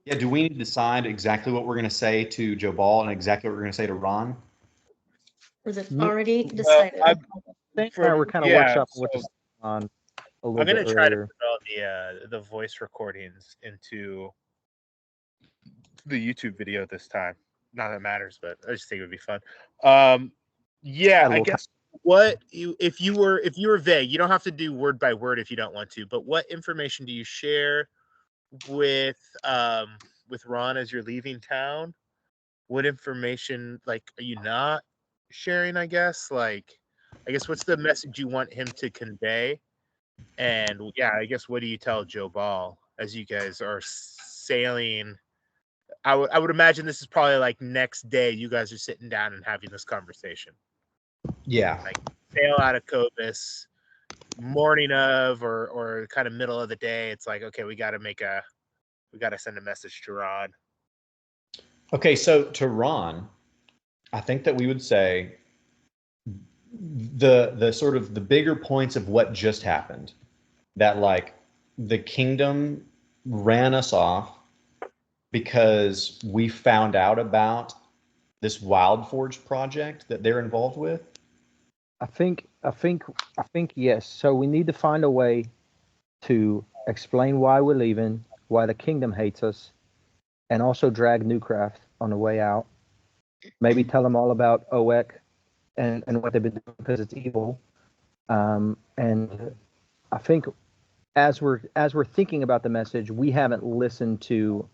Yeah, do we need to decide exactly what we're going to say to Joe Ball and exactly what we're going to say to Ron? Was it Me, already Well, decided? we're kind of workshopping what to say on a little I'm bit gonna try to earlier. put all the voice recordings into the YouTube video this time. Not that it matters, but I just think it would be fun. Yeah, I guess if you were vague, you don't have to do word by word if you don't want to. But what information do you share with Ron as you're leaving town? What information are you not sharing? I guess what's the message you want him to convey? And yeah, I guess what do you tell Joe Ball as you guys are sailing? I would imagine this is probably like next day you guys are sitting down and having this conversation. Yeah. Like sail out of Cobas, morning of or kind of middle of the day. It's like, okay, we gotta send a message to Ron. Okay, so to Ron, I think that we would say the sort of the bigger points of what just happened. That like the kingdom ran us off because we found out about this Wild Forge project that they're involved with. I think yes. So we need to find a way to explain why we're leaving, why the kingdom hates us, and also drag Newcraft on the way out. Maybe tell them all about OEC and what they've been doing because it's evil. And I think as we're thinking about the message, we haven't listened to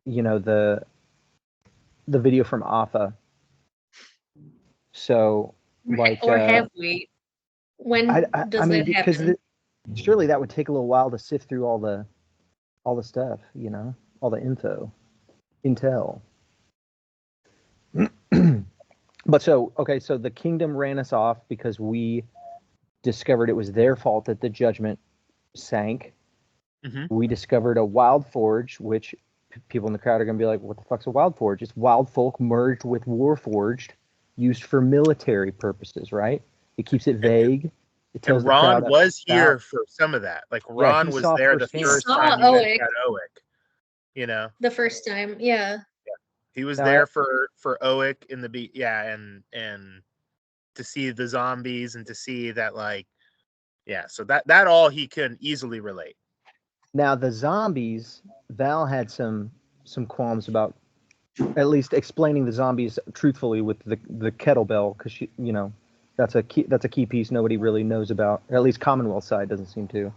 the video from Alpha. So or have we? When does that happen? Surely that would take a little while to sift through all the stuff, all the intel. But so the kingdom ran us off because we discovered it was their fault that the judgment sank. Mm-hmm. We discovered a Wild Forge, which people in the crowd are going to be like, what the fuck's a Wild Forge? It's Wild Folk merged with Warforged, used for military purposes, right? It keeps it vague. It tells and Ron the crowd was here for some of that. Like Ron was there the first time you guys got OEC. The first time, yeah. He was there for OEC in the beat, and to see the zombies and to see that so that all he can easily relate. Now the zombies, Val had some qualms about at least explaining the zombies truthfully with the kettlebell, because that's a key piece nobody really knows about, or at least Commonwealth side doesn't seem to.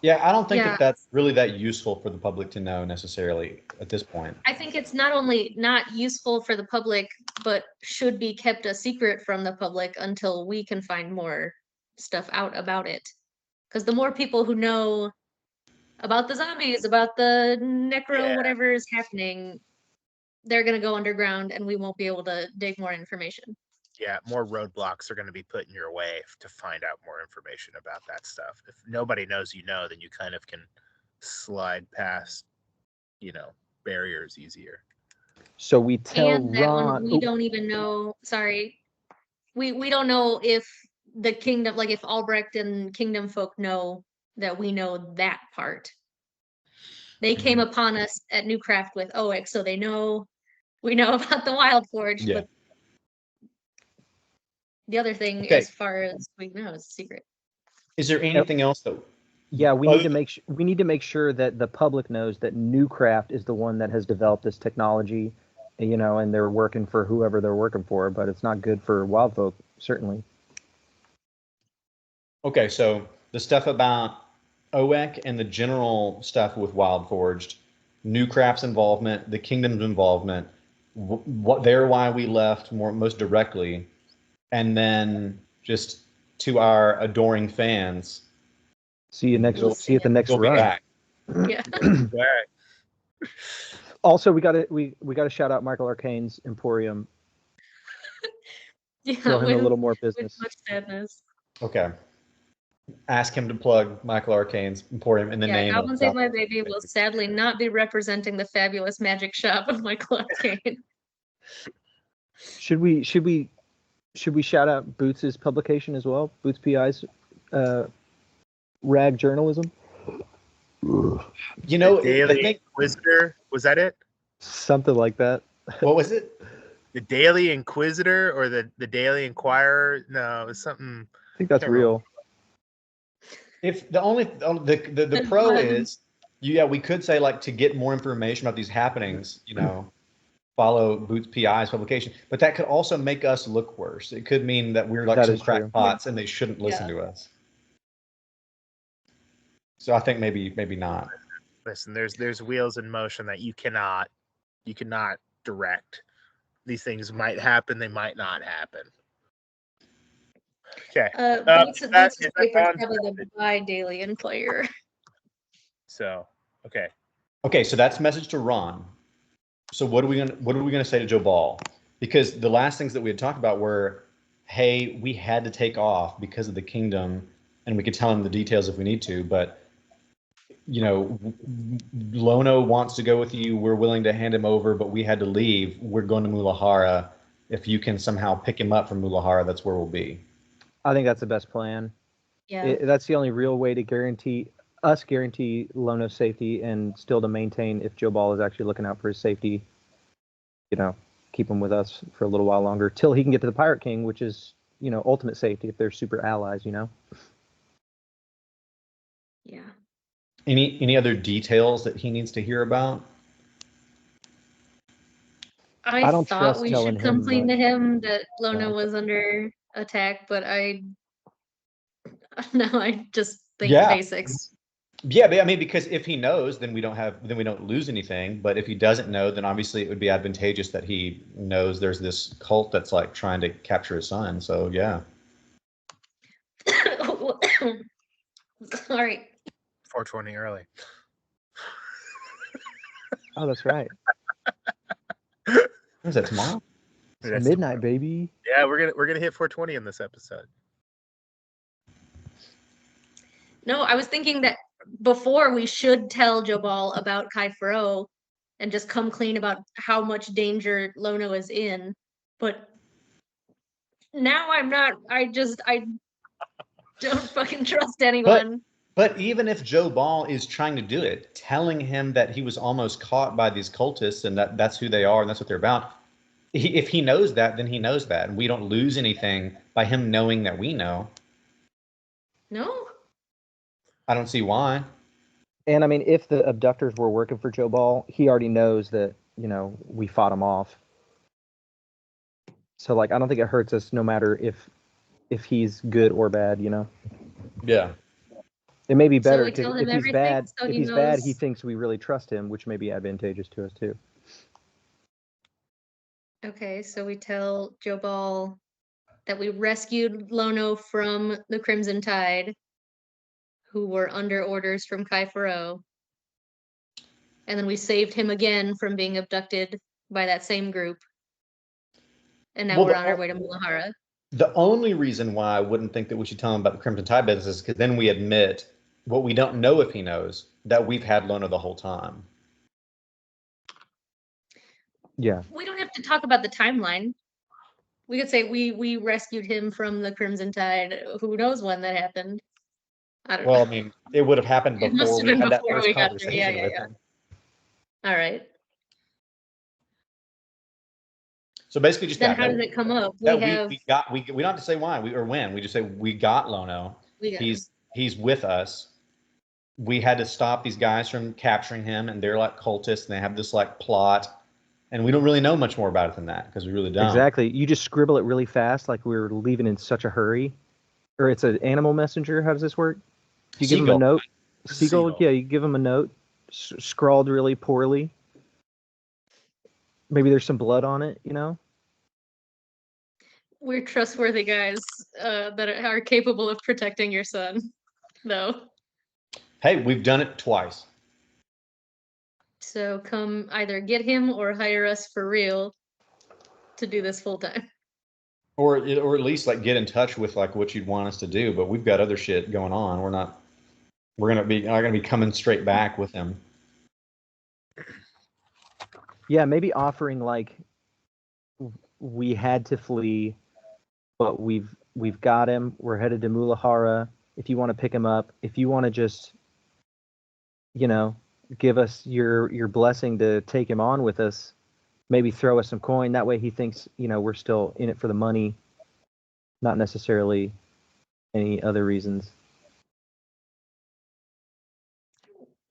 Yeah, I don't think that's really that useful for the public to know necessarily at this point. I think it's not only not useful for the public, but should be kept a secret from the public until we can find more stuff out about it. Because the more people who know about the zombies, about the necro, whatever is happening, they're going to go underground and we won't be able to dig more information. Yeah, more roadblocks are going to be put in your way to find out more information about that stuff. If nobody knows then you kind of can slide past, barriers easier. So we tell and that Ron... one, we don't even know, we don't know if the kingdom, like if Albrecht and kingdom folk know that we know that part. They came upon us at Newcraft with OEC, so we know about the Wild Forge, but the other thing, as far as we know, is a secret. Is there anything else that? Yeah, we need to make sure that the public knows that Newcraft is the one that has developed this technology, and they're working for whoever they're working for, but it's not good for wild folk, certainly. Okay, so the stuff about OEC and the general stuff with Wild Forged, Newcraft's involvement, the kingdom's involvement, why we left most directly, and then just to our adoring fans. See you at the next run. Yeah. Also, we got to shout out Michael Arcane's Emporium. Throw him a little more business. With much sadness. Okay. Ask him to plug Michael Arcane's Emporium in the name of Save My Baby will sadly not be representing the fabulous magic shop of Michael Arcane. Should we shout out Boots' publication as well? Boots PI's rag journalism? You know, The Daily the thing, Inquisitor, was that it? Something like that. what was it? The Daily Inquisitor or the Daily Inquirer? No, it's something. I think that's Can't remember. real. If the pro is, yeah, we could say like to get more information about these happenings, you know, follow Boots PI's publication, but that could also make us look worse. It could mean that we're like That some is true. crackpots and they shouldn't listen to us. So I think maybe not. Listen, there's wheels in motion that you cannot direct. These things might happen, they might not happen. Okay. Boots' Is that paper is Ron's probably the message? by Daily Inquirer. So, okay. Okay, so that's message to Ron. So what are we gonna say to Joe Ball? Because the last things that we had talked about were, hey, we had to take off because of the kingdom, and we could tell him the details if we need to, but you know, Lono wants to go with you. We're willing to hand him over, but we had to leave. We're going to Mulajara. If you can somehow pick him up from Mulajara, that's where we'll be. I think that's the best plan. Yeah. That's the only real way to guarantee Lono's safety and still to maintain, if Joe Ball is actually looking out for his safety, you know, keep him with us for a little while longer till he can get to the Pirate King, which is, you know, ultimate safety if they're super allies, you know. Yeah. Any other details that he needs to hear about? I don't thought trust we telling should him complain much. to him that Lono Yeah. was under attack, but now I just think Yeah. basics. Yeah, but I mean, because if he knows, then we don't lose anything. But if he doesn't know, then obviously it would be advantageous that he knows there's this cult that's like trying to capture his son. So yeah. Sorry. 420 early. Oh, that's right. Is that tomorrow? It's That's midnight, tomorrow. baby. Yeah, we're gonna hit 420 in this episode. No, I was thinking that before we should tell Jobal about Kai Fro and just come clean about how much danger Lono is in. But now I'm not. I don't fucking trust anyone. But even if Joe Ball is trying to do it, telling him that he was almost caught by these cultists and that's who they are and that's what they're about, if he knows that, then he knows that. And we don't lose anything by him knowing that we know. No? I don't see why. And I mean, if the abductors were working for Joe Ball, he already knows that, you know, we fought him off. So like, I don't think it hurts us no matter if he's good or bad, you know. Yeah. It may be So better we because tell him if he's everything bad, so if he he's bad, knows. he thinks we really trust him, which may be advantageous to us too. Okay, so we tell Jobal that we rescued Lono from the Crimson Tide, who were under orders from Kai Faro. And then we saved him again from being abducted by that same group. And now we're on our way to Mulahara. The only reason why I wouldn't think that we should tell him about the Crimson Tide business is because then we admit what we don't know if he knows, that we've had Lono the whole time. Yeah. We don't have to talk about the timeline. We could say we rescued him from the Crimson Tide. Who knows when that happened? I don't know. Well, I mean, it would have happened It must before have we been had that before first we got there. conversation Yeah. with him. All right. So basically, just Then that. how that did it come up? we don't have to say why or when. We just say we got Lono. He's with us. We had to stop these guys from capturing him, and they're like cultists, and they have this like plot, and we don't really know much more about it than that because we really don't. Exactly. You just scribble it really fast, like we were leaving in such a hurry, or it's an animal messenger. How does this work? You give him a note. Seagull. Yeah, you give him a note, scrawled really poorly. Maybe there's some blood on it, you know. We're trustworthy guys that are capable of protecting your son, though. Hey, we've done it twice. So come either get him or hire us for real to do this full time. Or at least like get in touch with like what you'd want us to do, but we've got other shit going on. We're not gonna be coming straight back with him. Yeah, maybe offering like we had to flee, but we've got him. We're headed to Mulahara. If you want to pick him up, if you want to just, give us your blessing to take him on with us. Maybe throw us some coin. That way he thinks, we're still in it for the money, not necessarily any other reasons.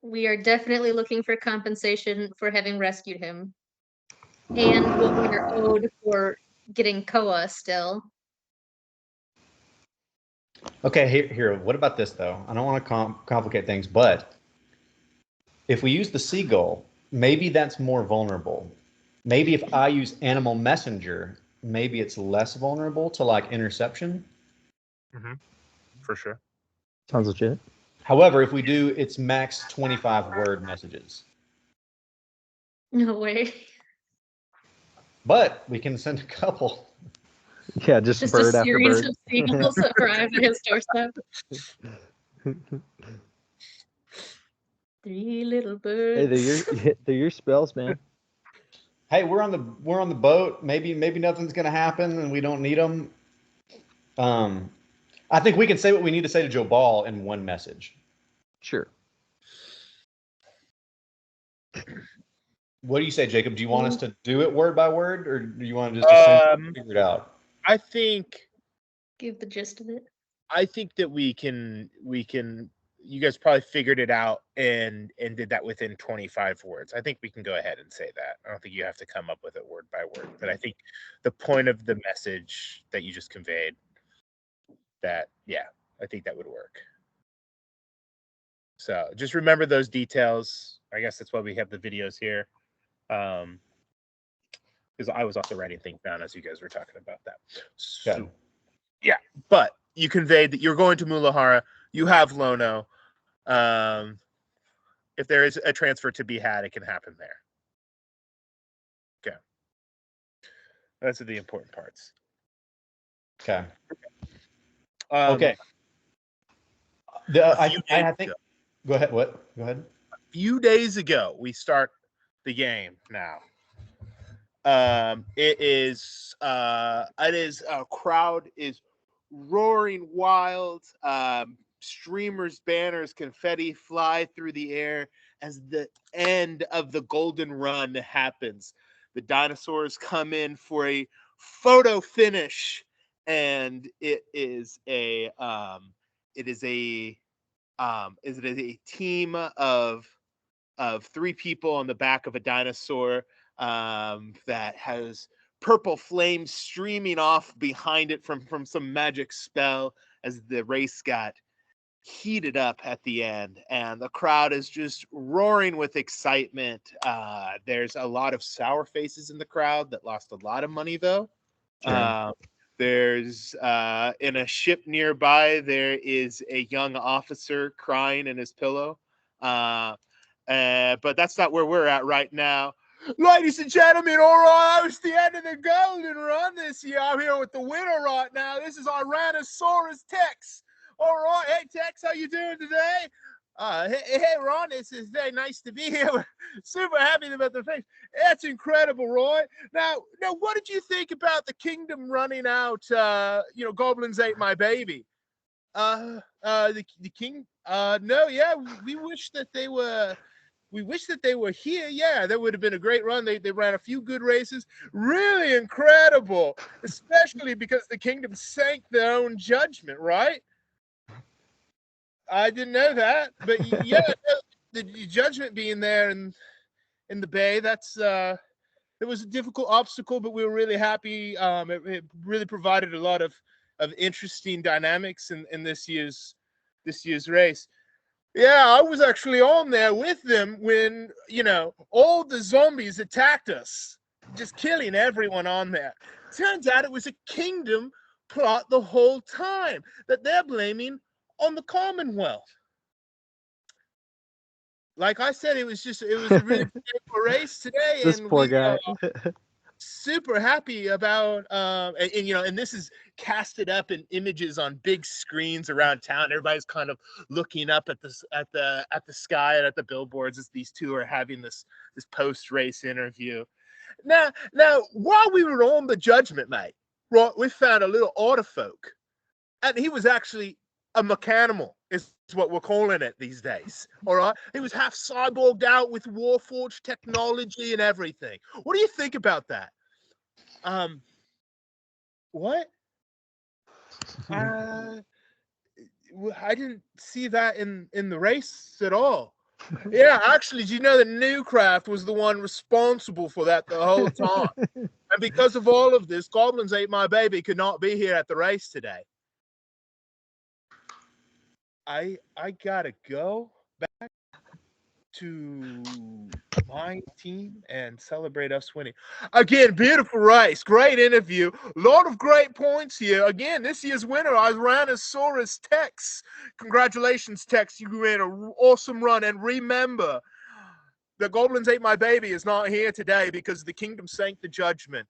We are definitely looking for compensation for having rescued him. And what we are owed for getting Koa still. Okay, here. What about this though? I don't want to complicate things, but if we use the seagull, maybe that's more vulnerable. Maybe if I use animal messenger, maybe it's less vulnerable to like interception. Mm-hmm. For sure. Sounds legit. However, if we do, it's max 25 word messages. No way. But we can send a couple. Yeah, just bird a after series bird. of seagulls that arrive at his doorstep. 3 little birds. Hey, they're your spells, man. Hey, we're on the boat. Maybe nothing's gonna happen, and we don't need them. I think we can say what we need to say to Joe Ball in one message. Sure. What do you say, Jacob? Do you want us to do it word by word, or do you want to just figure it out? I think. Give the gist of it. I think that we can. You guys probably figured it out and did that within 25 words. I think we can go ahead and say that. I don't think you have to come up with it word by word, but I think the point of the message that you just conveyed, that, yeah, I think that would work. So just remember those details. I guess that's why we have the videos here. Because I was also writing things down as you guys were talking about that. So, yeah, but you conveyed that you're going to Mulajara. You have Lono. If there is a transfer to be had, it can happen there. Okay. Those are the important parts. Okay. Okay. I think. Go ahead. What? Go ahead. A few days ago, we start the game now. It is crowd is roaring wild. Streamers, banners, confetti fly through the air as the end of the golden run happens. The dinosaurs come in for a photo finish, and it is a team of 3 people on the back of a dinosaur that has purple flames streaming off behind it from some magic spell as the race got heated up at the end, and the crowd is just roaring with excitement. There's a lot of sour faces in the crowd that lost a lot of money though. Sure. There's in a ship nearby, there is a young officer crying in his pillow. But that's not where we're at right now. Ladies and gentlemen, all right, it's the end of the golden run this year. I'm here with the winner right now. This is Tyrannosaurus Tex. All right, hey Tex, how you doing today? Hey Ron, it's very nice to be here. We're super happy about the face. That's incredible, Roy. Now, what did you think about the kingdom running out? Goblins ate my baby. The king. No, yeah, we wish that they were. We wish that they were here. Yeah, that would have been a great run. They ran a few good races. Really incredible, especially because the kingdom sank their own judgment, right? I didn't know that, but yeah, the judgment being there in the bay, that's it was a difficult obstacle, but we were really happy. It really provided a lot of interesting dynamics in this year's race. Yeah, I was actually on there with them when all the zombies attacked us, just killing everyone on there. Turns out it was a kingdom plot the whole time that they're blaming on the Commonwealth. Like I said, it was a really painful race today, this and poor guy. Super happy about and this is casted up in images on big screens around town. Everybody's kind of looking up at the sky and at the billboards as these two are having this post-race interview. Now, while we were on the judgment, mate, right, we found a little autofolk, and he was actually a mechanimal. It's what we're calling it these days. All right, he was half cyborged out with Warforged technology and everything. What do you think about that? What? I didn't see that in the race at all. Yeah, actually, do you know that Newcraft was the one responsible for that the whole time? And because of all of this, Goblins Ate My Baby could not be here at the race today. I gotta go back to my team and celebrate us winning. Again, beautiful race, great interview, a lot of great points here. Again, this year's winner, Iranosaurus Tex. Congratulations, Tex. You made an awesome run. And remember, the Goblins Ate My Baby is not here today because the kingdom sank the judgment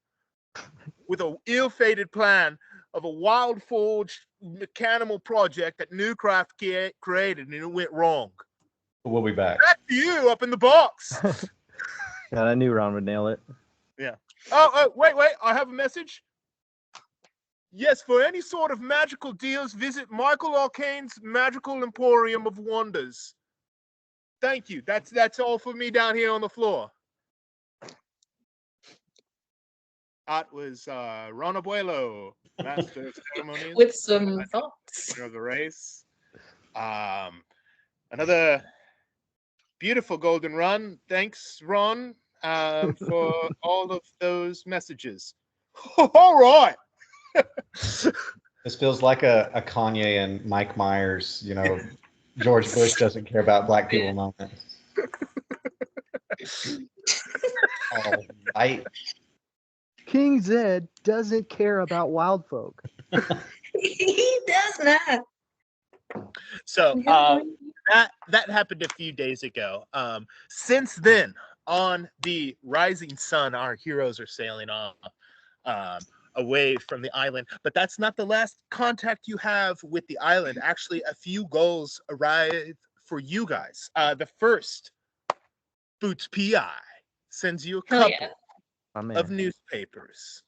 with an ill-fated plan of a wild forged mechanical project that Newcraft created, and it went wrong. We'll be back. Back to you up in the box. God, I knew Ron would nail it. Yeah. Oh, wait. I have a message. Yes, for any sort of magical deals, visit Michael Arcane's Magical Emporium of Wonders. Thank you. That's all for me down here on the floor. That was Ron Abuelo, Master of Ceremonies. With some thoughts. Of the race. Another beautiful golden run. Thanks, Ron, for all of those messages. All right. This feels like a Kanye and Mike Myers, George Bush doesn't care about black people moment. All right. King Zed doesn't care about wild folk. He does not. So that happened a few days ago. Since then, on the Rising Sun, our heroes are sailing off away from the island. But that's not the last contact you have with the island. Actually, a few goals arrive for you guys. The first, Boots PI sends you a couple of newspapers.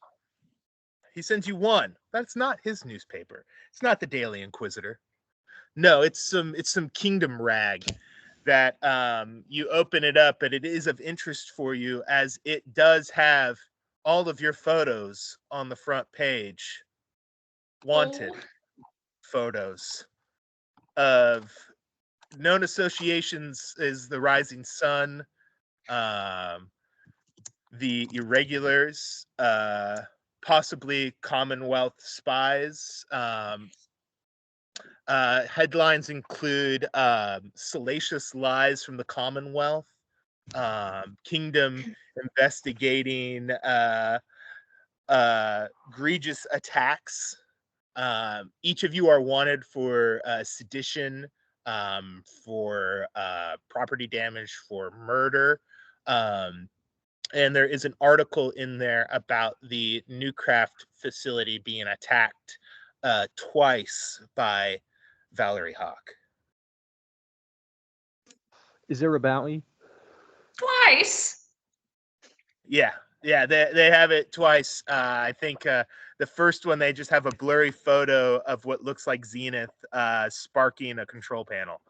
He sends you one. That's not his newspaper. It's not the Daily Inquisitor. No, it's some kingdom rag that you open it up, but it is of interest for you as it does have all of your photos on the front page. Wanted photos of known associations is the Rising Sun, the Irregulars, possibly Commonwealth spies. Headlines include salacious lies from the Commonwealth, Kingdom investigating egregious attacks. Each of you are wanted for sedition, for property damage, for murder. And there is an article in there about the Newcraft facility being attacked twice by Valerie Hawk. Is there a bounty? Twice. Yeah, they have it twice. I think the first one they just have a blurry photo of what looks like Zenith sparking a control panel.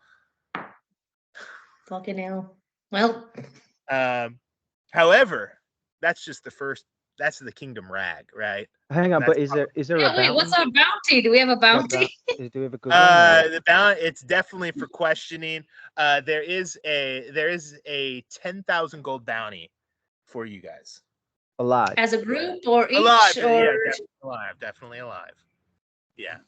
Fucking hell. Well. However, that's just the first. That's the Kingdom rag, right? Hang on, but is there a bounty? Wait, what's our bounty? Do we have a bounty? Do we have a good one? The bounty, it's definitely for questioning. There is a 10,000 gold bounty for you guys. Alive. As a group or each? Alive, or... yeah, definitely alive. Yeah.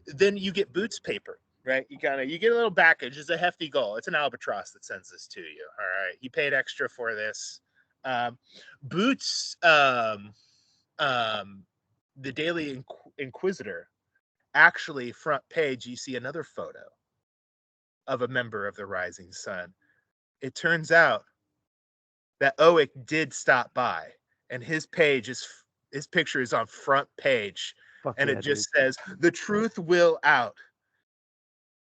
Then you get Boots paper, right? You get a little package. It's a hefty goal. It's an albatross that sends this to you. All right. You paid extra for this. Boots, the Daily Inquisitor, actually front page, you see another photo of a member of the Rising Sun. It turns out that Owick did stop by, and his picture is on front page. And it just says, "The truth will out.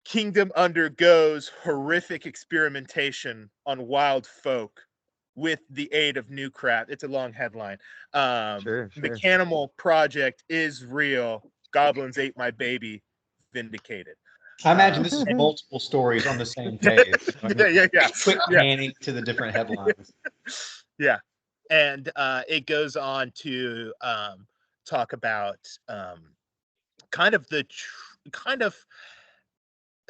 Kingdom undergoes horrific experimentation on wild folk with the aid of Newcraft." It's a long headline. Sure. Mechanical project is real. Goblins ate my baby. vindicated. I imagine this is multiple stories on the same page. Yeah. Quick panning to the different headlines. Yeah. And it goes on to talk about kind of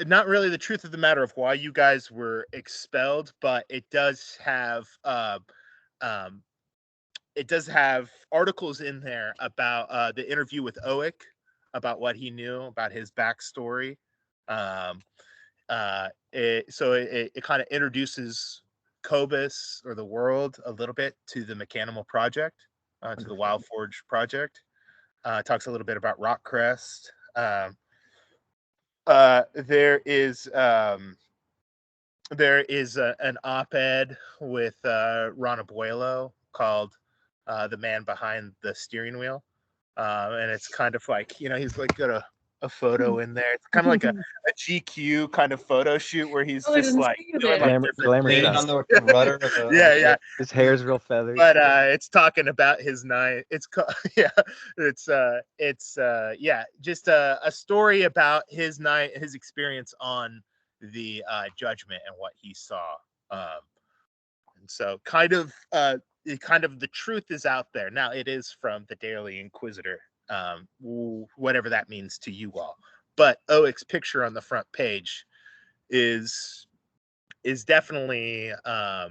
not really the truth of the matter of why you guys were expelled, but it does have articles in there about the interview with Oic, about what he knew about his backstory. It kind of introduces Cobas, or the world, a little bit to the Mechanimal project, to the Wild Forge project. Talks a little bit about Rockcrest. There is an op-ed with Ron Abuelo called "The Man Behind the Steering Wheel," and it's kind of like, he's like got a photo in there. It's kind of like a GQ kind of photo shoot where he's just like doing like glamour leaning on the rudder of a, yeah. His hair's real feathered. But it's talking about his night. It's just a story about his night, his experience on the judgment and what he saw. And so kind of the truth is out there. Now it is from the Daily Inquisitor, whatever that means to you all. But Oic's picture on the front page is definitely a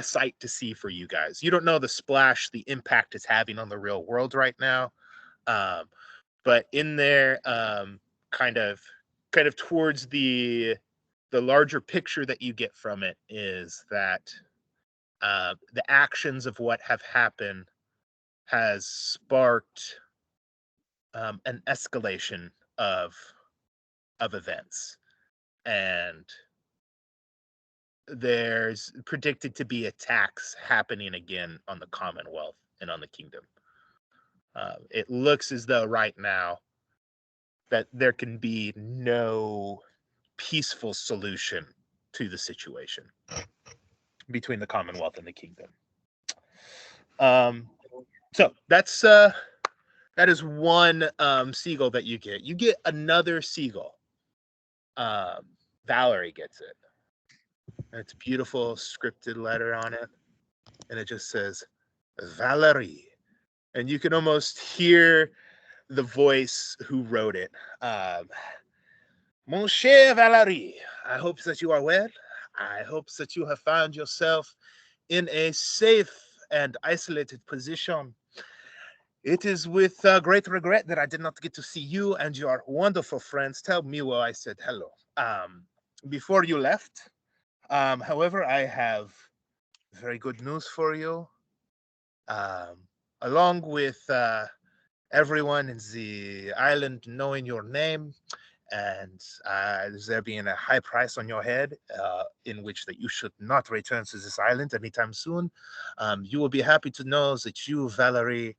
sight to see for you guys. You don't know the splash, the impact it's having on the real world right now, but in there, kind of towards the larger picture that you get from it is that the actions of what have happened has sparked an escalation of events, and there's predicted to be attacks happening again on the Commonwealth and on the kingdom. It looks as though right now that there can be no peaceful solution to the situation between the Commonwealth and the kingdom. So that is one seagull that you get. You get another seagull. Valerie gets it. And it's a beautiful scripted letter on it. And it just says, Valerie. And you can almost hear the voice who wrote it. Mon cher Valerie, I hope that you are well. I hope that you have found yourself in a safe and isolated position. It is with great regret that I did not get to see you and your wonderful friends. Tell Miwo I said hello before you left. However, I have very good news for you. Along with everyone in the island knowing your name, and there being a high price on your head, in which that you should not return to this island anytime soon, you will be happy to know that you, Valerie,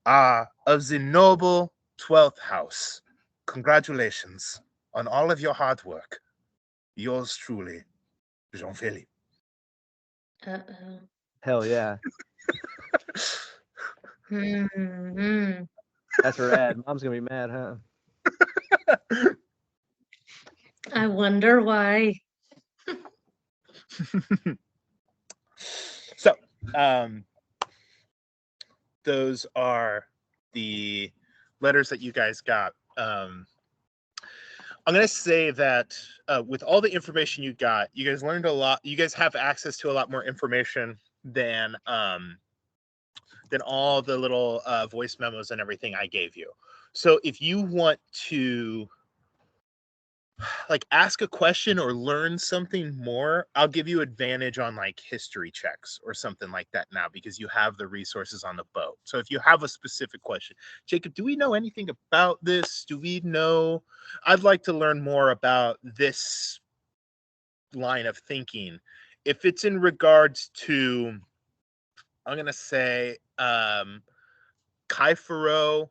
are of the noble 12th house. Congratulations on all of your hard work. Yours truly, Jean-Philippe. Uh-oh. Hell yeah. Mm-hmm. That's rad. Mom's gonna be mad, huh? I wonder why. So, those are the letters that you guys got. I'm going to say that with all the information you got, you guys learned a lot. You guys have access to a lot more information than all the little voice memos and everything I gave you. So if you want to like ask a question or learn something more, I'll give you advantage on like history checks or something like that now, because you have the resources on the boat. So if you have a specific question, Jacob, do we know anything about this? Do we know? I'd like to learn more about this line of thinking. If it's in regards to, I'm going to say, Kaifaro,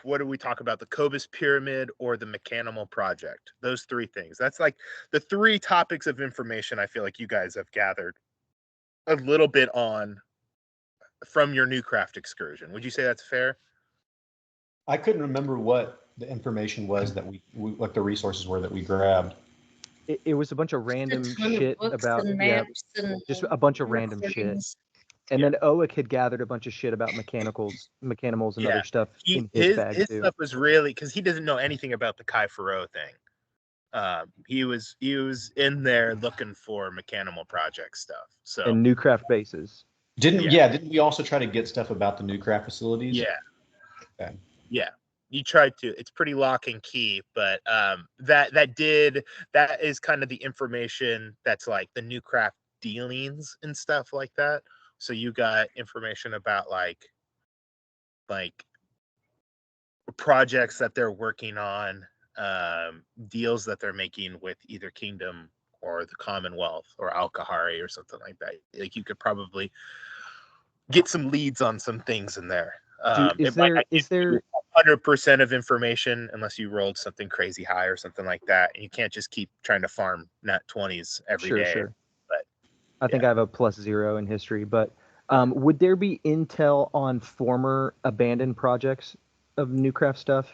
what do we talk about? The Cobas Pyramid or the Mechanimal Project? Those three things. That's like the three topics of information I feel like you guys have gathered a little bit on from your new craft excursion. Would you say that's fair? I couldn't remember what the information was that we like the resources were that we grabbed. It was a bunch of random ton of shit books about and maps and just a bunch of random shit. recordings. And then Owick had gathered a bunch of shit about mechanicals, mechanicals, and Yeah. other stuff in his bag his too. stuff was really because he doesn't know anything about the Kai Faro thing. He was in there looking for mechanical project stuff. So And new craft bases. Didn't we also try to get stuff about the new craft facilities? yeah, Okay. yeah. You tried to. It's pretty lock and key, but that is kind of the information that's like the new craft dealings and stuff like that. So you got information about like projects that they're working on, deals that they're making with either Kingdom or the Commonwealth or Al-Kahari or something like that. Like you could probably get some leads on some things in there. Is there 100% of information unless you rolled something crazy high or something like that, and you can't just keep trying to farm nat 20s every day. Sure. But I think I have a +0 in history, but would there be intel on former abandoned projects of Newcraft stuff?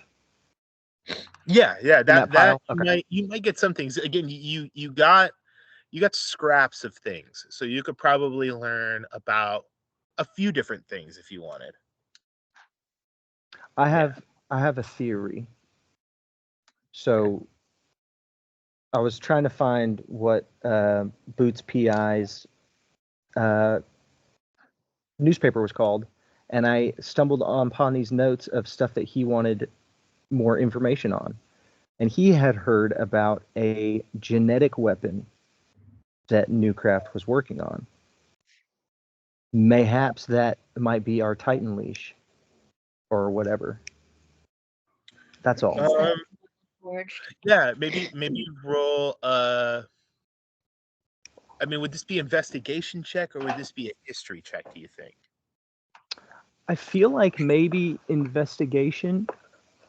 Yeah, that Okay. you might get some things. Again, you got scraps of things, so you could probably learn about a few different things if you wanted. I have a theory. So I was trying to find what Boots PI's newspaper was called, and I stumbled upon these notes of stuff that he wanted more information on. And he had heard about a genetic weapon that Newcraft was working on. Mayhaps that might be our Titan leash or whatever. That's all. Yeah, maybe roll. I mean, would this be investigation check or would this be a history check? Do you think? I feel like maybe investigation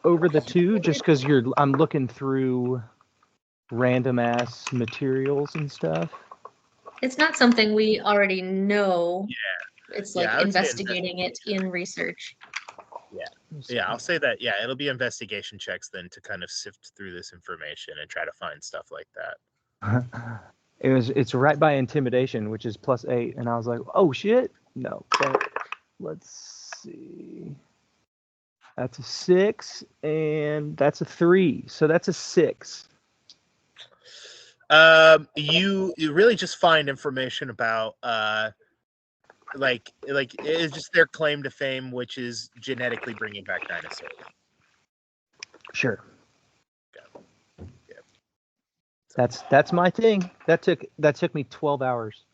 over the two, just because I'm looking through random ass materials and stuff. It's not something we already know. Yeah. It's like investigating it in research. Yeah, I'll say that. Yeah, it'll be investigation checks then to kind of sift through this information and try to find stuff like that. It's right by intimidation, which is +8, and I was like, oh shit, no. But let's see. That's a 6, and that's a 3, so that's a 6. You really just find information about like it's just their claim to fame, which is genetically bringing back dinosaurs. Sure. Yeah. That's my thing. That took me 12 hours.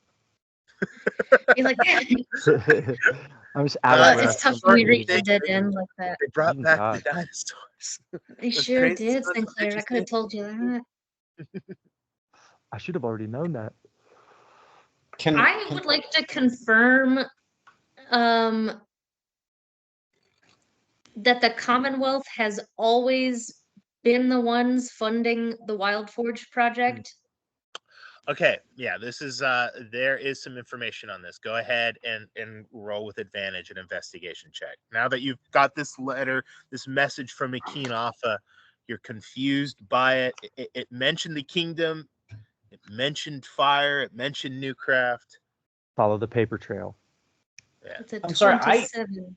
You're like, I'm just out of it's tough when we reach the dead end like that. They brought back the dinosaurs. They sure did, Sinclair. I could have told you that. I should have already known that. I would like to confirm that the Commonwealth has always been the ones funding the Wild Forge project. Okay, yeah, this is there is some information on this. Go ahead and roll with advantage an investigation check. Now that you've got this letter, this message from Akin Alpha, you're confused by it. It mentioned the kingdom, it mentioned fire, it mentioned Newcraft. Follow the paper trail. Yeah. It's a I'm sorry, 27.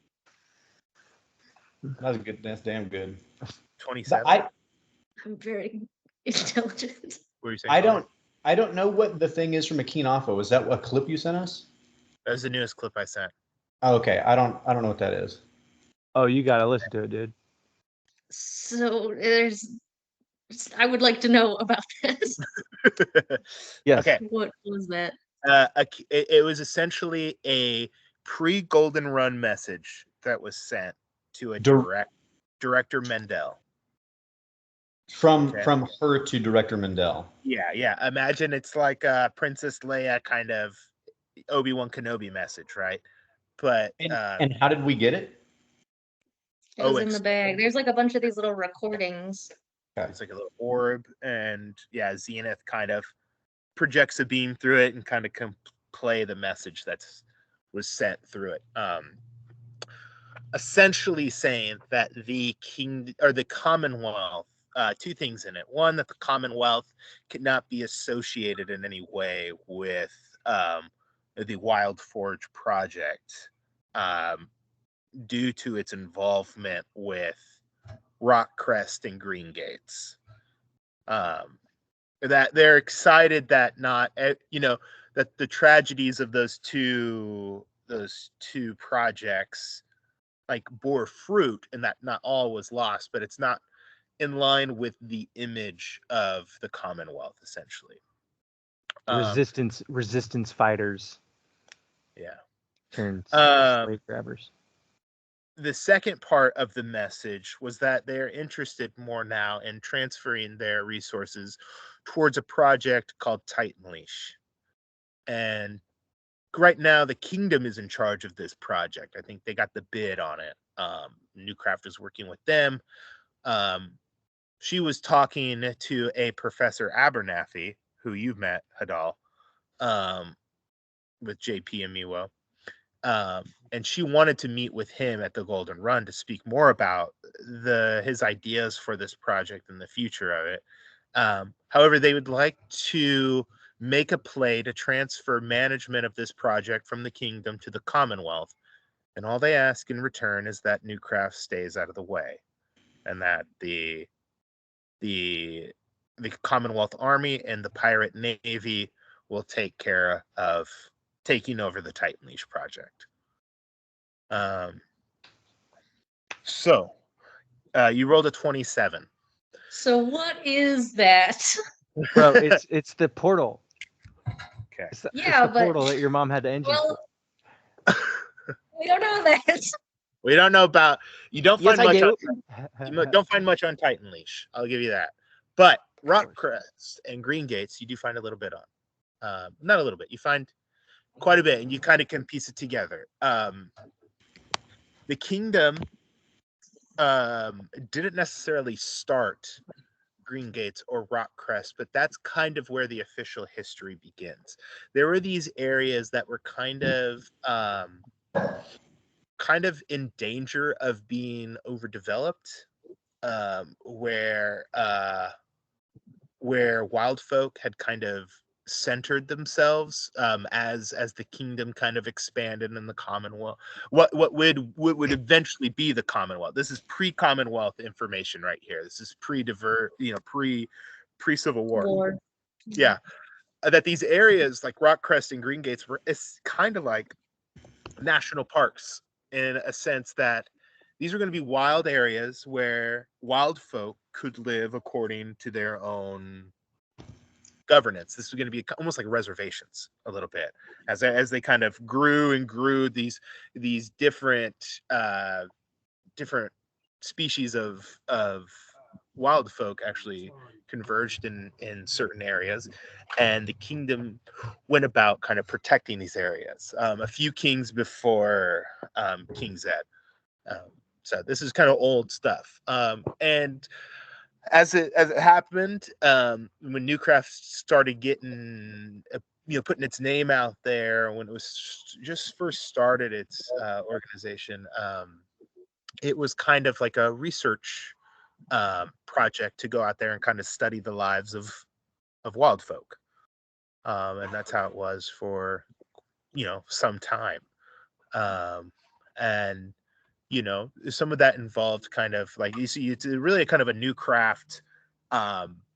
That's good. That's damn good. 27. I'm very intelligent. What were you saying? I don't know what the thing is from Akin Alpha. Was that what clip you sent us? That was the newest clip I sent. Oh, okay, I don't know what that is. Oh, you gotta listen to it, dude. So I would like to know about this. Yes. Okay. What was that? It was essentially a pre-Golden Run message that was sent to a Director Mendel. From her to Director Mendel. Yeah. Imagine it's like Princess Leia kind of Obi-Wan Kenobi message, right? But and how did we get it? It was in the bag. There's like a bunch of these little recordings. It's like a little orb, and Zenith kind of projects a beam through it and kind of play the message was sent through it. essentially saying that the king or the Commonwealth, two things in it. One, that the Commonwealth could not be associated in any way with the Wild Forge project due to its involvement with Rockcrest and Green Gates. That they're excited that not, that the tragedies of those two projects like bore fruit, and that not all was lost, but it's not in line with the image of the Commonwealth, essentially. Resistance fighters Yeah. turned slave grabbers. The second part of the message was that they're interested more now in transferring their resources towards a project called Titan Leash. And right now, the kingdom is in charge of this project. I think they got the bid on it. Newcraft is working with them. She was talking to a Professor Abernathy, who you've met, Hadal, with JP and Miwo. And she wanted to meet with him at the Golden Run to speak more about his ideas for this project and the future of it. However, they would like to make a play to transfer management of this project from the kingdom to the Commonwealth, and all they ask in return is that Newcraft stays out of the way, and that the Commonwealth Army and the Pirate Navy will take care of taking over the Titan Leash project. So you rolled a 27. So what is that? Bro, it's the portal. Okay. It's the But portal that your mom had the engine for. We don't know that. We don't know about. You don't find Yes, much. you don't find much on Titan Leash. I'll give you that. But Rockcrest and Green Gates, you do find a little bit on. Not a little bit. You find quite a bit, and you kind of can piece it together. The kingdom didn't necessarily start Green Gates or Rockcrest, but that's kind of where the official history begins. There were these areas that were kind of in danger of being overdeveloped, where wild folk had kind of centered themselves as the kingdom kind of expanded in the Commonwealth. What would eventually be the Commonwealth. This is pre-Commonwealth information right here. This is pre-Civil War. Yeah. That these areas like Rockcrest and Green Gates were, it's kind of like national parks in a sense that these are going to be wild areas where wild folk could live according to their own governance. This is going to be almost like reservations a little bit as they kind of grew and grew. These different species of wild folk actually converged in certain areas, and the kingdom went about kind of protecting these areas. A few kings before King Zed. So this is kind of old stuff. And as it happened, when Newcraft started getting, putting its name out there, when it was just first started its organization, it was kind of like a research project to go out there and kind of study the lives of wild folk, and that's how it was for some time, and some of that involved kind of like, you see, it's really a kind of a Newcraft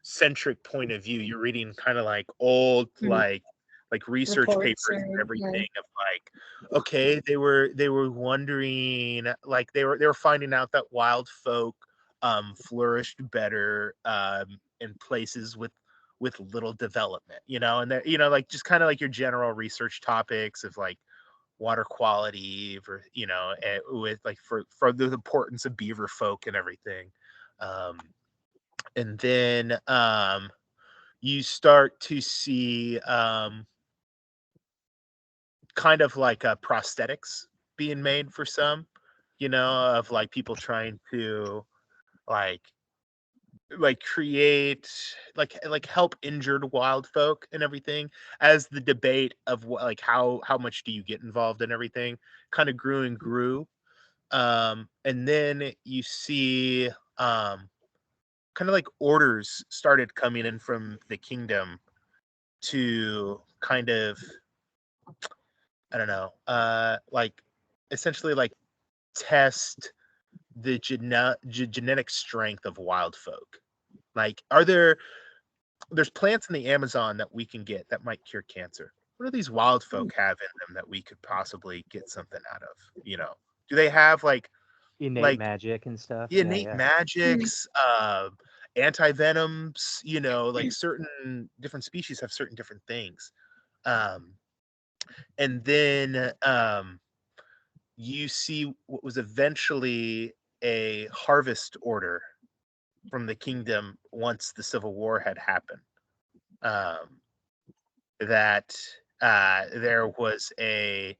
centric point of view. You're reading kind of like old like research Reports papers and everything of like, okay, they were wondering, like they were finding out that wild folk flourished better in places with little development, and they're, like just kind of like your general research topics of like water quality for with like for the importance of beaver folk and everything, and then you start to see kind of like prosthetics being made for some, of like people trying to like create like help injured wild folk and everything, as the debate of what, like how much do you get involved in everything kind of grew and grew. And then you see kind of like orders started coming in from the kingdom to kind of, I don't know, like essentially like test the genetic strength of wild folk. Like, there's plants in the Amazon that we can get that might cure cancer. What do these wild folk have in them that we could possibly get something out of? You know, do they have like Innate magic and stuff. innate magics, anti-venoms? You know, like certain different species have certain different things. And then you see what was eventually a harvest order from the kingdom once the Civil War had happened. That there was a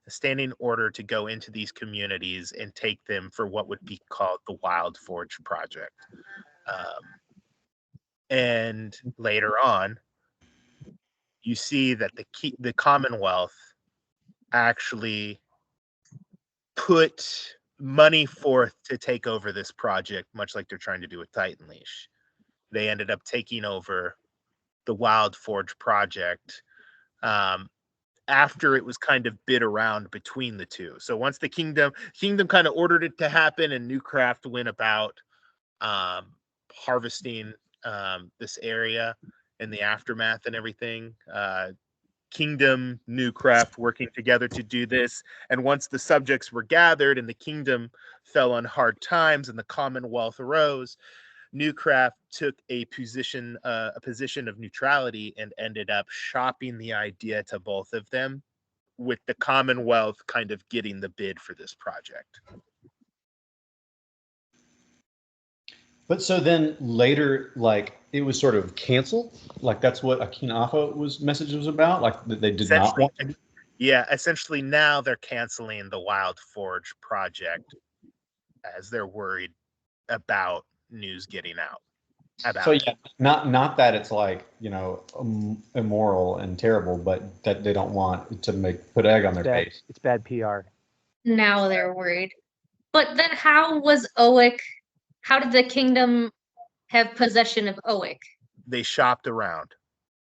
standing order to go into these communities and take them for what would be called the Wild Forge Project. And later on, you see that the Commonwealth actually put money forth to take over this project, much like they're trying to do with Titan Leash. They ended up taking over the Wild Forge project after it was kind of bid around between the two. So once the kingdom kind of ordered it to happen, and Newcraft went about harvesting this area in the aftermath and everything. Kingdom, Newcraft working together to do this. And once the subjects were gathered and the kingdom fell on hard times and the Commonwealth arose, Newcraft took a position of neutrality and ended up shopping the idea to both of them, with the Commonwealth kind of getting the bid for this project. But so then later, like, it was sort of canceled. Like, that's what Akin Alpha message was about. Like, that they did not want to. Yeah, essentially now they're canceling the Wild Forge project as they're worried about news getting out about so yeah, not that it's like, you know, immoral and terrible, but that they don't want to put egg on their face. It's bad PR. Now they're worried. But then how did the kingdom have possession of Owick? They shopped around,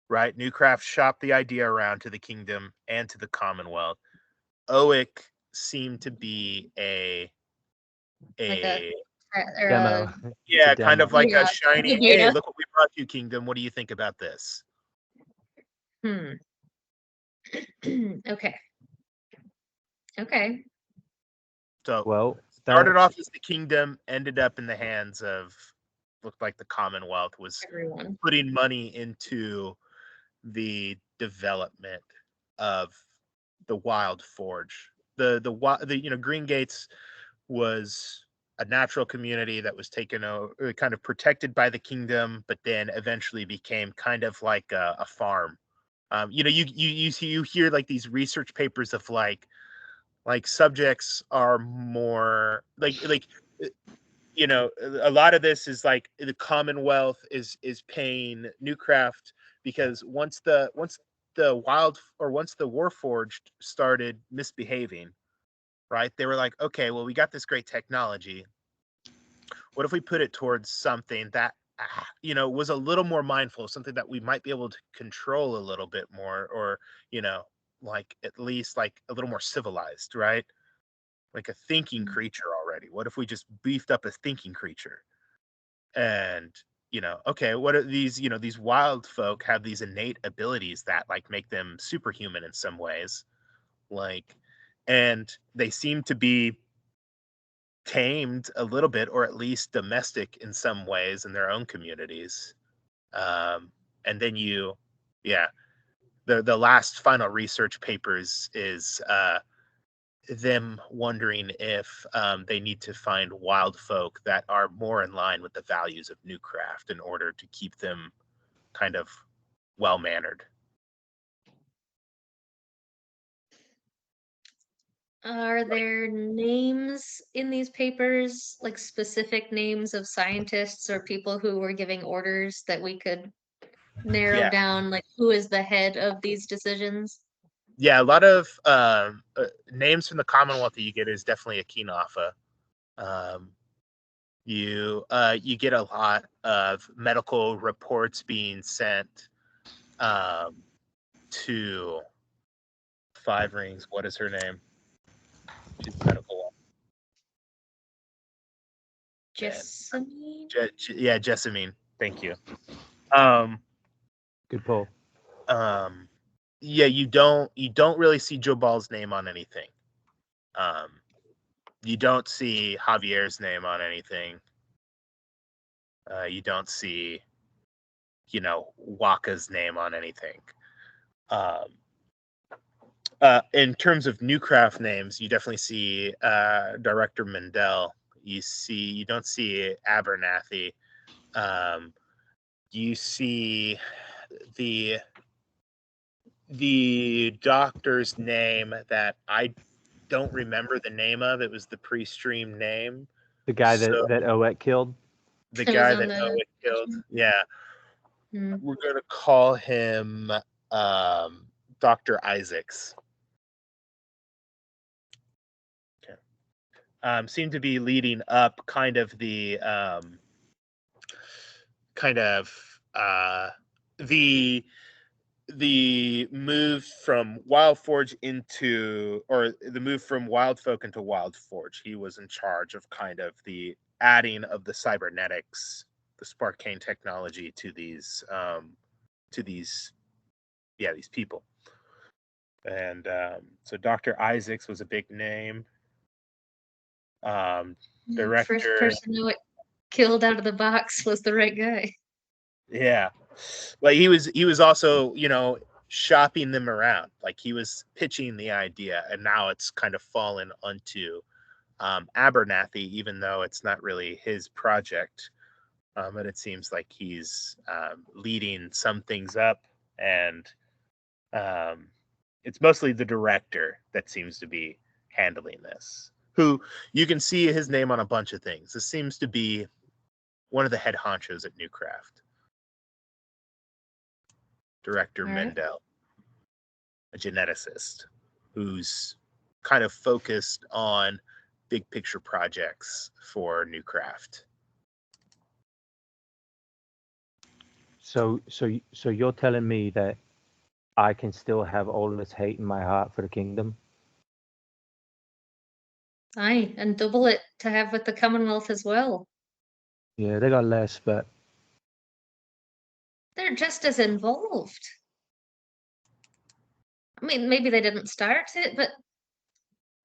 right? Newcraft shopped the idea around to the kingdom and to the Commonwealth. Owick seemed to be a demo. Yeah, kind of like a shiny, hey, look what we brought you, kingdom. What do you think about this? Okay. So, well, started off as the kingdom, ended up in the hands of, looked like the Commonwealth was putting money into the development of the Wild Forge. The Green Gates was a natural community that was taken over, kind of protected by the kingdom, but then eventually became kind of like a farm. You hear like these research papers of like subjects are more like you know, a lot of this is like the Commonwealth is paying Newcraft because once the Warforged started misbehaving, right? They were like, okay, well, we got this great technology. What if we put it towards something that was a little more mindful, something that we might be able to control a little bit more, or like at least like a little more civilized, right? Like a thinking creature already. What if we just beefed up a thinking creature? And okay, what are these? These wild folk have these innate abilities that like make them superhuman in some ways, like, and they seem to be tamed a little bit, or at least domestic in some ways in their own communities. And then the last final research papers is them wondering if they need to find wild folk that are more in line with the values of Newcraft in order to keep them kind of well-mannered. Are there names in these papers, like specific names of scientists or people who were giving orders that we could narrow down, like who is the head of these decisions? yeah, a lot of names from the Commonwealth that you get is definitely a Kinafa. You get a lot of medical reports being sent to Five Rings. What is her name? She's a medical. Jessamine? Yeah, Jessamine. Thank you. Good pull. Yeah, you don't really see Joe Ball's name on anything. You don't see Javier's name on anything. You don't see, Waka's name on anything. In terms of Newcraft names, you definitely see Director Mendel. You don't see Abernathy. You see the doctor's name that I don't remember the name of. It was the pre-stream name. The guy So- that Owek killed. The It was guy on that the- Noah killed. Yeah. Hmm. We're gonna call him Dr. Isaacs. Okay. Seemed to be leading up kind of the the move from Wild Forge the move from Wild Folk into Wild Forge. He was in charge of kind of the adding of the cybernetics, the Sparkane technology to these people. And so Dr. Isaacs was a big name. Director. First person who killed out of the box was the right guy. Yeah. Like he was also, shopping them around. Like he was pitching the idea, and now it's kind of fallen onto Abernathy, even though it's not really his project. But it seems like he's leading some things up, and it's mostly the director that seems to be handling this, who you can see his name on a bunch of things. This seems to be one of the head honchos at Newcraft. Director All right. Mendel, a geneticist who's kind of focused on big picture projects for Newcraft. So you're telling me that I can still have all of this hate in my heart for the kingdom? Aye, and double it to have with the Commonwealth as well. Yeah, they got less, but They're just as involved. I mean, maybe they didn't start it, but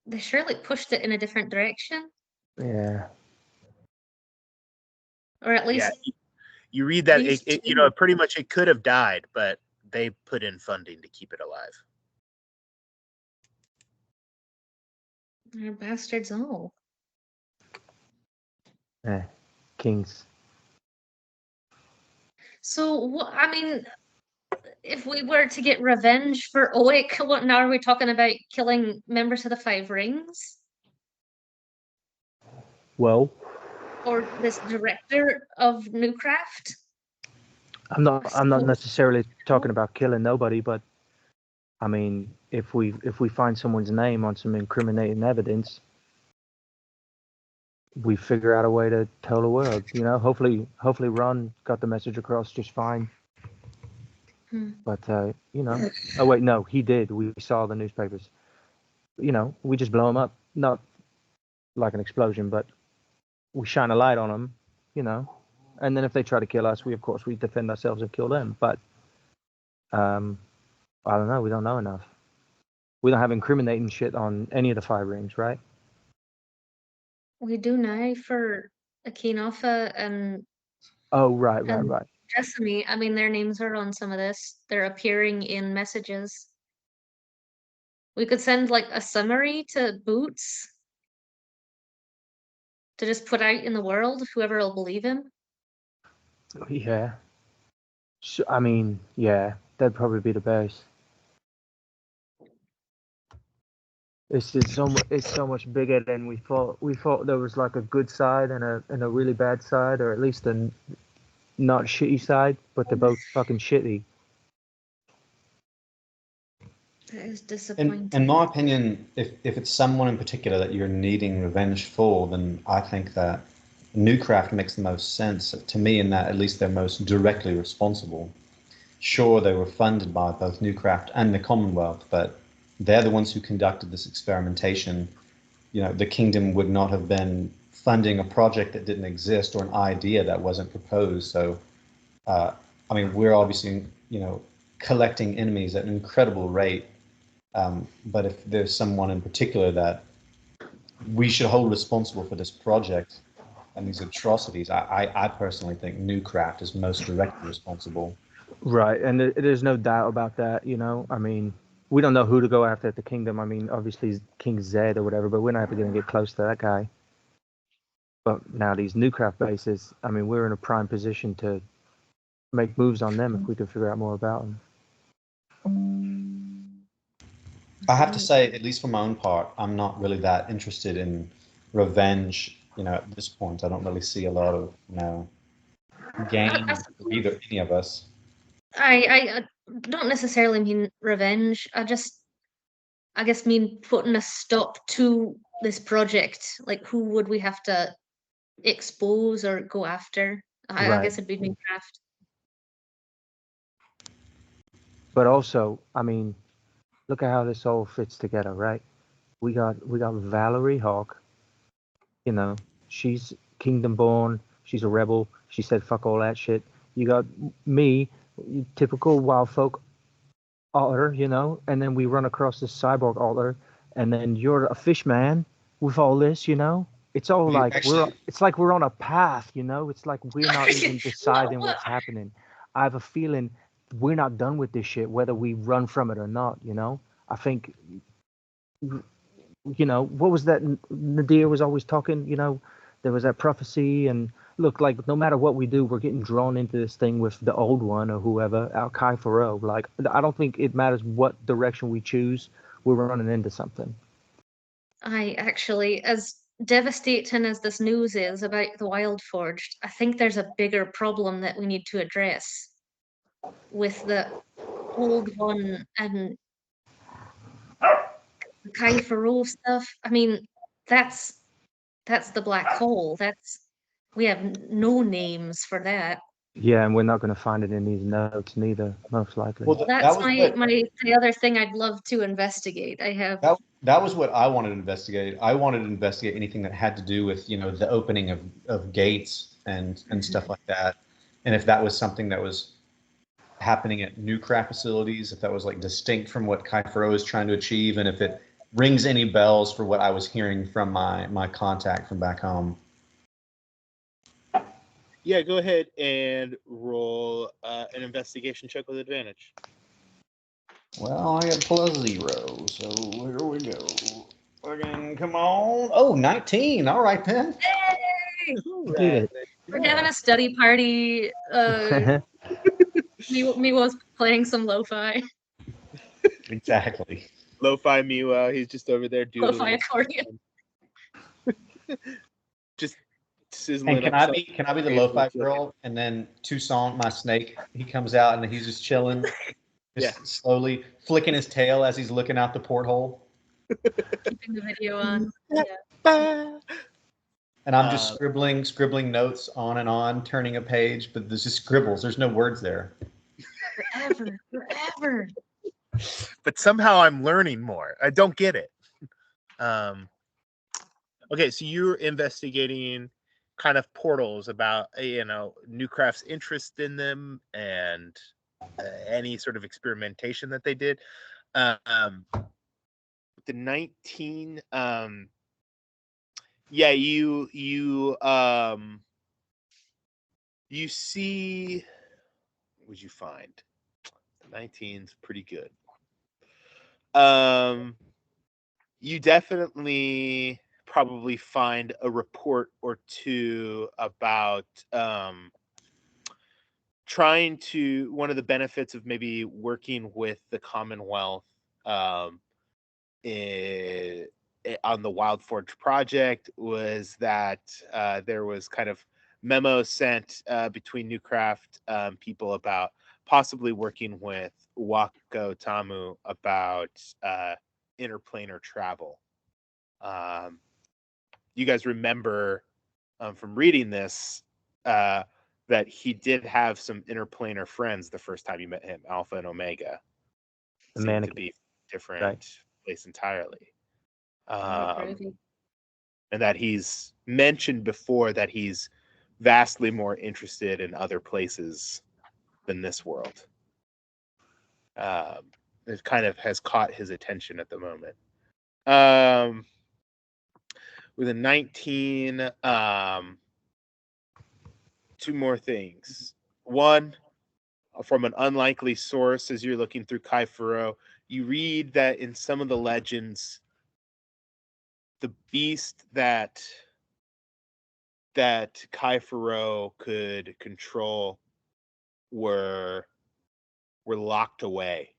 they surely pushed it in a different direction. yeah. Or at least You read that these it two. pretty much it could have died, but they put in funding to keep it alive. They're bastards all. Kings. So, I mean, if we were to get revenge for Oik, what now are we talking about killing members of the Five Rings? Well, Or this director of Newcraft? I'm not necessarily talking about killing nobody, but I mean, if we find someone's name on some incriminating evidence, we figure out a way to tell the world. Hopefully Ron got the message across just fine. But oh wait, no, he did. We saw the newspapers. We just blow them up, not like an explosion, but we shine a light on them. And then if they try to kill us, we defend ourselves and kill them. But I don't know. We don't know enough. We don't have incriminating shit on any of the Five Rings, right? We do now for Akinofa and Oh, right. Jessamy. I mean, their names are on some of this. They're appearing in messages. We could send like a summary to Boots to just put out in the world, whoever will believe him. Yeah. So, I mean, yeah, that'd probably be the best. It's just so much bigger than we thought. We thought there was like a good side and a really bad side, or at least a not shitty side, but they're both fucking shitty. That is disappointing. In my opinion, if it's someone in particular that you're needing revenge for, then I think that Newcraft makes the most sense to me in that at least they're most directly responsible. Sure, they were funded by both Newcraft and the Commonwealth, but they're the ones who conducted this experimentation. The kingdom would not have been funding a project that didn't exist or an idea that wasn't proposed. So, I mean, we're obviously, collecting enemies at an incredible rate. But if there's someone in particular that we should hold responsible for this project and these atrocities, I personally think Newcraft is most directly responsible. Right, and there's no doubt about that. I mean, we don't know who to go after at the kingdom. I mean, obviously King Zed or whatever, but we're not going to get close to that guy. But now these Newcraft bases, I mean, we're in a prime position to make moves on them if we can figure out more about them. I have to say, at least for my own part, I'm not really that interested in revenge. At this point, I don't really see a lot of, gain for either any of us. I don't necessarily mean revenge. I guess mean putting a stop to this project. Like, who would we have to expose or go after? I guess it'd be Minecraft. But also, I mean, look at how this all fits together, right? We got Valerie Hawk. She's kingdom born. She's a rebel. She said fuck all that shit. You got me, typical wild folk altar, and then we run across this cyborg altar, and then you're a fish man with all this, It's all it's like we're on a path, It's like we're not even deciding what's happening. I have a feeling we're not done with this shit, whether we run from it or not, I think, what was that Nadir was always talking, there was that prophecy, and look, like, no matter what we do, we're getting drawn into this thing with the old one or whoever, Al-Kai Faro. Like, I don't think it matters what direction we choose, we're running into something. I actually, as devastating as this news is about the Wild Forged, I think there's a bigger problem that we need to address with the old one and the Kai Faro stuff. I mean, that's the black hole. We have no names for that. Yeah, and we're not going to find it in these notes neither, most likely. Well, that's the other thing I'd love to investigate. I have that was what I wanted to investigate. I wanted to investigate anything that had to do with the opening of gates and stuff like that, and if that was something that was happening at Newcraft facilities, if that was like distinct from what Kai Faro is trying to achieve, and if it rings any bells for what I was hearing from my contact from back home. Yeah, go ahead and roll an investigation check with advantage. Well, I got +0, so here we go. Again, come on. Oh, 19. All right, then. Hey! Right. We're having a study party. Me was playing some lo-fi. Exactly. Lo-fi Miwa, he's just over there doodling. Lo-fi accordion. Just sizzling. And can I be the lo-fi girl? And then Toussaint, my snake, he comes out and he's just chilling, slowly flicking his tail as he's looking out the porthole. Keeping the video on. Yeah. And I'm just scribbling notes on and on, turning a page, but there's just scribbles. There's no words there. Forever. But somehow I'm learning more. I don't get it. Okay, so you're investigating kind of portals about Newcraft's interest in them and any sort of experimentation that they did. The 19 you see, what would you find? The 19's pretty good. You definitely probably find a report or two about trying to, one of the benefits of maybe working with the Commonwealth on the Wild Forge project was that there was kind of memos sent between Newcraft people about possibly working with Wako Tamu about interplanar travel. You guys remember from reading this that he did have some interplanar friends the first time you met him, Alpha and Omega. The Seemed mannequin. to be different Right. place entirely. Crazy. And that he's mentioned before that he's vastly more interested in other places than this world. It kind of has caught his attention at the moment. With a 19, two more things. One, from an unlikely source, as you're looking through Kaifuro, you read that in some of the legends, the beast that Kaifuro could control were locked away,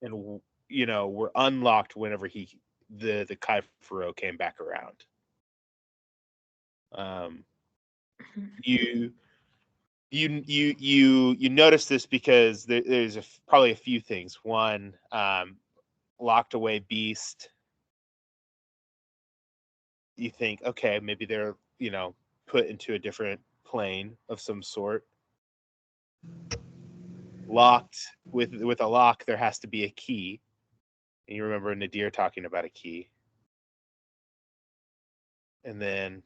and were unlocked whenever the Kaifuro came back around. You notice this because there's probably a few things. One, locked away beast. You think, okay, maybe they're put into a different plane of some sort. Locked with a lock, there has to be a key. And you remember Nadir talking about a key. And then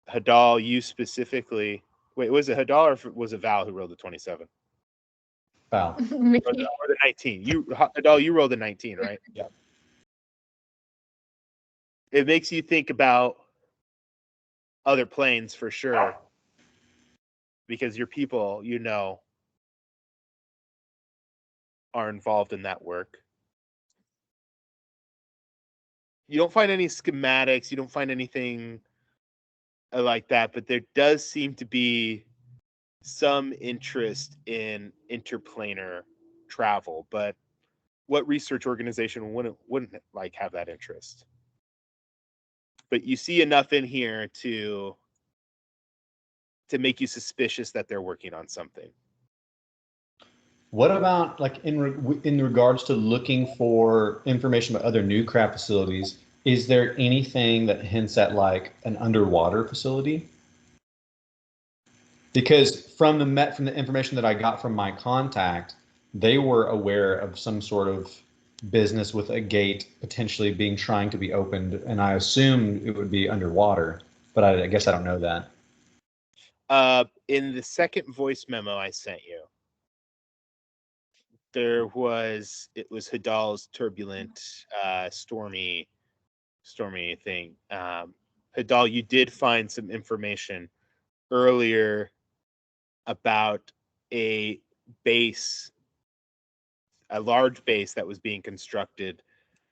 Hadal, you specifically. Wait, was it Hadal or was it Val who rolled the 27? Val. Or the 19. Hadal, you rolled a 19, right? Yeah. It makes you think about other planes for sure. Because your people, are involved in that work. You don't find any schematics. You don't find anything like that, but there does seem to be some interest in interplanar travel. But what research organization wouldn't like have that interest? But you see enough in here to make you suspicious that they're working on something. What about like in regards to looking for information about other new craft facilities? Is there anything that hints at like an underwater facility? Because from the information that I got from my contact, they were aware of some sort of business with a gate potentially trying to be opened, and I assumed it would be underwater, but I guess I don't know that. In the second voice memo I sent you, it was Hadal's turbulent, stormy thing. Hadal, you did find some information earlier about a large base that was being constructed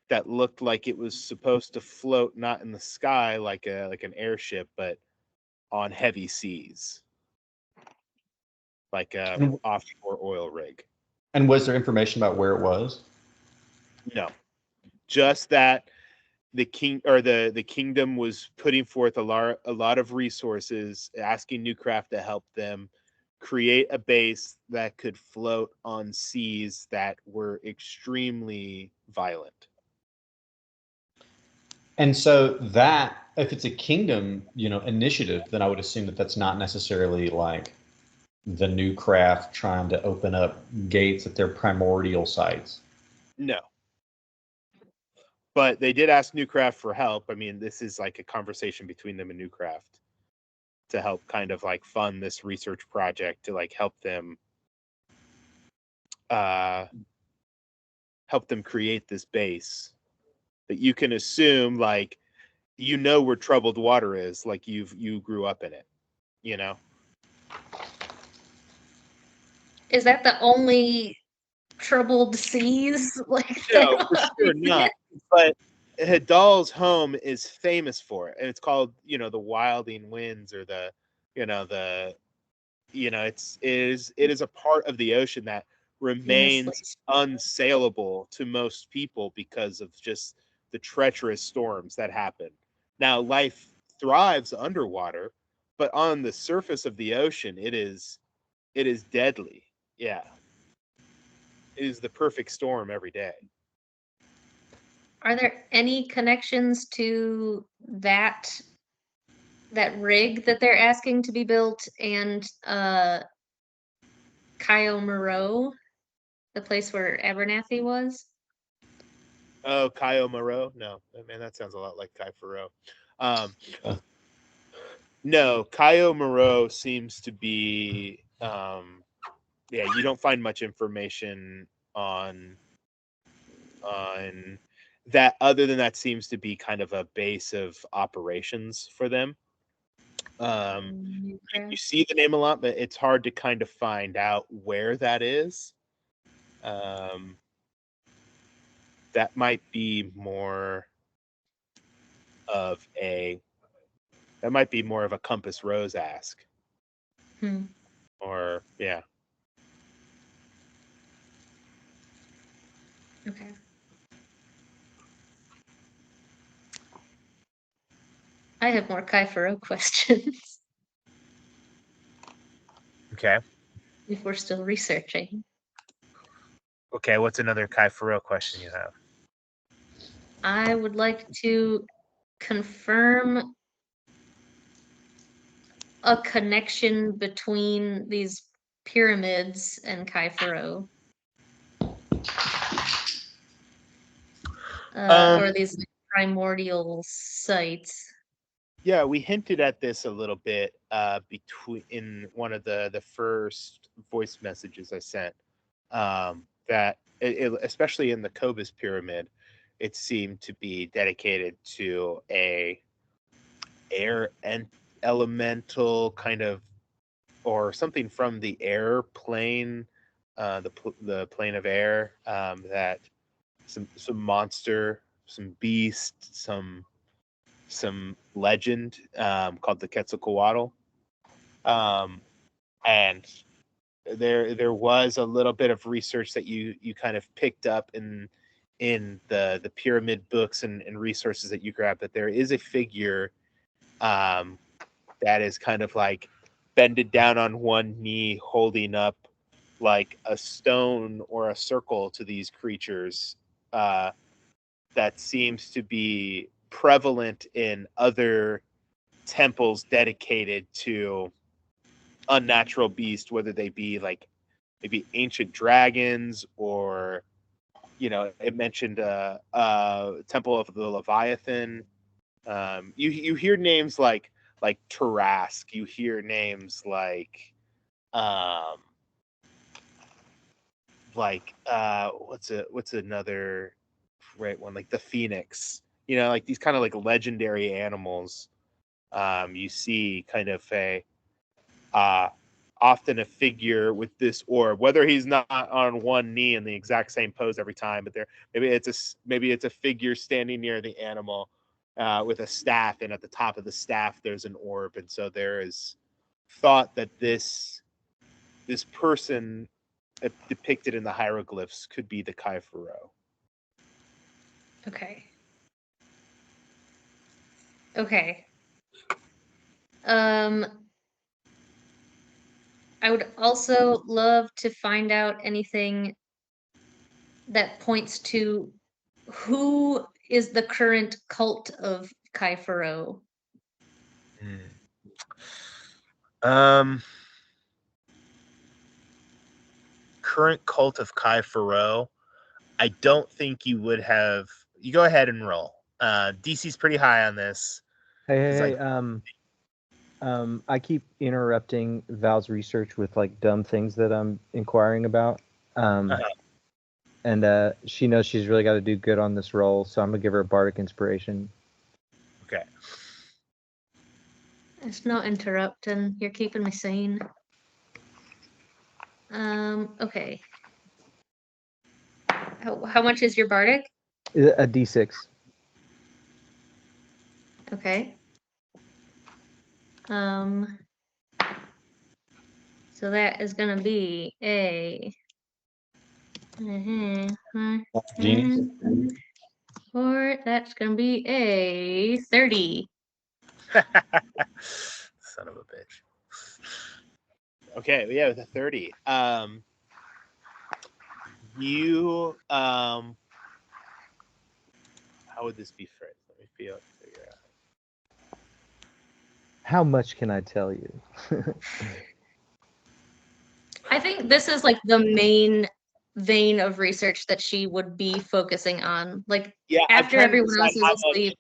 that looked like it was supposed to float not in the sky like an airship, but on heavy seas, like an offshore oil rig. And was there information about where it was? No, just that the kingdom was putting forth a lot of resources, asking Newcraft to help them create a base that could float on seas that were extremely violent. And so that, if it's a kingdom, initiative, then I would assume that that's not necessarily like the new craft trying to open up gates at their primordial sites. No. But they did ask Newcraft for help. I mean, this is like a conversation between them and Newcraft to help kind of like fund this research project to like help them create this base that you can assume like where troubled water is, like you grew up in it, Is that the only troubled seas? No, for sure not. But Hadal's home is famous for it, and it's called the Wilding Winds, or it is a part of the ocean that remains unsaleable to most people because of just the treacherous storms that happen. Now, life thrives underwater, but on the surface of the ocean, it is deadly. Yeah. It is the perfect storm every day. Are there any connections to that rig that they're asking to be built and Cayo Moreau, the place where Abernathy was? Oh, Cayo Moreau? No, man, that sounds a lot like Kai Faro. No, Cayo Moreau seems to be yeah, you don't find much information on that, other than that seems to be kind of a base of operations for them. You see the name a lot, but it's hard to kind of find out where that is. That might be more of a Compass Rose ask. Or yeah. Okay. I have more Kai Faro questions. Okay. If we're still researching. Okay, what's another Kai Faro question you have? I would like to confirm a connection between these pyramids and Kai Faro. Or these primordial sites. Yeah, we hinted at this a little bit in one of the first voice messages I sent. That especially in the Cobas pyramid, it seemed to be dedicated to a air and elemental kind of, or something from the air plane, the plane of air, that some monster, some beast, some legend called the Quetzalcoatl. And there was a little bit of research that you kind of picked up in the pyramid books and resources that you grabbed, that there is a figure that is kind of like bended down on one knee, holding up like a stone or a circle to these creatures, that seems to be prevalent in other temples dedicated to unnatural beasts, whether they be like maybe ancient dragons, or it mentioned temple of the Leviathan. You hear names like Tarask. You hear names like what's another right one, like the Phoenix. Like these kind of like legendary animals. You see kind of a often a figure with this orb, whether he's not on one knee in the exact same pose every time, but maybe it's a figure standing near the animal with a staff, and at the top of the staff there's an orb, and so there is thought that this person depicted in the hieroglyphs could be the Kai Faro. Okay. I would also love to find out anything that points to who is the current cult of Kai Faro. Current cult of Kai Faro. I don't think you would have. You go ahead and roll. DC's pretty high on this. Hey, I keep interrupting Val's research with like dumb things that I'm inquiring about. And she knows she's really got to do good on this roll, so I'm gonna give her a bardic inspiration. Okay. It's not interrupting. You're keeping me sane. Okay. How much is your bardic? A D6. Okay. So that is gonna be a Genius. or that's gonna be a 30. son of a bitch. Okay, yeah, with a 30. How would this be phrased? Let me figure out. How much can I tell you? I think this is like the main vein of research that she would be focusing on. Like Yeah, after everyone else is asleep.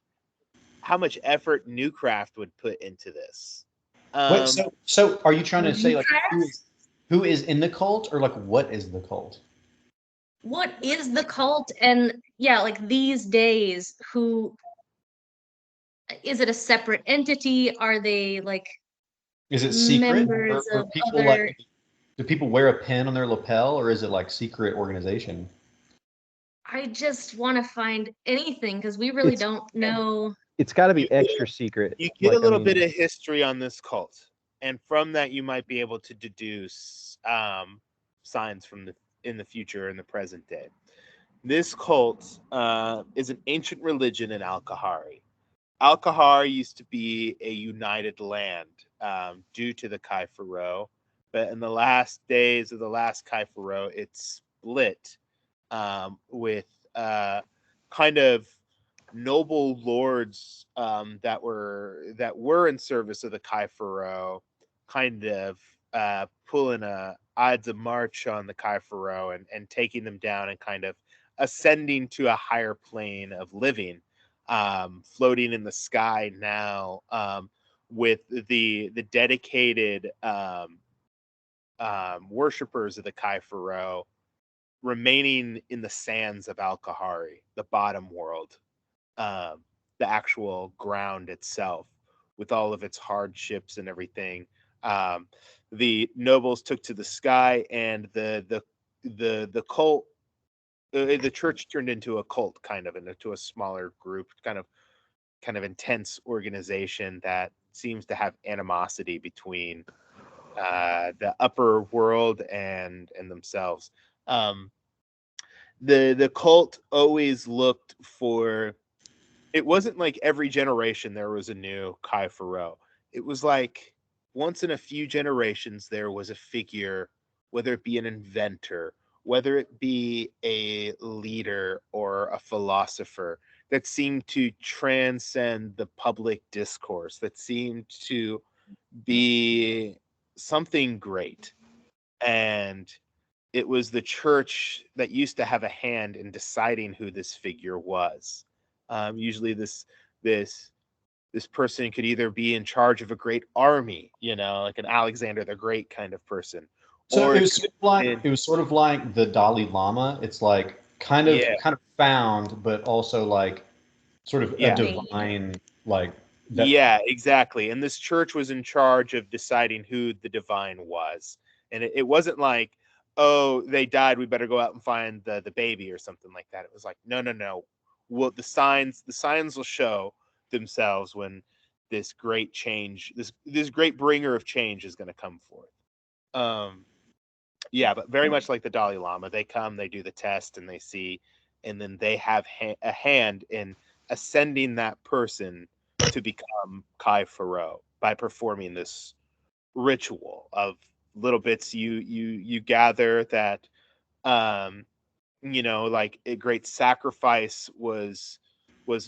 How much effort Newcraft would put into this. Wait, so are you trying to say like Newcraft? who is in the cult, or like what is the cult? What is the cult? And yeah, like these days, who is it a separate entity? Are they like Is it secret, members or of people other? like, do people wear a pin on their lapel, or is it like secret organization? I just want to find anything because we really It's don't know. it's got to be You get- extra secret. You get Like, a little I bit mean, of history on this cult, and from that you might be able to deduce signs from in the future and the present day. This cult is an ancient religion in Al-Kahari. Al-Kahari used to be a united land due to the Kai Pharaoh, but in the last days of the last Kai Pharaoh, it split with kind of noble lords that were in service of the Kai Pharaoh, kind of pulling a Ides of March on the Kai Pharaoh and taking them down and kind of ascending to a higher plane of living, floating in the sky now, with the dedicated worshippers of the Kai Pharaoh remaining in the sands of Al-Kahari, the bottom world, the actual ground itself, with all of its hardships and everything. The nobles took to the sky, and the cult, the church turned into a cult, kind of, and into a smaller group, kind of intense organization that seems to have animosity between the upper world and themselves. The cult always looked for. It wasn't like every generation there was a new Kai Pharaoh. It was like once in a few generations there was a figure, whether it be an inventor, whether it be a leader or a philosopher, that seemed to transcend the public discourse, that seemed to be something great. And it was the church that used to have a hand in deciding who this figure was. Usually, this person could either be in charge of a great army, like an Alexander the Great kind of person, So or it was sort of like the Dalai Lama. It's like kind of yeah, found, but also like sort of a yeah, divine, like that. yeah, exactly. And this church was in charge of deciding who the divine was, and it wasn't like, oh, they died, we better go out and find the baby or something like that. It was like, no. Well, the signs will show themselves when this great change, this great bringer of change is going to come forth. Yeah, but very much like the Dalai Lama, they come, they do the test, and they see, and then they have a hand in ascending that person to become Kai Pharaoh by performing this ritual of little bits you gather that, like a great sacrifice was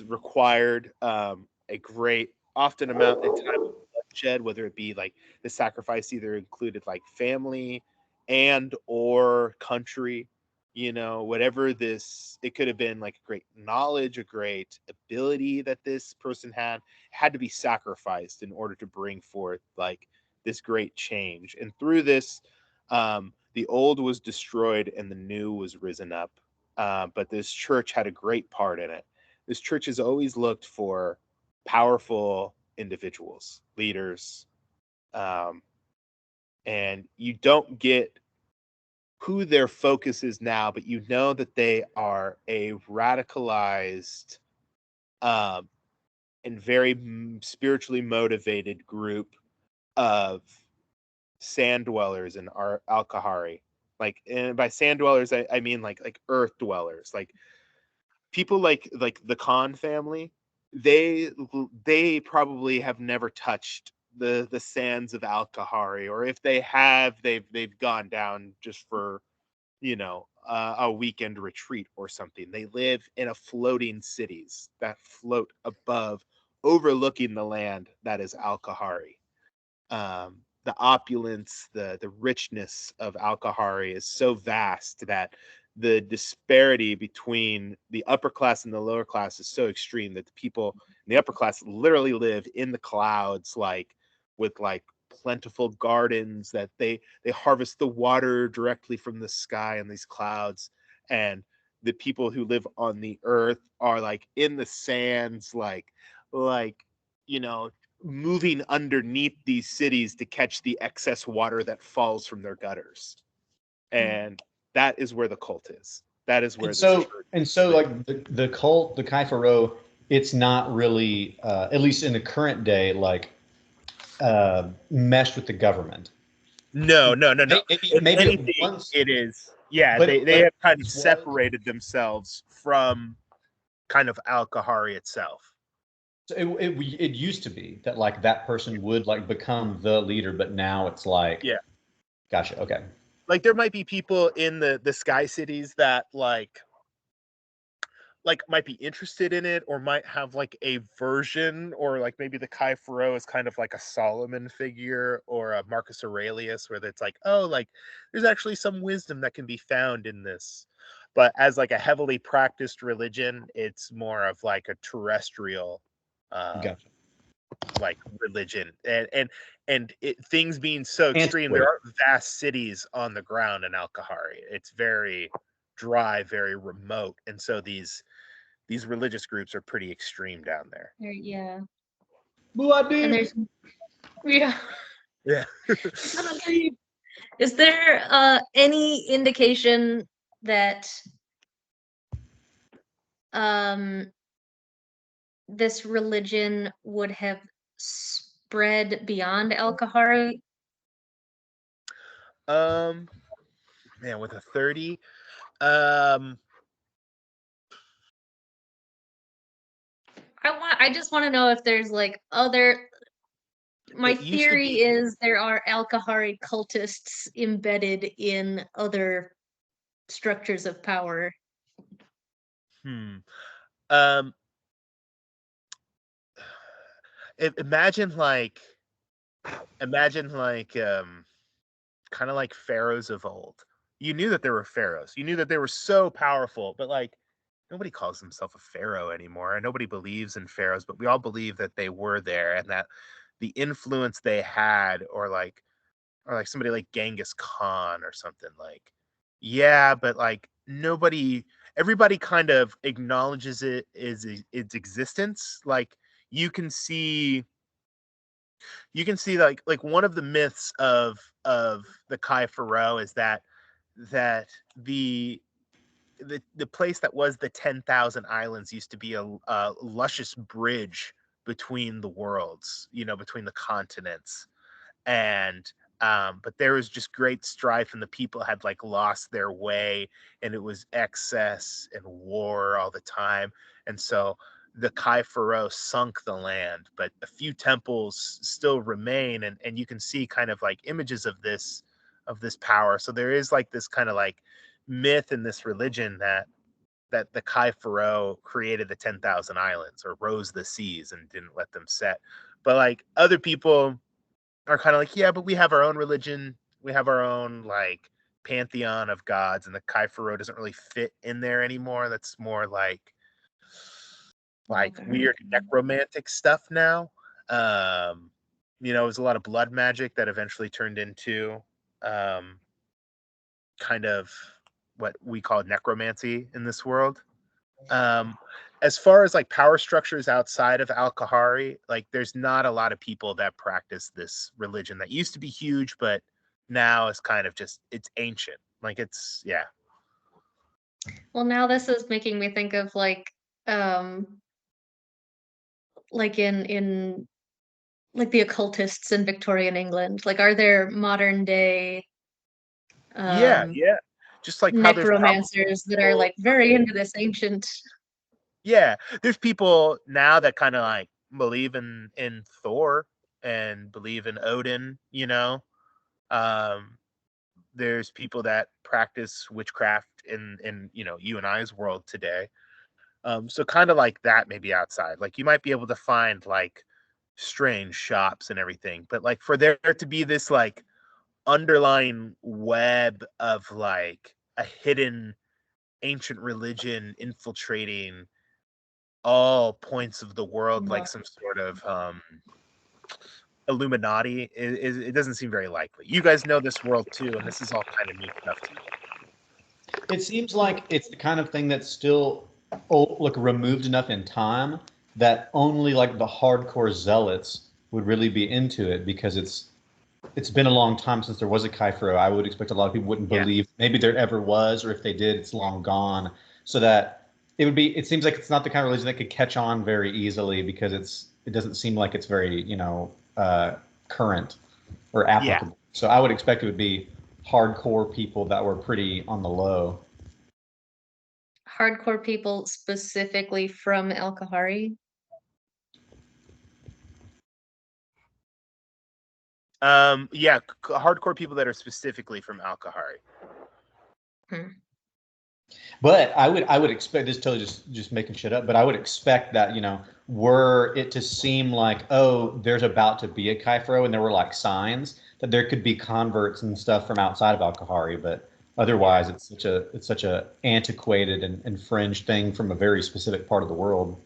required, a great often amount of time of bloodshed, whether it be like the sacrifice either included like family and or country, whatever this, it could have been like a great knowledge, a great ability that this person had to be sacrificed in order to bring forth like this great change. And through this, the old was destroyed and the new was risen up. But this church had a great part in it. This church has always looked for powerful individuals, leaders, and you don't get who their focus is now, but you know that they are a radicalized and very spiritually motivated group of sand dwellers in Al-Kahari. Like, and by sand dwellers, I mean like earth dwellers, like people like the Khan family. They probably have never touched the sands of Al-Kahari, or if they have, they've gone down just for, you know, a weekend retreat or something. They live in a floating cities that float above, overlooking the land that is Al-Kahari. The opulence, the richness of Al-Kahari is so vast that the disparity between the upper class and the lower class is so extreme that the people in the upper class literally live in the clouds, like with like plentiful gardens that they harvest the water directly from the sky and these clouds, and the people who live on the earth are like in the sands, like you know, moving underneath these cities to catch the excess water that falls from their gutters. And that is where the cult is. That is where like the cult, the Kai Pharaoh, it's not really at least in the current day, like meshed with the government. No. Maybe If anything, once, it is. Yeah, but they have kind of was- separated themselves from kind of Al-Kahari itself. So it used to be that like that person would like become the leader, but now it's like, Yeah, gotcha, okay. like there might be people in the sky cities that like might be interested in it, or might have like a version, or like maybe the Kai Pharaoh is kind of like a Solomon figure or a Marcus Aurelius, where it's like, oh, like there's actually some wisdom that can be found in this. But as like a heavily practiced religion, it's more of like a terrestrial Gotcha. like religion, and things being so extreme, there aren't vast cities on the ground in Al-Kahari. It's very dry, very remote, and so these religious groups are pretty extreme down there. Yeah. And there's yeah. Yeah. Is there any indication that this religion would have spread beyond Al-Kahari? Man, with a 30, I just want to know if there's like other. My theory is there are Al-Kahari cultists embedded in other structures of power. Imagine like kind of like pharaohs of old. You knew that there were pharaohs. You knew that they were so powerful, but like nobody calls himself a pharaoh anymore, and nobody believes in pharaohs, but we all believe that they were there, and that the influence they had, or like somebody like Genghis Khan or something, like, yeah, but like everybody kind of acknowledges its existence. Like you can see like one of the myths of the Kai Pharaoh is that the place that was the 10,000 islands used to be a luscious bridge between the worlds, you know, between the continents. And but there was just great strife, and the people had like lost their way, and it was excess and war all the time. And so the Kai Pharaoh sunk the land, but a few temples still remain, and you can see kind of like images of this power. So there is like this kind of like myth in this religion that the Kai Pharaoh created the 10,000 islands, or rose the seas and didn't let them set. But like other people are kind of like, yeah, but we have our own religion, we have our own like pantheon of gods, and the Kai Pharaoh doesn't really fit in there anymore. That's more like weird necromantic stuff now. You know, it was a lot of blood magic that eventually turned into kind of what we call necromancy in this world. As far as like power structures outside of Al-Kahari, like there's not a lot of people that practice this religion that used to be huge, but now it's kind of just, it's ancient. Like it's, yeah. Well, now this is making me think of like in like the occultists in Victorian England. Like, are there modern day yeah, just like how necromancers that are like very into this ancient. Yeah, there's people now that kind of like believe in Thor, and believe in Odin, you know. There's people that practice witchcraft in you and I's world today. So kind of like that, maybe outside. Like you might be able to find like strange shops and everything, but like for there to be this like underlying web of like a hidden ancient religion infiltrating all points of the world, like some sort of Illuminati, it doesn't seem very likely. You guys know this world too, and this is all kind of new stuff to you. It seems like it's the kind of thing that's still like removed enough in time that only like the hardcore zealots would really be into it, because it's been a long time since there was a Kaifro. I would expect a lot of people wouldn't believe maybe there ever was, or if they did, it's long gone. So that it seems like it's not the kind of religion that could catch on very easily, because it doesn't seem like it's very, current or applicable. So I would expect it would be hardcore people that were pretty on the low. Hardcore people specifically from El Kahari? Hardcore people that are specifically from Al Kahari. But I would expect this, totally just making shit up, but I would expect that, were it to seem like, oh, there's about to be a Kaifro, and there were like signs that there could be converts and stuff from outside of Al Kahari, but otherwise it's such a antiquated and fringe thing from a very specific part of the world.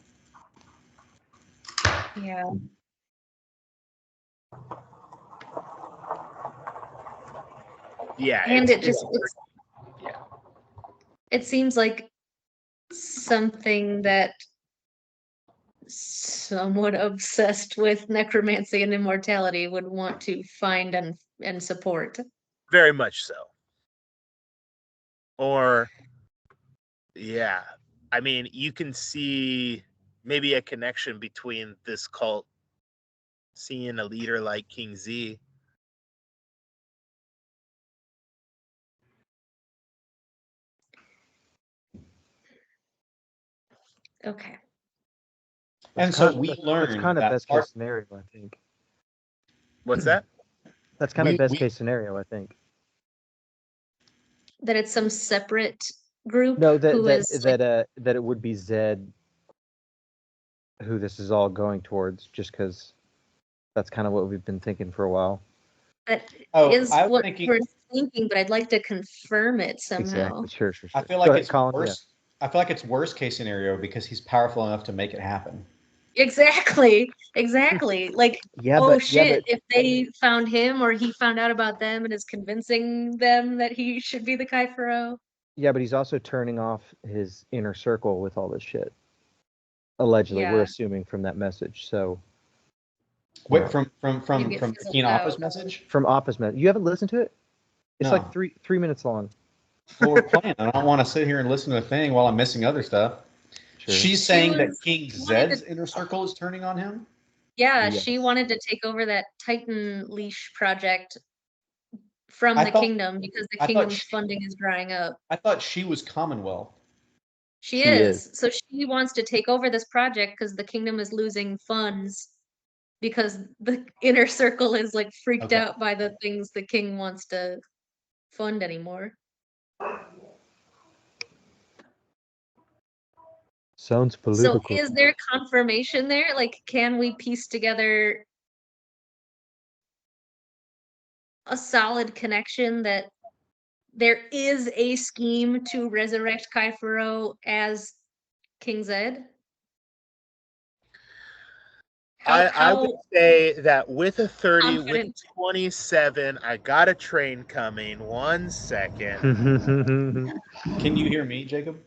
Yeah. Yeah. And it seems like something that someone obsessed with necromancy and immortality would want to find and support. Very much so. Or, yeah. I mean, you can see maybe a connection between this cult seeing a leader like King Z. Okay. And so we learned that's kind of best case scenario, I think. What's that? That's kind of best case scenario, I think. That it's some separate group. No, that it would be Zed who this is all going towards, just because that's kind of what we've been thinking for a while. That is what we're thinking, but I'd like to confirm it somehow. Exactly. Sure. I feel like it's worse. I feel like it's worst case scenario because he's powerful enough to make it happen. Exactly. Like, if they found him or he found out about them and is convincing them that he should be the Kaifro. Yeah, but he's also turning off his inner circle with all this shit. Allegedly, we're assuming from that message. So, wait, from Keen Appa's message? From Appa's message. You haven't listened to it? It's like three minutes long. Well, we're playing. I don't want to sit here and listen to a thing while I'm missing other stuff. Sure. She's saying that King Zed's inner circle is turning on him? Yeah, she wanted to take over that Titan leash project from the kingdom because the kingdom's funding is drying up. I thought she was Commonwealth. She is. So she wants to take over this project because the kingdom is losing funds because the inner circle is like freaked out by the things the king wants to fund anymore. Sounds political. So is there confirmation there? Like, can we piece together a solid connection that there is a scheme to resurrect Kaifuro as King Zed? I would say that with a 30, with 27, I got a train coming. 1 second. Can you hear me, Jacob?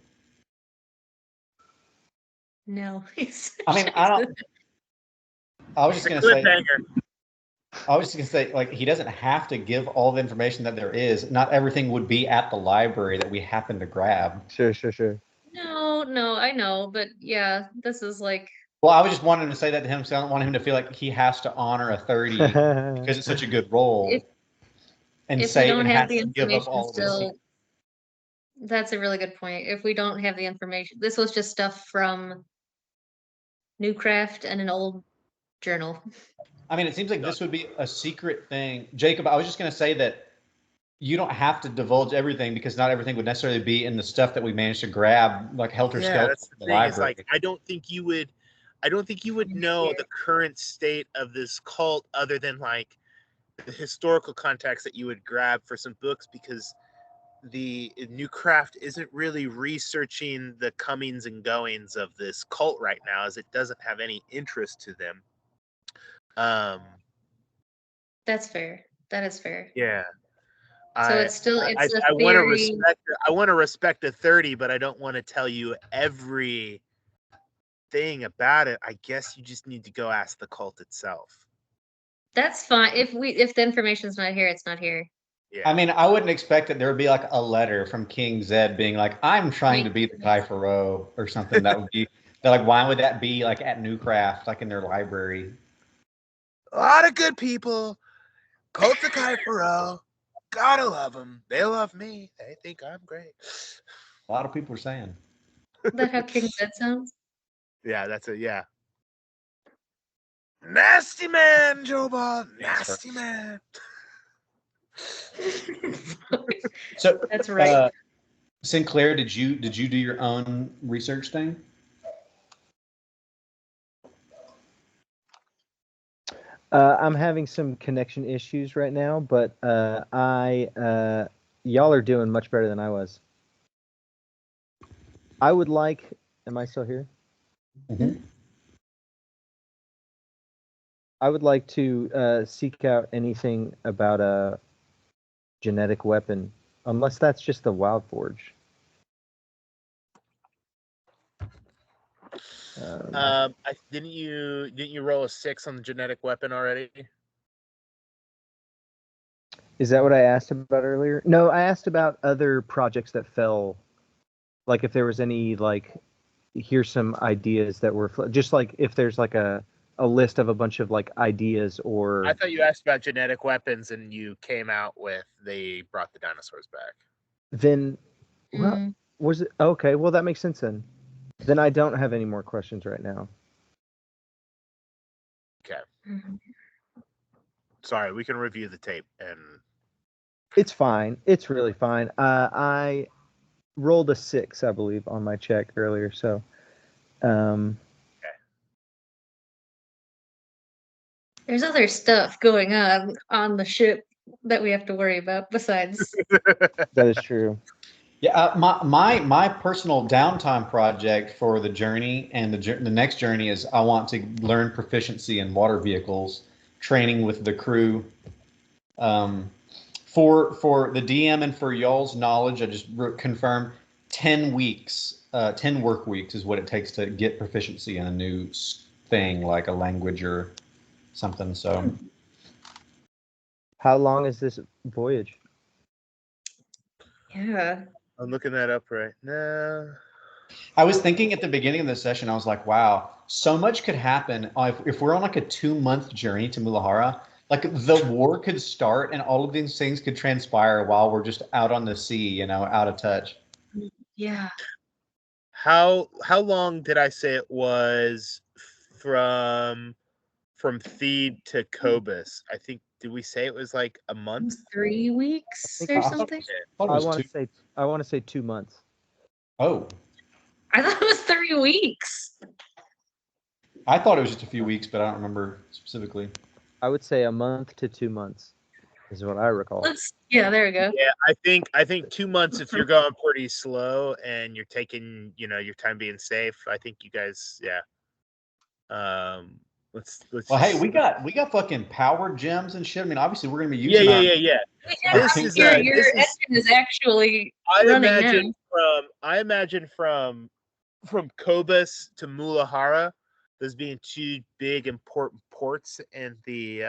No. I mean, I was just going to say, like, he doesn't have to give all the information that there is. Not everything would be at the library that we happen to grab. Sure. No, I know, but yeah, this is like... Well, I was just wanting to say that to him, so I don't want him to feel like he has to honor a 30 because it's such a good role. If we don't have the information still... That's a really good point. If we don't have the information, this was just stuff from Newcraft and an old journal. I mean, it seems like this would be a secret thing. Jacob, I was just going to say that you don't have to divulge everything because not everything would necessarily be in the stuff that we managed to grab, like helter skelter. That's the thing. Is like I don't think you would know the current state of this cult other than like the historical context that you would grab for some books, because the new craft isn't really researching the comings and goings of this cult right now, as it doesn't have any interest to them. That's fair. That is fair. Yeah. So it's still I want to respect a 30, but I don't want to tell you every thing about it. I guess you just need to go ask the cult itself. That's fine. If the information's not here, it's not here. Yeah. I mean, I wouldn't expect that there would be like a letter from King Zed being like, "I'm trying to be the Kai Pharaoh" or something. That would be. They're like, why would that be like at Newcraft, like in their library? A lot of good people. Cult of Kai Pharaoh. Gotta love them. They love me. They think I'm great. A lot of people are saying. Is that how King Zed sounds? Yeah, that's it. Yeah. Nasty man, Joe Bob. Nasty man. So that's right. Sinclair, did you do your own research thing? I'm having some connection issues right now, but y'all are doing much better than I was. I would like. Am I still here? Mm-hmm. I would like to seek out anything about a genetic weapon, unless that's just the Wild Forge. Didn't you roll a 6 on the genetic weapon already? Is that what I asked about earlier? No, I asked about other projects that fell. Like if there was any, like, here's some ideas that were just like if there's like a list of a bunch of like ideas or. I thought you asked about genetic weapons and you came out with they brought the dinosaurs back. Then, well, was it okay? Well, that makes sense then. Then I don't have any more questions right now. Okay. Sorry, we can review the tape and. It's fine. It's really fine. I rolled a 6, I believe, on my check earlier. So, There's other stuff going on the ship that we have to worry about besides. That is true. Yeah, my personal downtime project for the journey and the next journey is I want to learn proficiency in water vehicles, training with the crew. For the DM and for y'all's knowledge, I just confirm 10 weeks, 10 work weeks is what it takes to get proficiency in a new thing like a language or something. So, how long is this voyage? Yeah. I'm looking that up right now. I was thinking at the beginning of the session, I was like, wow, so much could happen if we're on like a 2-month journey to Mulajara. Like the war could start and all of these things could transpire while we're just out on the sea, out of touch. Yeah. How long did I say it was from Thebe to Cobas? I think, did we say it was like a month? 3 weeks or something? I want to say 2 months. Oh. I thought it was 3 weeks. I thought it was just a few weeks, but I don't remember specifically. I would say a month to 2 months is what I recall. Yeah, there we go. Yeah, I think 2 months if you're going pretty slow and you're taking, your time being safe. I think you guys, yeah. Let's. Well, hey, we got fucking power gems and shit. I mean, obviously we're gonna be using. Yeah. This is your engine is actually running now. I imagine from Cobas to Mulajara, there's being 2 big important ports in the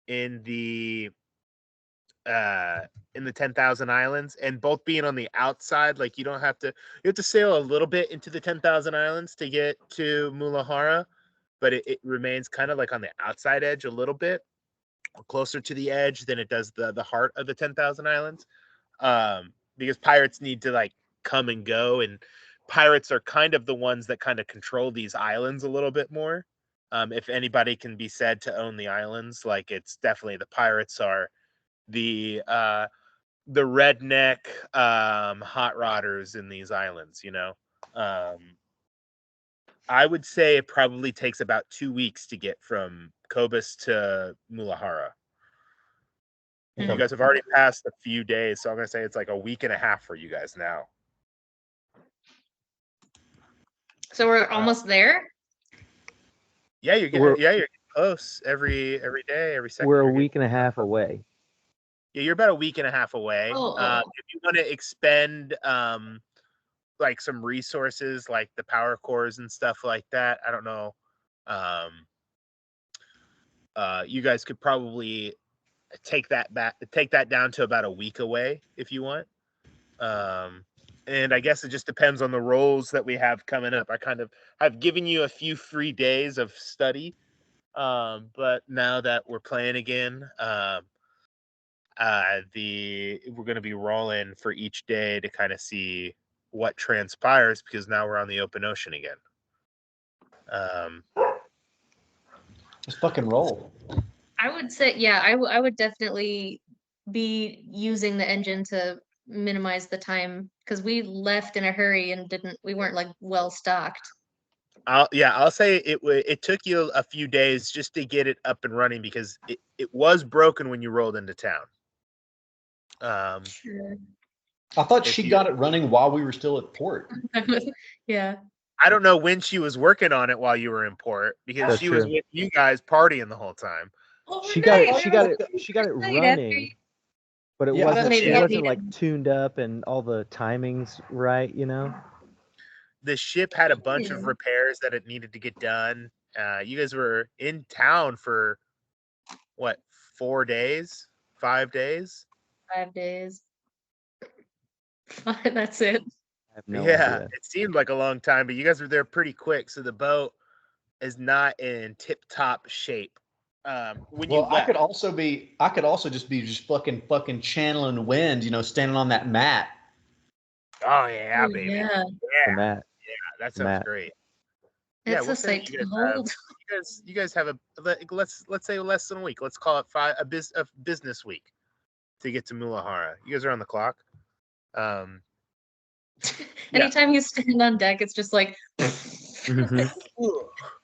10,000 islands, and both being on the outside. Like you have to sail a little bit into the 10,000 islands to get to Mulajara, but it remains kind of like on the outside edge a little bit, closer to the edge than it does the heart of the 10,000 islands, because pirates need to like come and go, and pirates are kind of the ones that kind of control these islands a little bit more. If anybody can be said to own the islands, like it's definitely the pirates are the redneck hot rodders in these islands, you know. I would say it probably takes about 2 weeks to get from Cobas to Mulajara. You guys have already passed a few days, so I'm gonna say it's like a week and a half for you guys now. So we're almost there. Yeah, you're getting close every day, every second. We're a week and a half away. Yeah, you're about a week and a half away. If you want to expend like some resources like the power cores and stuff like that, I don't know. You guys could probably take that down to about a week away if you want. And I guess it just depends on the roles that we have coming up. I've given you a few free days of study. But now that we're playing again, we're going to be rolling for each day to kind of see what transpires, because now we're on the open ocean again. Just fucking roll. I would say, yeah, I would definitely be using the engine to minimize the time, because we left in a hurry and we weren't like well stocked. I'll say it took you a few days just to get it up and running, because it was broken when you rolled into town. Sure. I thought she got it running while we were still at port. Yeah. I don't know when she was working on it while you were in port, because she was with you guys partying the whole time. She got it running, but it wasn't like tuned up and all the timings right, you know. The ship had a bunch of repairs that it needed to get done. You guys were in town for what, 4 days, 5 days? 5 days. That's it. I have no idea. It seemed like a long time, but you guys were there pretty quick, so the boat is not in tip-top shape. I could also just be fucking channeling wind, you know, standing on that mat. Oh yeah, baby. Yeah. The mat. Yeah, that sounds great. It's a sight to behold. You guys have let's say less than a week. Let's call it a business week to get to Mulajara. You guys are on the clock. Anytime you stand on deck, it's just like.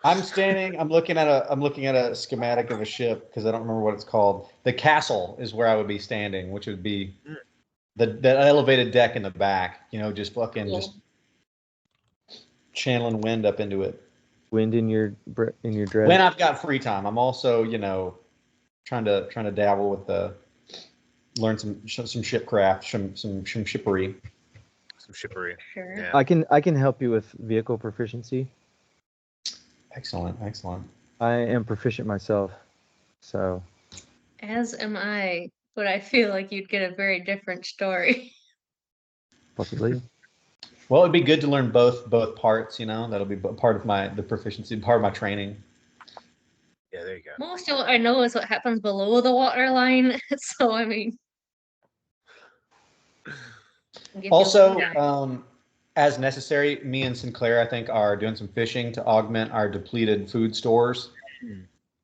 I'm looking at a schematic of a ship because I don't remember what it's called. The castle is where I would be standing, which would be the elevated deck in the back. You know, just just channeling wind up into it. Wind in your dress. When I've got free time, I'm also, you know, trying to dabble with learn some shipcraft, some shippery. Some shippery. Sure. Yeah. I can help you with vehicle proficiency. Excellent. I am proficient myself, so. As am I, but I feel like you'd get a very different story. Possibly. Well, it'd be good to learn both parts, you know. That'll be part of the proficiency, part of my training. Yeah, there you go. Most of what I know is what happens below the waterline. So, I mean. Also, as necessary, me and Sinclair, I think, are doing some fishing to augment our depleted food stores.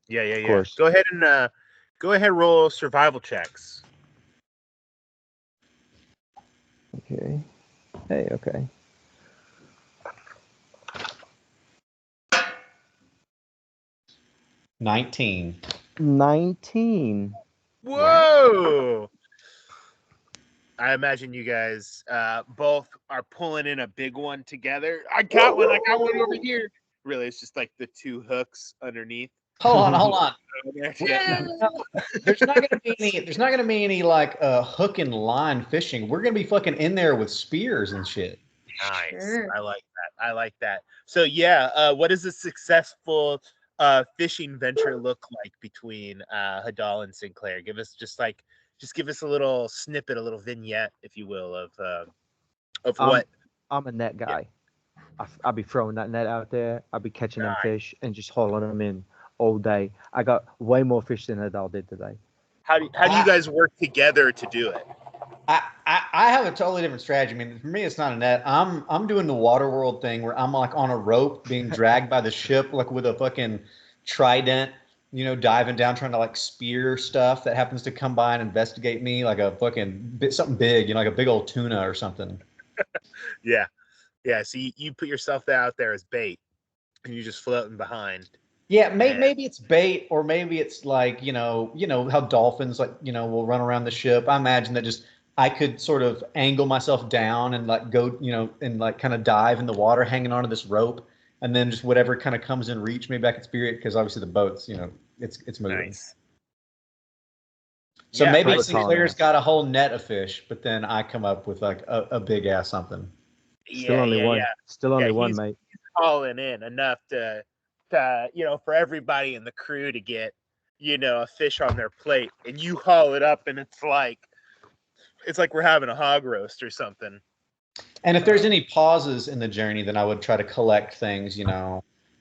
Yeah. Of course. Go ahead, roll survival checks. Okay. Hey, okay. 19. Whoa! I imagine you guys both are pulling in a big one together. I got one over here. Really, it's just like the two hooks underneath. Hold on. There's not gonna be any like hook and line fishing. We're gonna be fucking in there with spears and shit. Nice. Sure. I like that. So yeah, what does a successful fishing venture look like between Hadal and Sinclair? Give us give us a little snippet, a little vignette, if you will, of what. I'm a net guy. Yeah. I'll be throwing that net out there. I'll be catching them fish and just hauling them in all day. I got way more fish than Hadal did today. How do you guys work together to do it? I have a totally different strategy. I mean, for me, it's not a net. I'm doing the water world thing where I'm like on a rope being dragged by the ship, like with a fucking trident, diving down trying to like spear stuff that happens to come by and investigate me, like a fucking something big, like a big old tuna or something. Yeah. So you put yourself out there as bait, and you're just floating behind. Yeah, maybe it's bait, or maybe it's like how dolphins will run around the ship. I imagine that just I could sort of angle myself down and like go and like kind of dive in the water, hanging onto this rope, and then just whatever kind of comes in reach, maybe I could spear it because obviously the boat's it's moving. Nice. So maybe Sinclair's got a whole net of fish, but then I come up with like a big ass something. Still only one. Still only one, mate. He's hauling in enough to for everybody in the crew to get a fish on their plate, and you haul it up, and it's like we're having a hog roast or something. And if there's any pauses in the journey, then I would try to collect things,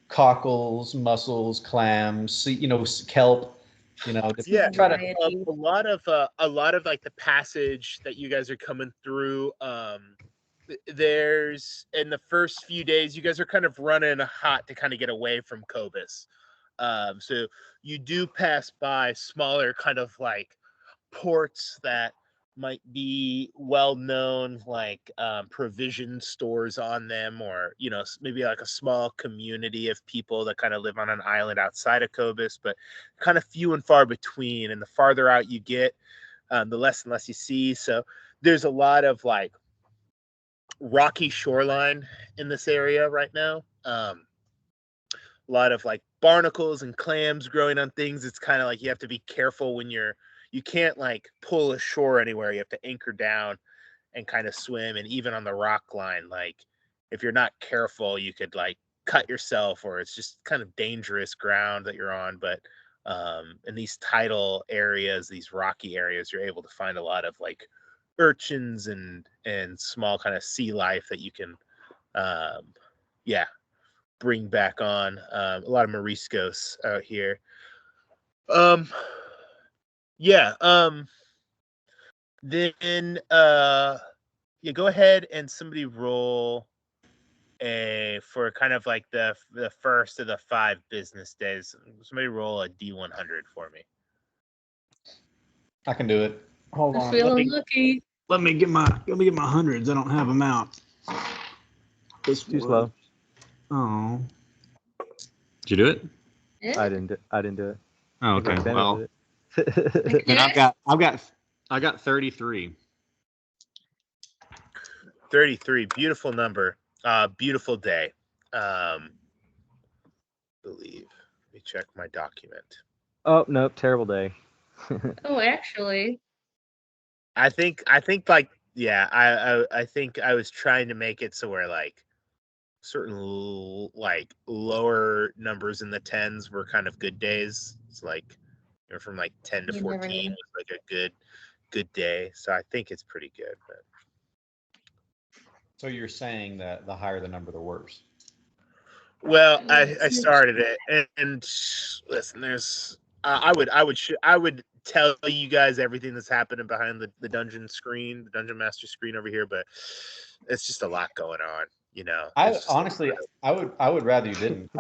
cockles, mussels, clams, kelp, Yeah, try to a lot of like the passage that you guys are coming through. There's in the first few days, you guys are kind of running hot to kind of get away from Cobas. So you do pass by smaller kind of like ports that might be well known, like provision stores on them, or maybe like a small community of people that kind of live on an island outside of Cobas, but kind of few and far between. And the farther out you get, the less and less you see. So there's a lot of like rocky shoreline in this area right now. A lot of like barnacles and clams growing on things. It's kind of like you have to be careful when you can't like pull ashore anywhere. You have to anchor down and kind of swim. And even on the rock line, like if you're not careful, you could like cut yourself, or it's just kind of dangerous ground that you're on. But in these tidal areas, these rocky areas, you're able to find a lot of like urchins and small kind of sea life that you can bring back on. A lot of moriscos out here. Then go ahead and somebody roll for kind of like the first of the 5 business days. Somebody roll a D100 for me. I can do it. Hold on. Feeling lucky. Let me get my hundreds. I don't have them out. It's too slow. Oh. Did you do it? Yeah. I didn't do it. Oh, okay. Well, then I got 33. 33, beautiful number. Beautiful day. Believe. Let me check my document. Oh no, terrible day. Oh, actually. I think like I think I was trying to make it so where like certain like lower numbers in the 10s were kind of good days. It's like from like 10 to 14 was like a good day. So I think it's pretty good. But so you're saying that the higher the number, the worse? Well, I started it, and listen, there's I would tell you guys everything that's happening behind the dungeon screen, the dungeon master screen over here, but it's just a lot going on, I honestly, I would rather you didn't.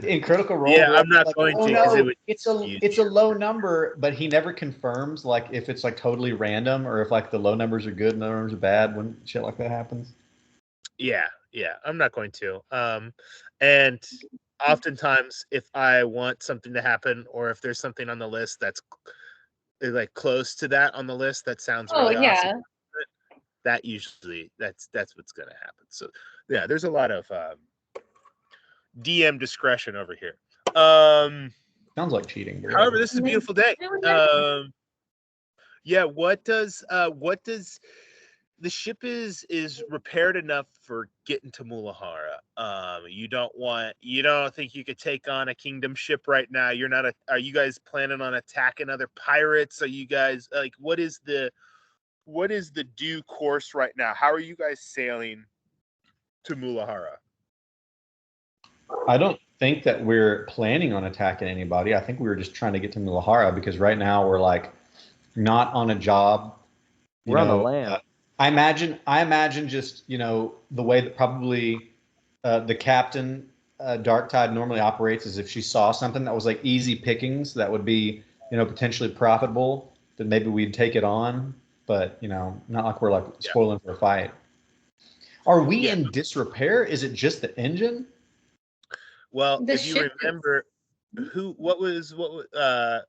In Critical Role, yeah, I'm not going to because it's a low number, but he never confirms like if it's like totally random or if like the low numbers are good and the numbers are bad when shit like that happens. Yeah, I'm not going to. And oftentimes, if I want something to happen, or if there's something on the list that's like close to that on the list that sounds really awesome, that usually that's what's going to happen. So yeah, there's a lot of DM discretion over here. Sounds like cheating. However, this is a beautiful day. What does the ship is repaired enough for getting to Mulajara. You don't think you could take on a kingdom ship right now? Are you guys planning on attacking other pirates? Are you guys like what is the due course right now? How are you guys sailing to Mulajara? I don't think that we're planning on attacking anybody. I think we were just trying to get to Mulajara because right now we're like not on a job. We're on the land. I imagine just, the way that probably the captain Dark Tide normally operates is if she saw something that was like easy pickings that would be, potentially profitable, then maybe we'd take it on. But, not like we're like spoiling for a fight. Are we in disrepair? Is it just the engine? Well, if you remember,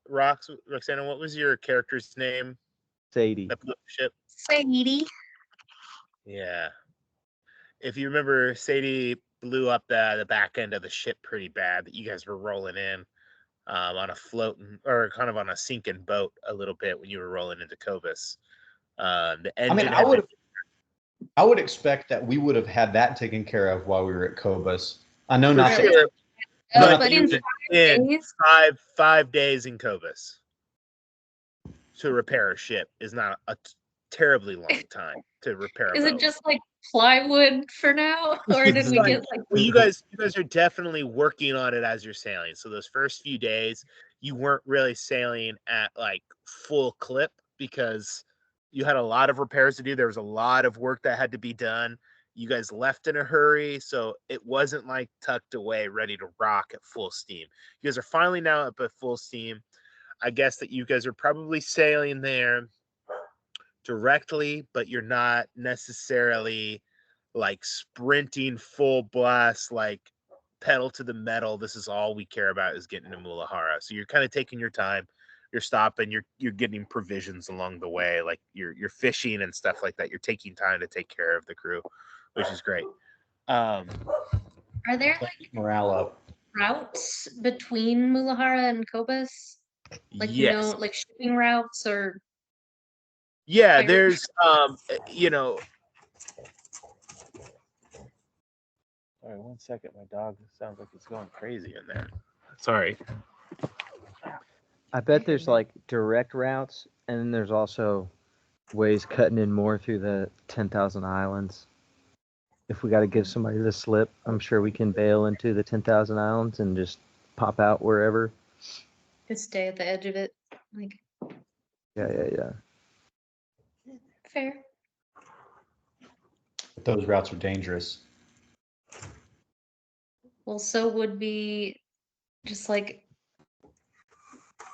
Roxana, what was your character's name? Sadie. That blew up the ship? Sadie. Yeah. If you remember, Sadie blew up the back end of the ship pretty bad that you guys were rolling in on a floating or kind of on a sinking boat a little bit when you were rolling into Cobas. The engine I would expect that we would have had that taken care of while we were at Cobas. I know for not sure, that. But in 5 days, 5 days in Cobas to repair a ship is not a terribly long time to repair. Is it just like plywood for now, or did we get like? Well, you guys are definitely working on it as you're sailing. So those first few days, you weren't really sailing at like full clip because you had a lot of repairs to do. There was a lot of work that had to be done. You guys left in a hurry, so it wasn't like tucked away, ready to rock at full steam. You guys are finally now up at full steam. I guess that you guys are probably sailing there directly, but you're not necessarily like sprinting full blast, like pedal to the metal. This is all we care about is getting to Mulajara. So you're kind of taking your time. You're stopping. You're getting provisions along the way, like you're fishing and stuff like that. You're taking time to take care of the crew, which is great. Are there like morale up routes between Mulajara and Cobas? Like yes. like shipping routes or? Yeah, there's All right, 1 second. My dog sounds like it's going crazy in there. Sorry. I bet there's like direct routes, and then there's also ways cutting in more through the 10,000 islands. If we got to give somebody the slip, I'm sure we can bail into the 10,000 islands and just pop out wherever. Just stay at the edge of it, like. Yeah. Fair. But those routes are dangerous. Well, so would be just like.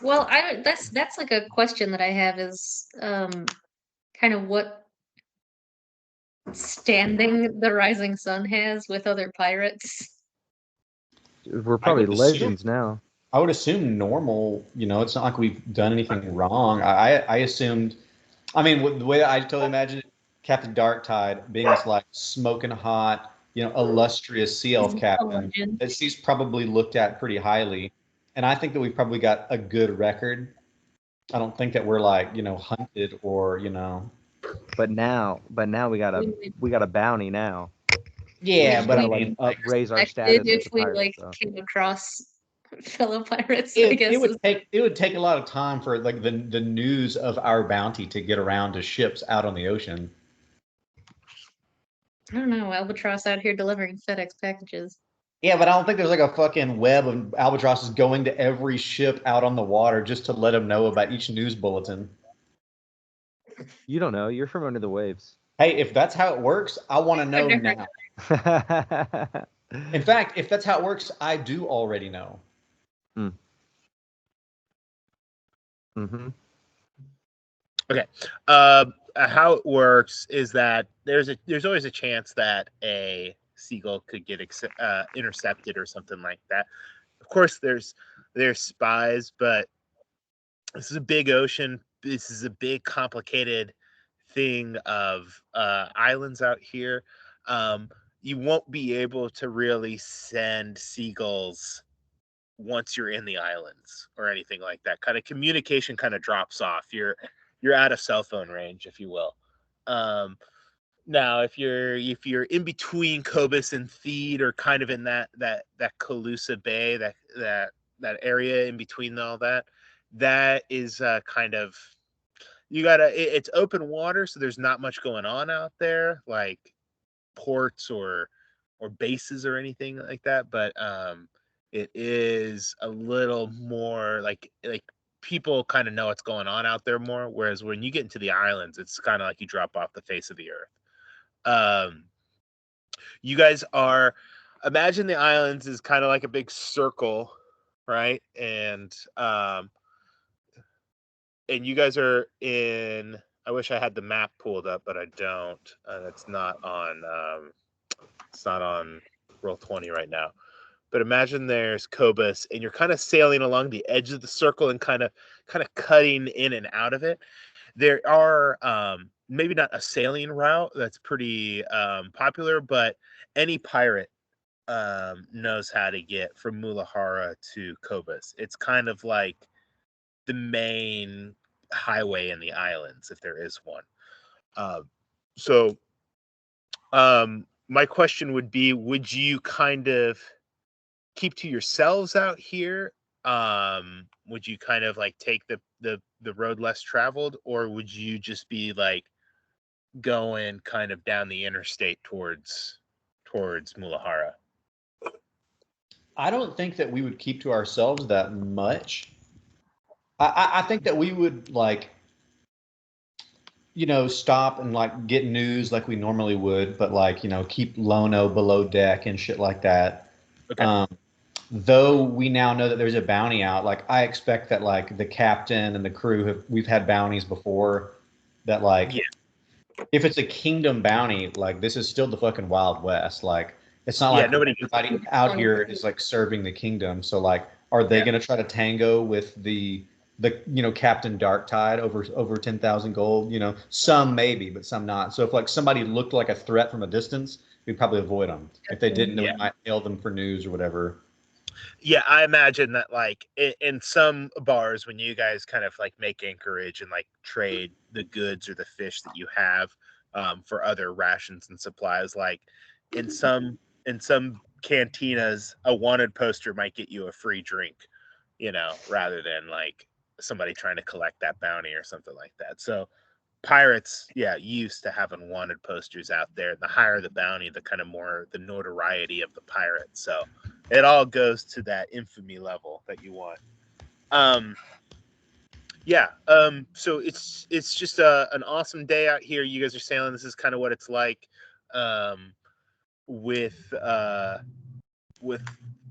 Well, that's like a question that I have is kind of what standing the Rising Sun has with other pirates. We're probably legends now. I would assume normal, it's not like we've done anything wrong. I assumed, the way I totally imagine it, Captain Darktide being this like smoking hot, illustrious sea elf captain that she's probably looked at pretty highly. And I think that we've probably got a good record. I don't think that we're like, hunted or, But now we got a bounty now. Yeah, but raise our status if we came across fellow pirates. I guess it would take a lot of time for like the news of our bounty to get around to ships out on the ocean. I don't know, Albatross out here delivering FedEx packages. Yeah, but I don't think there's like a fucking web of albatrosses going to every ship out on the water just to let them know about each news bulletin. You don't know. You're from under the waves. Hey, if that's how it works, I want to know now. In fact, if that's how it works, I do already know. Mm-hmm. Okay. How it works is that there's always a chance that a seagull could get intercepted or something like that. Of course, there's spies, but this is a big ocean. This is a big, complicated thing of islands out here. You won't be able to really send seagulls once you're in the islands or anything like that. Kind of communication kind of drops off. You're out of cell phone range, if you will. Now, if you're in between Cobas and Theed, or kind of in that Calusa Bay, that area in between all that is kind of, it's open water, so there's not much going on out there, like ports or bases or anything like that. But it is a little more like people kind of know what's going on out there more. Whereas when you get into the islands, it's kind of like you drop off the face of the earth. You guys are imagine the islands is kind of like a big circle, right? And you guys are in. I wish I had the map pulled up, but I don't. It's not on. It's not on Roll20 right now. But imagine there's Cobas, and you're kind of sailing along the edge of the circle and kind of cutting in and out of it. There are maybe not a sailing route that's pretty popular, but any pirate knows how to get from Mulajara to Cobas. It's kind of like the main highway in the islands, if there is one. So my question would be, would you kind of keep to yourselves out here? Would you kind of like take the road less traveled, or would you just be like going kind of down the interstate towards Mulajara? I don't think that we would keep to ourselves that much. I think that we would like, stop and like get news like we normally would, but like, keep Lono below deck and shit like that. Okay. Though we now know that there's a bounty out, like I expect that like the captain and the crew we've had bounties before that like, if it's a kingdom bounty, like this is still the fucking Wild West. Like it's not like everybody out here is like serving the kingdom. So like, are they going to try to tango with the Captain Darktide over 10,000 gold? Some maybe, but some not. So if like somebody looked like a threat from a distance, we'd probably avoid them. If they didn't, we might hail them for news or whatever. Yeah, I imagine that like in some bars, when you guys kind of like make anchorage and like trade the goods or the fish that you have for other rations and supplies, like in some cantinas, a wanted poster might get you a free drink, rather than like somebody trying to collect that bounty or something like that. So pirates, used to having wanted posters out there. The higher the bounty, the kind of more the notoriety of the pirate. So it all goes to that infamy level that you want. So it's just an awesome day out here. You guys are sailing. This is kind of what it's like with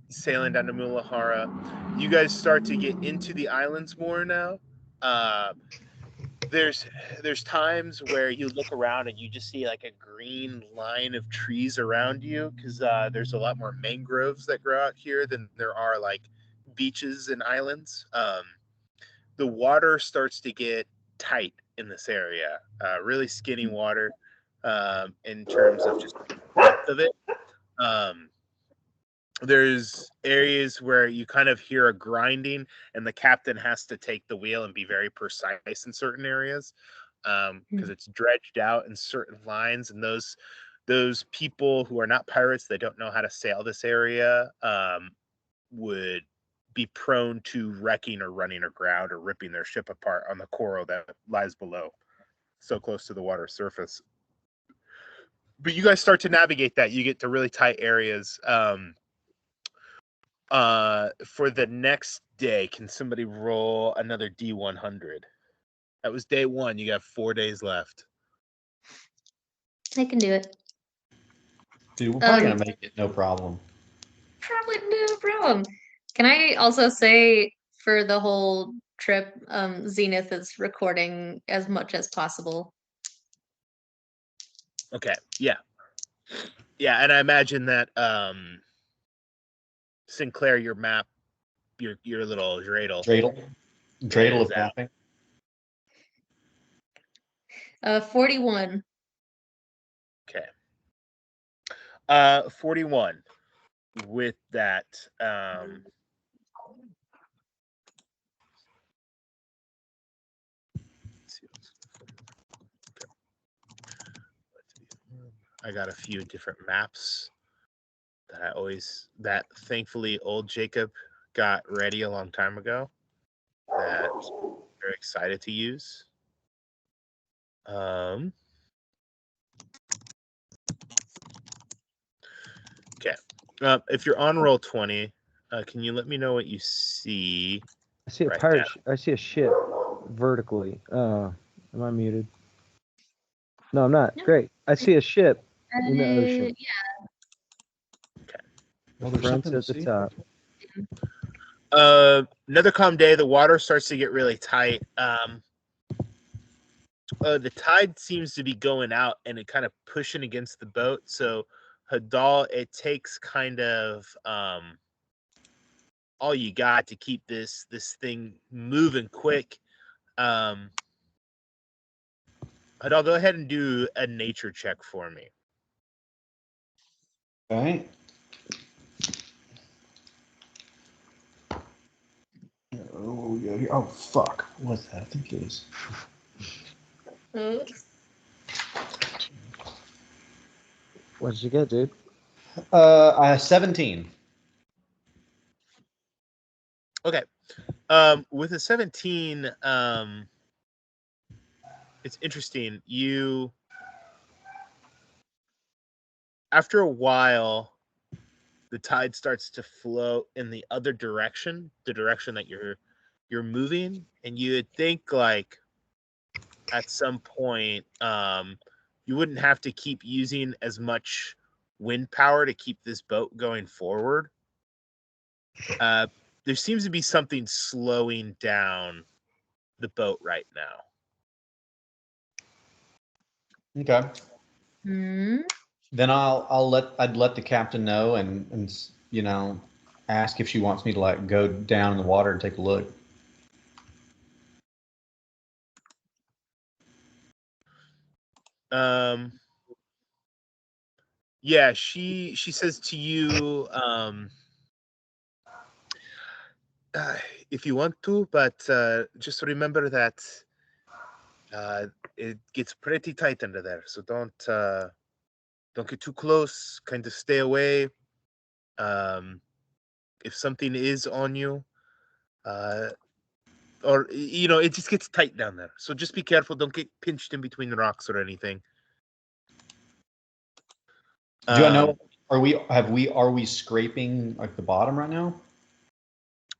sailing down to Mulajara. You guys start to get into the islands more now. There's times where you look around and you just see like a green line of trees around you, because there's a lot more mangroves that grow out here than there are like beaches and islands. The water starts to get tight in this area, really skinny water in terms of just the depth of it. There's areas where you kind of hear a grinding, and the captain has to take the wheel and be very precise in certain areas because it's dredged out in certain lines, and those people who are not pirates, they don't know how to sail this area, would be prone to wrecking or running aground or ripping their ship apart on the coral that lies below, so close to the water surface. But you guys start to navigate that. You get to really tight areas. For the next day, can somebody roll another D100? That was day one. You got 4 days left. I can do it. Dude, we're probably gonna make it, no problem. Probably no problem. Can I also say for the whole trip, Zenith is recording as much as possible. Okay, yeah, and I imagine that Sinclair, your map, your little dreidel of mapping. 41. Okay. 41. With that, I got a few different maps that thankfully old Jacob got ready a long time ago that I'm very excited to use. Okay. If you're on Roll20, can you let me know what you see? I see a pirate. I see a ship vertically. Am I muted? No, I'm not. No. Great. I see a ship in the ocean. Yeah. Okay. Oh, there's Front something at to the see? top. Another calm day. The water starts to get really tight. The tide seems to be going out and it kind of pushing against the boat. So Hadal, it takes kind of all you got to keep this thing moving quick. Hadal, go ahead and do a nature check for me. Okay. Oh, we go here. Oh, fuck. What's that? I think it is. What did you get, dude? I have 17. Okay. With a 17, it's interesting. You, after a while, the tide starts to flow in the other direction, the direction that you're moving, and you would think like at some point, you wouldn't have to keep using as much wind power to keep this boat going forward. There seems to be something slowing down the boat right now. Okay. Hmm. Then I'd let the captain know and you know, ask if she wants me to like go down in the water and take a look. Yeah, she says to you, if you want to, but just remember that it gets pretty tight under there, so don't get too close. Kind of stay away. If something is on you, or you know, it just gets tight down there. So just be careful. Don't get pinched in between the rocks or anything. Do I know? Are we scraping like the bottom right now?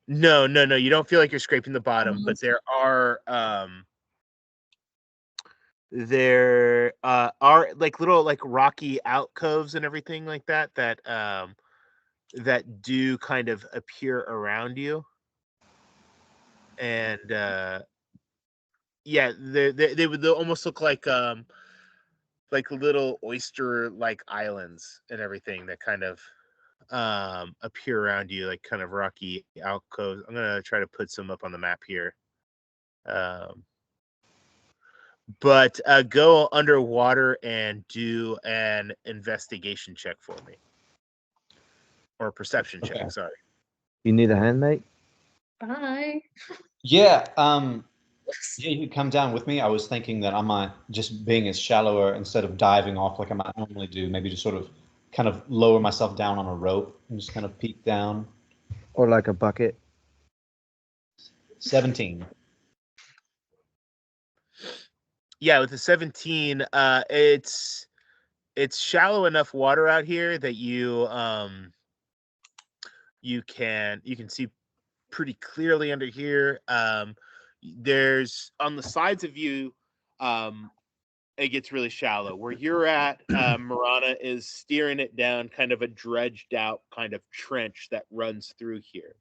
No. You don't feel like you're scraping the bottom, but there are like little like rocky alcoves and everything like that that do kind of appear around you. And yeah, they would almost look like little oyster like islands and everything that kind of appear around you, like kind of rocky alcoves. I'm gonna try to put some up on the map here. But go underwater and do an investigation check for me, or a perception check. Okay. Sorry. You need a handmate? Bye. Yeah. Yeah, you could come down with me. I was thinking that I might just being as shallower instead of diving off like I might normally do, maybe just sort of kind of lower myself down on a rope and just kind of peek down. Or like a bucket? 17. Yeah, with the 17, it's shallow enough water out here that you can see pretty clearly under here. There's on the sides of you, it gets really shallow. Where you're at, Marana is steering it down kind of a dredged out kind of trench that runs through here.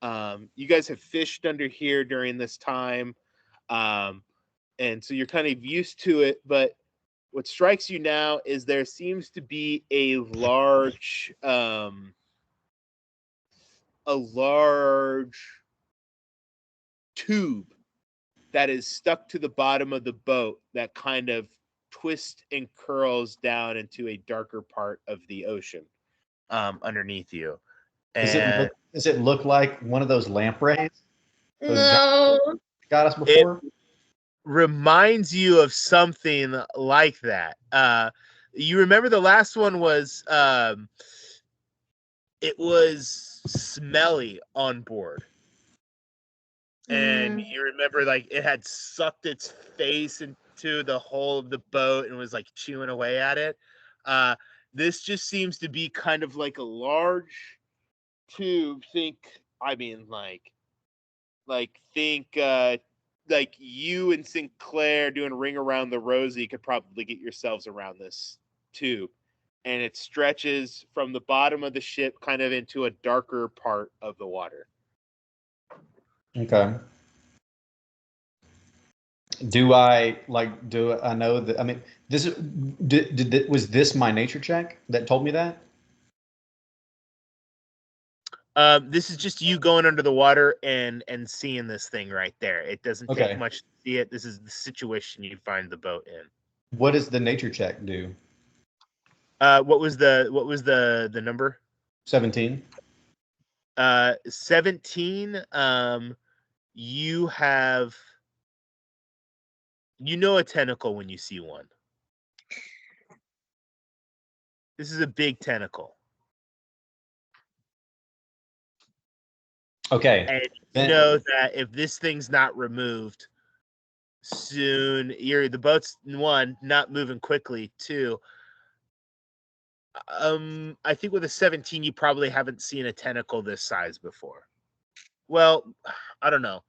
You guys have fished under here during this time, and so you're kind of used to it. But what strikes you now is there seems to be a large tube that is stuck to the bottom of the boat that kind of twists and curls down into a darker part of the ocean underneath you. And Does it look like one of those lampreys? Those No. got us before? it reminds you of something like that. You remember the last one was it was smelly on board. And you remember like it had sucked its face into the hole of the boat and was like chewing away at it. This just seems to be kind of like a large tube. Think like you and Sinclair doing Ring Around the Rosie could probably get yourselves around this tube. and it stretches from the bottom of the ship kind of into a darker part of the water. Okay. Do I know that? I mean, this is was this my nature check that told me that? This is just you going under the water and seeing this thing right there. It doesn't take much to see it. This is the situation you find the boat in. What does the nature check do? What was the number? 17. 17. You know a tentacle when you see one. This is a big tentacle. Okay. And you know that if this thing's not removed soon, the boat's, one, not moving quickly. Two, I think with a 17, you probably haven't seen a tentacle this size before. Well, I don't know.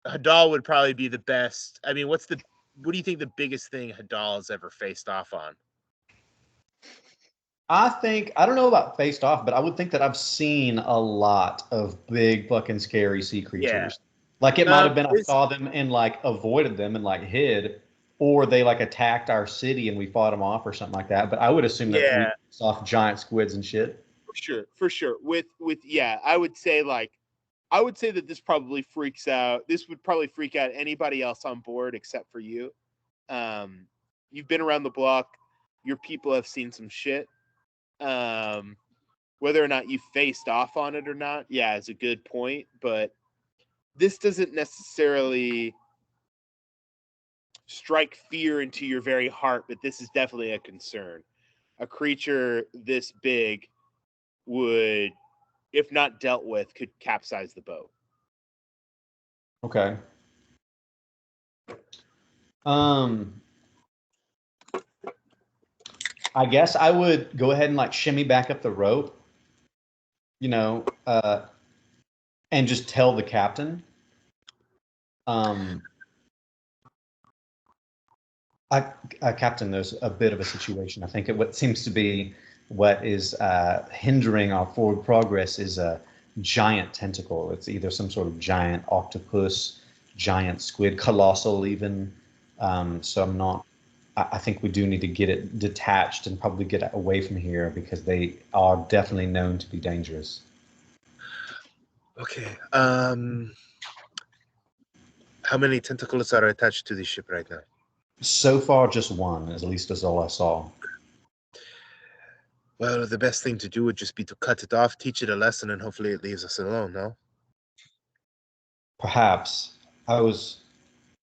Hadal would probably be the best. I mean, what do you think the biggest thing Hadal has ever faced off on? I don't know about faced off, but I would think that I've seen a lot of big fucking scary sea creatures. Yeah. Like it might have been I saw them and like avoided them and like hid, or they like attacked our city and we fought them off or something like that. But I would assume that we saw giant squids and shit. For sure. With I would say that this probably freaks out. This would probably freak out anybody else on board except for you. You've been around the block. Your people have seen some shit. Whether or not you faced off on it or not, is a good point. But this doesn't necessarily strike fear into your very heart, but this is definitely a concern. A creature this big would, if not dealt with, could capsize the boat. Okay. I guess I would go ahead and like shimmy back up the rope, and just tell the captain. Captain, there's a bit of a situation. I think what seems to be what is hindering our forward progress is a giant tentacle. It's either some sort of giant octopus, giant squid, colossal even. So I'm not. I think we do need to get it detached and probably get away from here because they are definitely known to be dangerous. Okay. How many tentacles are attached to the ship right now? So far, just one, at least that's all I saw. Well, the best thing to do would just be to cut it off, teach it a lesson, and hopefully it leaves us alone, no? Perhaps. I was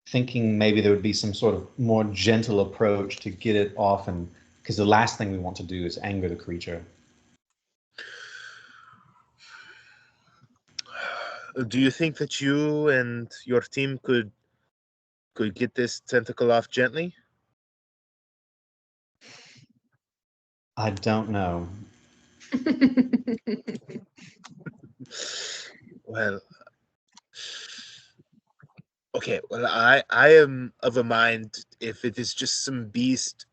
thinking maybe there would be some sort of more gentle approach to get it off, and because the last thing we want to do is anger the creature. Do you think that you and your team could get this tentacle off gently? I don't know. Well, okay. Well, I am of a mind, if it is just some beast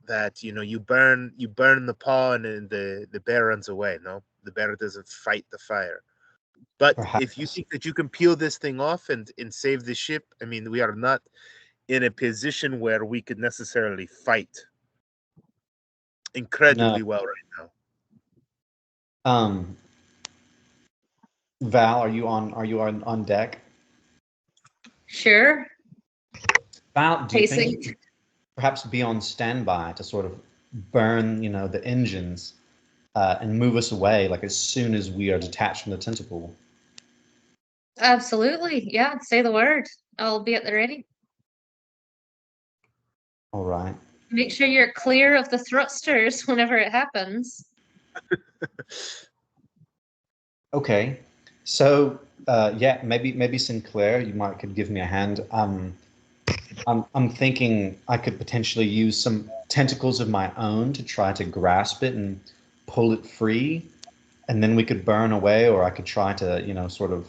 that you burn the paw and then the bear runs away. No, the bear doesn't fight the fire. But Perhaps. If you think that you can peel this thing off and save the ship, I mean, we are not in a position where we could necessarily fight incredibly well right now. Val, are you on deck? Sure. Val, do you think perhaps be on standby to sort of burn, the engines and move us away, like as soon as we are detached from the tentacle? Absolutely. Yeah, say the word. I'll be at the ready. All right. Make sure you're clear of the thrusters whenever it happens. Okay. So, maybe Sinclair, you could give me a hand. I'm thinking I could potentially use some tentacles of my own to try to grasp it and pull it free, and then we could burn away, or I could try to, sort of.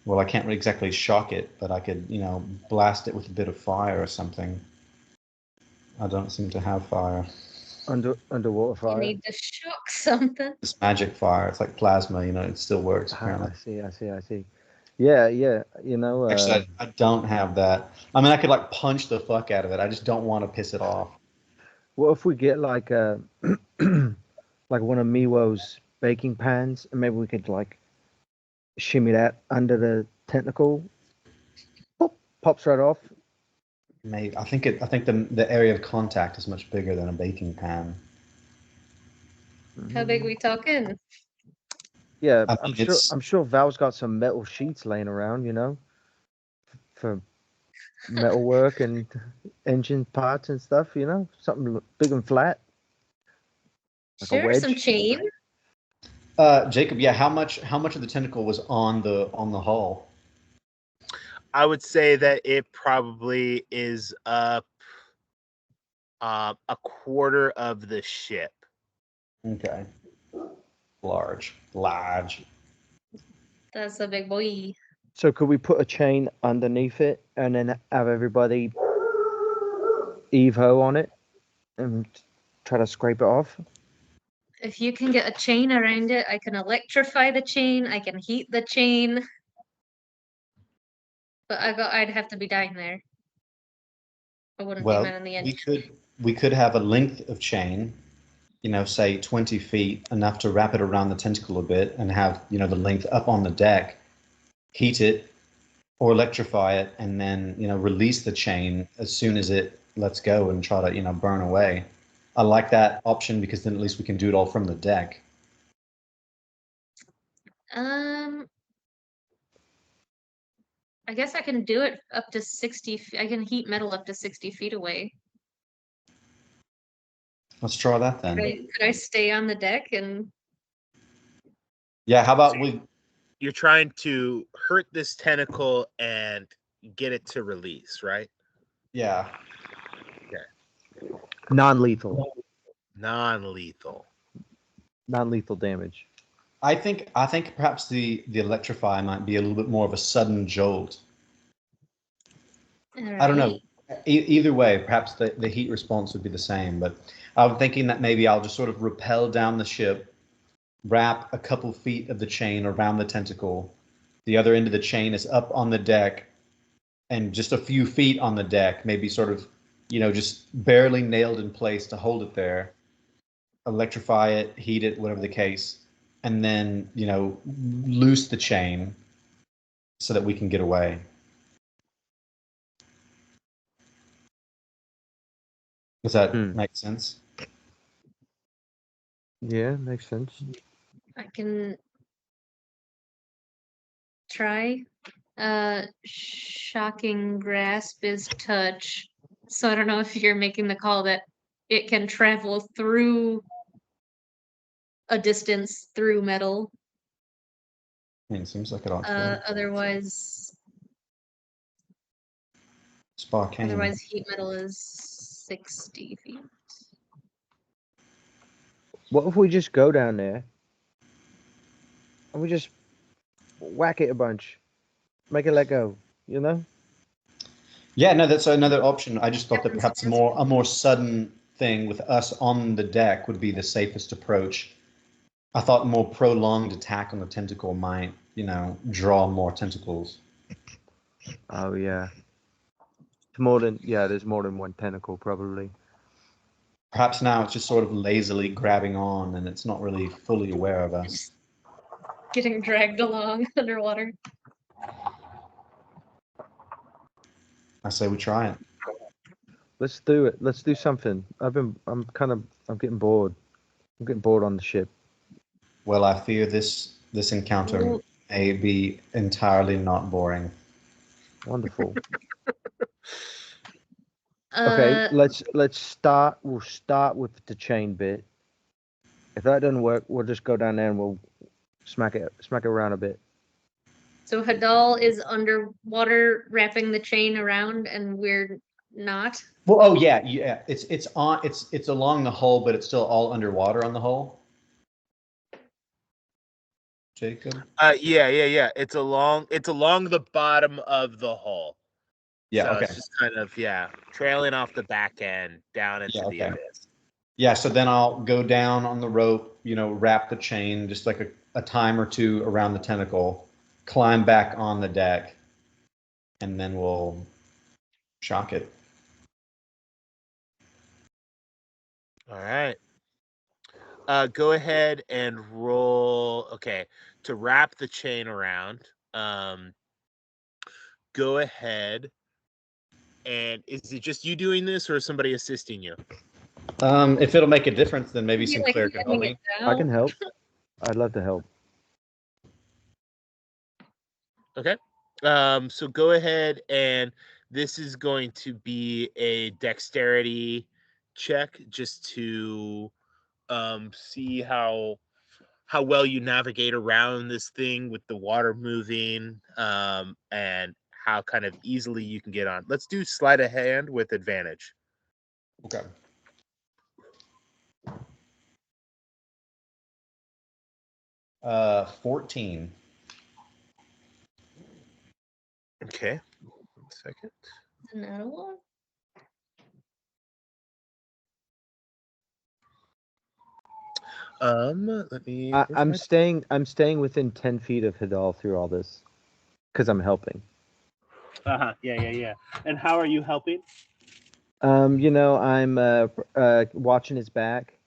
Well, I can't really exactly shock it, but I could, blast it with a bit of fire or something. I don't seem to have fire. underwater You fire. need to shock something. It's magic fire. It's like plasma. It still works apparently. I see. Yeah. Actually, I don't have that. I mean, I could like punch the fuck out of it. I just don't want to piss it off. What if we get like a like one of Miwo's baking pans, and maybe we could like shimmy that under the tentacle, pops right off. Maybe I think the area of contact is much bigger than a baking pan. How big we talking? Yeah, I mean, I'm sure Val's got some metal sheets laying around, for metal work and engine parts and stuff, something big and flat. Like a Sure, some wedge. chain. Jacob, yeah, how much of the tentacle was on the hull? I would say that it probably is up a quarter of the ship. Okay. Large. That's a big boy. So could we put a chain underneath it and then have everybody Evo on it and try to scrape it off? If you can get a chain around it, I can electrify the chain. I can heat the chain. But I'd have to be dying there. I wouldn't be Well, man in the end. we could have a length of chain, say 20 feet, enough to wrap it around the tentacle a bit and have, the length up on the deck, heat it or electrify it, and then, release the chain as soon as it lets go and try to, burn away. I like that option because then at least we can do it all from the deck. I guess I can do it up to 60. I can heat metal up to 60 feet away. Let's try that then. Could I stay on the deck and? Yeah. How about You're trying to hurt this tentacle and get it to release, right? Yeah. Okay. Non-lethal damage. I think perhaps the electrify might be a little bit more of a sudden jolt. Right. I don't know. Either way, perhaps the heat response would be the same. But I'm thinking that maybe I'll just sort of rappel down the ship, wrap a couple feet of the chain around the tentacle. The other end of the chain is up on the deck, and just a few feet on the deck, maybe sort of, just barely nailed in place to hold it there. Electrify it, heat it, whatever the case, and then, loose the chain so that we can get away. Does that make sense? Yeah, makes sense. I can try. Shocking grasp is touch. So I don't know if you're making the call that it can travel through a distance through metal. I mean, it seems like it ought to. Otherwise, Sparkane. Otherwise, heat metal is 60 feet. What if we just go down there and we just whack it a bunch, make it let go, Yeah, no, that's another option. I just thought that perhaps a more sudden thing with us on the deck would be the safest approach. I thought more prolonged attack on the tentacle might, draw more tentacles. Oh yeah. There's more than one tentacle probably. Perhaps now it's just sort of lazily grabbing on and it's not really fully aware of us. Getting dragged along underwater. I say we try it. Let's do it. Let's do something. I'm getting bored. I'm getting bored on the ship. Well, I fear this encounter may be entirely not boring. Wonderful. Okay, let's start. We'll start with the chain bit. If that doesn't work, we'll just go down there and we'll smack it around a bit. So Hadal is underwater wrapping the chain around, and we're not. Well, oh yeah. It's along the hull, but it's still all underwater on the hull. Jacob. Yeah. It's along the bottom of the hull. Yeah. So okay. It's just kind of trailing off the back end down into the abyss. Yeah, so then I'll go down on the rope, wrap the chain just like a time or two around the tentacle, climb back on the deck, and then we'll shock it. All right. Go ahead and roll. Okay, to wrap the chain around. Go ahead. And is it just you doing this, or is somebody assisting you? If it'll make a difference, then maybe Maybe, like, Sinclair can help letting me. it I can down. help. I'd love to help. Okay. So go ahead, and this is going to be a dexterity check just to see how well you navigate around this thing with the water moving, and how kind of easily you can get on. Let's do sleight of hand with advantage. Okay. Uh, 14. Okay. 1 second. Another one. Let me. I'm staying within 10 feet of Hidal through all this because I'm helping. Yeah. And how are you helping? I'm watching his back.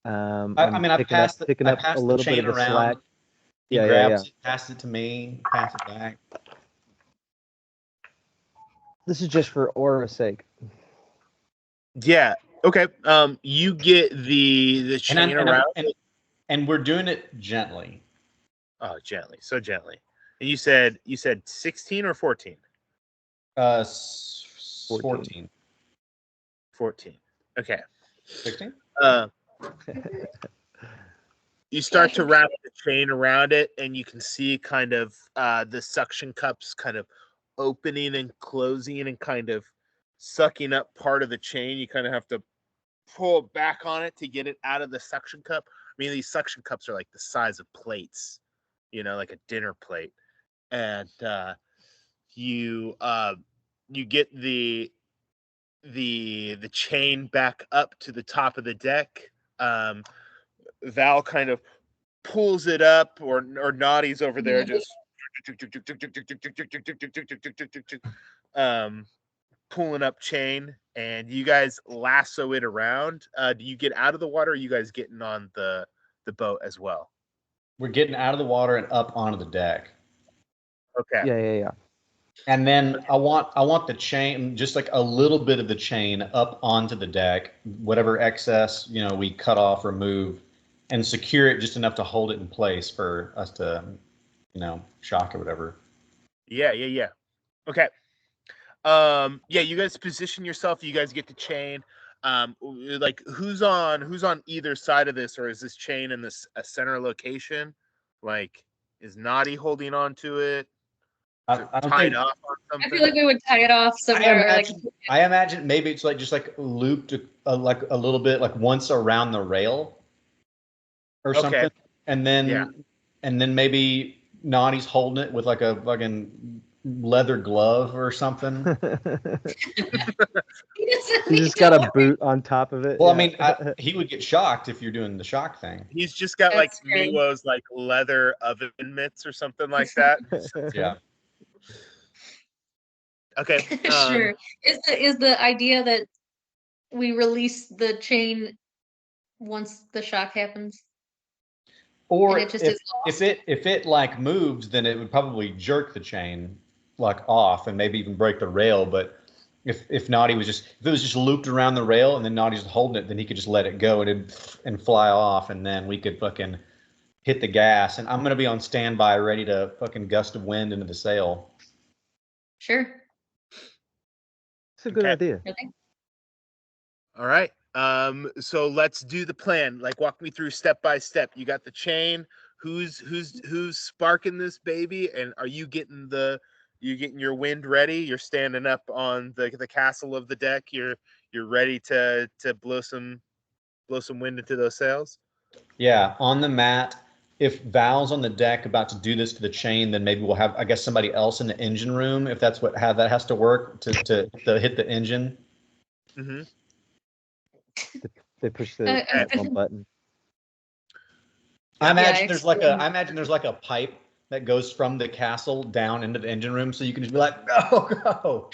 I picking passed up picking I up a passed the little bit chain of the around. slack. He Yeah. grabs it, passes it to me, pass it back. This is just for aura's sake. Yeah. Okay. You get the chain around. And we're doing it gently. Oh, gently, so gently. And you said 16 or 14? 14. 14. Okay. 16? You start to wrap the chain around it, and you can see kind of the suction cups kind of opening and closing and kind of sucking up part of the chain. You kind of have to pull back on it to get it out of the suction cup. I mean, these suction cups are like the size of plates, like a dinner plate. And you get the chain back up to the top of the deck. Val kind of pulls it up, or Naughty's over there just pulling up chain, and you guys lasso it around. Do you get out of the water, or are you guys getting on the boat as well? We're getting out of the water and up onto the deck. Okay. Yeah. And then I want the chain, just like a little bit of the chain up onto the deck, whatever excess, we cut off, remove, and secure it just enough to hold it in place for us to, shock or whatever. Yeah. Okay. You guys position yourself. You guys get the chain. Like who's on either side of this, or is this chain in a center location? Like, is Naughty holding on to it? I don't tied think, off on something? I feel like we would tie it off somewhere. I imagine maybe it's like just like looped like a little bit, like once around the rail or something, and then maybe Naughty's holding it with like a fucking leather glove or something. He just got a boot on top of it. Well, yeah. I mean, he would get shocked if you're doing the shock thing. He's just got like Miwo's like leather oven mitts or something like that. Yeah. Okay. Sure. Is the idea that we release the chain once the shock happens? Or if it like moves, then it would probably jerk the chain like off and maybe even break the rail. But if Naughty was if it was just looped around the rail and then Naughty's holding it, then he could just let it go and fly off, and then we could fucking hit the gas. And I'm gonna be on standby, ready to fucking gust of wind into the sail. Sure. It's a good idea. Okay. All right. So let's do the plan. Like, walk me through step by step. You got the chain. Who's sparking this baby? And are you getting your wind ready? You're standing up on the castle of the deck. You're ready to blow some wind into those sails. Yeah, on the mat. If Val's on the deck about to do this to the chain, then maybe we'll have, I guess, somebody else in the engine room, if that's how that has to work to hit the engine. Mm-hmm. They push the wrong button. I imagine there's like a pipe that goes from the castle down into the engine room, so you can just be like, go. Oh,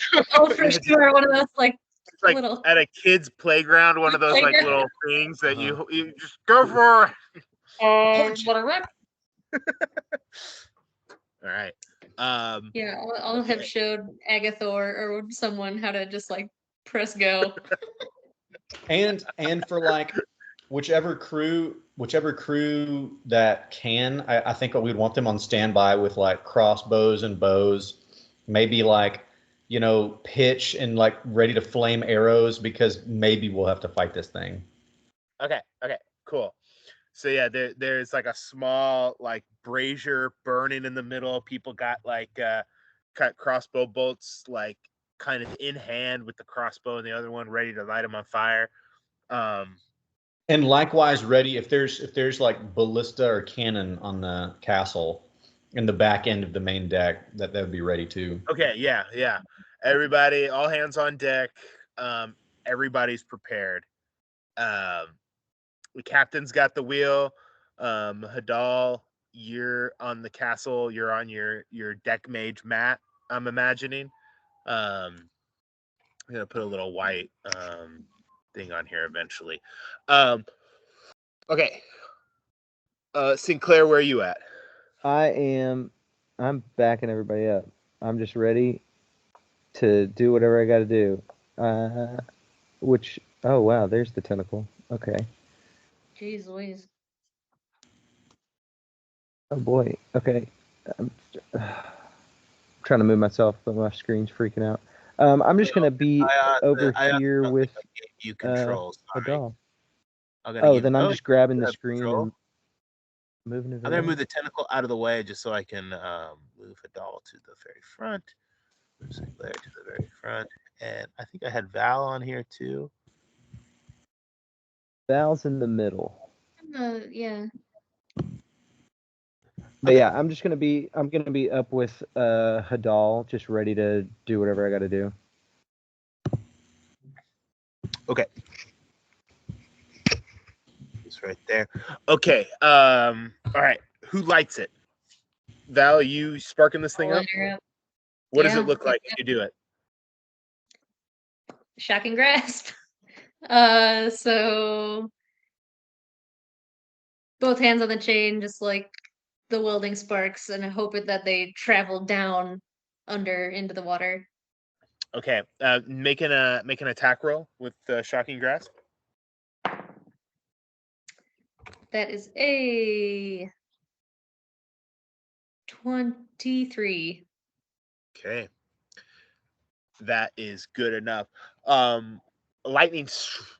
for sure. One of those like little at a kid's playground, one of those like little things that you just go for. whatever. All right. Yeah, I'll have showed Agathor or someone how to just like press go. and for like whichever crew that can, I think we'd want them on standby with like crossbows and bows, maybe like, you know, pitch and like ready to flame arrows, because maybe we'll have to fight this thing. Okay, cool. So yeah, there's like a small like brazier burning in the middle. People got like cut crossbow bolts like kind of in hand with the crossbow and the other one ready to light them on fire. And likewise ready if there's like ballista or cannon on the castle in the back end of the main deck, that would be ready too. Okay, yeah. Everybody, all hands on deck. Everybody's prepared. The captain's got the wheel. Hadal, you're on the castle. You're on your deck mage mat, I'm imagining. I'm gonna put a little white thing on here eventually. Okay. Sinclair, where are you at? I'm backing everybody up. I'm just ready to do whatever I got to do. Oh wow, there's the tentacle. Okay. Jeez Louise. Oh boy. Okay. I'm trying to move myself, but my screen's freaking out. I'm just gonna be over here with you control. Hadal. Then I'm just grabbing the screen and moving it. I'm gonna move the tentacle out of the way just so I can move Hadal to the very front. Move Sinclair to the very front, and I think I had Val on here too. Val's in the middle. Yeah. But yeah, I'm gonna be up with Hadal, just ready to do whatever I got to do. Okay. It's right there. Okay. All right. Who lights it? Val, you sparking this thing up? What does it look like when you do it? Shocking grasp. So both hands on the chain, just like the welding sparks, and I hope that they travel down under into the water. Okay. Make an attack roll with shocking grasp. That is a 23. Okay. That is good enough. Lightning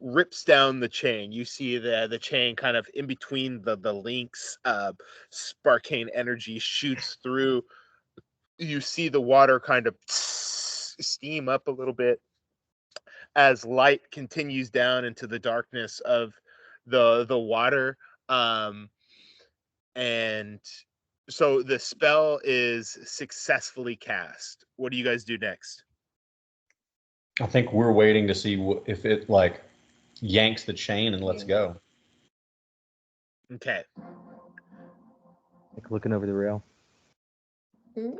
rips down the chain. You see the chain kind of in between the links. Sparkane energy shoots through. You see the water kind of steam up a little bit as light continues down into the darkness of the water. And so the spell is successfully cast. What do you guys do next? I think we're waiting to see if it like yanks the chain and lets go. Okay. Like looking over the rail. You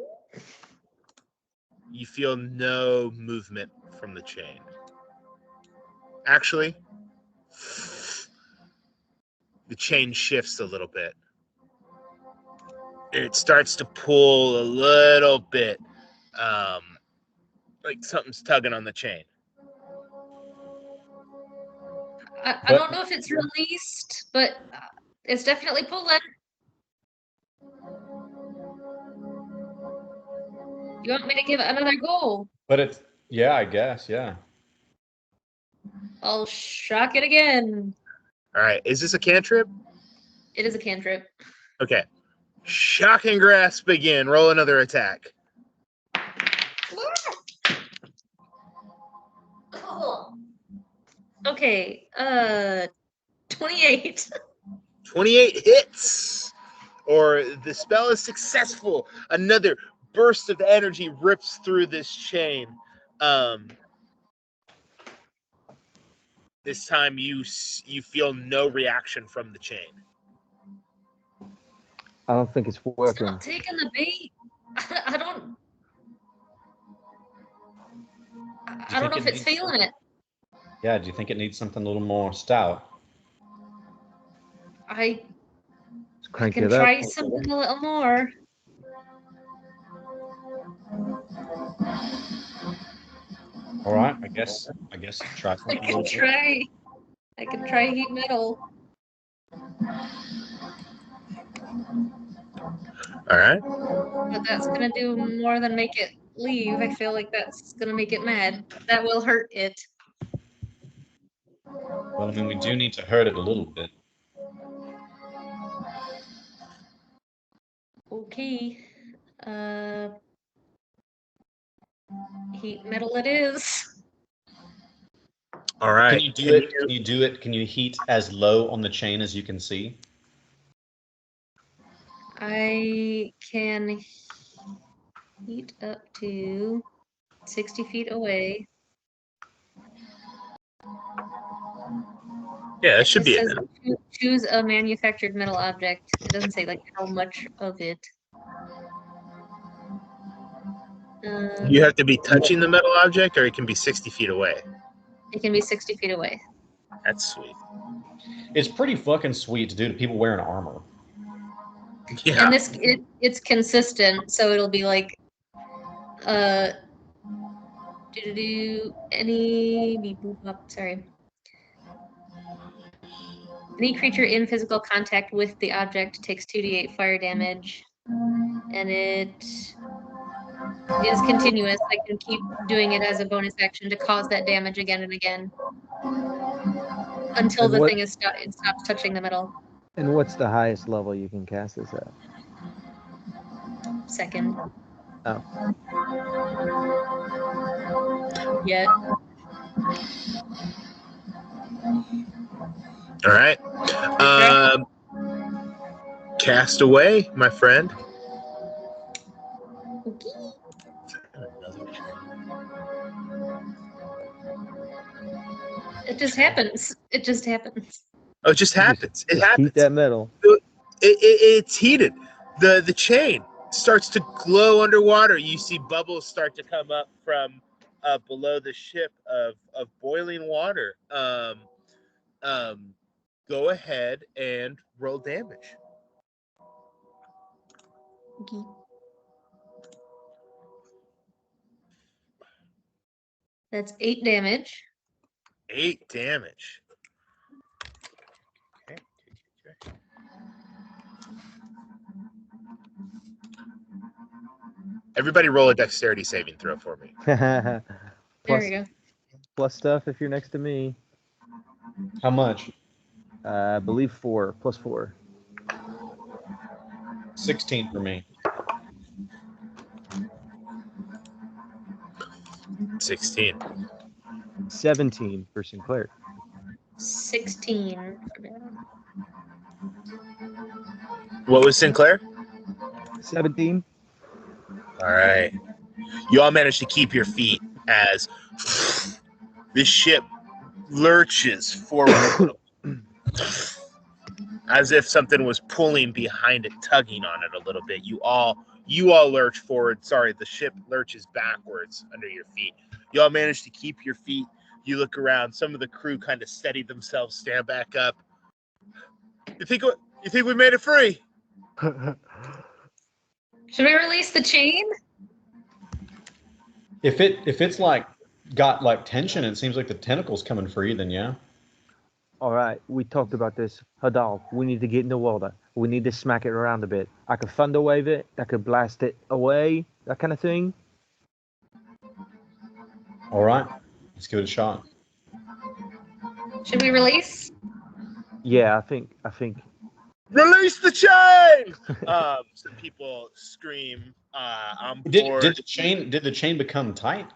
feel no movement from the chain. Actually, the chain shifts a little bit. It starts to pull a little bit, like something's tugging on the chain. I don't know if it's released, but it's definitely pulling. You want me to give it another go? But it's, yeah, I guess, yeah. I'll shock it again. All right. Is this a cantrip? It is a cantrip. Okay. Shocking grasp again. Roll another attack. Cool. Okay. 28. 28 hits. Or the spell is successful. Another burst of energy rips through this chain. This time you feel no reaction from the chain. I don't think it's It's working. not taking the bait. I don't know if it's feeling it. Yeah, do you think it needs something a little more stout? I Crank can it up. try something a little more. All right, I guess try I something. can try. I can try heat metal. All right. But that's gonna do more than make it leave. I feel like that's gonna make it mad. That will hurt it. Well, I mean, we do need to hurt it a little bit. Okay. Heat metal it is. All right. Can you do it? Can you do it? Can you heat as low on the chain as you can see? I can heat up to 60 feet away. Yeah, that should It be it. says choose a manufactured metal object. It doesn't say like how much of it. You have to be touching the metal object, or it can be 60 feet away. It can be 60 feet away. That's sweet. It's pretty fucking sweet to do to people wearing armor. Yeah. And it's consistent, so it'll be like sorry. Any creature in physical contact with the object takes 2d8 fire damage, and it is continuous. I can keep doing it as a bonus action to cause that damage again and again until the thing is it stops touching the metal. And what's the highest level you can cast this at? Second. Oh. Yeah. All right. Cast away, my friend. Okay. It just happens. It just happens. Oh, it just happens. It happens. Heat that metal. It's heated. The chain starts to glow underwater. You see bubbles start to come up from below the ship of boiling water. Go ahead and roll damage. Okay. That's 8 damage. 8 damage. Okay. Everybody roll a dexterity saving throw for me. There we go. Plus stuff if you're next to me. How much? I believe 4 plus 4. 16 for me. 16. 17 for Sinclair. 16. What was Sinclair? 17. All right. You all managed to keep your feet as this ship lurches forward a little, as if something was pulling behind it, tugging on it a little bit. You all lurch forward. Sorry, the ship lurches backwards under your feet. You all managed to keep your feet. You look around. Some of the crew kind of steady themselves, stand back up. You think we made it free? Should we release the chain? If it's like got like tension, it seems like the tentacle's coming free, then yeah. All right, we talked about this. Hadal, we need to get in the water. We need to smack it around a bit. I could thunder wave it. I could blast it away. That kind of thing. All right, let's give it a shot. Should we release? Yeah, I think. Release the chain! Some people scream on board. Did the chain become tight?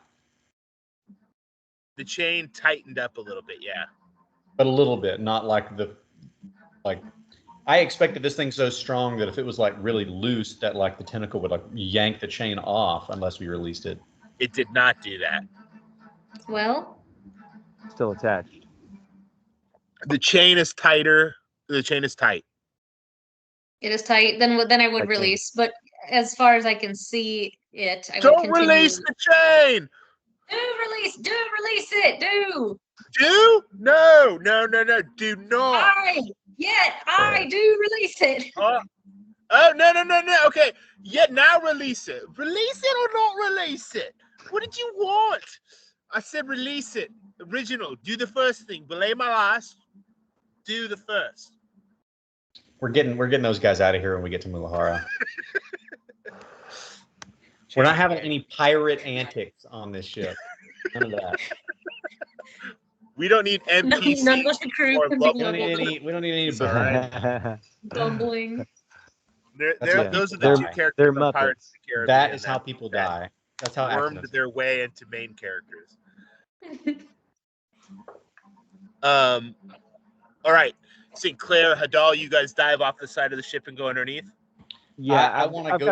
The chain tightened up a little bit, yeah. But a little bit, not like I expected this thing so strong that if it was like really loose, that like the tentacle would like yank the chain off unless we released it. It did not do that. Well, Still attached. The chain is tighter. The chain is tight. It is tight. Then I would Like release. But as far as I can see it, I would Don't continue. release the chain. Do release it. Do. Do? No. Do not. I do release it. Oh, no. Okay. Yeah, now release it. Release it or not release it? What did you want? I said release it. Original. Do the first thing. Belay my last. Do the first. We're getting those guys out of here when we get to Mulajara. We're not having any pirate antics on this ship. None of that. We don't need NPCs. None of the crew or can love- be We don't need any All right. bumbling. Those are the They're- two characters they're on Pirates of the Caribbean. That is how people die. That's how wormed accidents. their way into main characters. All right, Sinclair, Hadal, you guys dive off the side of the ship and go underneath. Yeah, I wanna I've go-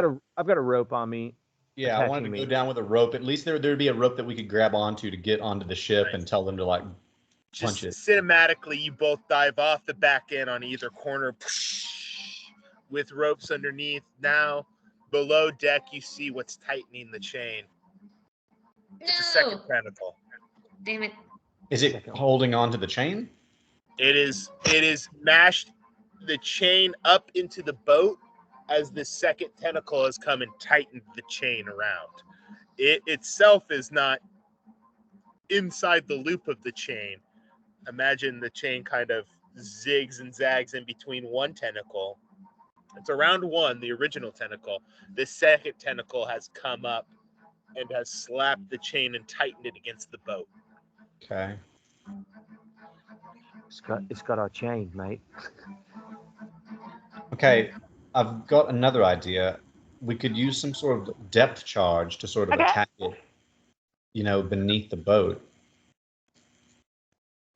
got a rope on me. Yeah, I wanted to attaching go me. down with a rope. At least there'd be a rope that we could grab onto to get onto the ship Nice. and tell them to like Just punch it. cinematically, you both dive off the back end on either corner with ropes underneath. Now, below deck, you see what's tightening the chain. It's a second No. tentacle. Damn it. Is it holding on to the chain? It is mashed the chain up into the boat as the second tentacle has come and tightened the chain around. It itself is not inside the loop of the chain. Imagine the chain kind of zigs and zags in between one tentacle. It's around one, the original tentacle. The second tentacle has come up and has slapped the chain and tightened it against the boat. Okay. It's got our chain, mate. Okay, I've got another idea. We could use some sort of depth charge to sort of attack it, beneath the boat.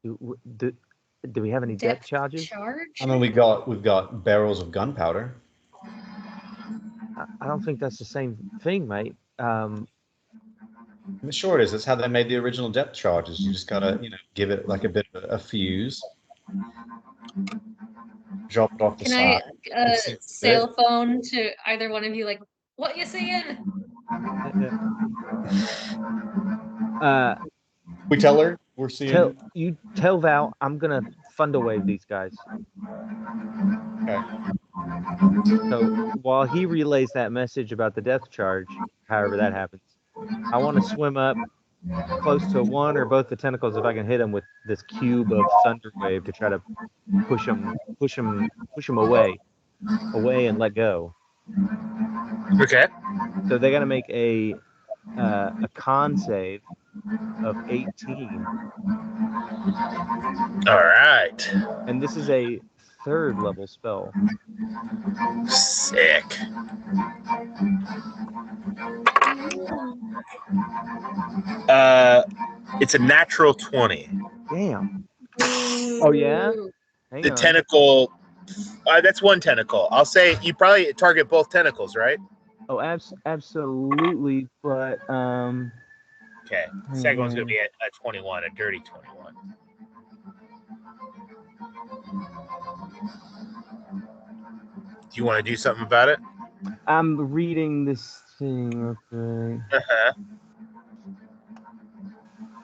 Do we have any depth charges? Charge? I mean, we've got barrels of gunpowder. I don't think that's the same thing, mate. I'm sure it is. That's how they made the original depth charges. You just gotta, give it like a bit of a fuse. Drop it off the Can side. I see what's cell phone to either one of you, like, what you saying? We tell her we're seeing. Tell Val I'm gonna thunderwave these guys. Okay. So while he relays that message about the death charge, however that happens, I want to swim up close to one or both the tentacles if I can hit them with this cube of thunder wave to try to push them away and let go. Okay. So they got to make a con save of 18, All right. and this is a 3rd level spell. Sick. It's a natural 20. Damn. Oh yeah. Hang The on. tentacle. That's one tentacle. I'll say you probably target both tentacles, right? Oh, absolutely. But Okay. The second one's gonna be a 21, a dirty 21. Do you want to do something about it? I'm reading this thing. Okay. Uh-huh.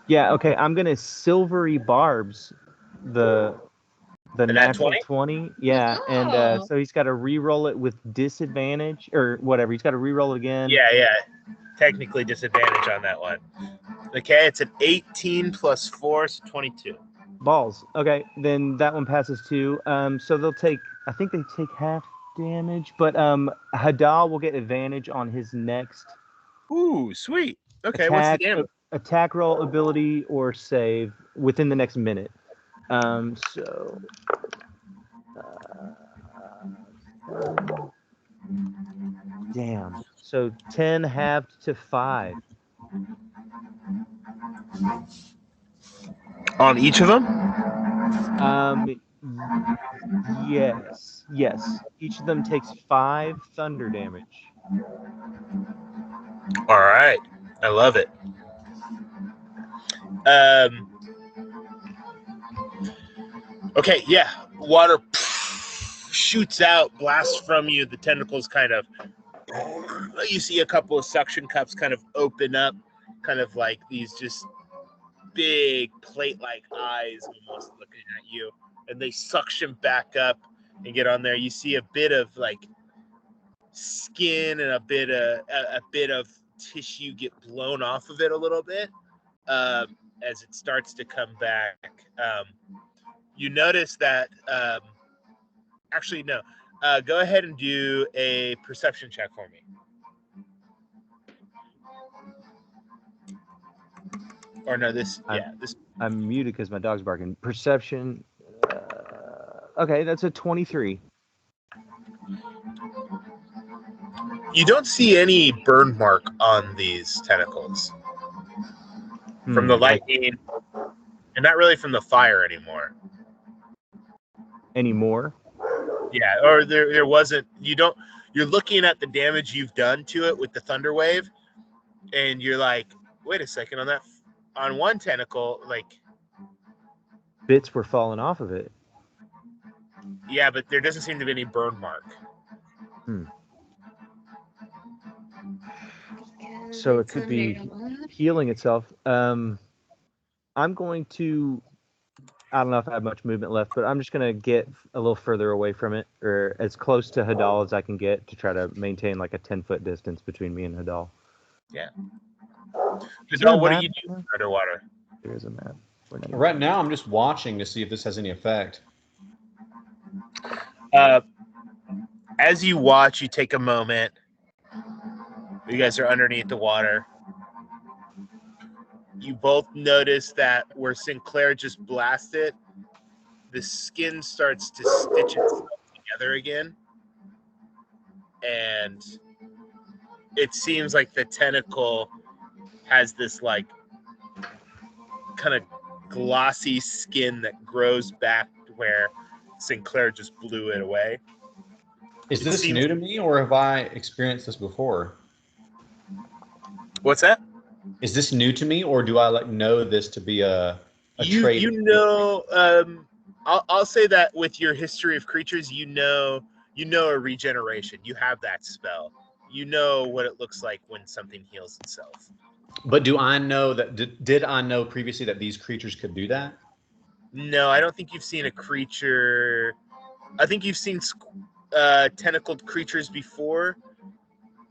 Yeah. Okay. I'm gonna silvery barbs the natural 20. Yeah, and Oh. so he's got to re-roll it with disadvantage or whatever. He's got to re-roll it again. Yeah. Technically disadvantage on that one. Okay, it's an 18 plus 4, so 22. Balls. Okay, then that one passes too. So they'll take. I think they take half damage, but Hadal will get advantage on his next Ooh, sweet. Okay, what's the damage? attack roll, ability, or save within the next minute. So. Damn. So 10 halved to 5. On each of them? Yes. Each of them takes 5 thunder damage. All right. I love it. Okay, yeah. Water shoots out, blasts from you. The tentacles kind of, you see a couple of suction cups kind of open up, kind of like these just big plate-like eyes almost looking at you, and they suction back up and get on there. You see a bit of like skin and a bit of tissue get blown off of it a little bit as it starts to come back. You notice that actually no. Go ahead and do a perception check for me. Or no, this. I'm muted because my dog's barking. Perception. Okay, that's a 23. You don't see any burn mark on these tentacles from the lightning, and not really from the fire anymore. Anymore? Yeah, or there wasn't. You're looking at the damage you've done to it with the thunder wave, and you're like, wait a second, on one tentacle, like bits were falling off of it. Yeah, but there doesn't seem to be any burn mark. So it could be healing itself. I'm going to, I don't know if I have much movement left, but I'm just going to get a little further away from it, or as close to Hadal as I can get to try to maintain like a 10-foot distance between me and Hadal. Yeah. Hadal, what do you do underwater? There is a map. Right now, I'm just watching to see if this has any effect. As you watch, you take a moment. You guys are underneath the water. You both notice that where Sinclair just blasted, the skin starts to stitch itself together again. And it seems like the tentacle has this like kind of glossy skin that grows back to where Sinclair just blew it away. Is this new to me, or have I experienced this before? What's that? Is this new to me, or do I like know this to be a trait? You know, I'll say that with your history of creatures, you know a regeneration. You have that spell. You know what it looks like when something heals itself. But do I know that? Did I know previously that these creatures could do that? No, I don't think you've seen a creature. I think you've seen tentacled creatures before,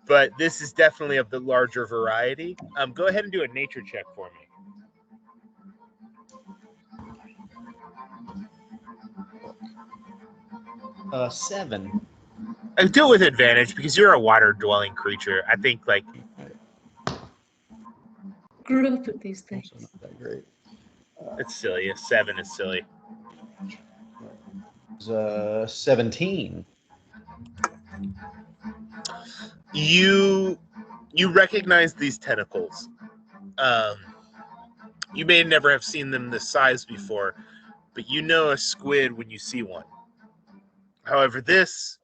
but this is definitely of the larger variety. Go ahead and do a nature check for me. 7. I do it with advantage because you're a water-dwelling creature. I think like grew up with these things. Also not that great. It's silly. A 7 is silly. 17. You recognize these tentacles. You may never have seen them this size before, but you know a squid when you see one. However, this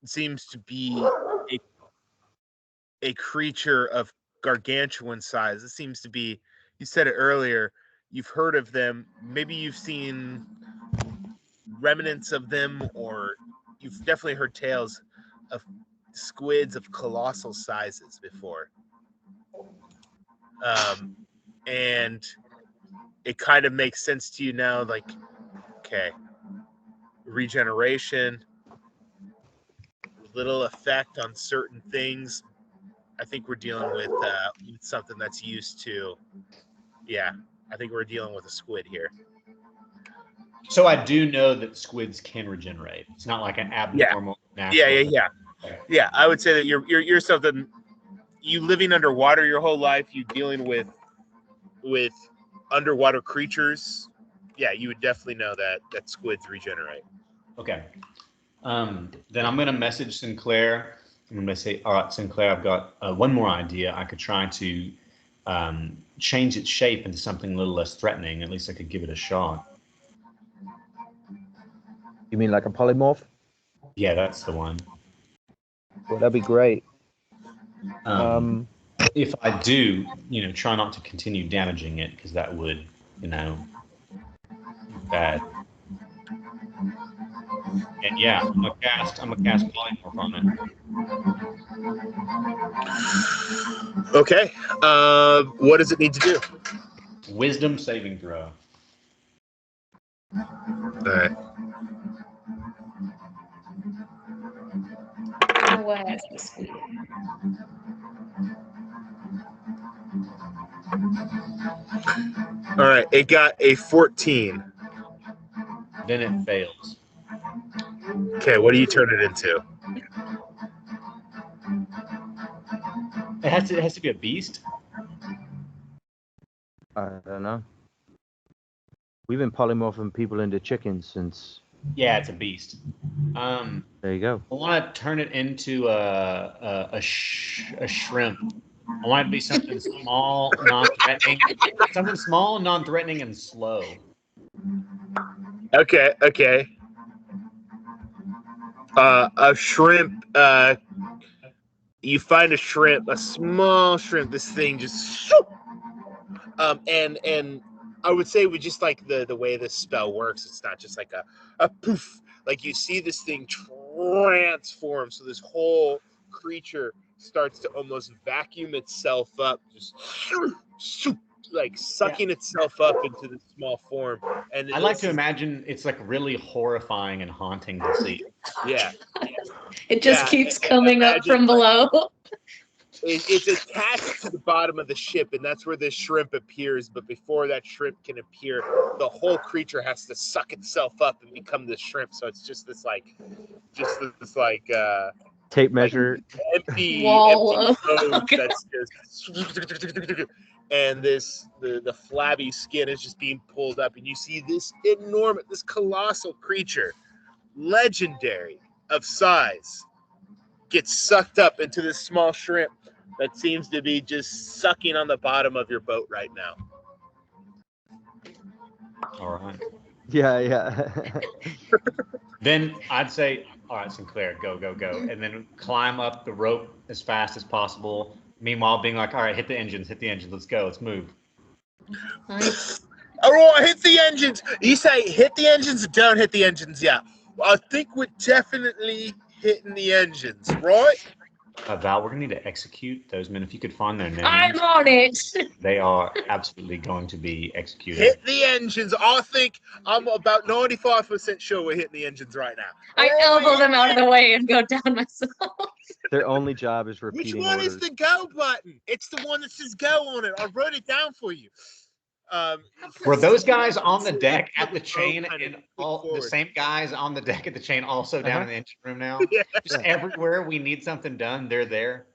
seems to be a creature of gargantuan size. It seems to be, you said it earlier, you've heard of them. Maybe you've seen remnants of them, or you've definitely heard tales of squids of colossal sizes before. And it kind of makes sense to you now, like, okay, regeneration, little effect on certain things. I think we're dealing with something that's used to, I think we're dealing with a squid here. So I do know that squids can regenerate. It's not like an abnormal. Yeah. I would say that you're something. You living underwater your whole life, you dealing with underwater creatures. Yeah, you would definitely know that squids regenerate. Okay. Then I'm gonna message Sinclair. I'm gonna say, all right, Sinclair, I've got one more idea. I could try to change its shape into something a little less threatening. At least I could give it a shot. You mean like a polymorph? Yeah, that's the one. Well, that'd be great. If I do, try not to continue damaging it, because that would, bad. And yeah, I'm gonna cast polymorph on it. Okay. What does it need to do? Wisdom saving throw. All right. Oh, wow, that's so sweet. All right. It got a 14. Then it fails. Okay. What do you turn it into? It has to be a beast. I don't know. We've been polymorphing people into chickens since. Yeah, it's a beast. There you go. I want to turn it into a shrimp. I want it to be something small, non-threatening. Something small, non-threatening, and slow. Okay. Okay. A shrimp. You find a shrimp, a small shrimp. This thing just. And I would say we just like the way this spell works. It's not just like a poof. Like you see this thing transform. So this whole creature starts to almost vacuum itself up, just like sucking itself up into this small form. And I like to imagine it's like really horrifying and haunting to see. Yeah. It just keeps coming up from below. It's attached to the bottom of the ship, and that's where this shrimp appears. But before that shrimp can appear, the whole creature has to suck itself up and become this shrimp. So it's just this tape measure, empty Wall of road that's just, and the flabby skin is just being pulled up, and you see this colossal creature, legendary of size, gets sucked up into this small shrimp that seems to be just sucking on the bottom of your boat right now. All right. Yeah. Then I'd say, all right, Sinclair, go, and then climb up the rope as fast as possible. Meanwhile, being like, all right, hit the engines, let's go, let's move. Nice. All right, hit the engines. You say hit the engines or don't hit the engines? Yeah. Well, I think we're definitely hitting the engines, right? Val, we're gonna need to execute those men. If you could find their names, I'm on it. They are absolutely going to be executed. Hit the engines. I think I'm about 95% sure we're hitting the engines right now. I elbow them out of the way and go down myself. Their only job is repeating Which one orders. is the go button? It's the one that says go on it. I wrote it down for you. Were those guys on the deck at the chain and all the same guys on the deck at the chain also down in the engine room now? Yeah. Just everywhere we need something done, they're there.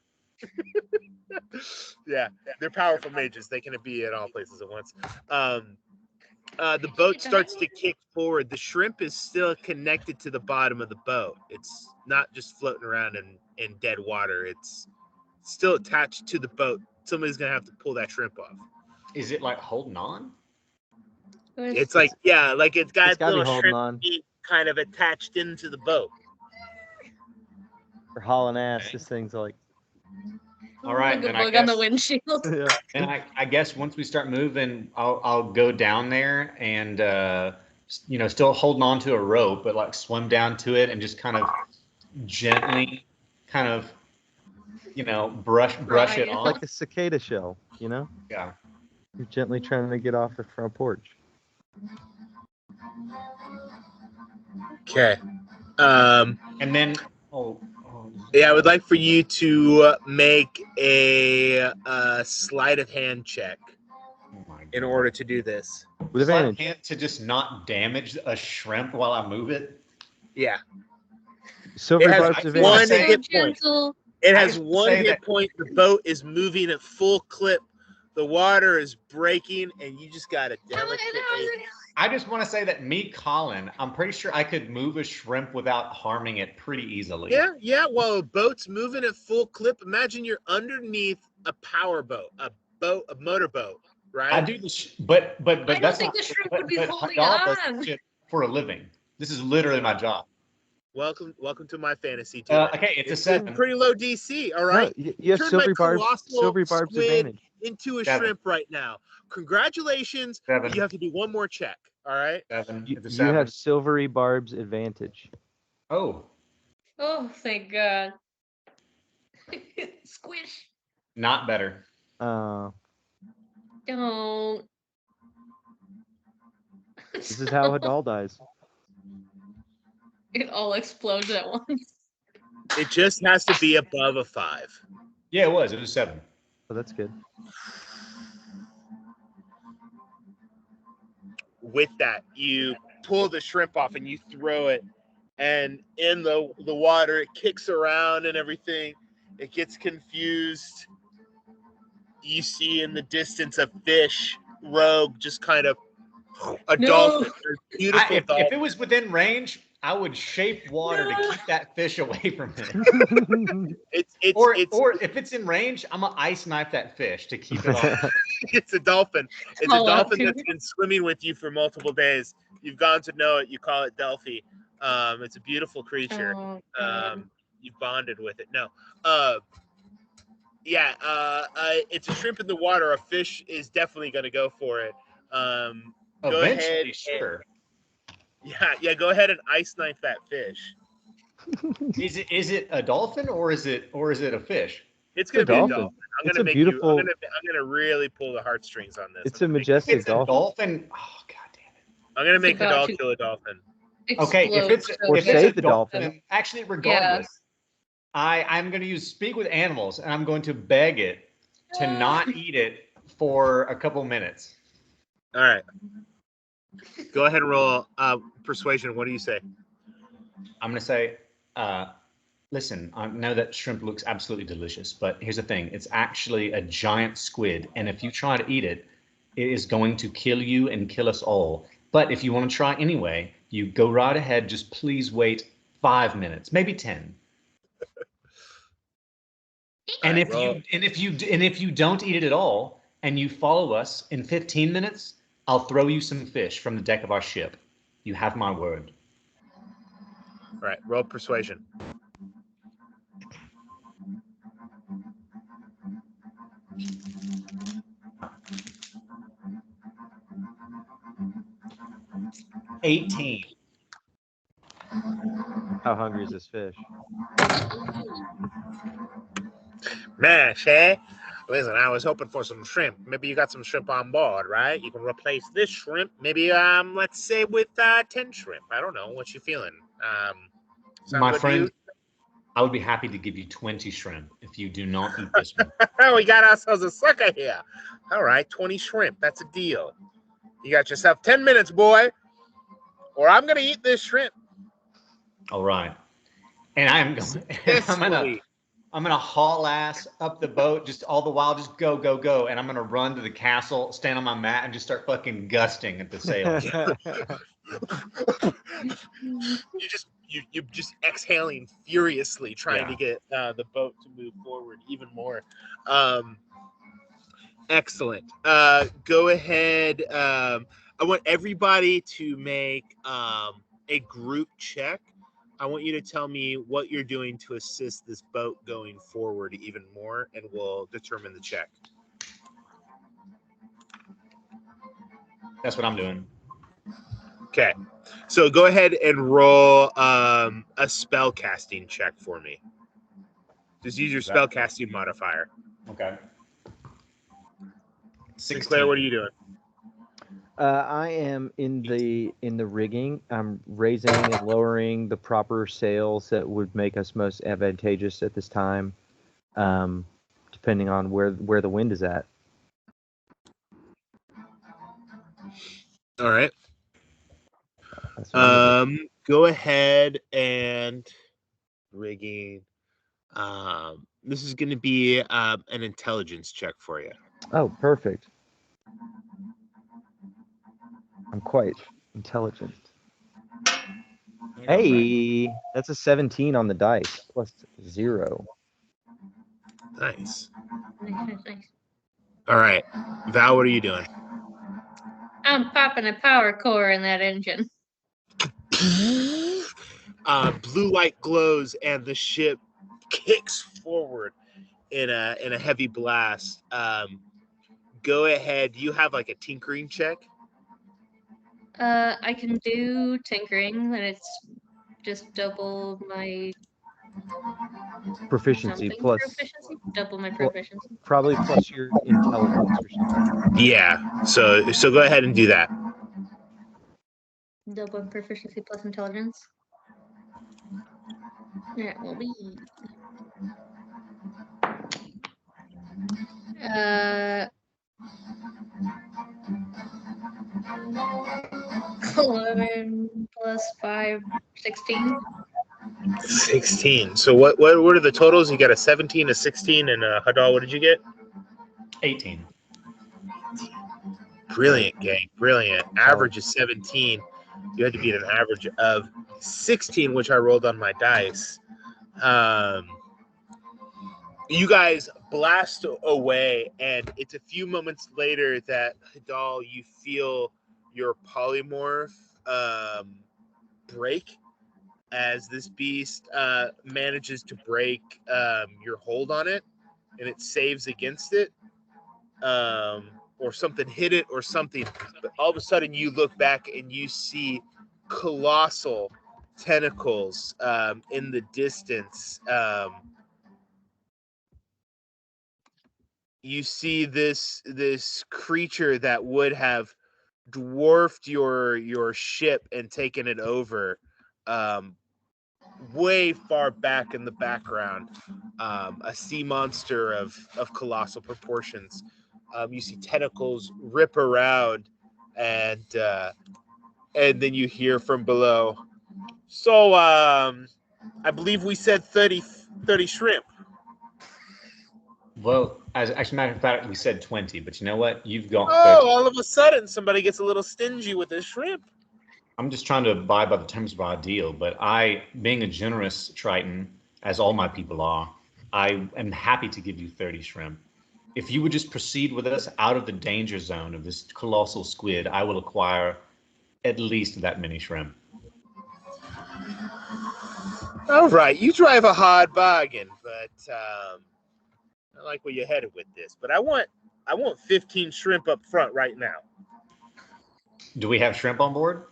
Yeah, they're powerful mages. They can be at all places at once. The boat starts to kick forward. The shrimp is still connected to the bottom of the boat. It's not just floating around in dead water. It's still attached to the boat. Somebody's going to have to pull that shrimp off. Is it like holding on? It's like, yeah, like it's got little shrimp feet kind of attached into the boat. For hauling ass, this thing's like. All right, then I guess on the windshield. Yeah. And I guess once we start moving, I'll go down there and still holding on to a rope, but like swim down to it and just kind of gently, brush it off. Like a cicada shell, Yeah. You're gently trying to get off the front porch. Okay. And then, yeah, I would like for you to make a sleight of hand check in order to do this. With advantage. Can't to just not damage a shrimp while I move it. Yeah. Silver barb's advantage. One hit point. Gentle. It has one hit point. The boat is moving at full clip. The water is breaking, and you just got a delicate. I just want to say that Colin, I'm pretty sure I could move a shrimp without harming it pretty easily. Yeah. While a boat's moving at full clip, imagine you're underneath a power boat, a motorboat, right? I do this, but I don't think the shrimp would be holding on for a living. This is literally my job. Welcome to my fantasy too. Okay, it's a 7. Pretty low DC. All right. No, you have Silver Barb's advantage into a shrimp right now. Congratulations. 7. You have to do one more check. All right. 7. You, It's a you 7. have Silvery Barb's advantage. Oh, Oh, thank God. Squish. not better. Uh, Don't. this is how a doll dies. It all explodes at once. It just has to be above a 5. Yeah, it was. It was 7. So that's good. With that, you pull the shrimp off and you throw it, and in the water, it kicks around and everything. It gets confused. You see in the distance a fish rogue, just kind of a dolphin, a beautiful dolphin. If it was within range, I would shape water to keep that fish away from it. Or if it's in range, I'm gonna ice knife that fish to keep it off. It's a dolphin. It's Oh, a dolphin wow. that's been swimming with you for multiple days. You've gone to know it. You call it Delphi. It's a beautiful creature. Oh, God. You've bonded with it. No. It's a shrimp in the water. A fish is definitely going to go for it. Go Eventually, ahead. sure. Go ahead and ice knife that fish. Is it a dolphin or is it a fish? It's going to be a dolphin. dolphin. I'm It's going to a make beautiful- you. I'm going to really pull the heartstrings on this. It's a majestic It's a dolphin. dolphin. Oh, God damn it. I'm going to make about Hadal to kill a dolphin. Okay, if it's Explode so Or if bad. it's save a the dolphin, dolphin. actually, regardless, I'm going to use speak with animals, and I'm going to beg it to not eat it for a couple minutes. All right. Go ahead and roll persuasion. What do you say? I'm going to say, listen, I know that shrimp looks absolutely delicious, but here's the thing. It's actually a giant squid, and if you try to eat it, it is going to kill you and kill us all. But if you want to try anyway, you go right ahead. Just please wait 5 minutes, maybe 10. And if you don't eat it at all, and you follow us in 15 minutes, I'll throw you some fish from the deck of our ship. You have my word. All right. Roll persuasion. $18. How hungry is this fish? Mash, eh? Listen, I was hoping for some shrimp. Maybe you got some shrimp on board, right? You can replace this shrimp, maybe let's say with 10 shrimp. I don't know. What you feeling? Sound My good to friend, you? I would be happy to give you 20 shrimp if you do not eat this one. We got ourselves a sucker here. All right, 20 shrimp. That's a deal. You got yourself 10 minutes, boy, or I'm gonna eat this shrimp. All right. And I'm gonna haul ass up the boat, just all the while, just go, and I'm gonna run to the castle, stand on my mat, and just start fucking gusting at the sails. you just exhaling furiously, trying to get the boat to move forward even more. Excellent. Go ahead. I want everybody to make a group check. I want you to tell me what you're doing to assist this boat going forward even more, and we'll determine the check. That's what I'm doing. Okay. So go ahead and roll a spell casting check for me. Just use your spell casting modifier. Okay. 16. Sinclair, what are you doing? I am in the rigging. I'm raising and lowering the proper sails that would make us most advantageous at this time, depending on where the wind is at. All right. That's what I'm doing. Go ahead and rigging. This is going to be an intelligence check for you. Oh, perfect. I'm quite intelligent. Hey, that's a 17 on the dice, plus 0. Nice. Nice. All right. Val, what are you doing? I'm popping a power core in that engine. Blue light glows and the ship kicks forward in a heavy blast. Go ahead. You have like a tinkering check. I can do tinkering, then it's just double my Proficiency something plus proficiency. Double my well, proficiency. probably plus your intelligence or something. Yeah. So go ahead and do that. Double proficiency plus intelligence. That will be 11 plus 5, 16. 16. So what are the totals? You got a 17, a 16, and a Hadal. What did you get? 18. Brilliant, gang. Brilliant. Average is 17. You had to beat an average of 16, which I rolled on my dice. You guys blast away, and it's a few moments later that Hadal, you feel your polymorph break as this beast manages to break your hold on it, and it saves against it. Or something hit it or something. But all of a sudden you look back and you see colossal tentacles in the distance. You see this creature that would have dwarfed your ship and taken it over way far back in the background. A sea monster of colossal proportions. You see tentacles rip around, and then you hear from below. So I believe we said 30 shrimp. Well, as a matter of fact, we said 20, but you know what? You've got 30. Oh, all of a sudden somebody gets a little stingy with their shrimp. I'm just trying to abide by the terms of our deal, but I, being a generous Triton, as all my people are, I am happy to give you 30 shrimp. If you would just proceed with us out of the danger zone of this colossal squid, I will acquire at least that many shrimp. All right, you drive a hard bargain, but I like where you're headed with this. But I want 15 shrimp up front right now. Do we have shrimp on board?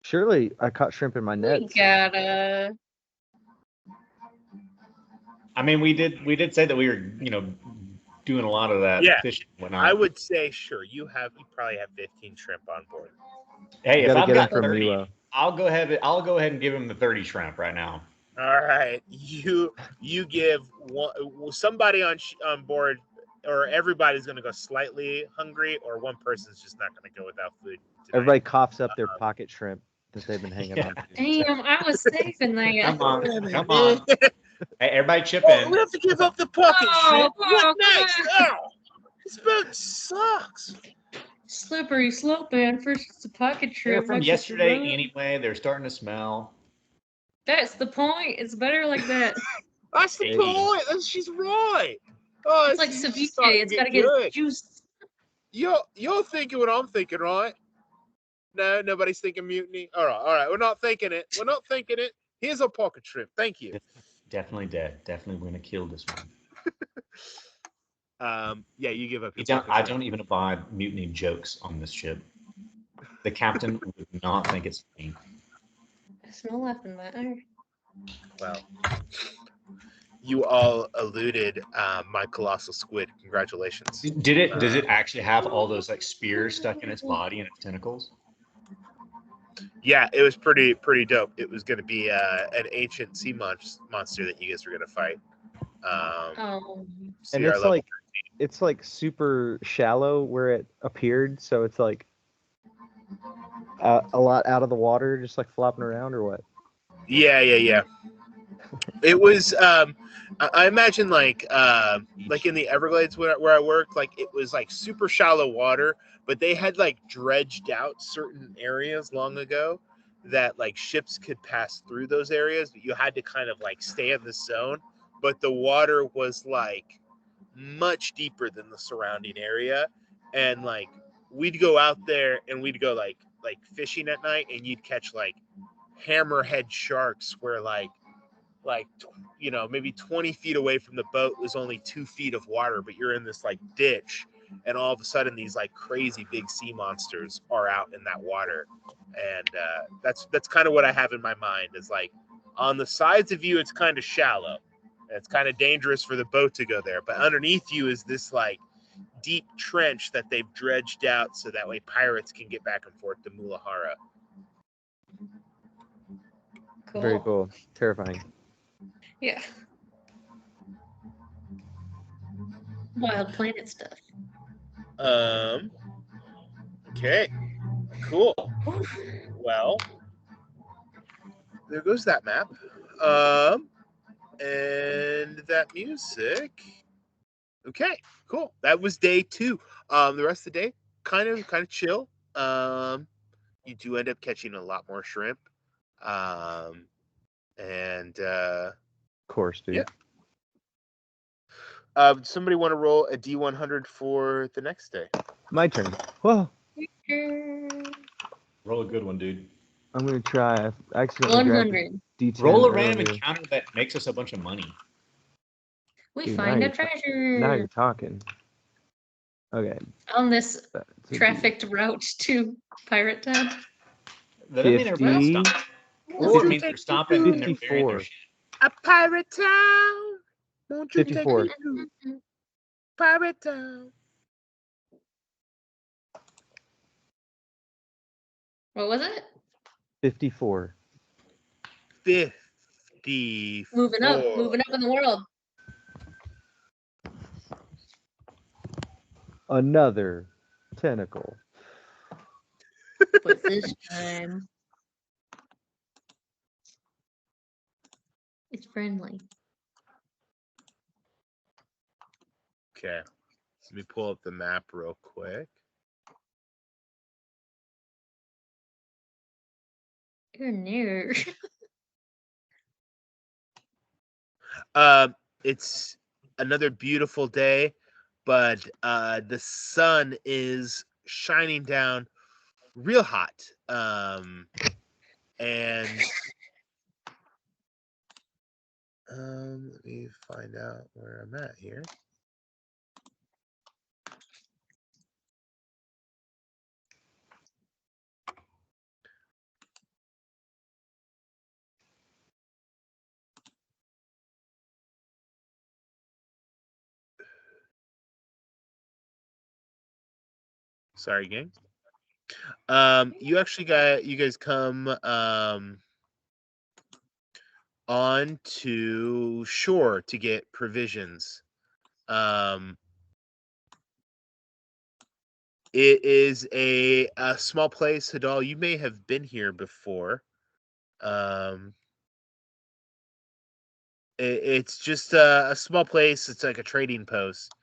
Surely I caught shrimp in my We nets. gotta. I mean, we did say that we were, doing a lot of that fishing and whatnot. I would say sure. You probably have 15 shrimp on board. Hey, You if gotta I've get 'em got from 30, Milo. I'll go ahead and give him the 30 shrimp right now. All right, you give somebody on board, or everybody's going to go slightly hungry, or one person's just not going to go without food tonight. Everybody coughs up their pocket shrimp that they've been hanging on to. Damn, I was saving that. Come on. Hey, everybody chip in. We have to give up the pocket shrimp. What come next? on. Oh, this boat sucks. Slippery slope, man. First it's a pocket They're trip. from next it's a yesterday run. anyway. They're starting to smell. That's the point. It's better like that. That's the point. She's right. Oh, It's like ceviche. It's gotta get juice. You're thinking what I'm thinking, right? No, nobody's thinking mutiny. All right. We're not thinking it. Here's a pocket shrimp. Thank you. Definitely dead. Definitely we're gonna kill this one. Yeah, you give up your I don't even abide mutiny jokes on this ship. The captain would not think it's funny. There's no laughing matter. Well, you all eluded my colossal squid. Congratulations. Does it actually have all those like spears stuck in its body and its tentacles? Yeah, it was pretty dope. It was going to be an ancient sea monster that you guys were going to fight. And it's like super shallow where it appeared, so it's like a lot out of the water, just like flopping around, or what? Yeah. It was. I imagine like in the Everglades where I worked, like it was like super shallow water, but they had like dredged out certain areas long ago that like ships could pass through those areas, but you had to kind of like stay in the zone. But the water was like much deeper than the surrounding area, and like we'd go out there and we'd go like fishing at night, and you'd catch like hammerhead sharks where like maybe 20 feet away from the boat was only 2 feet of water, but you're in this like ditch and all of a sudden these like crazy big sea monsters are out in that water. And that's kind of what I have in my mind, is like on the sides of you it's kind of shallow, it's kind of dangerous for the boat to go there, but underneath you is this like deep trench that they've dredged out so that way pirates can get back and forth to Mulajara. Cool. Very cool. Terrifying. Yeah. Wild planet stuff. Okay, cool. Well, there goes that map. And that music. Okay, cool. That was day 2. The rest of the day, kind of chill. You do end up catching a lot more shrimp. And Of course, dude. yeah. Somebody want to roll a D100 for the next day? My turn. Whoa. Roll a good one, dude. I'm gonna try. I accidentally grabbed 100. D10 Roll a random earlier. encounter that makes us a bunch of money. We Dude, find now a you're treasure Now you're talking. Okay. on this that's a trafficked route to Pirate Town. That doesn't mean they're 50. stopping. Or it means they're stopping and they're burying their 54. shit. A pirate town. Won't you 54. take me to Pirate Town? What was it? 54. 54. Moving up in the world. Another tentacle. But this time, it's friendly. Okay. Let me pull up the map real quick. You're near. It's another beautiful day, but the sun is shining down real hot. And let me find out where I'm at here. Sorry, gang. You guys come on to shore to get provisions. It is a small place, Hadal. You may have been here before. It's just a small place. It's like a trading post.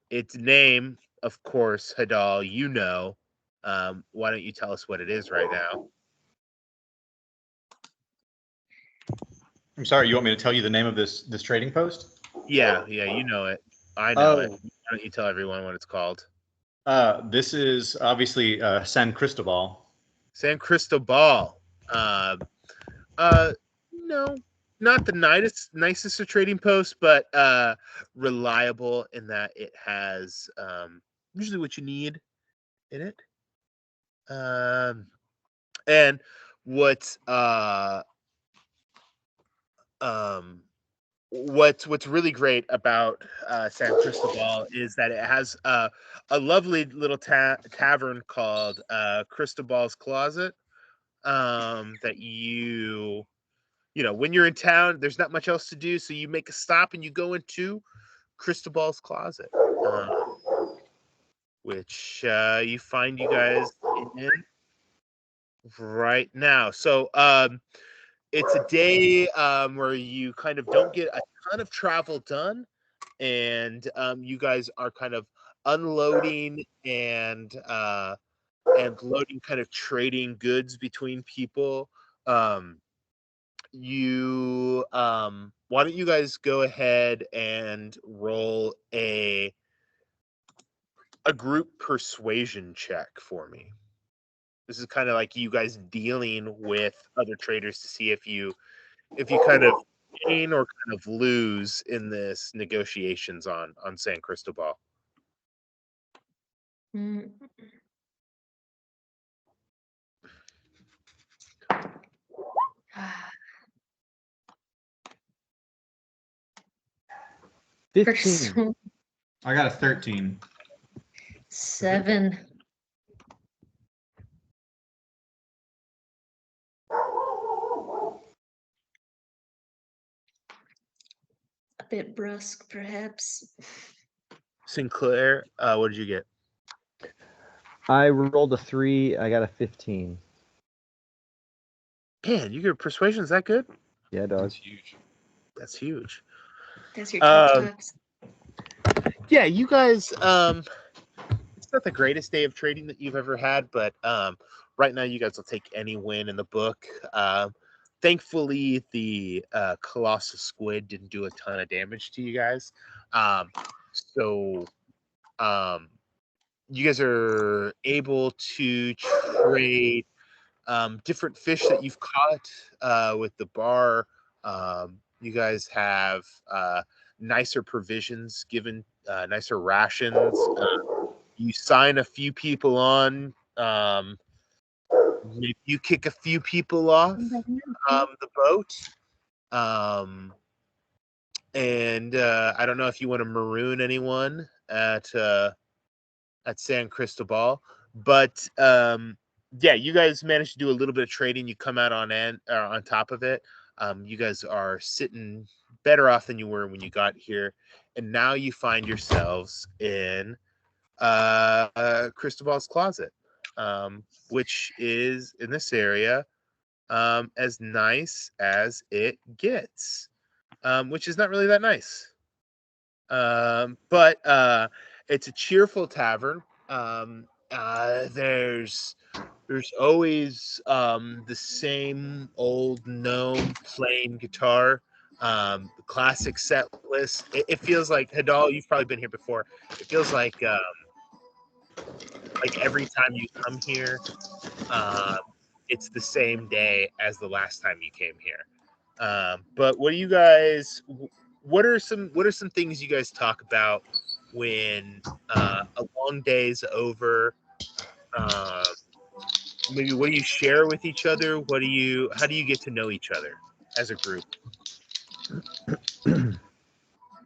Its name, of course, Hadal, you know. Why don't you tell us what it is right now? I'm sorry, you want me to tell you the name of this trading post? Yeah, you know it. I know it. Why don't you tell everyone what it's called? This is obviously San Cristobal. San Cristobal. No, not the nicest of trading posts, but reliable in that it has usually what you need in it. And what's really great about San Cristobal is that it has a lovely little tavern called Cristobal's Closet. That when you're in town, there's not much else to do, so you make a stop and you go into Cristobal's Closet, which you find you guys in right now. So it's a day where you kind of don't get a ton of travel done, and you guys are kind of unloading and loading, kind of trading goods between people. Why don't you guys go ahead and roll a group persuasion check for me? This is kind of like you guys dealing with other traders to see if you kind of gain or kind of lose in this negotiations on San Cristobal. Mm. For 15. so I got a 13. 7. A bit brusque, perhaps. Sinclair, what did you get? I rolled a 3. I got a 15. Man, you get persuasion. Is that good? Yeah, That's dog. huge. That's huge. That's your top Um, talks. Yeah, you guys. It's not the greatest day of trading that you've ever had, but right now you guys will take any win in the book. Thankfully, the colossal squid didn't do a ton of damage to you guys. So you guys are able to trade different fish that you've caught with the bar. You guys have nicer provisions given, nicer rations. You sign a few people on. Maybe you kick a few people off the boat. And I don't know if you want to maroon anyone at San Cristobal, but yeah, you guys managed to do a little bit of trading. You come out on top of it. You guys are sitting better off than you were when you got here, and now you find yourselves in Cristobal's closet, which is in this area as nice as it gets, which is not really that nice. But it's a cheerful tavern. There's always the same old gnome playing guitar. The classic set list. It feels like Hadal. You've probably been here before. It feels like every time you come here, it's the same day as the last time you came here. But what do you guys? What are some things you guys talk about when a long day's over? Maybe what do you share with each other? How do you get to know each other as a group?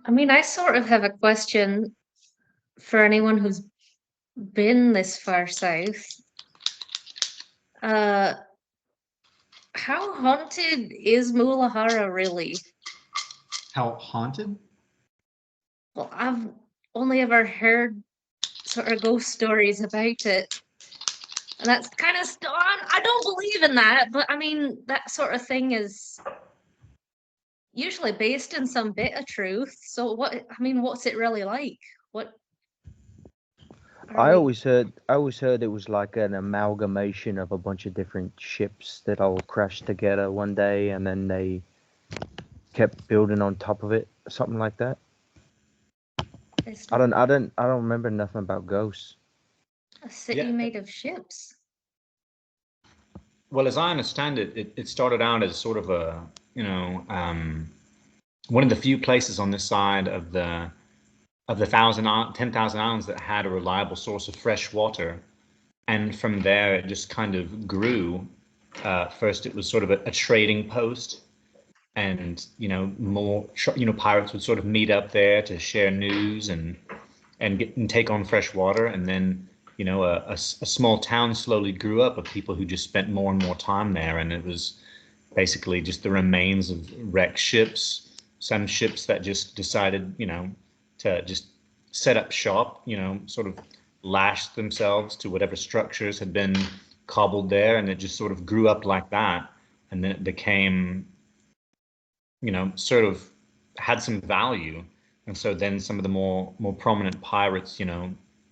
I mean, I sort of have a question for anyone who's been this far south. How haunted is Mulajara really? How haunted? Well, I've only ever heard sort of ghost stories about it. And that's kind of I don't believe in that, but I mean, that sort of thing is usually based in some bit of truth. So what's it really like? What I always heard it was like an amalgamation of a bunch of different ships that all crashed together one day, and then they kept building on top of it, something like that. I don't remember nothing about ghosts. A city made of ships. Well, as I understand it, it started out as sort of a, one of the few places on this side of the 10,000 islands that had a reliable source of fresh water. And from there, it just kind of grew. First, it was sort of a trading post, and pirates would sort of meet up there to share news and take on fresh water. And then a small town slowly grew up of people who just spent more and more time there, and it was basically just the remains of wrecked ships. Some ships that just decided to just set up shop, sort of lashed themselves to whatever structures had been cobbled there, and it just sort of grew up like that. And then it became, sort of had some value. And so then some of the more prominent pirates,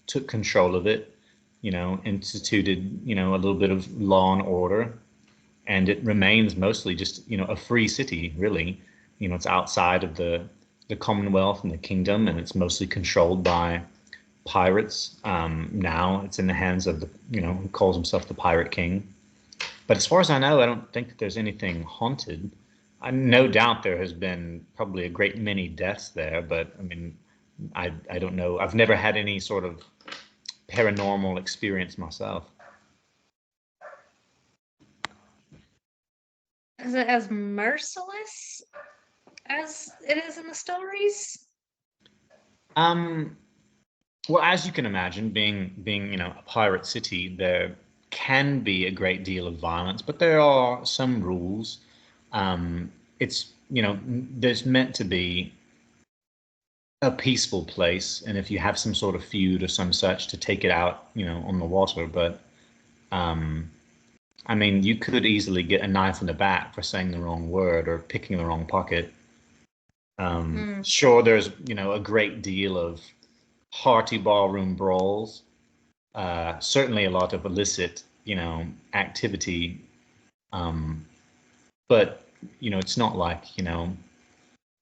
took control of it, instituted, a little bit of law and order. And it remains mostly just, a free city, really. It's outside of the Commonwealth and the kingdom, and it's mostly controlled by pirates. Now it's in the hands of the, who calls himself the Pirate King. But as far as I know, I don't think that there's anything haunted. No doubt there has been probably a great many deaths there, but I mean, I don't know. I've never had any sort of paranormal experience myself. Is it as merciless as it is in the stories? Well, as you can imagine, being a pirate city, there can be a great deal of violence, but there are some rules. It's there's meant to be a peaceful place, and if you have some sort of feud or some such, to take it out, on the water. But I mean, you could easily get a knife in the back for saying the wrong word or picking the wrong pocket. Sure, there's a great deal of hearty ballroom brawls. Certainly a lot of illicit, activity. But it's not like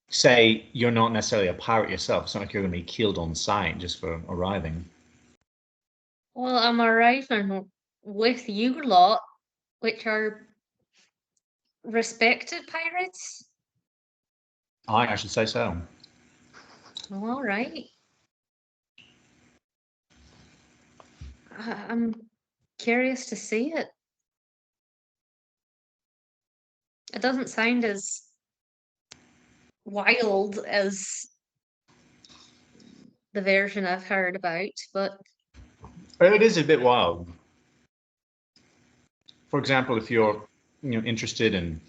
say you're not necessarily a pirate yourself. It's not like you're going to be killed on sight just for arriving. Well, I'm arriving with you lot, which are respected pirates. I should say so. Oh, all right. I'm curious to see it. It doesn't sound as wild as the version I've heard about, but It is a bit wild. For example, if you're interested in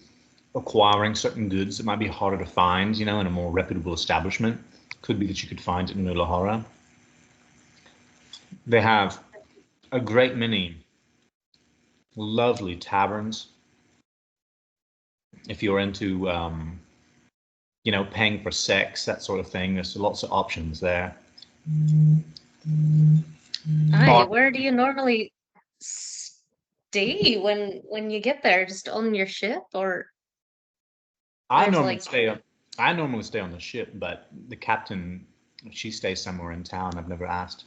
acquiring certain goods that might be harder to find, in a more reputable establishment, could be that you could find it in Mulajara. They have a great many lovely taverns. If you're into paying for sex, that sort of thing, there's lots of options there. aye, where do you normally stay when you get there? Just on your ship, or I normally stay on the ship, but the captain, she stays somewhere in town. I've never asked.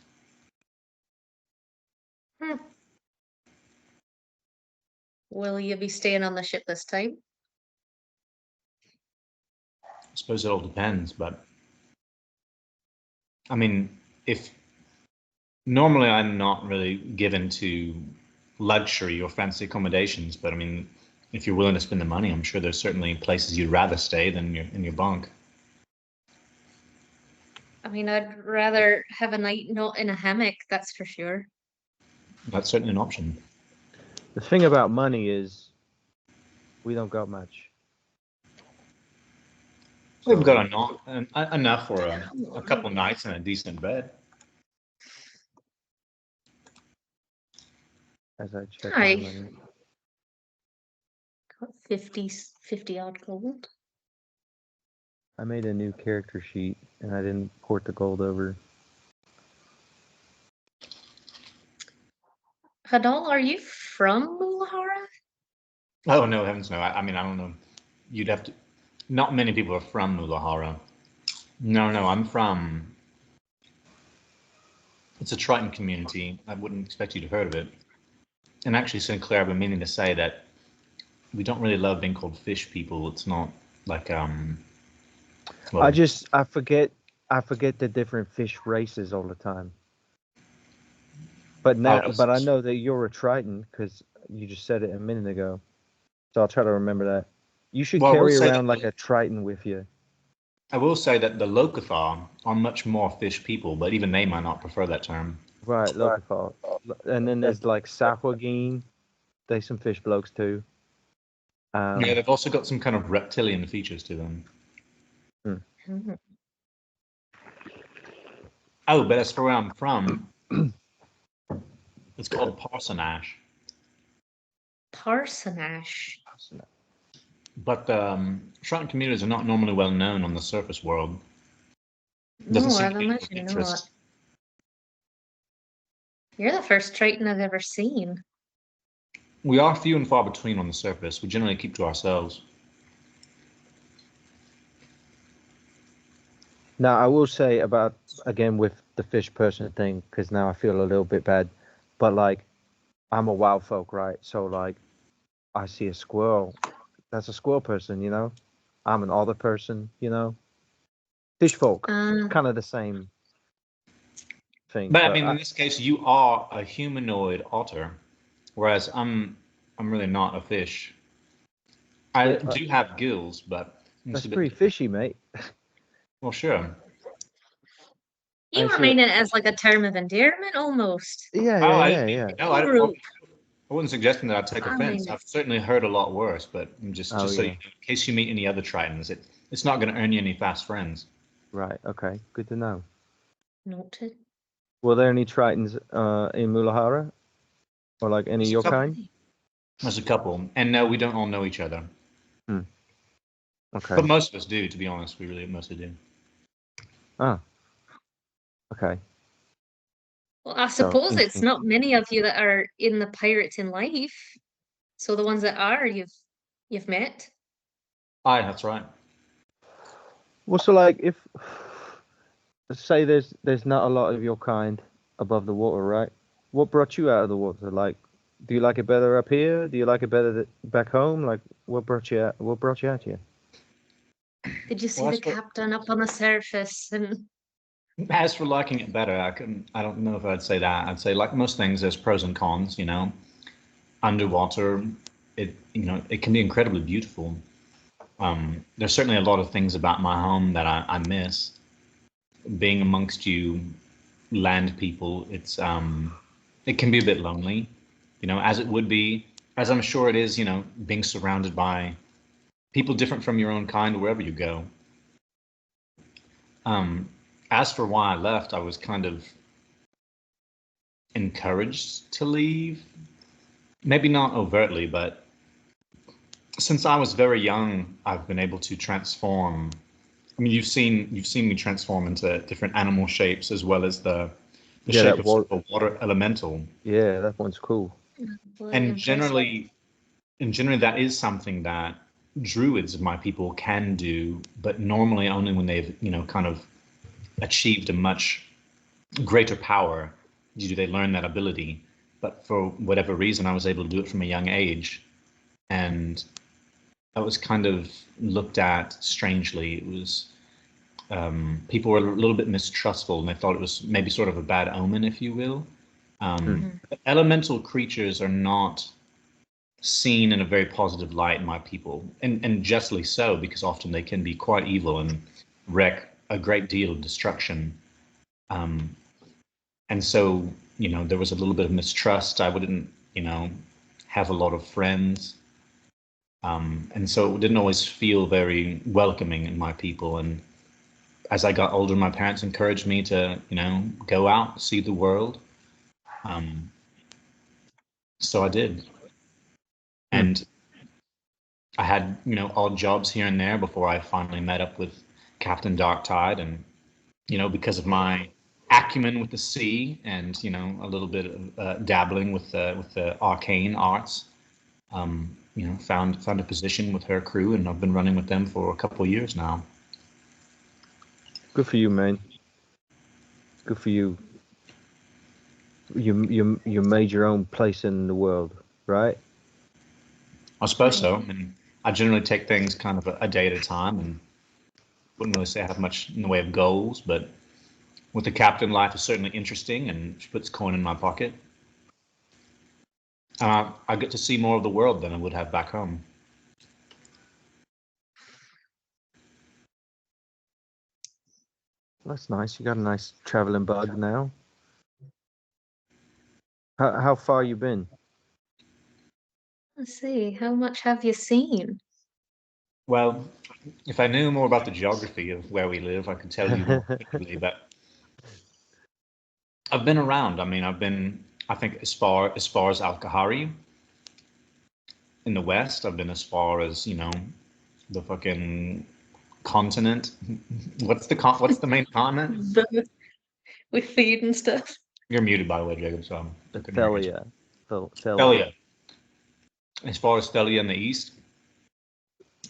Will you be staying on the ship this time? I suppose it all depends, but I mean, if normally I'm not really given to luxury or fancy accommodations, but I mean, if you're willing to spend the money, I'm sure there's certainly places you'd rather stay than in your bunk. I mean, I'd rather have a night not in a hammock, that's for sure. That's certainly an option. The thing about money is we don't got much. We've got enough for a couple nights and a decent bed. As I check Hi. my money. Got 50 odd gold. I made a new character sheet and I didn't port the gold over. Hadal, are you from Mulajara? Oh no, heavens no! I mean, I don't know. You'd have to. Not many people are from Mulajara. No, I'm from. It's a Triton community. I wouldn't expect you to have heard of it. And actually, Sinclair, I've been meaning to say that we don't really love being called fish people. It's not like well, I forget the different fish races all the time. But now, but I know that you're a Triton because you just said it a minute ago. So I'll try to remember that. You should carry around like a Triton with you. I will say that the Locathar are much more fish people, but even they might not prefer that term. Right, Locathar. And then there's like Sahuagin. They some fish blokes too. Yeah, they've also got some kind of reptilian features to them. Mm-hmm. Oh, but as for where I'm from, it's called Parsonage. Parsonage. But Triton communities are not normally well known on the surface world. No, I'd imagine not. You're the first Triton I've ever seen. We are few and far between on the surface. We generally keep to ourselves. Now, I will say about, again, with the fish person thing, because now I feel a little bit bad, but like, I'm a wild folk, right? So like, I see a squirrel. That's a squirrel person, you know? I'm an otter person, you know? Fish folk, kind of the same. thing. But I mean, in this case, you are a humanoid otter, whereas I'm really not a fish. I do have gills, but that's pretty fishy, mate. Well, sure. You were meaning it as like a term of endearment, almost. Yeah. No, I wasn't suggesting that I'd take offense. I've certainly heard a lot worse, but just so you know, in case you meet any other Tritons, it's not going to earn you any fast friends. Right. Okay. Good to know. Noted. Were there any Tritons in Mulajara, or like any of your kind? There's a couple, and no, we don't all know each other. Okay. But most of us do, to be honest. We really mostly do. Ah. Okay. Well, I suppose it's not many of you that are in the Pirates in Life. So the ones that are, you've met. Aye, that's right. Well, so like if say there's not a lot of your kind above the water, right? What brought you out of the water? Like, do you like it better up here? Do you like it better back home? Like, what brought you out? What brought you out here? Did you see the captain up on the surface? And as for liking it better, I don't know if I'd say that. I'd say, like most things, there's pros and cons. You know, underwater, it can be incredibly beautiful. There's certainly a lot of things about my home that I miss. Being amongst you land people, it can be a bit lonely, as it would be, as I'm sure it is, being surrounded by people different from your own kind wherever you go. As for why I left, I was kind of encouraged to leave. Maybe not overtly, but since I was very young, I've been able to transform. I mean, you've seen me transform into different animal shapes as well as the shape of a water elemental. Yeah, that one's cool. And generally, that is something that druids of my people can do, but normally only when they've kind of achieved a much greater power do they learn that ability. But for whatever reason, I was able to do it from a young age, and I was kind of looked at strangely. It was people were a little bit mistrustful, and they thought it was maybe sort of a bad omen, if you will. Elemental creatures are not seen in a very positive light in my people, and justly so, because often they can be quite evil and wreak a great deal of destruction. And so, there was a little bit of mistrust. I wouldn't, have a lot of friends. And so it didn't always feel very welcoming in my people. And as I got older, my parents encouraged me to, go out, see the world. So I did. And I had, odd jobs here and there before I finally met up with Captain Darktide. And, because of my acumen with the sea and, a little bit of dabbling with the arcane arts, found a position with her crew, and I've been running with them for a couple of years now. Good for you, man. Good for you. You made your own place in the world, right? I suppose so. I mean, I generally take things kind of a day at a time, and wouldn't really say I have much in the way of goals, but with the captain, life is certainly interesting, and she puts coin in my pocket. I get to see more of the world than I would have back home. That's nice. You got a nice traveling bug now. How far you been? Let's see. How much have you seen? Well, if I knew more about the geography of where we live, I could tell you more quickly, but I've been around. I mean, I think, as far as Al-Kahari in the west. I've been as far as, the fucking continent. What's the main continent? With feed and stuff. You're muted, by the way, Jacob. So Thelia. Thelia. As far as Thelia in the east,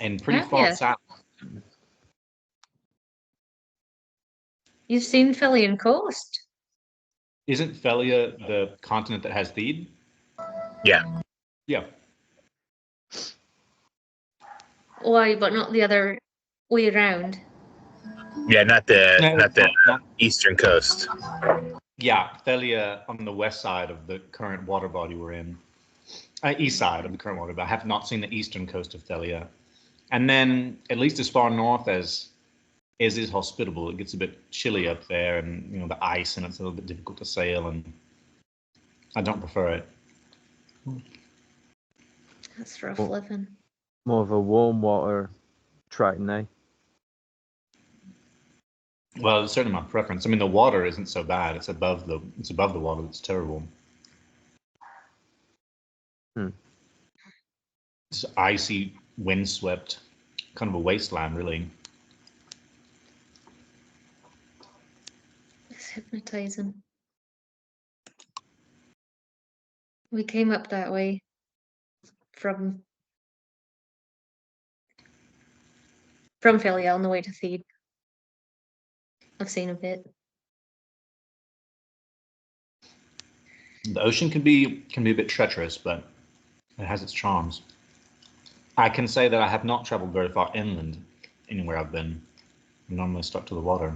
and pretty far south. You've seen Felian Coast. Isn't Thelia the continent that has Theed? Yeah. Yeah. Why, but not the other way around? Yeah, not the eastern coast. Yeah, Thalia on the west side of the current water body we're in. East side of the current water, but I have not seen the eastern coast of Thalia. And then, at least as far north as is hospitable, it gets a bit chilly up there, and the ice, and it's a little bit difficult to sail, and I don't prefer it. That's rough Well, living. More of a warm water Triton, eh? Well, it's certainly my preference. I mean, the water isn't so bad. It's above the water that's terrible. It's icy, windswept, kind of a wasteland, really. It's hypnotizing. We came up that way from Philia on the way to Theed. I've seen a bit. The ocean can be a bit treacherous, but it has its charms. I can say that I have not traveled very far inland anywhere I've been. I'm normally stuck to the water.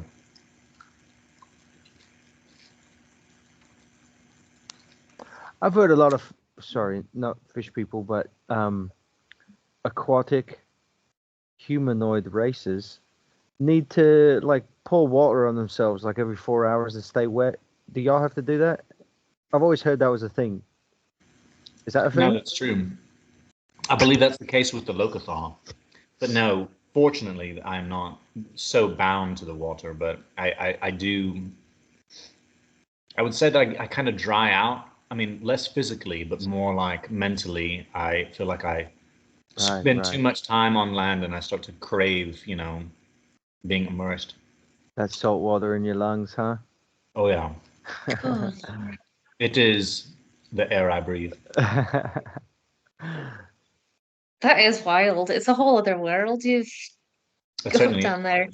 I've heard a lot of, sorry, not fish people, but aquatic humanoid races need to like pour water on themselves like every 4 hours to stay wet. Do y'all have to do that? I've always heard that was a thing. Is that a thing? No, that's true. I believe that's the case with the Locathal. But no, fortunately, I am not so bound to the water, but I do. I would say that I kind of dry out. I mean, less physically, but more like mentally. I feel like I spend too much time on land, and I start to crave, being immersed. That's salt water in your lungs, huh? Oh yeah, God. it is the air I breathe. That is wild. It's a whole other world you've got down there.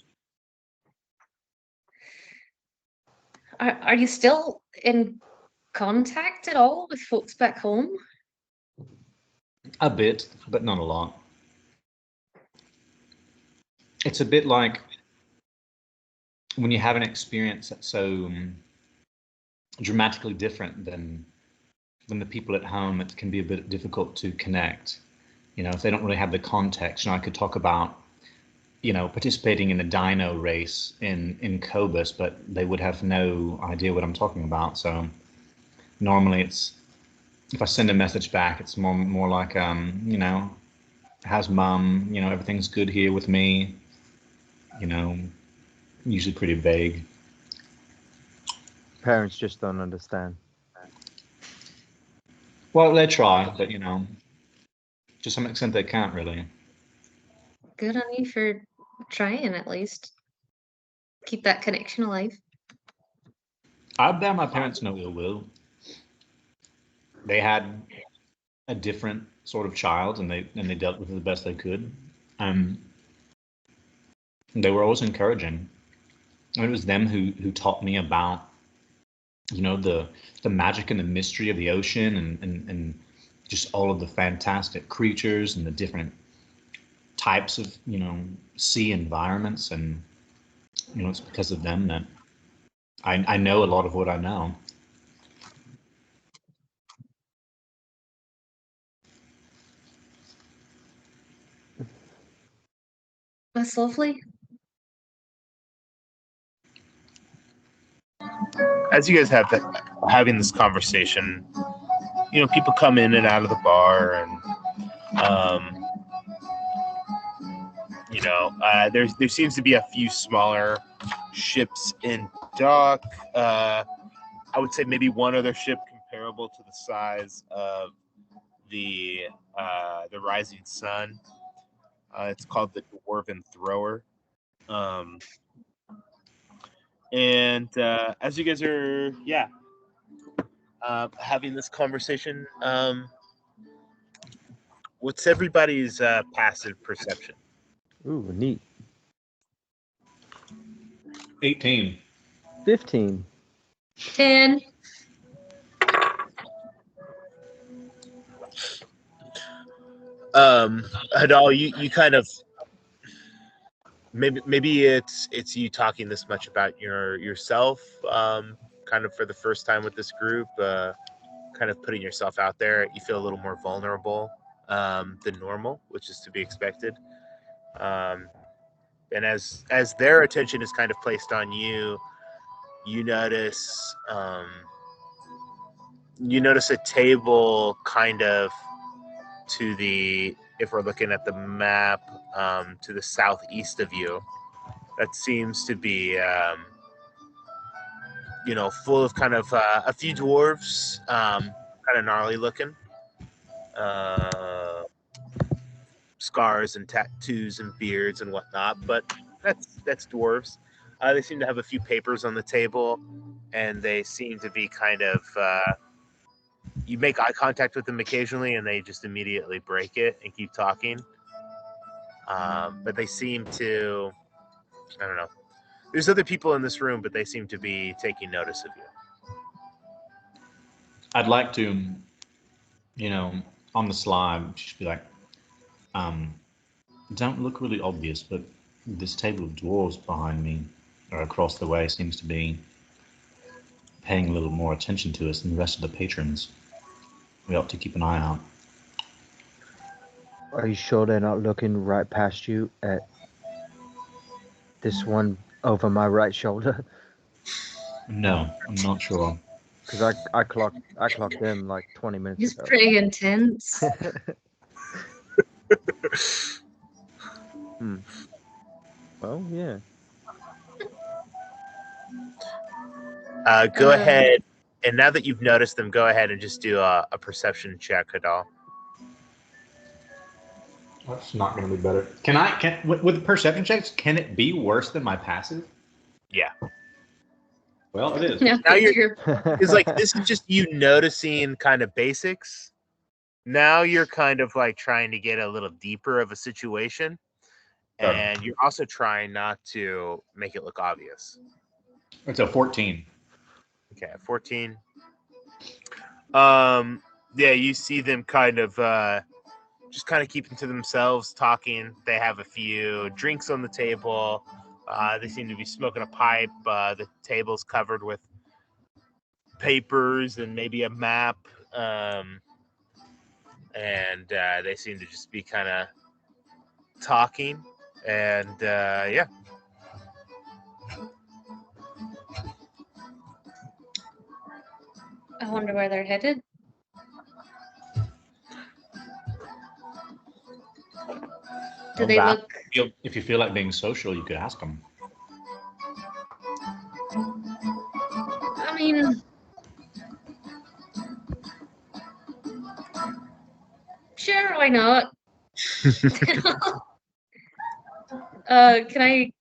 Are you still in contact at all with folks back home? A bit, but not a lot. It's a bit like when you have an experience that's so dramatically different than the people at home, it can be a bit difficult to connect. If they don't really have the context. I could talk about, participating in a dino race in Cobas, but they would have no idea what I'm talking about. So normally it's, if I send a message back, it's more like, how's mum? Everything's good here with me. Usually pretty vague. Parents just don't understand. Well, they try, but to some extent they can't really. Good on you for trying, at least. Keep that connection alive. I bear my parents no ill will. They had a different sort of child, and they dealt with it the best they could. They were always encouraging. And it was them who taught me about, the magic and the mystery of the ocean, and just all of the fantastic creatures and the different types of sea environments, and it's because of them that I know a lot of what I know. That's lovely. As you guys having this conversation, people come in and out of the bar, and there seems to be a few smaller ships in dock. I would say maybe one other ship comparable to the size of the Rising Sun. It's called the Dwarven Thrower. And as you guys are, having this conversation, what's everybody's passive perception? Ooh, neat. 18. 15. 10. Hadal, you kind of maybe it's you talking this much about yourself, kind of for the first time with this group, kind of putting yourself out there. You feel a little more vulnerable than normal, which is to be expected. And as their attention is kind of placed on you, you notice a table kind of to the, if we're looking at the map, to the southeast of you, that seems to be full of kind of a few dwarves, kind of gnarly looking, scars and tattoos and beards and whatnot, but that's dwarves. They seem to have a few papers on the table, and they seem to be kind of you make eye contact with them occasionally, and they just immediately break it and keep talking. But they seem to, I don't know. There's other people in this room, but they seem to be taking notice of you. I'd like to, on the slide, just be like, don't look really obvious, but this table of dwarves behind me or across the way seems to be paying a little more attention to us than the rest of the patrons. We ought to keep an eye out. Are you sure they're not looking right past you at this one over my right shoulder? No, I'm not sure. Because I clocked them like 20 minutes He's ago. pretty intense. Well, yeah. Go ahead, and now that you've noticed them, go ahead and just do a perception check, Hadal. That's not going to be better. Can with perception checks, can it be worse than my passive? Yeah. Well, it is. Yeah, Now it's like, this is just you noticing kind of basics. Now you're kind of like trying to get a little deeper of a situation, and you're also trying not to make it look obvious. It's a 14. Okay, 14. Yeah, you see them kind of just kind of keeping to themselves, talking. They have a few drinks on the table. They seem to be smoking a pipe. The table's covered with papers and maybe a map. And they seem to just be kind of talking. And yeah. I wonder where they're headed. Do they look? If you feel like being social, you could ask them. I mean, sure, why not? Can I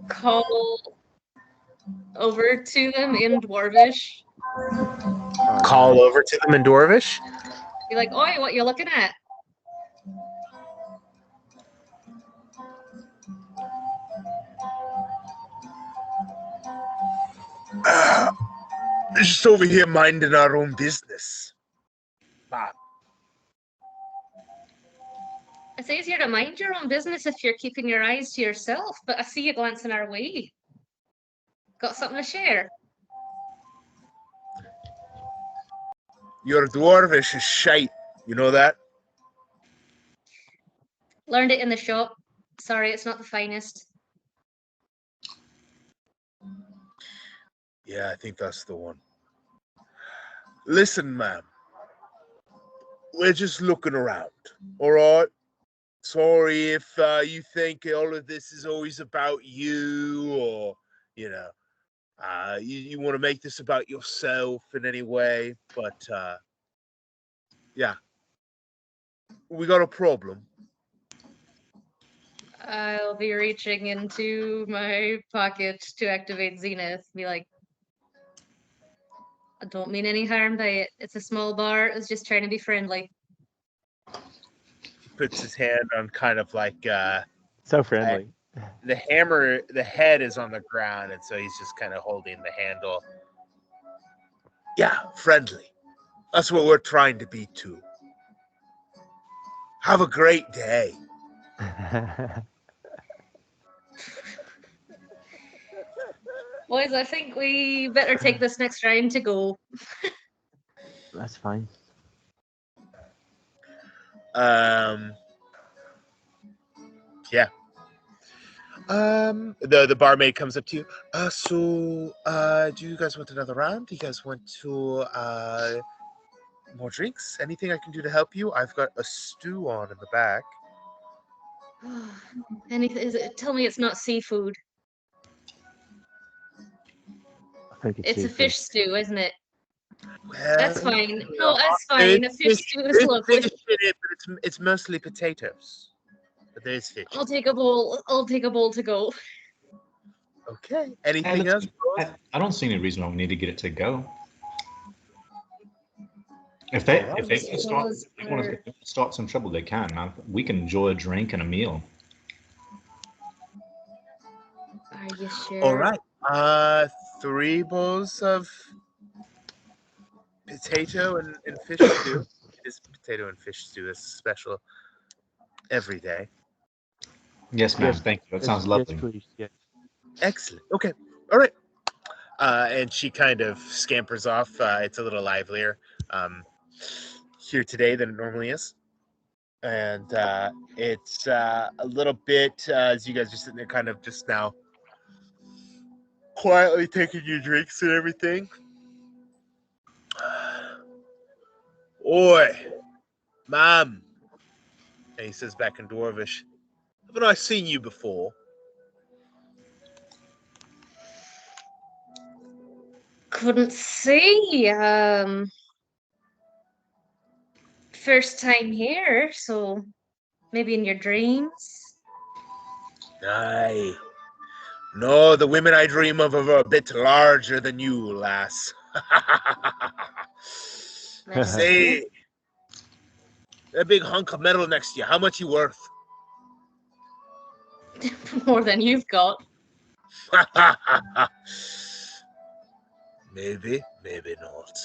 call over to them in Dwarvish? Call over to them in Dwarvish? Be like, oi, what you looking at? Just over here minding our own business. It's easier to mind your own business if you're keeping your eyes to yourself, but I see you glancing our way. Got something to share? Your Dwarvish is shite. You know that? Learned it in the shop. Sorry, it's not the finest. Yeah, I think that's the one. Listen, ma'am. We're just looking around, all right? Sorry if you think all of this is always about you, or, you want to make this about yourself in any way, but, yeah. We got a problem. I'll be reaching into my pocket to activate Zenith. Be like, I don't mean any harm by it. It's a small bar. I was just trying to be friendly. Puts his hand on kind of like So friendly. the hammer. The head is on the ground, and so he's just kind of holding the handle. Yeah, friendly. That's what we're trying to be too. Have a great day. Boys, I think we better take this next round to go. That's fine. Yeah. The barmaid comes up to you. So do you guys want another round? Do you guys want to more drinks? Anything I can do to help you? I've got a stew on in the back. Anything? Tell me it's not seafood. I think it's It's a seafood. fish stew, isn't it? Well, That's fine. No, that's fine. A fish stew is there's lovely. fish in it, but it's mostly potatoes. But there is fish. I'll take a bowl. I'll take a bowl to go. Okay. Anything else? I don't see any reason why we need to get it to go. If they want to start some trouble, they can. We can enjoy a drink and a meal. Are you sure? All right. 3 bowls of potato and fish stew. It is potato and fish stew. It's special every day. Yes, ma'am. Thank you. That sounds lovely. Yes, please. Yes. Excellent. Okay. All right. And she kind of scampers off. It's a little livelier here today than it normally is. And it's a little bit, as you guys are sitting there kind of just now quietly taking your drinks and everything. Oi, ma'am. And he says back in Dwarvish, haven't I seen you before? Couldn't see. First time here, so maybe in your dreams. Aye. No, the women I dream of are a bit larger than you, lass. Say, that big hunk of metal next to you, how much you worth? More than you've got. Maybe, maybe not.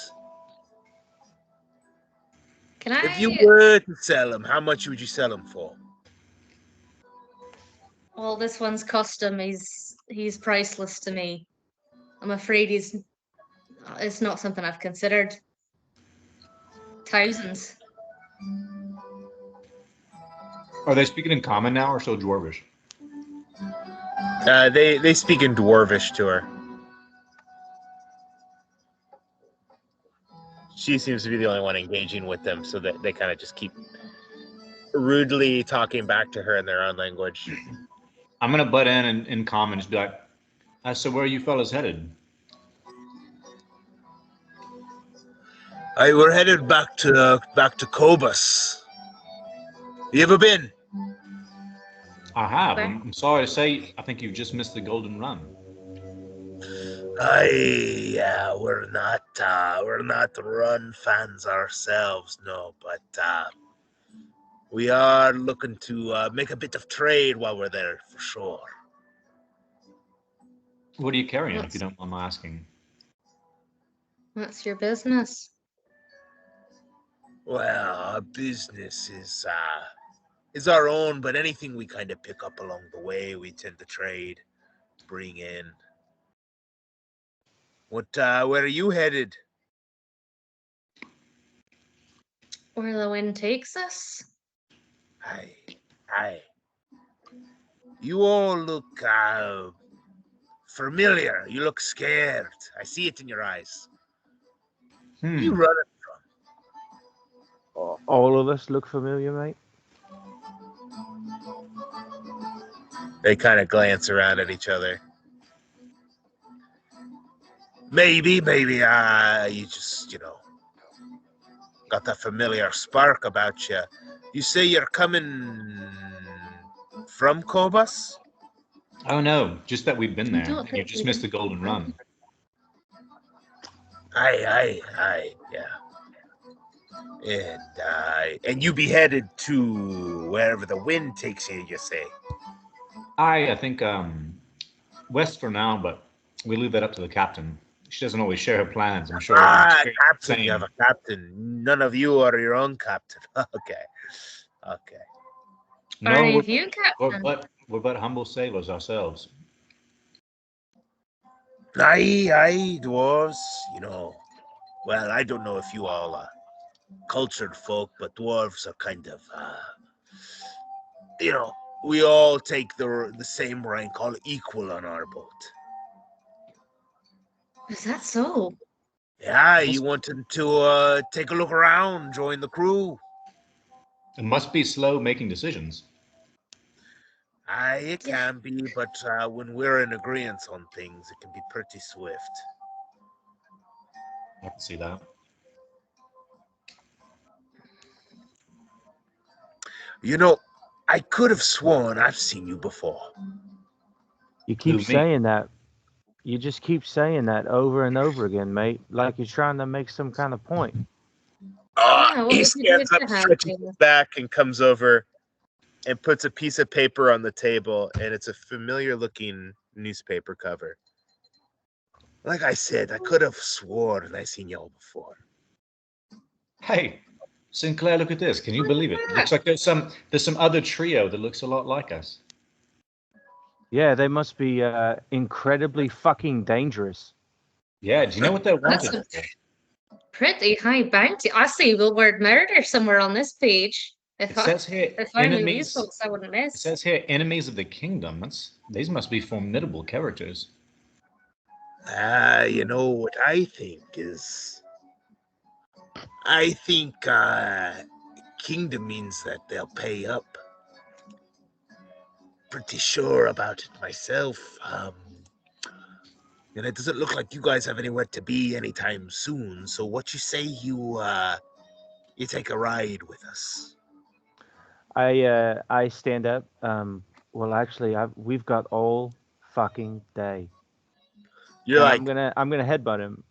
Can I? If you were to sell him, how much would you sell him for? Well, this one's custom. He's priceless to me. I'm afraid it's not something I've considered. Thousands. Are they speaking in common now or still Dwarvish? They speak in Dwarvish to her. She seems to be the only one engaging with them, so that they kind of just keep rudely talking back to her in their own language. I'm gonna butt in common and just be like, so where are you fellas headed? We're headed back to Cobas. You ever been? I have. I'm sorry to say, I think you've just missed the golden run. Yeah, we're not run fans ourselves, no, but we are looking to make a bit of trade while we're there, for sure. What are you carrying, if you don't mind my asking? That's your business. Well, our business is our own, but anything we kind of pick up along the way, we tend to trade, bring in. Where are you headed? Where the wind takes us? Aye. You all look familiar. You look scared. I see it in your eyes. You running from? All of us look familiar, mate. They kind of glance around at each other. Maybe, you just, got that familiar spark about you. You say you're coming from Cobas? Oh no, just that we've been there. Don't You just missed the golden run. Aye, yeah. And you be headed to wherever the wind takes you, you say? I think west for now, but we leave that up to the captain. She doesn't always share her plans, I'm sure. Captain, you have a captain. None of you are your own captain. Okay. No, you, captain? we're but humble sailors ourselves. Aye, dwarves. Well, I don't know if you all are cultured folk, but dwarves are kind of, we all take the same rank, all equal on our boat. Is that so? Yeah, you wanted to take a look around, join the crew. It must be slow making decisions. Aye, it can be, but when we're in agreement on things, it can be pretty swift. I can see that. I could have sworn I've seen you before. You keep Who, me? saying that. You just keep saying that over and over again, mate. Like you're trying to make some kind of point. Yeah, what He would you do stands up, to have stretches things? his back, and comes over and puts a piece of paper on the table, and it's a familiar-looking newspaper cover. Like I said, I could have sworn I seen y'all before. Hey, Sinclair, look at this. Can you believe it? Looks like there's some other trio that looks a lot like us. Yeah, they must be incredibly fucking dangerous. Yeah, do you know what they're That's wanted a for? pretty high bounty. I see the word murder somewhere on this page. It If says here I knew these enemies. folks, I wouldn't It miss. says here enemies of the kingdom. These must be formidable characters. What I think is, I think kingdom means that they'll pay up. Pretty sure about it myself. And it doesn't look like you guys have anywhere to be anytime soon. So what you say you take a ride with us? I stand up. Well, actually, we've got all fucking day. You're And like, I'm gonna headbutt him.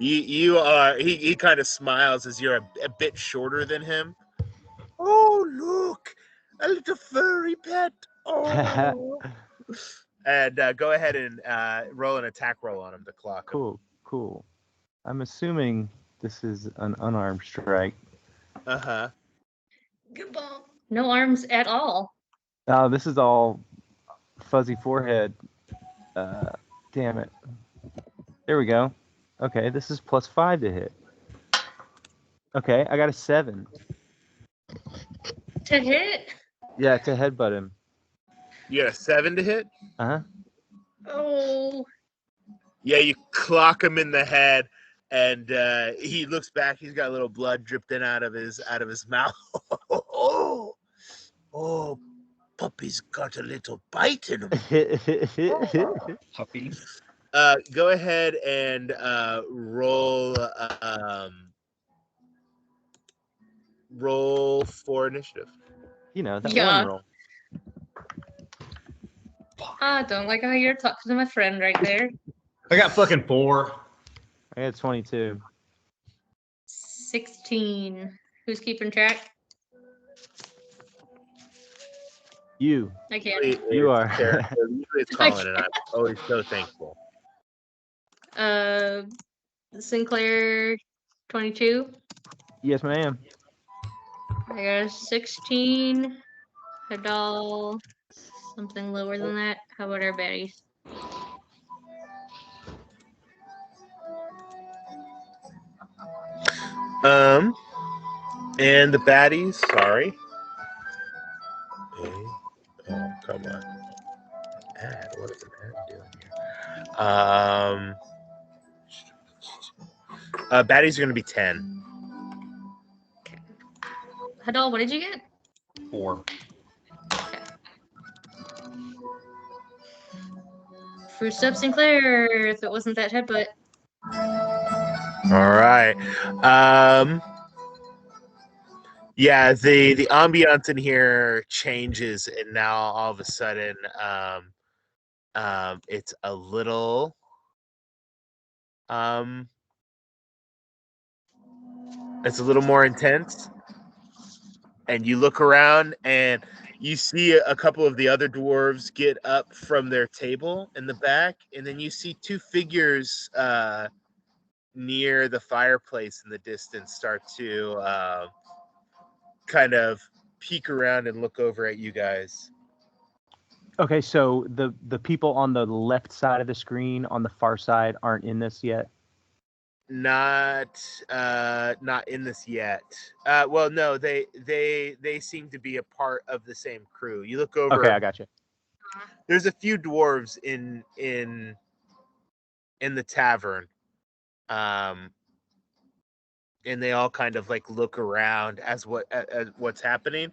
you are. He kind of smiles as you're a bit shorter than him. Oh, look, a little furry pet. Oh. And go ahead and roll an attack roll on him to clock him. Cool. I'm assuming this is an unarmed strike. Uh-huh. No arms at all. This is all fuzzy forehead. Damn it. There we go. Okay, this is +5 to hit. Okay, I got a 7. To hit? Yeah, to headbutt him. You got a 7 to hit? Uh-huh. Oh. Yeah, you clock him in the head, and he looks back. He's got a little blood dripping out of his mouth. oh, puppy's got a little bite in him. Puppy. Go ahead and roll for initiative. That Yeah. one roll. I don't like how you're talking to my friend right there. I got fucking 4. I got 22. 16. Who's keeping track? You. I can't. You are. Usually it's Colin, and I'm always so thankful. Sinclair, 22. Yes, ma'am. I got a 16. Hadal, something lower than that. How about our baddies? And the baddies, sorry. Okay. Oh, come on. Add, what is an add doing here? Baddies are going to be 10. Okay. Hadal, what did you get? 4. Okay. First up, Sinclair, if it wasn't that headbutt. All right. Yeah, the ambiance in here changes, and now all of a sudden, it's a little, more intense. And you look around, and you see a couple of the other dwarves get up from their table in the back, and then you see 2 figures near the fireplace in the distance start to kind of peek around and look over at you guys. Okay, so the people on the left side of the screen on the far side aren't in this yet. Not in this yet. Well, no, they seem to be a part of the same crew. You look over. Okay, I got you. There's a few dwarves in the tavern, and they all kind of like look around as what's happening,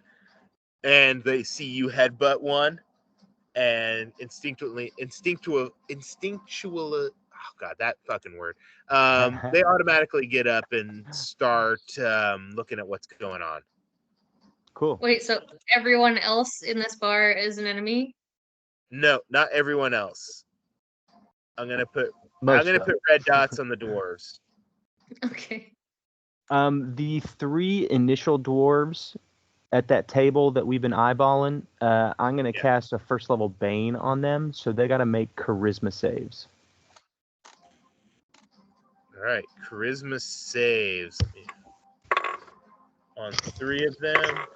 and they see you headbutt one, and instinctual. Oh God, that fucking word. They automatically get up and start looking at what's going on. Cool. Wait, so everyone else in this bar is an enemy? No, not everyone else. I'm gonna put Most of put red dots on the dwarves. Okay. The 3 initial dwarves at that table that we've been eyeballing, I'm gonna cast a first level Bane on them, so they gotta make charisma saves. All right, charisma saves on 3 of them.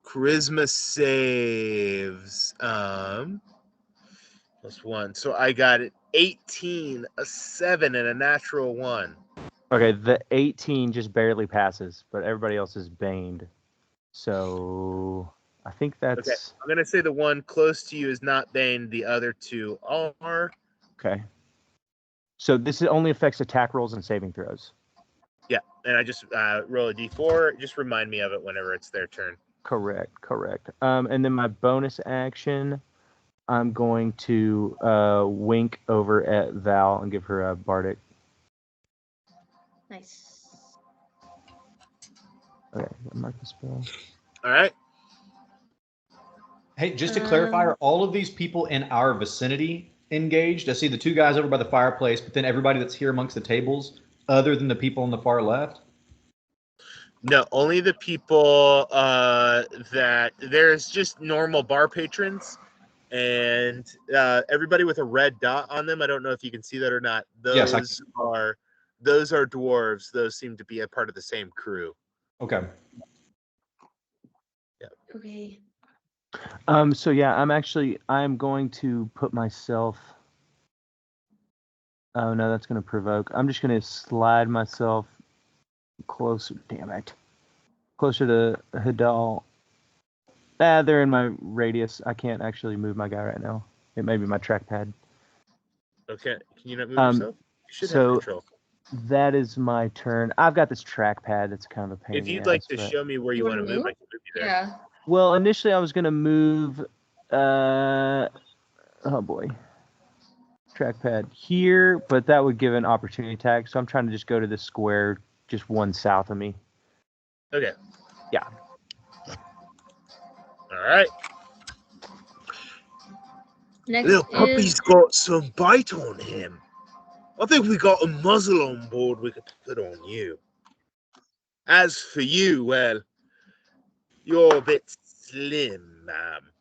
Charisma saves +1. So I got an 18, a 7, and a natural 1. Okay, the 18 just barely passes, but everybody else is baned. So I think that's okay. I'm gonna say the one close to you is not baned. The other 2 are. Okay. So this only affects attack rolls and saving throws. Yeah, and I just roll a d4. Just remind me of it whenever it's their turn. Correct. And then my bonus action, I'm going to wink over at Val and give her a bardic. Nice. Okay, mark the spell. All right. Hey, just to clarify, are all of these people in our vicinity engaged? I see the 2 guys over by the fireplace, but then everybody that's here amongst the tables, other than the people on the far left? No, only the people that there's just normal bar patrons, and everybody with a red dot on them. I don't know if you can see that or not. Those are dwarves. Those seem to be a part of the same crew. Okay. Yeah. Okay. So yeah, I'm going to put myself. Oh no, that's going to provoke. I'm just going to slide myself closer. Damn it. Closer to Hidal. They're in my radius. I can't actually move my guy right now. It may be my trackpad. Okay. Can you not move yourself? You should have control. That is my turn. I've got this trackpad that's kind of a pain If in the you'd like ass, to but... show me where you want to move, I can move you there. Yeah. Well, initially I was going to move... oh boy. Trackpad here, but that would give an opportunity attack, so I'm trying to just go to this square just 1 south of me. Okay. Yeah. All right. Next Little puppy's got some bite on him. I think we got a muzzle on board we could put on you. As for you, well, you're a bit slim, ma'am.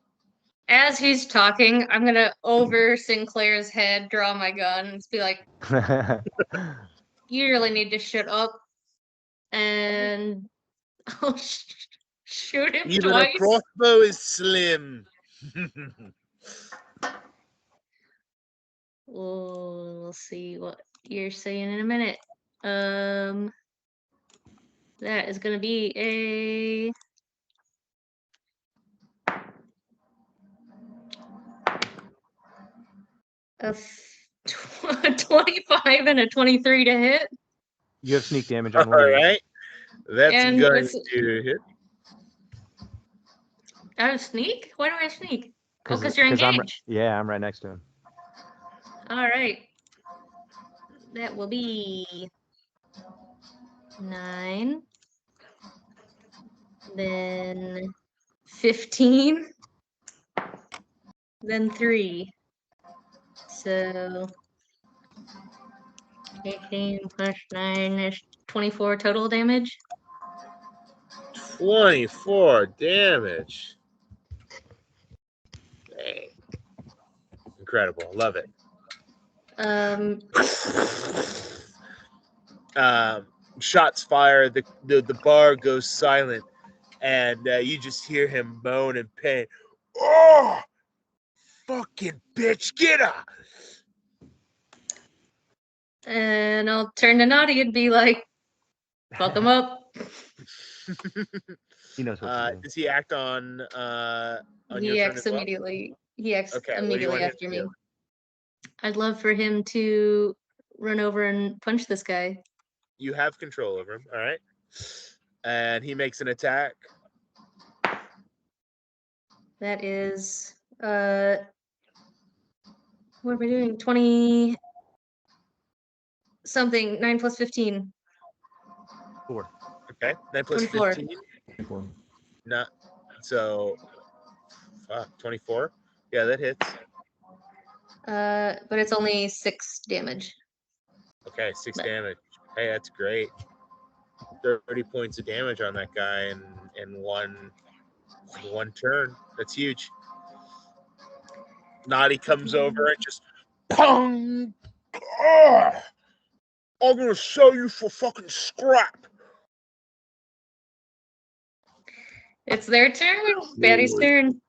As he's talking, I'm gonna over Sinclair's head, draw my gun, and be like, "You really need to shut up," and I'll shoot him Even twice. a crossbow is slim. We'll see what you're saying in a minute. That is gonna be a 25 and a 23 to hit. You have sneak damage All on one of these. right. That's And going to hit. I have sneak? Why do I sneak? Oh, because you're engaged. I'm right next to him. All right. That will be 9. Then 15. Then 3. So 18 plus 9 is 24 total damage. 24 damage. Dang. Incredible. Love it. shots fire. The bar goes silent, and you just hear him moan in pain. Oh, fucking bitch, get her! And I'll turn to Naughty and be like, fuck him up. He knows what to do. Does he act on your He turn acts as well? immediately. He acts Okay, what do you immediately want him after to me. do? I'd love for him to run over and punch this guy. You have control over him, all right? And he makes an attack. That is what are we doing? 20 something, 9 plus 15. 4. Okay, 9 plus 24. 15. Not so. Fuck, 24. Yeah, that hits. But it's only 6 damage. Okay, 6 But- damage. Hey, that's great. 30 points of damage on that guy in one turn. That's huge. Naughty comes over and just pong. Oh, I'm gonna sell you for fucking scrap. It's their turn. Batty's turn.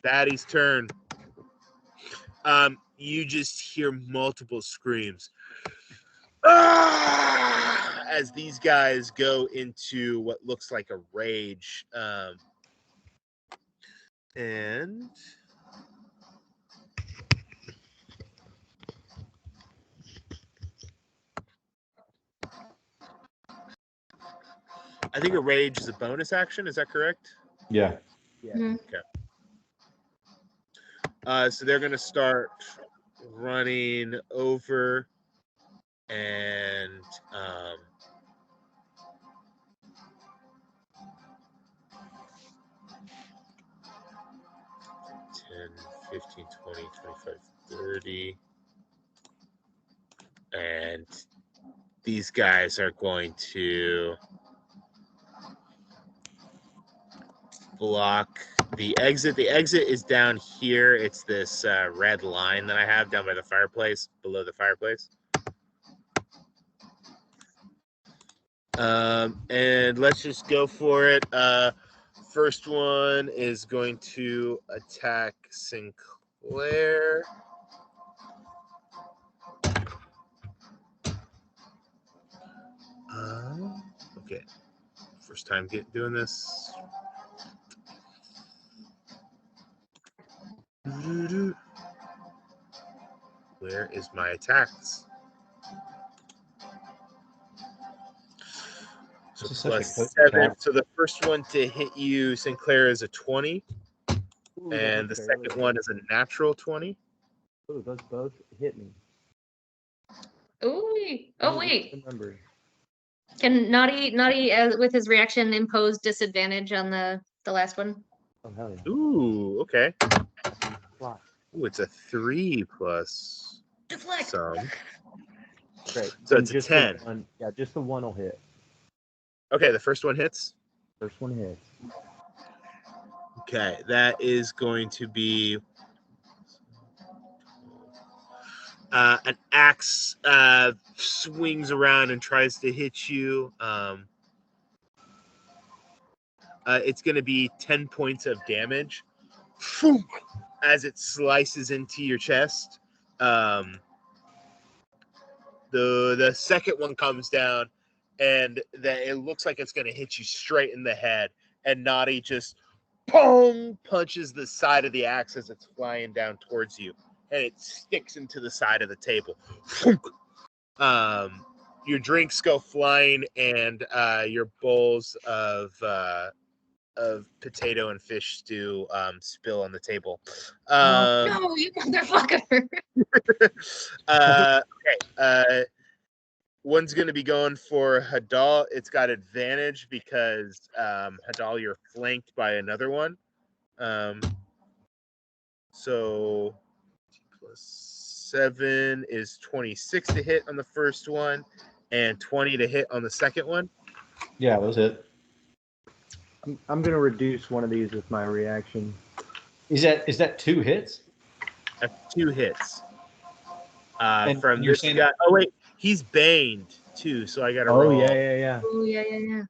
Daddy's turn. You just hear multiple screams as these guys go into what looks like a rage. And I think a rage is a bonus action. Is that correct? Yeah. Mhm. So they're going to start running over and 10, 15, 20, 25, 30. And these guys are going to block the exit. The exit is down here. It's this red line that I have down by the fireplace, below the fireplace. And let's just go for it. First one is going to attack Sinclair. Okay. First time doing this. Where is my attacks? So plus 7. So the first one to hit you, Sinclair, is a 20. Ooh, And the second one is a natural 20. Ooh, those both hit me. Ooh. Oh wait. Remember. Can Naughty with his reaction impose disadvantage on the last one? Oh hell yeah. Ooh, okay. Fly. Ooh, it's a 3 plus Deflect. some. Great. So And it's a just 10. The one, yeah, just the one will hit. Okay, the first one hits. First one hits. Okay, that is going to be an axe swings around and tries to hit you. It's going to be 10 points of damage as it slices into your chest. The second one comes down, and it looks like it's going to hit you straight in the head. And Naughty just punches the side of the axe as it's flying down towards you, and it sticks into the side of the table. Your drinks go flying, and your bowls of potato and fish stew spill on the table. No, you motherfucker. Okay. One's going to be going for Hadal. It's got advantage because Hadal, you're flanked by another one. So plus 7 is 26 to hit on the first one, and 20 to hit on the second one. Yeah, those hit. I'm gonna reduce one of these with my reaction. Is that 2 hits? That's 2 hits. And From you're this saying guy. Oh wait, he's baned. too, so I got to Oh roll. yeah. Oh yeah.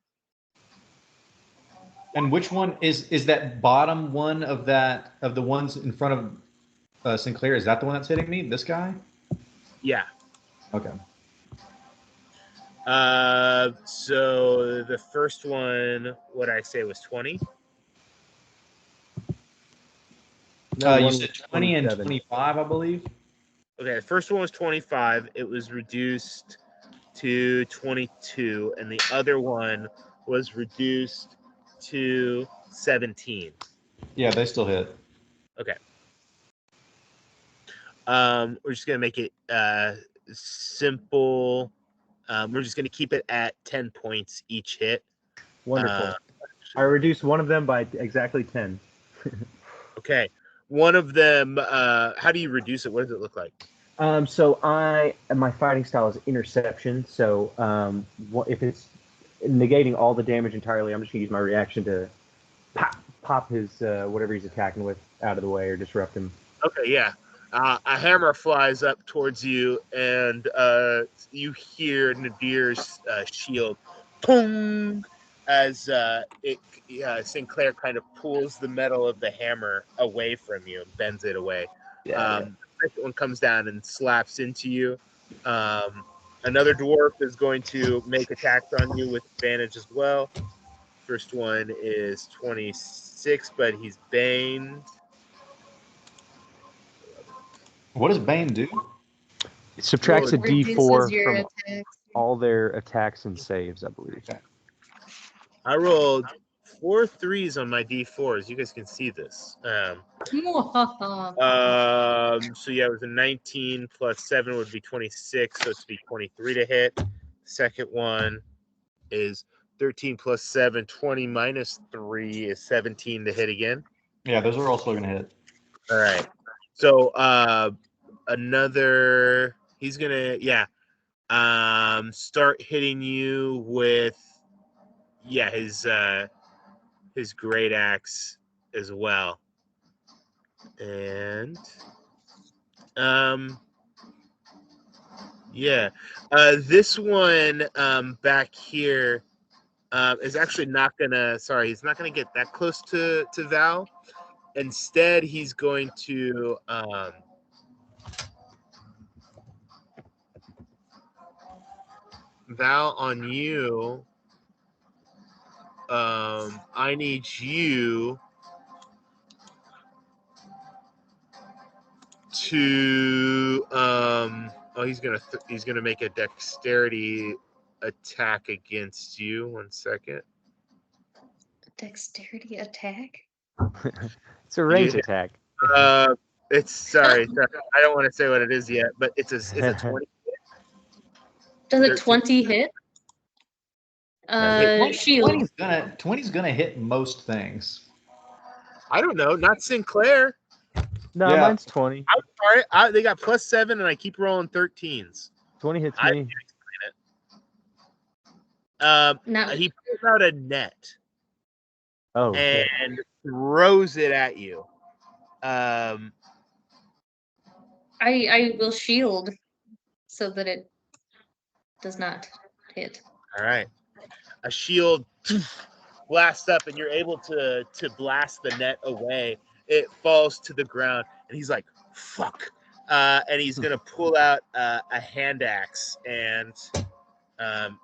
And which one is that bottom one of the ones in front of Sinclair? Is that the one that's hitting me? This guy? Yeah. Okay. So the first one, what I say was 20. No, You one said was 20 and 27. 25, I believe. Okay, the first one was 25. It was reduced to 22, and the other one was reduced to 17. Yeah, they still hit. Okay. We're just gonna make it simple. We're just gonna keep it at 10 points each hit. Wonderful. I reduced one of them by exactly 10. Okay. One of them. How do you reduce it? What does it look like? So my fighting style is interception. So if it's negating all the damage entirely, I'm just gonna use my reaction to pop his whatever he's attacking with out of the way or disrupt him. Okay, yeah. A hammer flies up towards you, and you hear Nadir's shield, pong, as Sinclair kind of pulls the metal of the hammer away from you and bends it away. The second one comes down and slaps into you. Another dwarf is going to make attacks on you with advantage as well. First one is 26, but he's baned. What does Bane do? It subtracts a Reduces D4 your from attacks. all their attacks and saves, I believe. I rolled 4 3s on my D4s. You guys can see this. So yeah, it was a 19 plus 7 would be 26, so it's be 23 to hit. Second one is 13 plus 7, 20 minus 3 is 17 to hit again. Yeah, those are also going to hit. All right. So another, he's gonna start hitting you with his great axe as well. And this one back here is actually not gonna, he's not gonna get that close to Val. Instead, he's going to Val, on you. I need you to he's gonna make a dexterity attack against you. 1 second. Dexterity attack? It's a range attack. It's sorry, I don't want to say what it is yet, but it's a 20. Does a 13. 20 hit? Shield. 20's gonna hit most things. I don't know, not Sinclair. No, Yeah. mine's 20. I'm sorry. They got +7, and I keep rolling 13s. 20 hits I me. Now, he pulls out a net Oh, and throws it at you. I will shield so that it does not hit. All right. A shield blasts up, and you're able to blast the net away. It falls to the ground, and he's like, fuck. And he's going to pull out a hand axe, and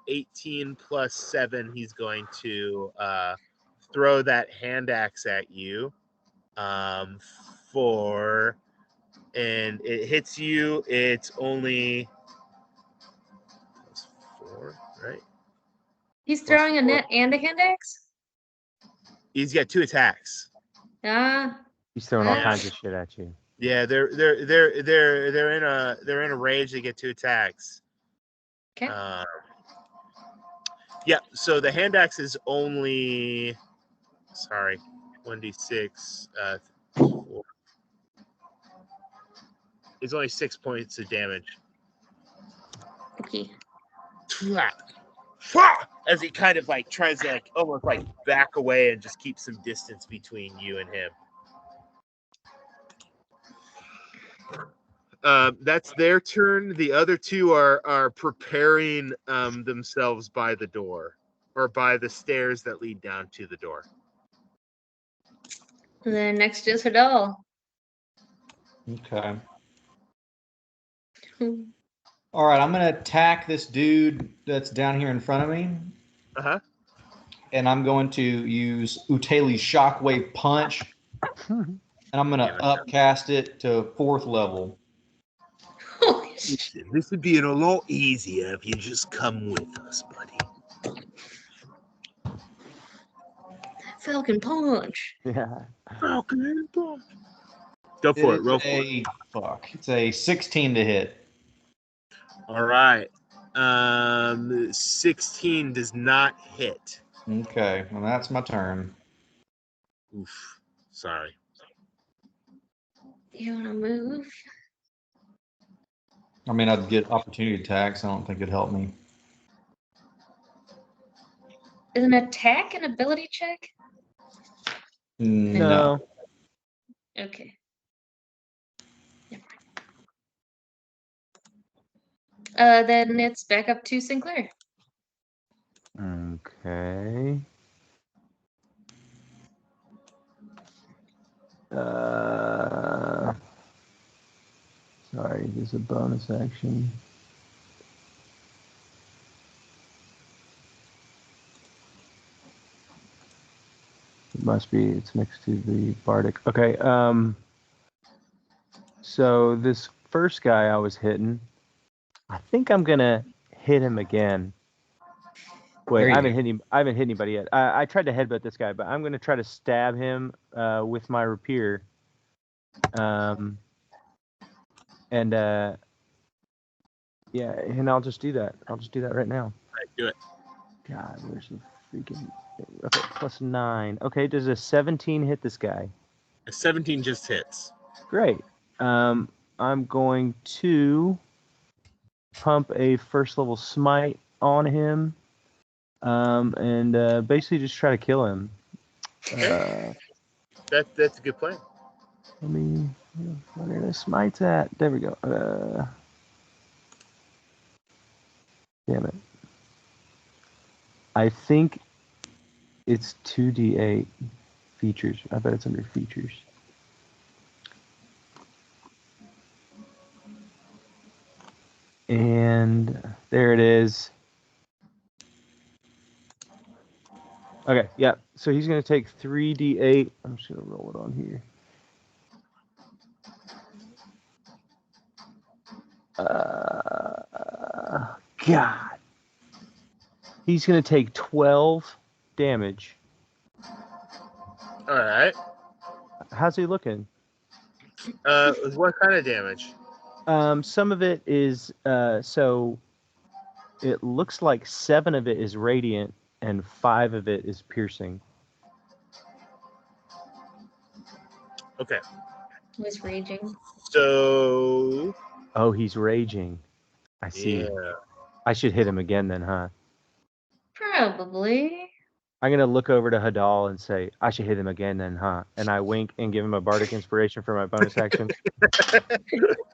18 plus 7, he's going to throw that hand axe at you and it hits you. It's only +4, right? He's throwing a +4. net and a hand axe? He's got 2 attacks. he's throwing all Yeah. kinds of shit at you. Yeah, they're in a rage. They get 2 attacks. Okay. Yeah, so the hand axe is only 1d6. 4. It's only 6 points of damage. Okay. As he kind of like tries to like almost like back away and just keep some distance between you and him. That's their turn. The other two are preparing themselves by the door or by the stairs that lead down to the door. And then next is Hadal. Okay. All right, I'm gonna attack this dude that's down here in front of me. Uh-huh. And I'm going to use Uteli's Shockwave Punch, and I'm going to upcast it to 4th level. Holy shit. This would be a lot easier if you just come with us, buddy. Falcon Punch. Yeah. Falcon Punch. Go for it. Roll for it. It's a 16 to hit. All right. 16 does not hit. Okay, well that's my turn. Oof. Sorry. You wanna move? I mean, I'd get opportunity attacks. I don't think it'd help me. Is an attack an ability check? No. Okay. Never mind. Then it's back up to Sinclair. Okay. Sorry, there's a bonus action. It must be, it's next to the Bardic. Okay, so this first guy I was hitting, I think I'm gonna hit him again. Wait, I haven't hit anybody yet. I tried to headbutt this guy, but I'm gonna try to stab him with my rapier. Yeah, and I'll just do that. I'll just do that right now. All right, do it. God, where's the freaking... Okay, +9. Okay, does a 17 hit this guy? A 17 just hits. Great. I'm going to pump a 1st level smite on him, and basically just try to kill him. That's a good plan. Let me... Where are the smites at? There we go. Damn it. I think it's 2d8 features. I bet it's under features. And there it is. Okay, yeah. So he's going to take 3d8. I'm just going to roll it on here. God. He's going to take 12 damage. All right. How's he looking? What kind of damage? Some of it is, so it looks like 7 of it is radiant and 5 of it is piercing. Okay. Was raging. So. Oh, he's raging. I see. Yeah. I should hit him again then, huh? Probably. I'm going to look over to Hadal and say, I should hit him again then, huh? And I wink and give him a Bardic Inspiration for my bonus action.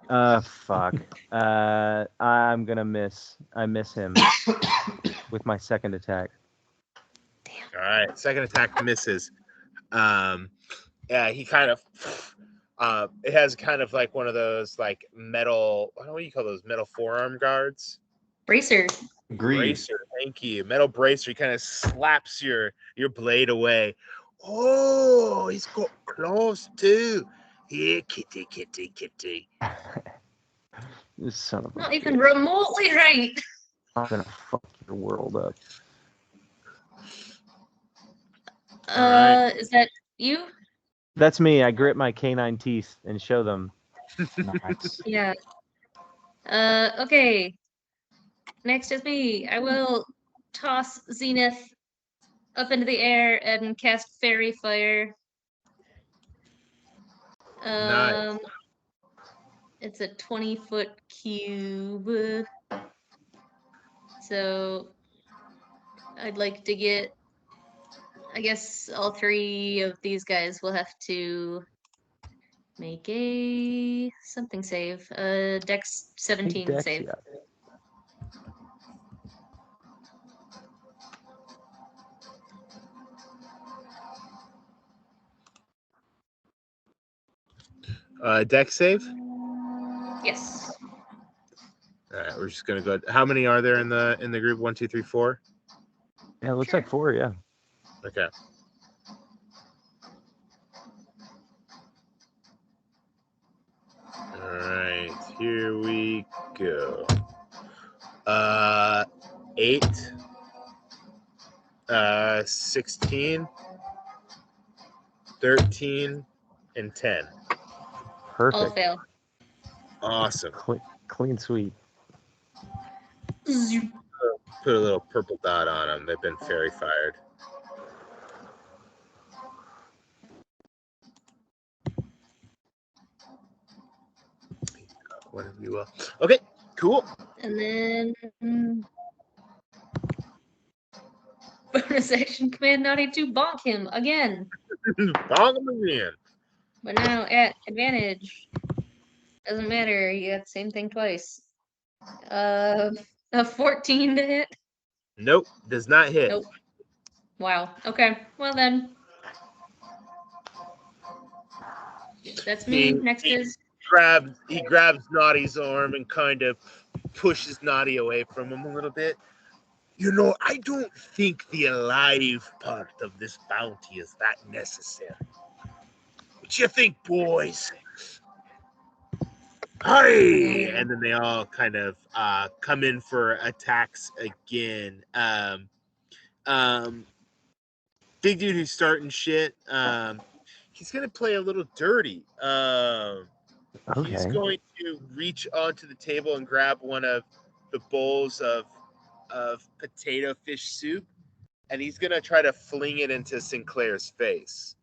Fuck. I'm going to miss. I miss him with my 2nd attack. All right. 2nd attack misses. Yeah, he kind of... it has kind of like one of those like metal... What do you call those? Metal forearm guards? Bracer. Bracer, thank you. Metal bracer. He kind of slaps your blade away. Oh, he's got claws too. Here, kitty. This son of a Not bitch. even remotely right. I'm going to fuck your world up. Alright. Is that you? That's me. I grit my canine teeth and show them. Nice. Yeah. Okay. Next is me. I will toss Zenith up into the air and cast Fairy Fire. Nice. It's a 20-foot cube. So I'd like to get, I guess all 3 of these guys will have to Make a something save. Dex I think 17 Dex, save. yeah. Deck save. Yes. All right, we're just gonna go. How many are there in the group? 1, 2, 3, 4. Yeah, it looks Sure. like 4, yeah. Okay. All right, here we go. 8, 16, 13, and 10. All Perfect. fail. Awesome. Clean sweep. Zoop. Put a little purple dot on them. They've been fairy fired. Whatever you will. Okay, cool. And then bonus action command naughty to bonk him again. Bonk them again. But now at advantage. Doesn't matter, you got the same thing twice. A 14 to hit? Nope, does not hit. Nope. Wow. Okay. Well then. That's me. Next is He grabs Naughty's arm and kind of pushes Naughty away from him a little bit. You know, I don't think the alive part of this bounty is that necessary. What you think, boys? Hi! And then they all kind of come in for attacks again. Big dude who's starting shit. He's gonna play a little dirty. He's Okay. going to reach onto the table and grab one of the bowls of potato fish soup, and he's gonna try to fling it into Sinclair's face.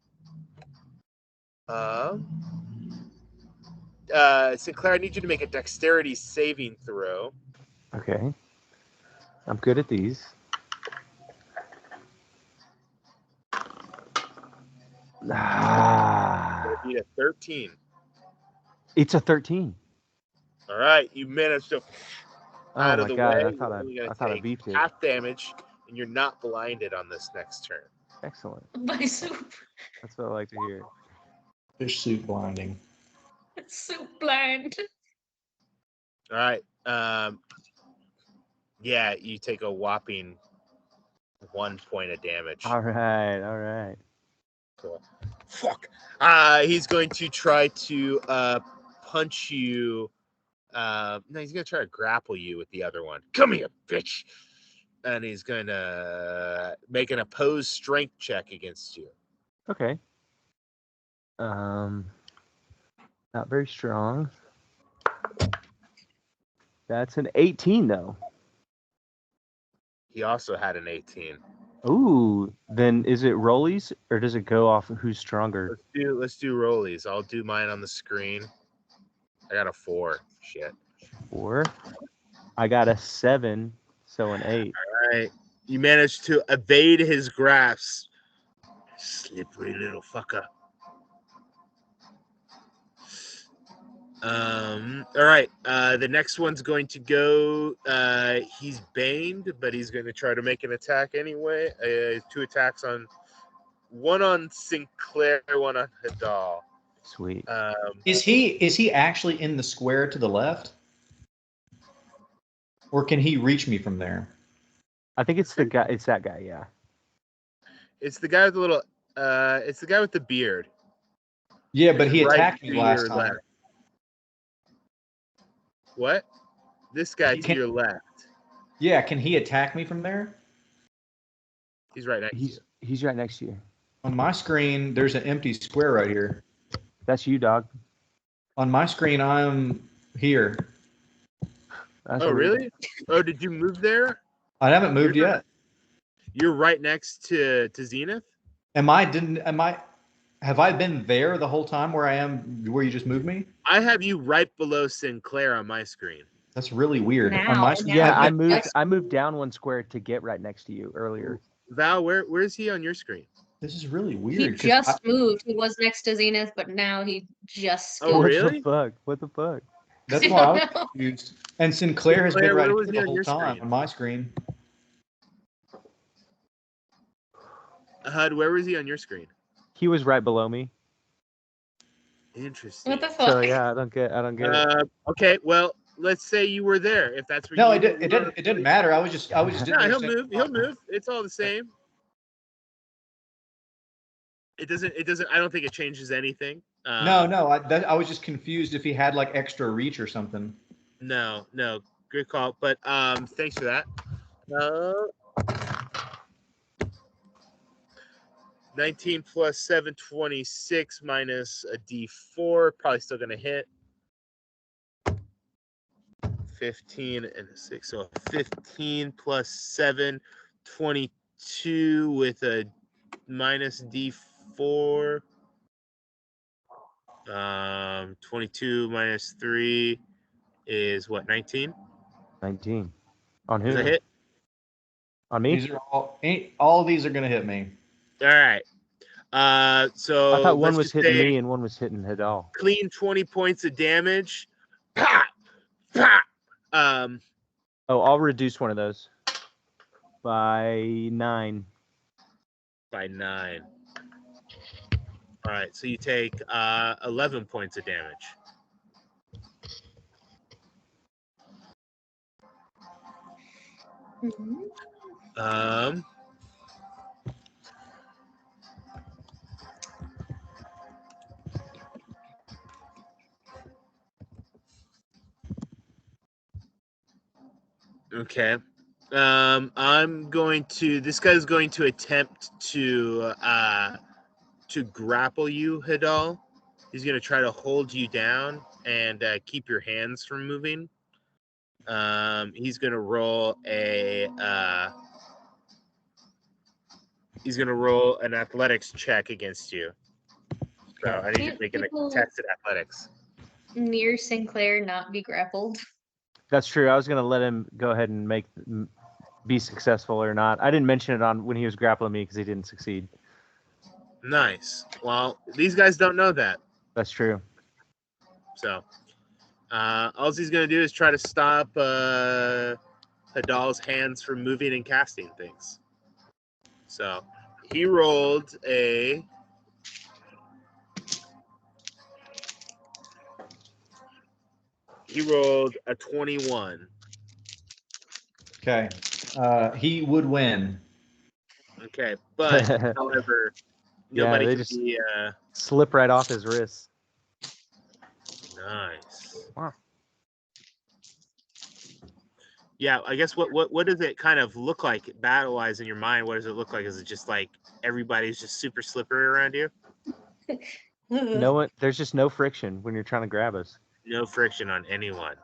Sinclair, I need you to make a dexterity saving throw. Okay. I'm good at these. It'll be a 13. It's a 13. All right, you managed to out of the God, way. I thought You're I gonna take beefed it. half damage, and you're not blinded on this next turn. Excellent. by soup. That's what I like to hear. Fish soup blinding. Soup blind. All right. Yeah, you take a whopping 1 point of damage. All right. Cool. Fuck. He's going to try to punch you. No, he's going to try to grapple you with the other one. Come here, bitch. And he's going to make an opposed strength check against you. Okay. Not very strong. That's an 18 though. He also had an 18. Ooh, then is it rollies or does it go off of who's stronger? Let's do rollies. I'll do mine on the screen. I got a 4. Shit. 4. I got a 7, so an 8. All right. You managed to evade his grasp. Slippery little fucker. All right. The next one's going to go. He's baned, but he's going to try to make an attack anyway. 2 attacks on. One on Sinclair, one on Hadal. Sweet. Is he actually in the square to the left? Or can he reach me from there? I think it's the guy. It's that guy. Yeah. It's the guy with the little. It's the guy with the beard. Yeah, but he Right attacked me to last your time. left. What? This guy to Can- your left. Yeah, can he attack me from there? He's right next to you. He's right next to you. On my screen, there's an empty square right here. That's you, dog. On my screen, I'm here. That's Oh, weird. really? Oh, did you move there? I haven't moved yet. You're right next to Zenith? Have I been there the whole time where you just moved me? I have you right below Sinclair on my screen. That's really weird. On Now, my now. screen, Yeah, Yeah, I moved down 1 square to get right next to you earlier. Val, where's he on your screen? This is really He weird. just moved. He was next to Zenith, but now he just Oh, What scooted. really? the fuck? What the fuck? That's I why I was don't know. confused. And Sinclair has been Sinclair, right where here was he the on whole your time screen? on my screen. Where was he on your screen? He was right below me. Interesting. What the fuck? So yeah, I don't get it. Okay, well, let's say you were there. If that's where No, you it didn't matter. I was just No, didn't he'll understand. move. He'll move. It's all the same. It doesn't. I don't think it changes anything. No, I was just confused if he had like extra reach or something. No. Good call. But thanks for that. 19 plus 7, 26 minus a D4. Probably still gonna hit. 15 and a 6. So 15 plus 7, 22 with a minus D4. 22 minus 3 is what, 19? 19. On Does who? that hit? On me? These are all of these are gonna hit me. All right. So I thought one let's was just hitting say me and one was hitting Hidal. clean 20 points of damage. Pop! Pop! Oh, I'll reduce one of those by 9. By 9. All right, so you take 11 points of damage. Okay. This guy's going to attempt to grapple you, Hidal. He's going to try to hold you down and keep your hands from moving. He's going to roll an athletics check against you. So I need you to make a contested athletics. Near Sinclair not be grappled. That's true. I was gonna let him go ahead and be successful or not. I didn't mention it on when he was grappling me because he didn't succeed. Nice. Well, these guys don't know that. That's true. So all he's going to do is try to stop Hidal's hands from moving and casting things. So he rolled a 21. Okay. He would win. Okay, but however, nobody they can just be slip right off his wrist. Nice. Wow. Yeah, I guess what does it kind of look like battle-wise in your mind? What does it look like? Is it just like everybody's just super slippery around you? There's just no friction when you're trying to grab us. No friction on anyone.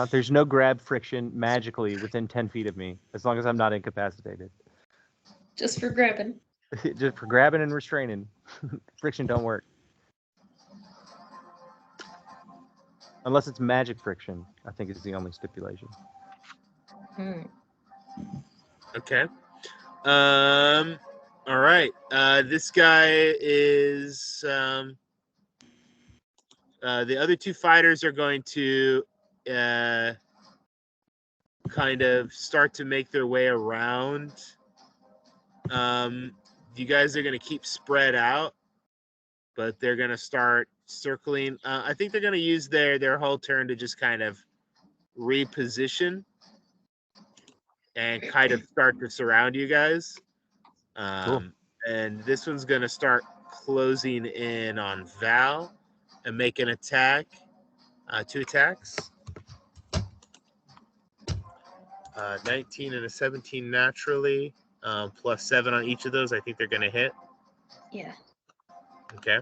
There's no grab friction magically within 10 feet of me, as long as I'm not incapacitated. Just for grabbing. Just for grabbing and restraining. Friction don't work. Unless it's magic friction, I think is the only stipulation. Okay. All right. This guy is the other two fighters are going to kind of start to make their way around. You guys are going to keep spread out, but they're going to start circling. I think they're going to use their whole turn to just kind of reposition and kind of start to surround you guys. Cool. And this one's going to start closing in on Val and make an attack. 2 attacks. 19 and a 17 naturally, plus 7 on each of those. I think they're going to hit. Yeah. Okay.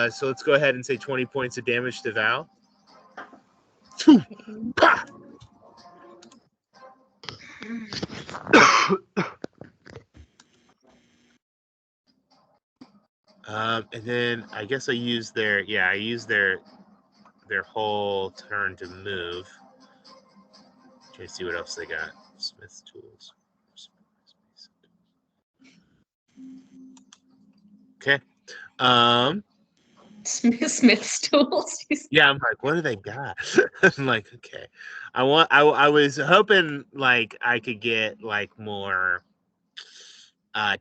So let's go ahead and say 20 points of damage to Val. And then I guess I use their whole turn to move. Try to see what else they got. Smith's tools. Okay. Smith stools. Yeah, I'm like, what do they got? I'm like, okay. I was hoping like I could get like more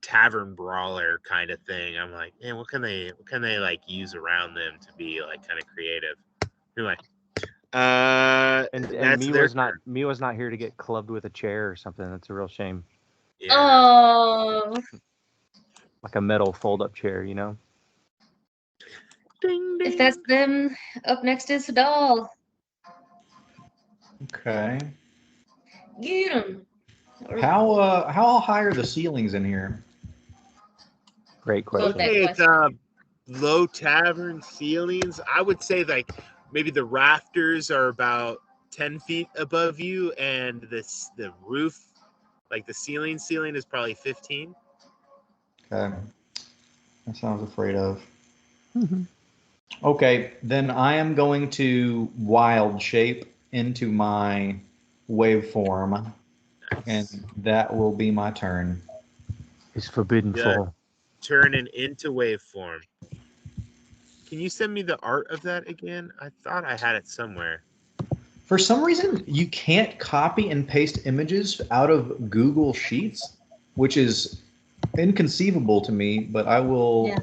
tavern brawler kind of thing. I'm like, man, what can they like use around them to be like kind of creative? Anyway, And that's Miwa's not here to get clubbed with a chair or something. That's a real shame. yeah. Oh, Like a metal fold-up chair, you know. Ding, ding. if that's them, up next is Doll. Okay. Get him. How high are the ceilings in here? Great Love question. that Okay, it's question. low tavern ceilings. I would say like maybe the rafters are about 10 feet above you, and the roof, like the ceiling is probably 15. Okay. That sounds afraid of. Mhm. Okay, then I am going to wild shape into my waveform, and that will be my turn. It's forbidden Yeah. form. Turning into waveform. Can you send me the art of that again? I thought I had it somewhere. For some reason, you can't copy and paste images out of Google Sheets, which is inconceivable to me, but I will Yeah.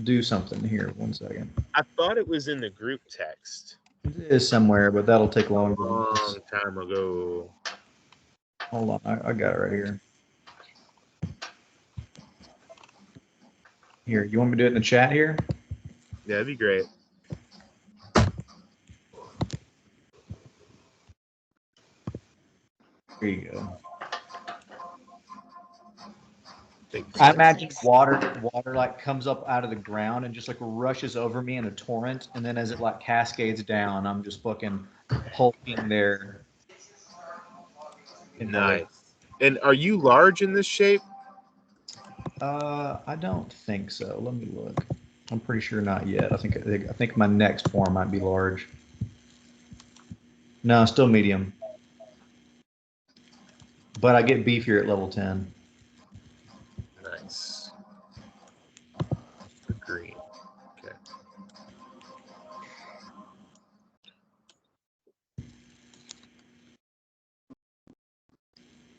do something here. 1 second. I thought it was in the group text. It is somewhere, but that'll take A longer than long this. time ago. Hold on, I got it right here. Here, you want me to do it in the chat here? Yeah, that'd be great. Here you go. Thanks. I imagine water like comes up out of the ground and just like rushes over me in a torrent, and then as it like cascades down, I'm just fucking hulking there. In my way. Nice. And are you large in this shape? I don't think so. Let me look. I'm pretty sure not yet. I think my next form might be large. No, still medium. But I get beefier at level 10. Nice. Green. Okay.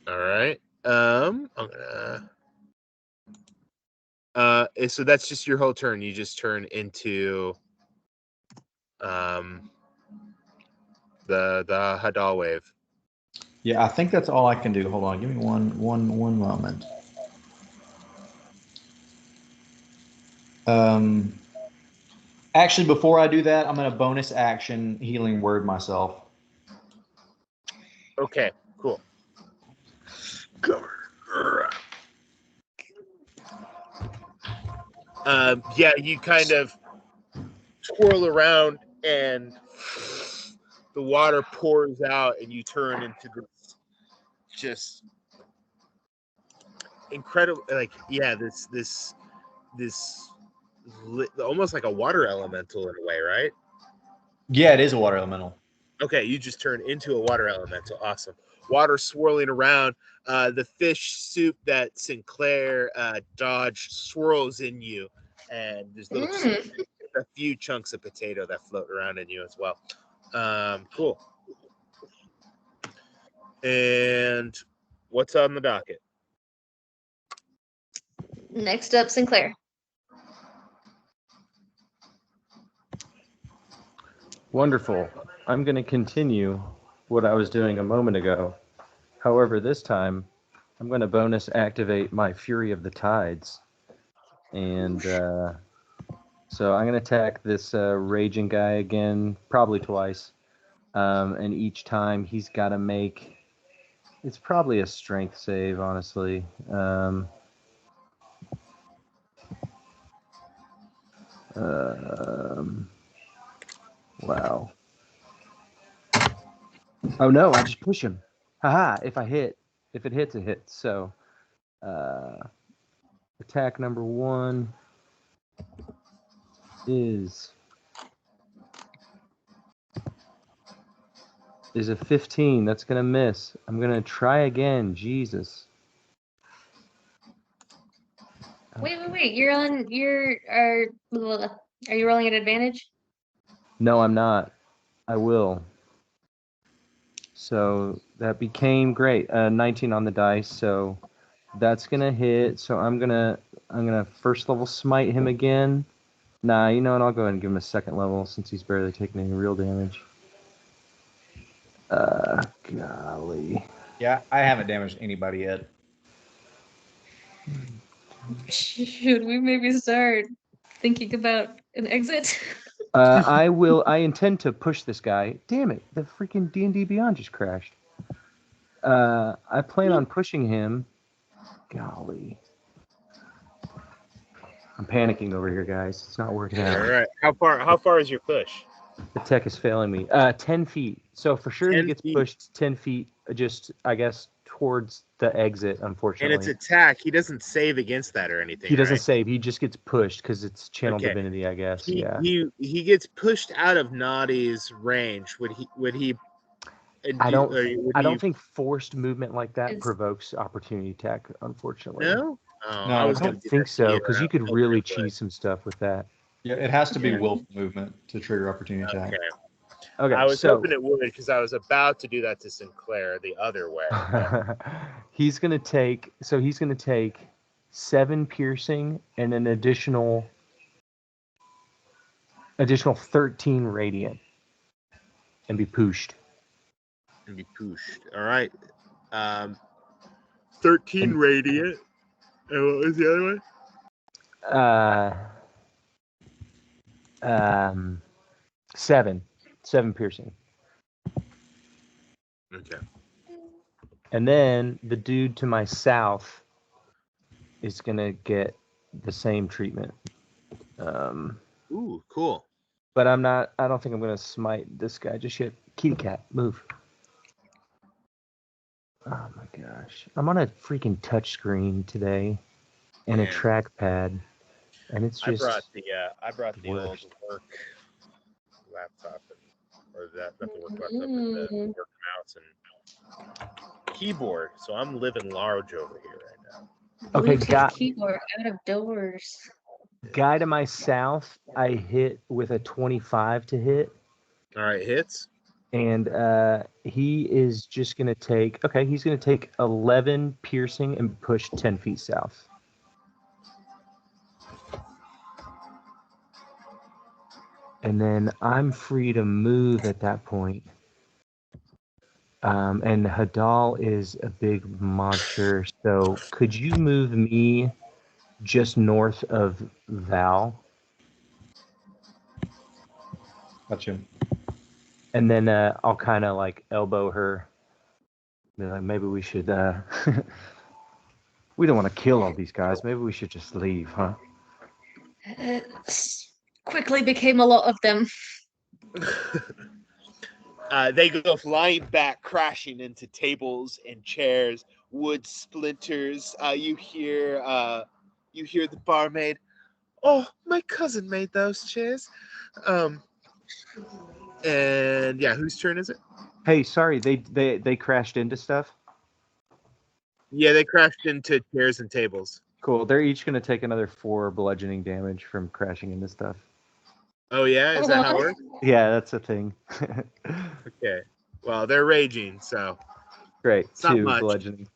All right. I'm gonna. So that's just your whole turn. You just turn into the Hadal wave. Yeah, I think that's all I can do. Hold on, give me one moment. Actually, before I do that, I'm gonna bonus action healing word myself. Okay, cool. Yeah, you kind of twirl around and the water pours out and you turn into this just incredible, like, yeah, this almost like a water elemental in a way, right? Yeah, it is a water elemental. Okay, you just turn into a water elemental. Awesome. Water swirling around. The fish soup that Sinclair dodged swirls in you, and there's a few chunks of potato that float around in you as well. Cool. And what's on the docket? Next up, Sinclair. Wonderful. I'm going to continue what I was doing a moment ago. However, this time, I'm going to bonus activate my Fury of the Tides. And so I'm going to attack this raging guy again, probably twice. And each time he's got to make... It's probably a strength save, honestly. Wow. Oh no, I just push him. Haha, if it hits, it hits. So, attack number 1 is a 15. That's going to miss. I'm going to try again. Jesus. Wait. You're on. Are you rolling at advantage? No, I'm not. I will. So that became great. 19 on the dice. So that's gonna hit. So I'm gonna first level smite him again. Nah, you know what? I'll go ahead and give him a second level since he's barely taking any real damage. Golly. Yeah, I haven't damaged anybody yet. Should we maybe start thinking about an exit? I intend to push this guy. Damn it! The freaking D&D Beyond just crashed. I plan on pushing him. Golly. I'm panicking over here, guys. It's not working out. All right. How far is your push? The tech is failing me. 10 feet. So for sure he 10 gets feet. pushed 10 feet, just, I guess, towards the exit, And unfortunately. it's attack. He doesn't save against that or anything. He doesn't right? save. He just gets pushed because it's channel Okay. divinity, I guess. He gets pushed out of Naughty's range. Would he? I don't think forced movement like that It's- provokes opportunity attack, unfortunately. No. Oh, No, I I was I gonna don't do think that to so, you, because you I could felt really it would. cheese some stuff with that. Yeah, it has to be Yeah. willful movement to trigger opportunity attack. Okay. Okay, I was so hoping it would because I was about to do that to Sinclair the other way. he's gonna take 7 piercing and an additional 13 radiant and be pushed. And be pushed. All right. 13 radiant. And what was the other one? 7 piercing. Okay. And then the dude to my south is gonna get the same treatment. Ooh, cool. But I don't think I'm gonna smite this guy just yet. Kitty cat, move. Oh my gosh. I'm on a freaking touch screen today and a Man. trackpad. And it's just I brought the old worst. work laptop or not the work laptop, but the work mouse and keyboard. So I'm living large over here right now. Okay, Bluetooth keyboard out of doors. guy to my south, I hit with a 25 to hit. All right, hits. And he is just going to take, he's going to take 11 piercing and push 10 feet south. And then I'm free to move at that point. And Hadal is a big monster. So could you move me just north of Val? Gotcha. And then I'll kind of like elbow her. Be like, maybe we should, we don't want to kill all these guys. Maybe we should just leave, huh? It quickly became a lot of them. They go flying back, crashing into tables and chairs, wood splinters. You hear the barmaid. Oh, my cousin made those chairs. And yeah, whose turn is it? Hey, sorry, they crashed into stuff. Yeah, they crashed into chairs and tables. Cool. They're each going to take another 4 bludgeoning damage from crashing into stuff. Oh yeah, is that how it works? Yeah, that's a thing. Okay. Well, they're raging, so Great. It's not 2 much. bludgeoning.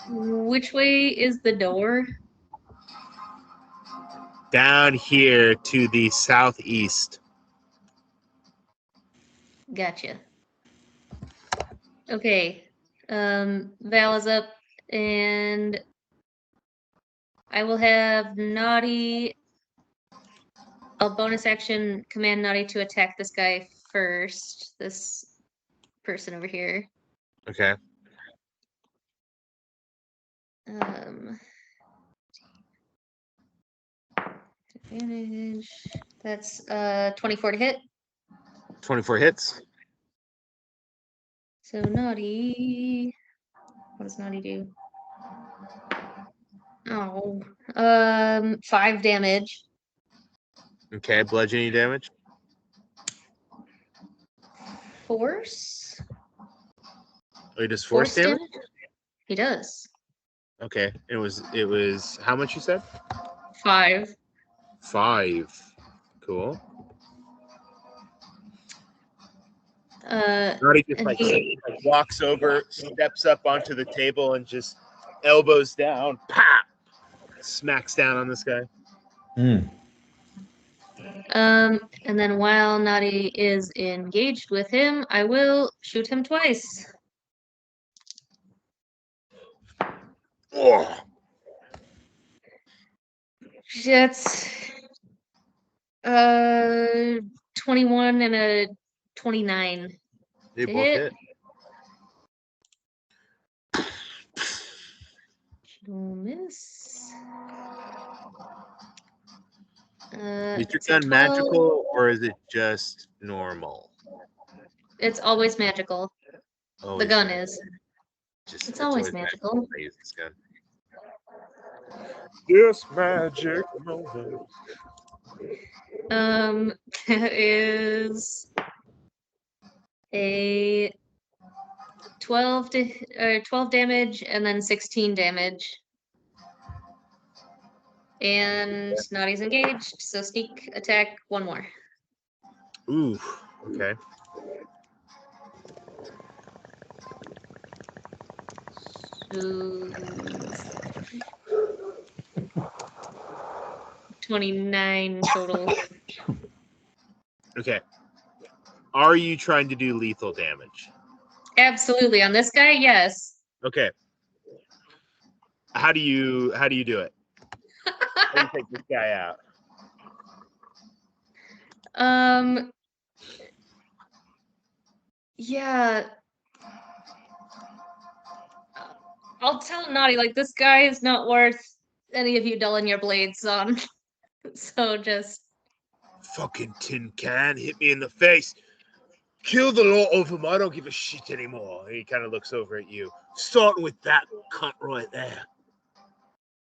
Which way is the door? down here to the southeast. Gotcha. Okay. Val is up, and I will have Naughty. I'll bonus action command Naughty to attack this guy first. This person over here. Okay. Advantage. That's 24 to hit. 24 hits. So Naughty. What does Naughty do? Oh, 5 damage. Okay, bludgeoning damage. Force. Oh, he does force damage? He does. Okay. It was how much you said? 5. 5. Cool. And He just walks over, steps up onto the table, and just elbows down, pop, smacks down on this guy. And then while Naughty is engaged with him, I will shoot him twice. Oh. That's 21 and a 29. They To both hit. Don't miss. Is your It's a gun 12. magical or is it just normal? It's always magical. Always The gun magical. is. Just, It's always magical. I use this gun. This magic moment. That is a 12 damage and then 16 damage. And Naughty's engaged, so sneak attack 1 more. Ooh, okay. So 29 total. Okay. Are you trying to do lethal damage? Absolutely. On this guy, yes. Okay. How do you do it? How do you take this guy out? Yeah. I'll tell Naughty, like, this guy is not worth any of you dulling your blades on. So just... Fucking tin can, hit me in the face. Kill the lot of them. I don't give a shit anymore. He kind of looks over at you. Starting with that cunt right there.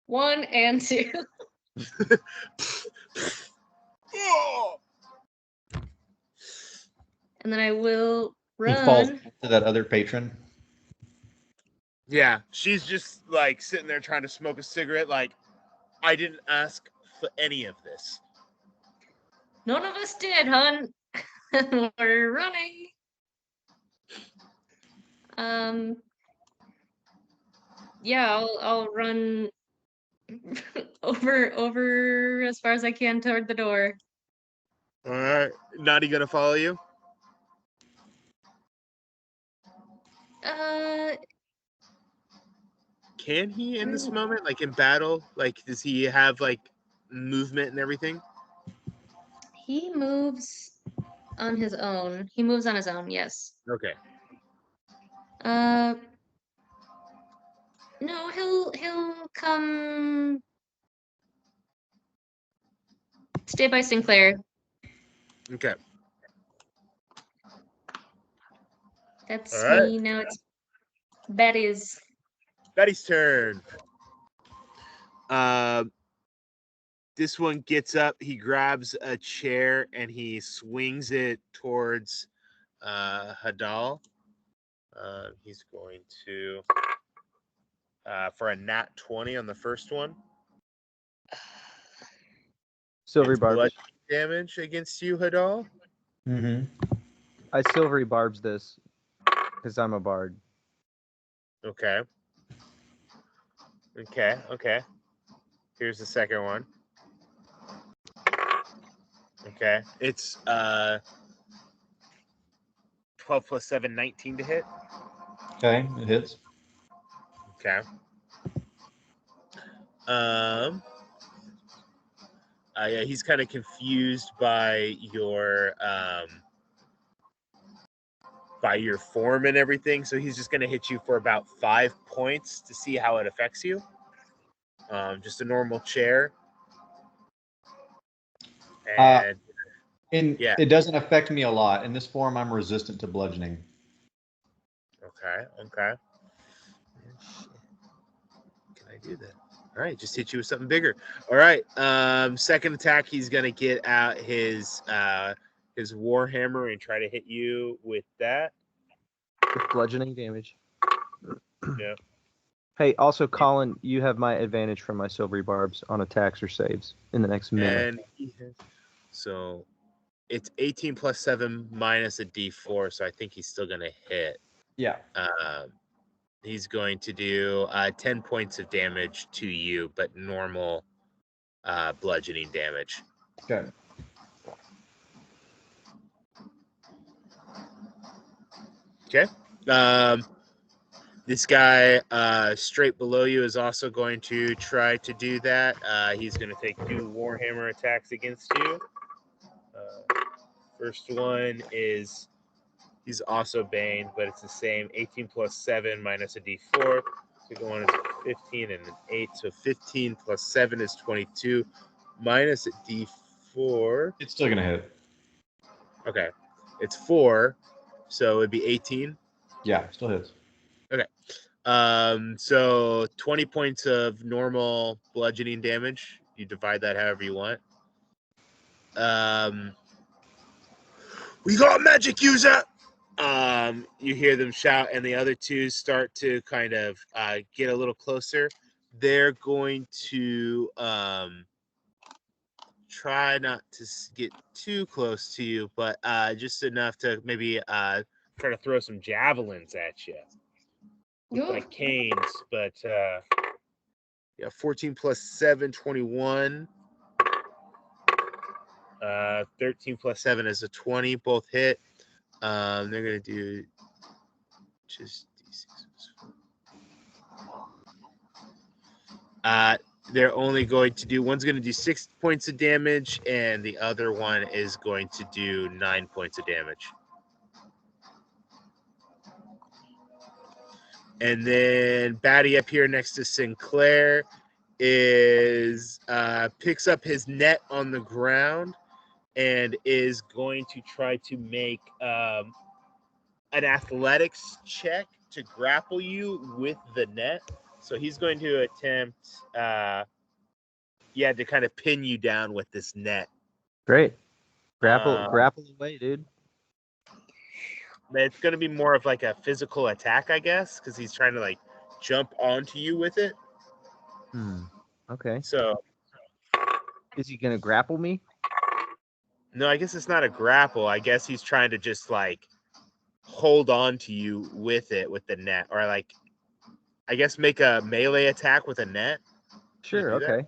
1 and 2. Oh! And then I will He falls run. to that other patron. Yeah, she's just like sitting there trying to smoke a cigarette. Like, I didn't ask for any of this. None of us did, hun. We're running. Yeah, I'll run over as far as I can toward the door. All right, Naughty gonna follow you? Can he in this moment, like in battle? Like, does he have like movement and everything? He moves on his own. He moves on his own, yes. Okay. No, he'll come stay by Sinclair. Okay. That's All right. me. Now it's Betty's. Betty's turn. This one gets up, he grabs a chair and he swings it towards Hadal. He's going to for a nat 20 on the first one. Silvery It's barbs. blood damage against you, Hadal. Mm-hmm. I silvery barbs this because I'm a bard. Okay. Here's the second one. Okay. It's 12 plus 7, 19 to hit. Okay, it hits. Okay. Yeah, he's kind of confused by your form and everything, so he's just gonna hit you for about 5 points to see how it affects you. Just a normal chair. And It doesn't affect me a lot. In this form, I'm resistant to bludgeoning. Okay. Can I do that? All right, just hit you with something bigger. All right. Second attack, he's gonna get out his warhammer and try to hit you with that. With bludgeoning damage. Yeah. Hey, also, Colin, you have my advantage from my silvery barbs on attacks or saves in the next minute. And so it's 18 plus 7 minus a d4, so I think he's still going to hit. Yeah. He's going to do 10 points of damage to you, but normal bludgeoning damage. Okay. Okay. This guy straight below you is also going to try to do that. He's going to take 2 Warhammer attacks against you. First one is, he's also Bane, but it's the same. 18 plus 7 minus a d4. Second one is a 15 and an 8. So 15 plus 7 is 22. Minus a d4. It's still gonna hit. Okay. It's 4. So it'd be 18. Yeah, still hits. Okay. So 20 points of normal bludgeoning damage. You divide that however you want. We got a magic user. You hear them shout, and the other two start to kind of get a little closer. They're going to try not to get too close to you, but just enough to maybe try to throw some javelins at you. Like canes, but yeah, 14 plus 7, 21. 13 plus 7 is a 20. Both hit. They're gonna do just d6. They're only going to do, one's going to do 6 points of damage, and the other one is going to do 9 points of damage. And then Batty up here next to Sinclair is picks up his net on the ground and is going to try to make an athletics check to grapple you with the net. So he's going to attempt, to kind of pin you down with this net. Great. Grapple away, dude. It's going to be more of like a physical attack, I guess, because he's trying to like jump onto you with it. Okay. So is he going to grapple me? No, I guess it's not a grapple. I guess he's trying to just like hold on to you with it, with the net, or like, I guess make a melee attack with a net. Sure. Okay.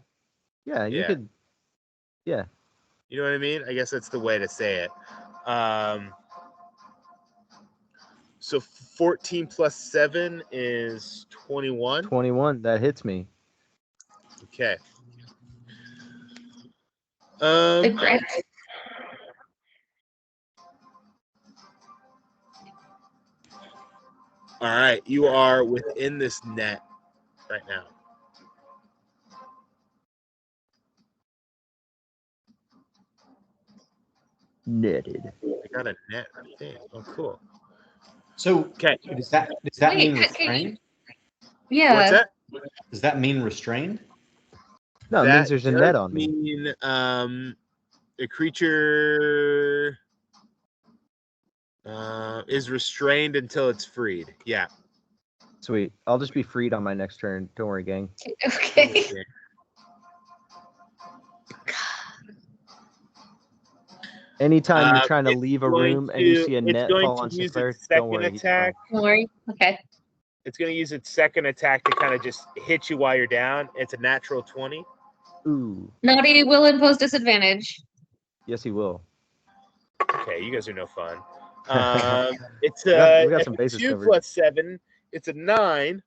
Yeah, you could. Yeah. You know what I mean? I guess that's the way to say it. So 14 plus 7 is 21. 21. That hits me. Okay. All right, you are within this net right now. Netted. I got a net thing. Oh, cool. So, okay, does that mean restrained? Yeah. What's that? Does that mean restrained? No, it means there's a net on me. Mean, a creature is restrained until it's freed. Yeah. Sweet. I'll just be freed on my next turn. Don't worry, gang. Okay. Anytime you're trying to leave a room and you see a net fall on Sinclair, don't worry. Don't worry. Okay. It's going to use its second attack to kind of just hit you while you're down. It's a natural 20. Ooh. Naughty will impose disadvantage. Yes, he will. Okay, you guys are no fun. It's we got some bases 2 covered. plus 7. It's a 9.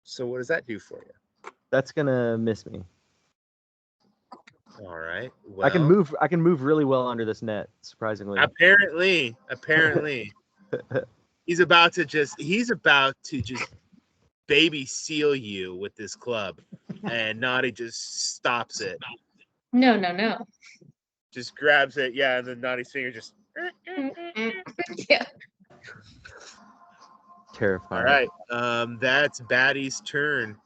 So what does that do for you? That's gonna miss me. All right. Well, I can move really well under this net, surprisingly. Apparently. He's about to just baby seal you with this club, and Naughty just stops it. No. Just grabs it, yeah, and then Naughty's finger just. Yeah. Terrifying. All right. That's Batty's turn.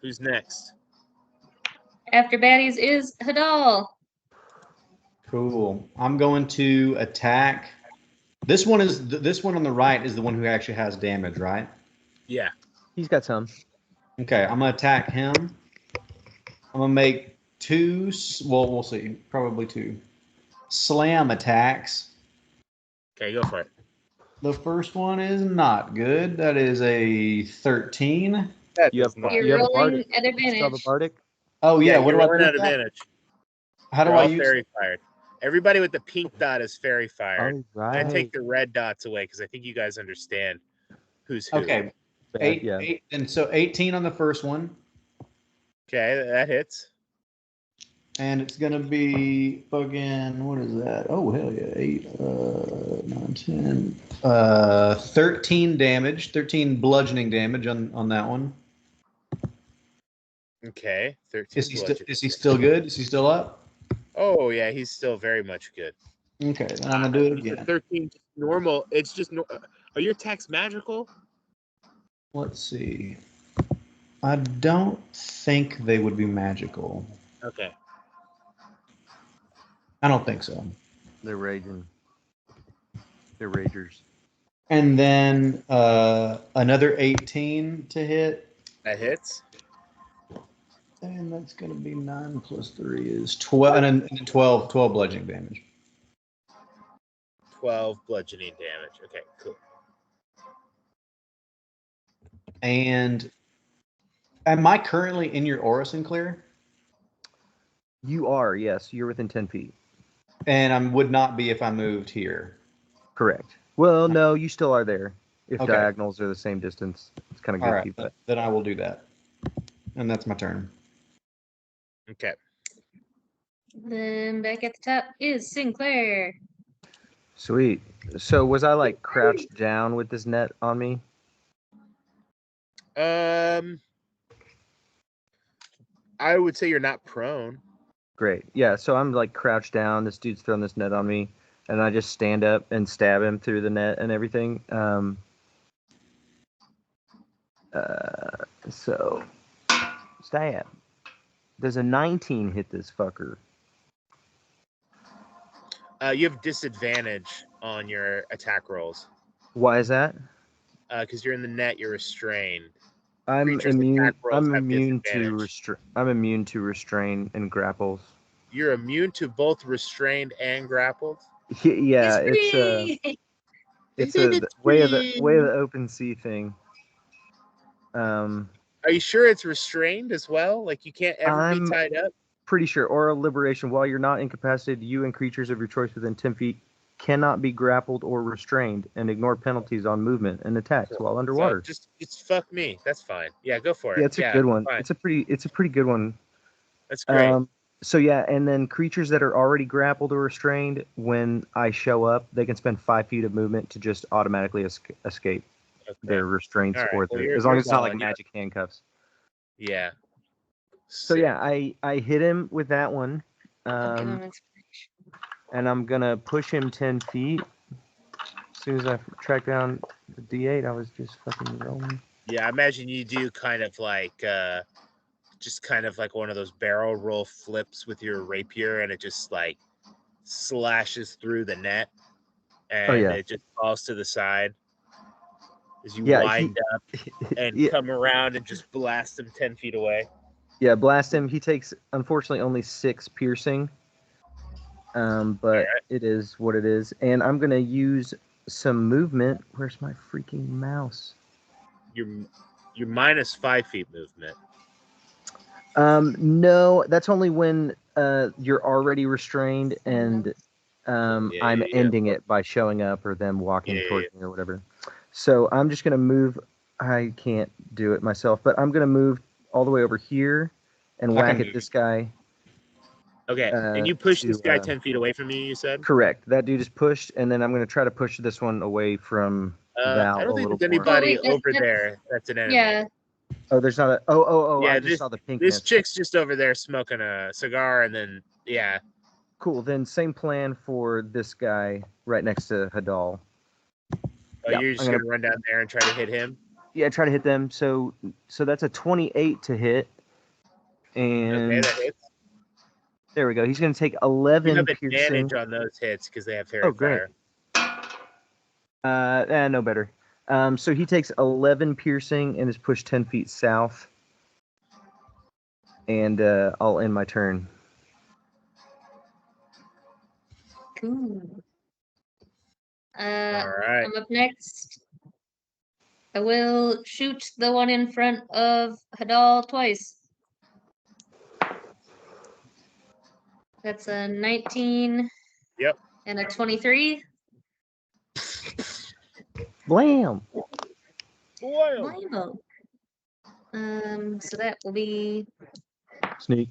Who's next? After baddies is Hadal. Cool. I'm going to attack. This one on the right is the one who actually has damage, right? Yeah. He's got some. Okay, I'm gonna attack him. I'm gonna make two. Well, we'll see. Probably two slam attacks. Okay, go for it. The first one is not good. That is a 13. That You does have not. You're you have a rolling bardic. at You still have a advantage. bardic. Oh yeah, what you're do I rolling do at with that? advantage. How do You're I all use? fairy fired. Everybody with the pink dot is fairy fired. All I right. take the red dots away because I think you guys understand who's who. Okay, Bad, yeah. 8, and so 18 on the first one, Okay, that hits. and it's gonna be fucking what is that? Oh hell yeah, 8, 9, 10, 13 damage, 13 bludgeoning damage on that one. Okay, 13. Is he still good? Is he still up? Oh yeah, he's still very much good. Okay, then I'm gonna do it You said again. 13 just normal. It's just are your attacks magical? Let's see. I don't think they would be magical. Okay. I don't think so. They're raging. They're ragers. And then another 18 to hit. That hits. And that's going to be 9 plus 3 is 12. And then 12 bludgeoning damage. 12 bludgeoning damage. Okay, cool. And am I currently in your aura, Sinclair? You are, yes. You're within 10 feet. And I would not be if I moved here. Correct. Well, no, you still are there. If Okay. diagonals are the same distance, it's kind of good All to right, keep that. then I will do that. And that's my turn. Okay. Then back at the top is Sinclair. Sweet. So was I like crouched down with this net on me? I would say you're not prone. Great. Yeah, so I'm like crouched down. This dude's throwing this net on me, and I just stand up and stab him through the net and everything. So stab. Does a 19 hit this fucker? You have disadvantage on your attack rolls. Why is that? Because you're in the net, you're restrained. I'm Creatures' immune. attack rolls I'm have immune to disadvantage. I'm immune to restrain and grapples. You're immune to both restrained and grappled. Yeah, It's free! it's a way of the open sea thing. Are you sure it's restrained as well? Like you can't ever I'm be tied up? pretty sure. Oral liberation. While you're not incapacitated, you and creatures of your choice within 10 feet cannot be grappled or restrained, and ignore penalties on movement and attacks while underwater. So just fuck me. That's fine. Yeah, go for it. Yeah, it's a good one. Fine. It's a pretty good one. That's great. So yeah, and then creatures that are already grappled or restrained, when I show up, they can spend 5 feet of movement to just automatically escape their restraints, All right. or Well, as long as it's not like solid. magic handcuffs. Yeah. So yeah, I hit him with that one, I'll give him inspiration. and I'm gonna push him 10 feet. As soon as I track down the D8, I was just fucking rolling. Yeah, I imagine you do kind of like just kind of like one of those barrel roll flips with your rapier, and it just like slashes through the net, and it just falls to the side as you wind up and come around and just blast him 10 feet away. Yeah, blast him. He takes, unfortunately, only 6 piercing, but it is what it is. And I'm gonna use some movement. Where's my freaking mouse? You're minus 5 feet movement. No, that's only when you're already restrained and I'm ending it by showing up or them walking towards me or whatever. So I'm just gonna move. I can't do it myself, but I'm gonna move all the way over here and whack at this guy. Okay, and you push this guy 10 feet away from you, you said? Correct. That dude is pushed, and then I'm gonna try to push this one away from Val. I don't think there's more. anybody over there that's an enemy. Yeah. Oh, there's not a. Oh! Yeah, I just saw the pink. This chick's just over there smoking a cigar, and then Cool. Then same plan for this guy right next to Hadal. Oh, you're just gonna run down there and try to hit him? Yeah, try to hit them. So that's a 28 to hit, and okay, that hits. There we go. He's gonna take 11 you have piercing. advantage on those hits because they have fairy fire. No better. So he takes 11 piercing and is pushed 10 feet south. And I'll end my turn. Cool. All right. I'm up next. I will shoot the one in front of Hadal twice. That's a 19. Yep. And a 23. Blam! Wow. So that will be Sneak.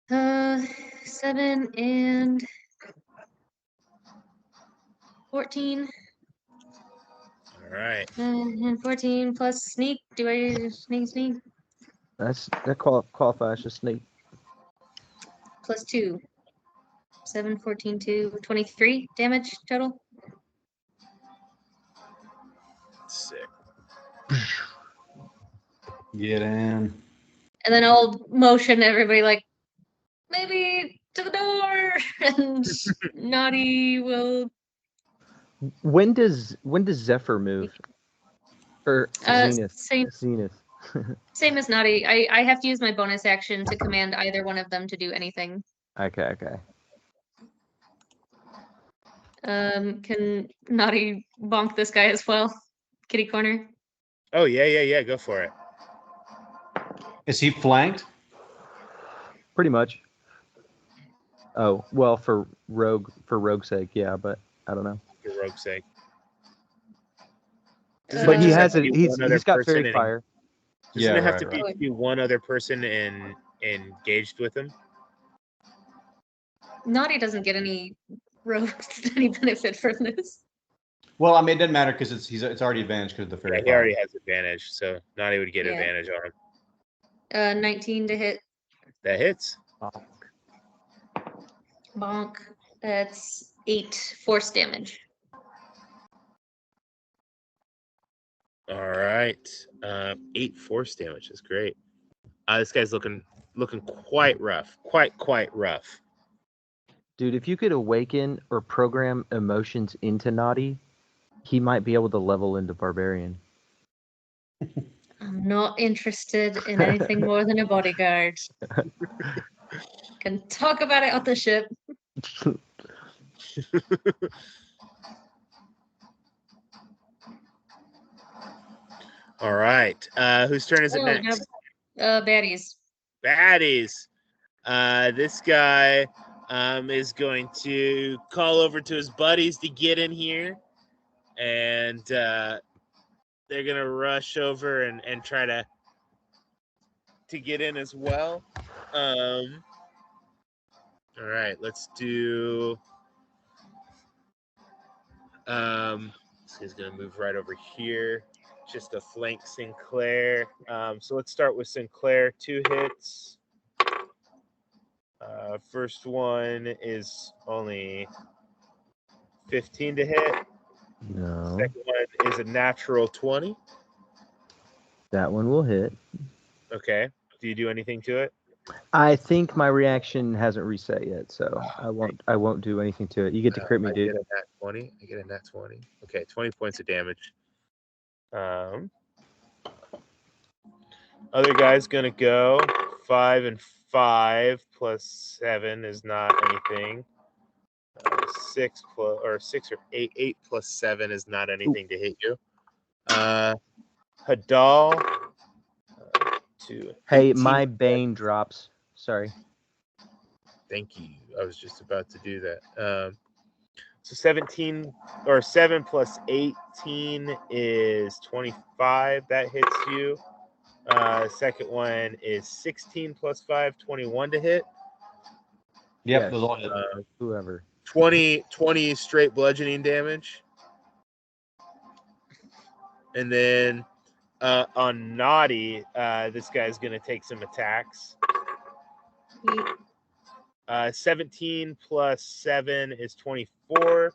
7 and 14. All right. And 14 plus sneak. Do I sneak? That qualifies as sneak. Plus 2. 7, 14, 2, 23 damage total. Sick. Get in. And then I'll motion everybody like, maybe to the door. And Naughty will. When does Zephyr move? Or Zenith? Same as Naughty. I have to use my bonus action to command either one of them to do anything. Okay. Can Naughty bonk this guy as well? Kitty corner. Oh yeah. Go for it. Is he flanked? Pretty much. Oh, well, for rogue's sake, yeah, but I don't know. For rogue's sake. But he has it. He's got fairy fire. Doesn't it have to be one other person engaged with him? Naughty doesn't get any any benefit from this. Well, I mean, it doesn't matter because it's already advantage because of the fairy Yeah, he already has advantage, so Naughty would get advantage on him. 19 to hit. That hits. Bonk. That's 8 force damage. All right. 8 force damage. That's great. This guy's looking quite rough. Quite rough. Dude, if you could awaken or program emotions into Naughty, he might be able to level into Barbarian. I'm not interested in anything more than a bodyguard. Can talk about it on the ship. All right. Whose turn is it next? Baddies. This guy is going to call over to his buddies to get in here, and they're gonna rush over and try to get in as well. All right, let's do. This is gonna move right over here, just to flank Sinclair. So let's start with Sinclair. 2 hits. First one is only 15 to hit. No. Second one is a natural 20. That one will hit. Okay. Do you do anything to it? I think my reaction hasn't reset yet, so I won't do anything to it. You get to crit me, dude. I get a nat 20. Okay, 20 points of damage. Other guy's gonna go 5 and 5 plus 7 is not anything. 6 or 8 plus 7 is not anything to hit you. Hadal. Hey, my Bane drops. Sorry. Thank you. I was just about to do that. So 17 or 7 plus 18 is 25. That hits you. Second one is 16 plus 5, 21 to hit. Yep, Yes. those all hit. Whoever. 20 straight bludgeoning damage. And then on Naughty, this guy's going to take some attacks. 17 plus 7 is 24.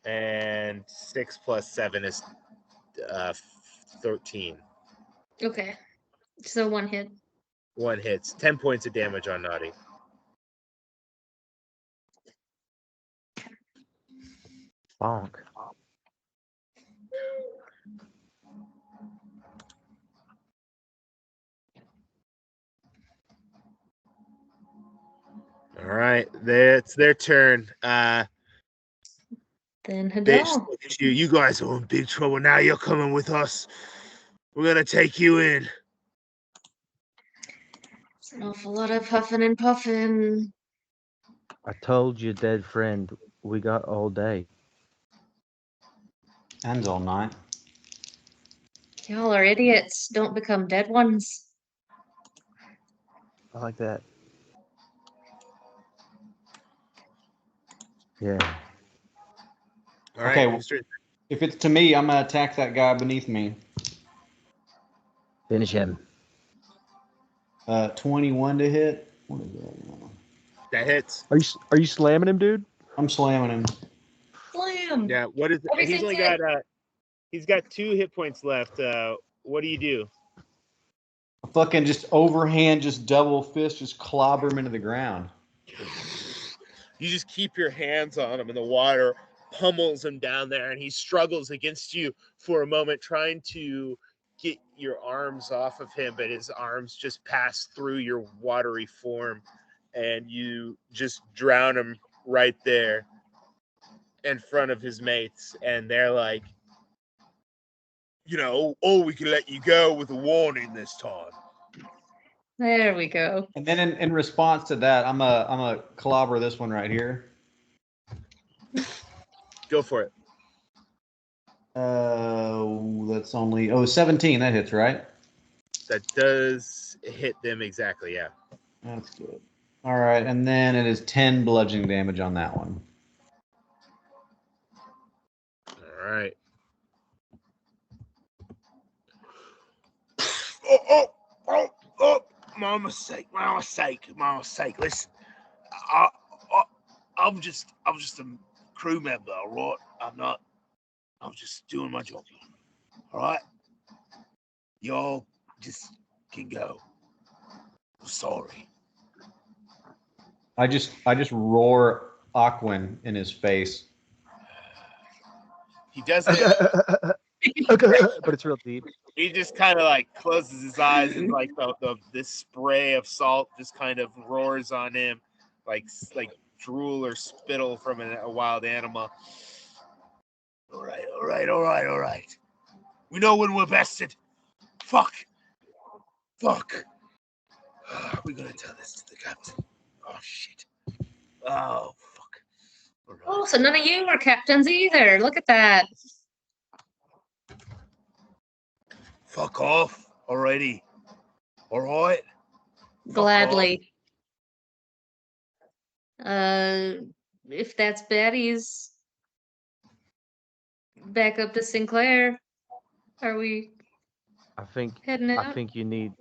And 6 plus 7 is 13. Okay. So 1 hit. 1 hits. 10 points of damage on Naughty. Bonk. All right, it's their turn. Then Bitch, Hadel. look at you. You guys are in big trouble now. You're coming with us. We're gonna take you in. It's an awful lot of huffing and puffing. I told you, dead friend, we got all day. And all night. Y'all are idiots. Don't become dead ones. I like that. Yeah. All right, Okay, Mr. if it's to me, I'm gonna attack that guy beneath me. Finish him. 21 to hit. What is that? That hits. Are you slamming him, dude? I'm slamming him. Slam. Yeah. What is it? He's Everything's only hit. got he's got 2 hit points left. What do you do? I fucking just overhand, just double fist, just clobber him into the ground. You just keep your hands on him, and the water pummels him down there, and he struggles against you for a moment, trying to get your arms off of him, but his arms just pass through your watery form, and you just drown him right there in front of his mates, and they're like, we can let you go with a warning this time. There we go. And then in response to that, I'm a clobber this one right here. Go for it. That's only 17. That hits, right? That does hit them exactly, yeah. That's good. All right, and then it is 10 bludgeoning damage on that one. All right. Oh! My mistake. Listen, I'm just a crew member, all right? I'm just doing my job. All right? Y'all just can go. I'm sorry. I just roar Aquin in his face. He does it. But it's real deep. He just kind of like closes his eyes, and like this spray of salt just kind of roars on him, like drool or spittle from a wild animal. All right. We know when we're bested. Fuck. We're gonna tell this to the captain. Oh shit. Oh fuck. All right. Oh, so none of you are captains either. Look at that. Fuck off already. All right. Gladly. If that's Betty's, back up to Sinclair. Are we I think heading out? I think you need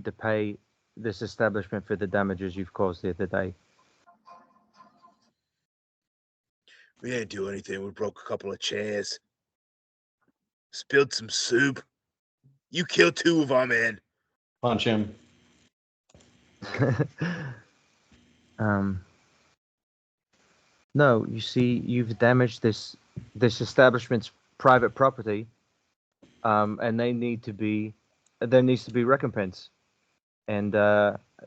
to pay this establishment for the damages you've caused the other day. We didn't do anything. We broke a couple of chairs. Spilled some soup. You killed 2 of our men. Punch him. No, you see, you've damaged this establishment's private property, and there needs to be recompense, and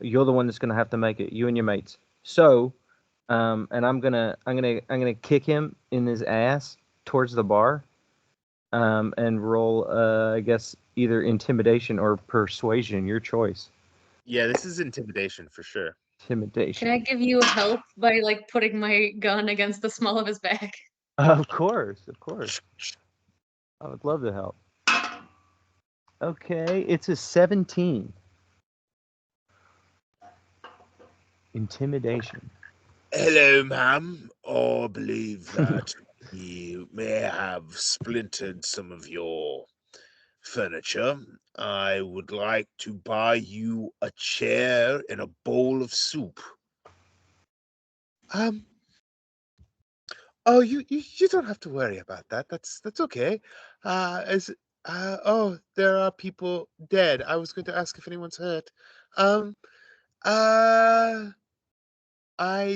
you're the one that's gonna have to make it, you and your mates. So, and I'm gonna kick him in his ass towards the bar, and roll, I guess either intimidation or persuasion, your choice. Yeah, this is intimidation for sure. Intimidation. Can I give you help by like putting my gun against the small of his back? Of course. I would love to help. Okay, it's a 17. Intimidation. Hello, ma'am. I believe that you may have splintered some of your furniture. I would like to buy you a chair and a bowl of soup. Oh, you don't have to worry about that. That's okay. There are people dead. I was going to ask if anyone's hurt. I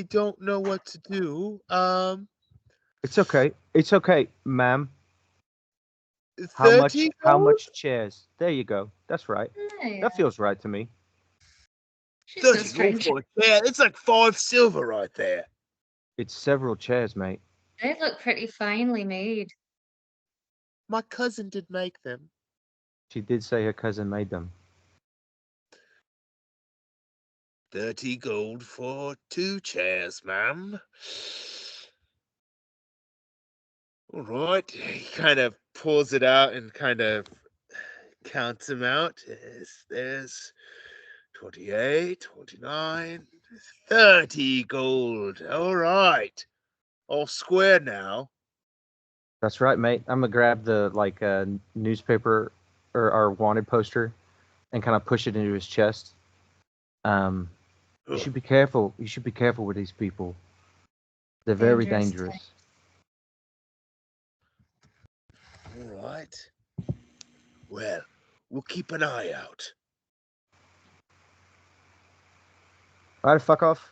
don't know what to do. It's okay. It's okay, ma'am. 30 How gold? much chairs? There you go. That's right. Yeah, That feels right to me. she's no 30 gold stranger. for a chair. It's like 5 silver right there. It's several chairs, mate. They look pretty finely made. My cousin did make them. She did say her cousin made them. 30 gold for 2 chairs, ma'am. All right. He kind of pulls it out and kind of counts them out. There's 28, 29, 30 gold. All right. All square now. That's right, mate. I'm gonna grab the newspaper or our wanted poster and kind of push it into his chest. You Ugh. should be careful. You should be careful with these people. They're very Dangerous dangerous. All right. Well, we'll keep an eye out. All right, fuck off.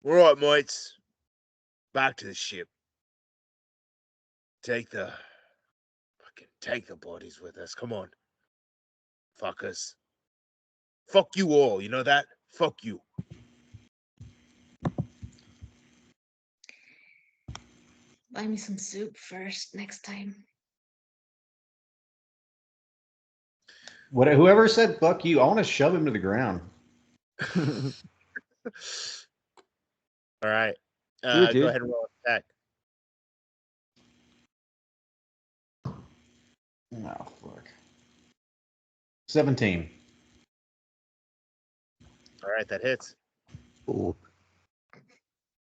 All right, mates. Back to the ship. Take the bodies with us. Come on. Fuckers. Fuck you all. You know that? Fuck you. Buy me some soup first next time. Whoever said fuck you, I want to shove him to the ground. All right. Do it, dude. Go ahead and roll attack. No, fuck. 17. All right, that hits. Ooh.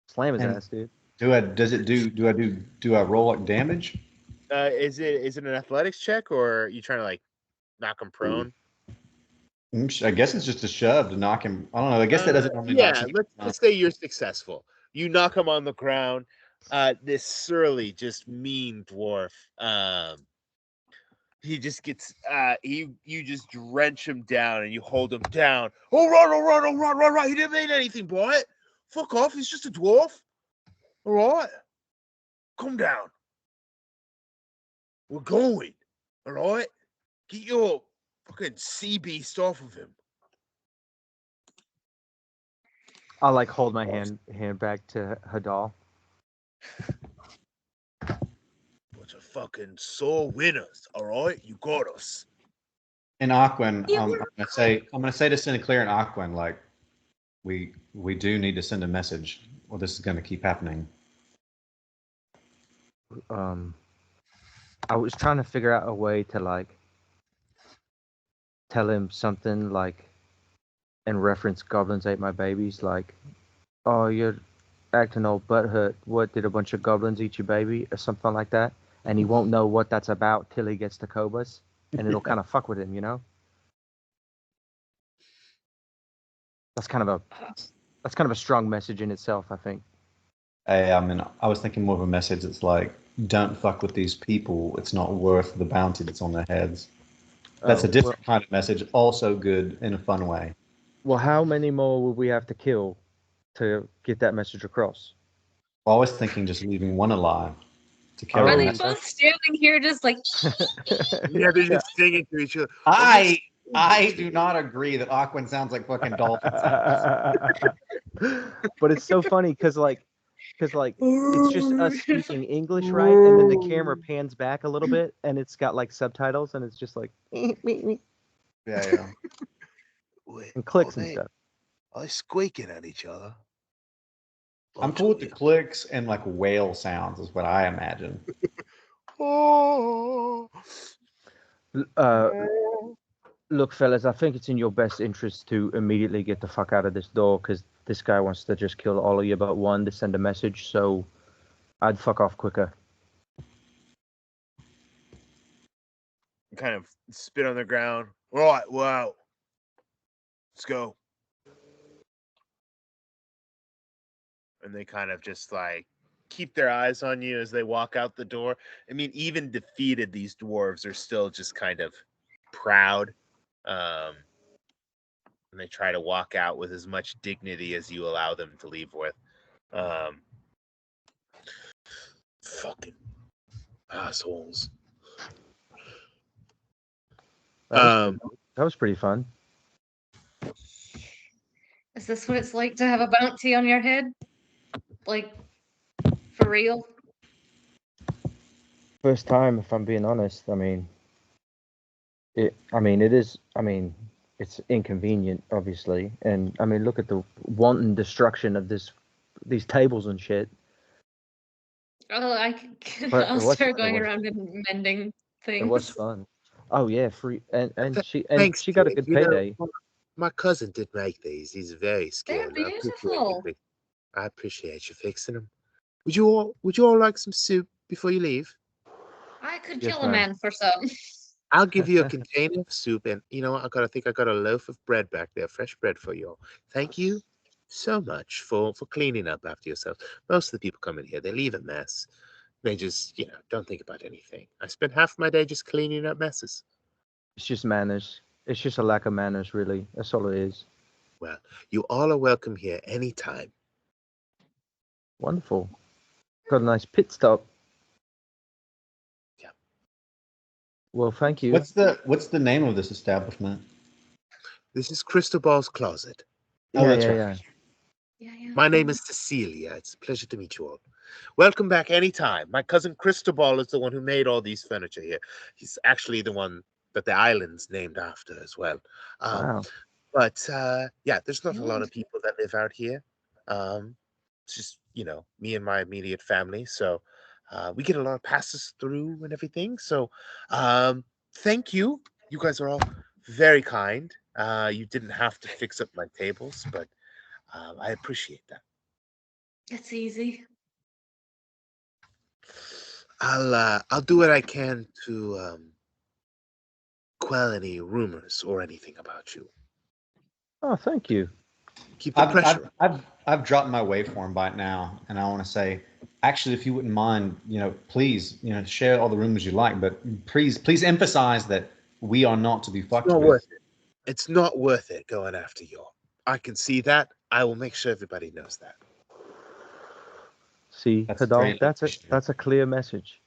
Slam his And- ass, dude. Do I roll like damage? Is it an athletics check, or are you trying to like knock him prone? I guess it's just a shove to knock him. I don't know. I guess that doesn't normally knock Yeah, someone let's say you're successful. You knock him on the ground. This surly, just mean dwarf. He just gets you just drench him down and you hold him down. Oh right. He didn't mean anything, boy. Fuck off. He's just a dwarf. All right. Come down. We're going. All right. Get your fucking sea beast off of him. I'll like hold my hand back to Hadal. Bunch of fucking sore winners. All right. You got us. And Aquin, Yeah, I'm gonna say to Sinclair and Aquin, like, we do need to send a message, or this is gonna keep happening. I was trying to figure out a way to like tell him something like in reference goblins ate my babies, like, oh, you're acting all butthurt. What, did a bunch of goblins eat your baby or something like that? And he won't know what that's about till he gets to Cobas, and it'll kind of fuck with him, you know? That's kind of a strong message in itself, I think. I mean, I was thinking more of a message that's like, don't fuck with these people. It's not worth the bounty that's on their heads. That's a different kind of message, also good in a fun way. Well, how many more would we have to kill to get that message across? I was thinking just leaving one alive to carry Are the they message. both standing here just like Yeah, they're just singing to each other. I do not agree that Aquin sounds like fucking dolphins. But it's so funny because it's just us speaking English, right? And then the camera pans back a little bit and it's got like subtitles and it's just like Yeah. and clicks and stuff. Are they squeaking at each other? I'm cool with the clicks and like whale sounds is what I imagine. Oh. Look, fellas, I think it's in your best interest to immediately get the fuck out of this door because this guy wants to just kill all of you but one to send a message, so I'd fuck off quicker. Kind of spit on the ground. All right, wow. Let's go. And they kind of just like keep their eyes on you as they walk out the door. I mean, even defeated, these dwarves are still just kind of proud. And they try to walk out with as much dignity as you allow them to leave with. Fucking assholes. That was pretty fun. Is this what it's like to have a bounty on your head? Like, for real? First time, if I'm being honest. I mean, it's inconvenient, obviously, and I mean, look at the wanton destruction of these tables and shit. Oh, But I'll start going around and mending things. It was fun. Oh yeah, free and she Thanks, got a kid. good You know, payday. my cousin did make these. He's very They're skilled. beautiful. I appreciate you fixing them. Would you all like some soup before you leave? I could Yes, kill a ma'am. man for some. I'll give you a container of soup, and you know what? I think I got a loaf of bread back there, fresh bread for you all. Thank you so much for cleaning up after yourself. Most of the people come in here, they leave a mess. They just, don't think about anything. I spend half my day just cleaning up messes. It's just manners. It's just a lack of manners, really. That's all it is. Well, you all are welcome here anytime. Wonderful. Got a nice pit stop. Yeah. Well, thank you. What's the name of this establishment? This is Cristobal's Closet. Oh, that's right. Yeah. Yeah. My name is Cecilia. It's a pleasure to meet you all. Welcome back anytime. My cousin Cristobal is the one who made all these furniture here. He's actually the one that the island's named after as well. Wow. But yeah, there's not a lot of people that live out here. It's just, me and my immediate family. So we get a lot of passes through and everything. So thank you. You guys are all very kind. You didn't have to fix up my tables, but I appreciate that. It's easy. I'll do what I can to quell any rumors or anything about you. Oh, thank you. Keep the pressure. I've dropped my waveform by now, and I want to say, actually, if you wouldn't mind, please, share all the rumors you like, but please emphasize that we are not to be fucked with. It's not worth it going after y'all. I can see that. I will make sure everybody knows that. See, Hadal, that's a clear message.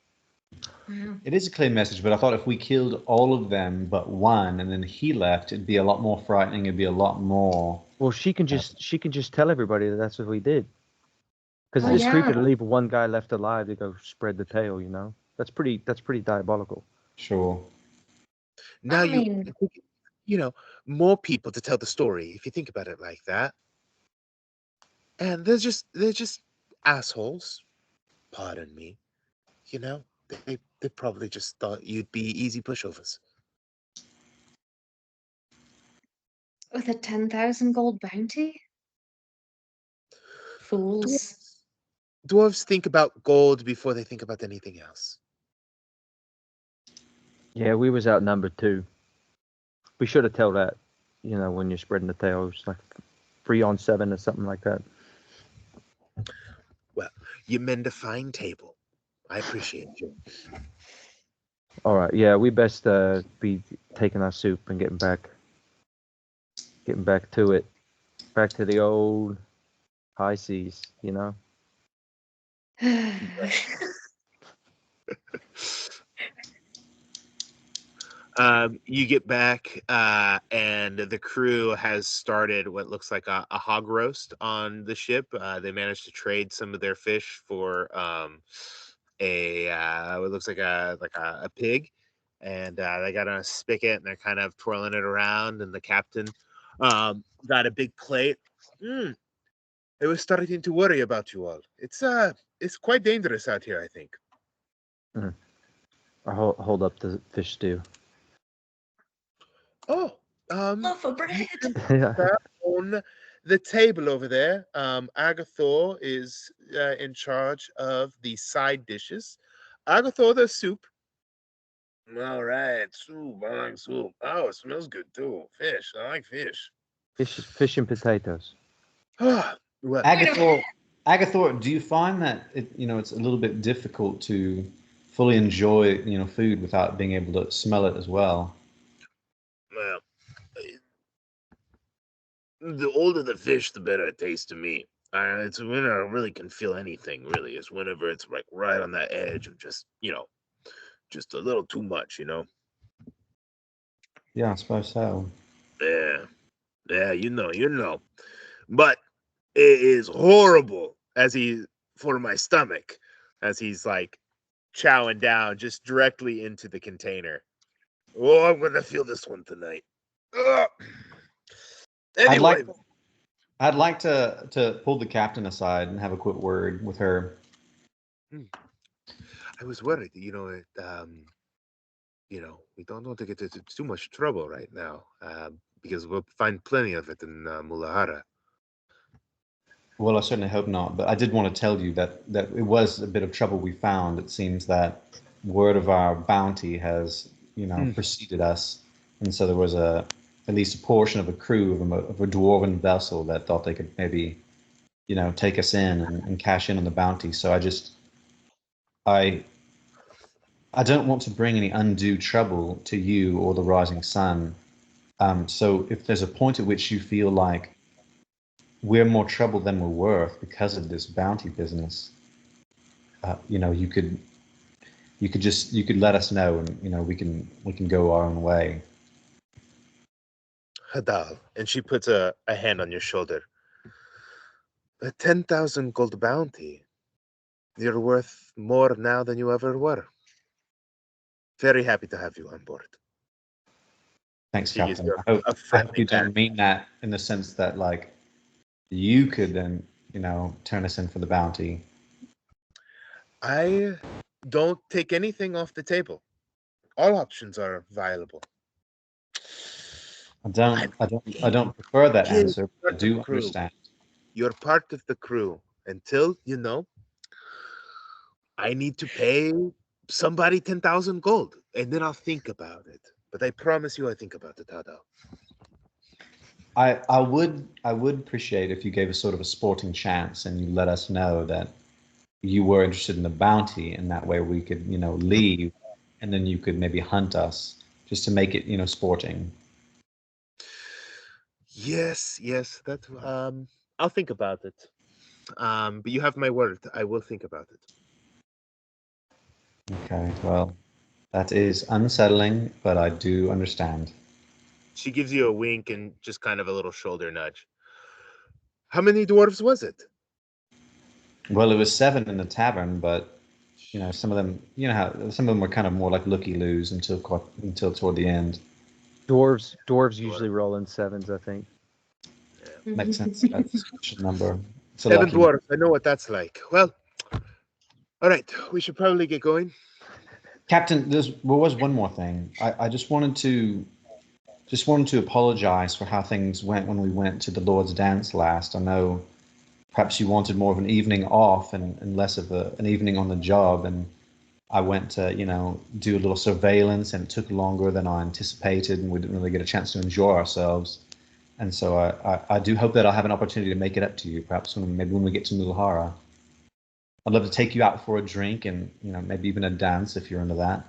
Wow. It is a clear message, but I thought if we killed all of them but one, and then he left, it'd be a lot more frightening. It'd be a lot more. Well, she can just tell everybody that that's what we did. Because it's creepy to leave one guy left alive to go spread the tale. That's pretty diabolical. Sure. Now more people to tell the story if you think about it like that. And they're just assholes. Pardon me. They probably just thought you'd be easy pushovers. With a 10,000 gold bounty? Fools. Dwarves think about gold before they think about anything else. Yeah, we was outnumbered too. We should have told that, when you're spreading the tale. It was like 3-on-7 or something like that. Well, you mend a fine table. I appreciate you. All right, yeah, we best be taking our soup and getting back to it, back to the old high seas, You get back, and the crew has started what looks like a hog roast on the ship. They managed to trade some of their fish for what looks like a pig, and they got on a spigot and they're kind of twirling it around. And the captain got a big plate. I was starting to worry about you all. It's quite dangerous out here, I think. I hold up the fish stew. Oh, Loaf of bread. on the table over there, Agathor is in charge of the side dishes. Agathor, the soup. All right, soup. I like soup. Oh, it smells good too. Fish. I like fish. Fish and potatoes. Well, Agathor, do you find that it's a little bit difficult to fully enjoy food without being able to smell it as well? Well, the older the fish, the better it tastes to me. It's whenever I really can feel anything. Really, is whenever it's like right on that edge of just just a little too much. Yeah, I suppose so. Yeah, yeah, you know. But it is horrible for my stomach as he's like chowing down just directly into the container. Oh, I'm gonna feel this one tonight. Ugh. Anyway, I'd like to pull the captain aside and have a quick word with her. I was worried. We don't want to get into too much trouble right now, because we'll find plenty of it in Mulajara. Well, I certainly hope not, but I did want to tell you that it was a bit of trouble we found. It seems that word of our bounty has, preceded us, and so there was at least a portion of a crew of a dwarven vessel that thought they could maybe, take us in and cash in on the bounty. So I I don't want to bring any undue trouble to you or the Rising Sun. So if there's a point at which you feel like we're more trouble than we're worth because of this bounty business, you could let us know, and we can go our own way. Hadal, and she puts a hand on your shoulder. A 10,000 gold bounty. You're worth more now than you ever were. Very happy to have you on board. Thanks, She gives Captain. you I hope friendly you don't pat. mean that in the sense that like you could then turn us in for the bounty. I don't take anything off the table. All options are viable. I don't prefer that Kid, answer, but I part of do crew. understand. You're part of the crew until I need to pay somebody 10,000 gold, and then I'll think about it. But I promise you, I think about it, Hadal. I would appreciate if you gave us sort of a sporting chance and you let us know that you were interested in the bounty, and that way we could, leave, and then you could maybe hunt us just to make it, sporting. Yes, that I'll think about it. But you have my word. I will think about it. Okay, well, that is unsettling, but I do understand. She gives you a wink and just kind of a little shoulder nudge. How many dwarves was it? Well, it was 7 in the tavern, but some of them, how some of them were kind of more like looky-loos until toward the end. Dwarves usually roll in sevens, I think. Yeah. Makes sense. That's a special number. It's a 7 lucky number. dwarves. I know what that's like. Well, all right. We should probably get going. Captain, there was one more thing. I just wanted to apologize for how things went when we went to the Lord's dance last. I know perhaps you wanted more of an evening off and less of an evening on the job, and I went to, do a little surveillance, and it took longer than I anticipated, and we didn't really get a chance to enjoy ourselves. And so I do hope that I'll have an opportunity to make it up to you, perhaps maybe when we get to Mulahara. I'd love to take you out for a drink and, maybe even a dance if you're into that.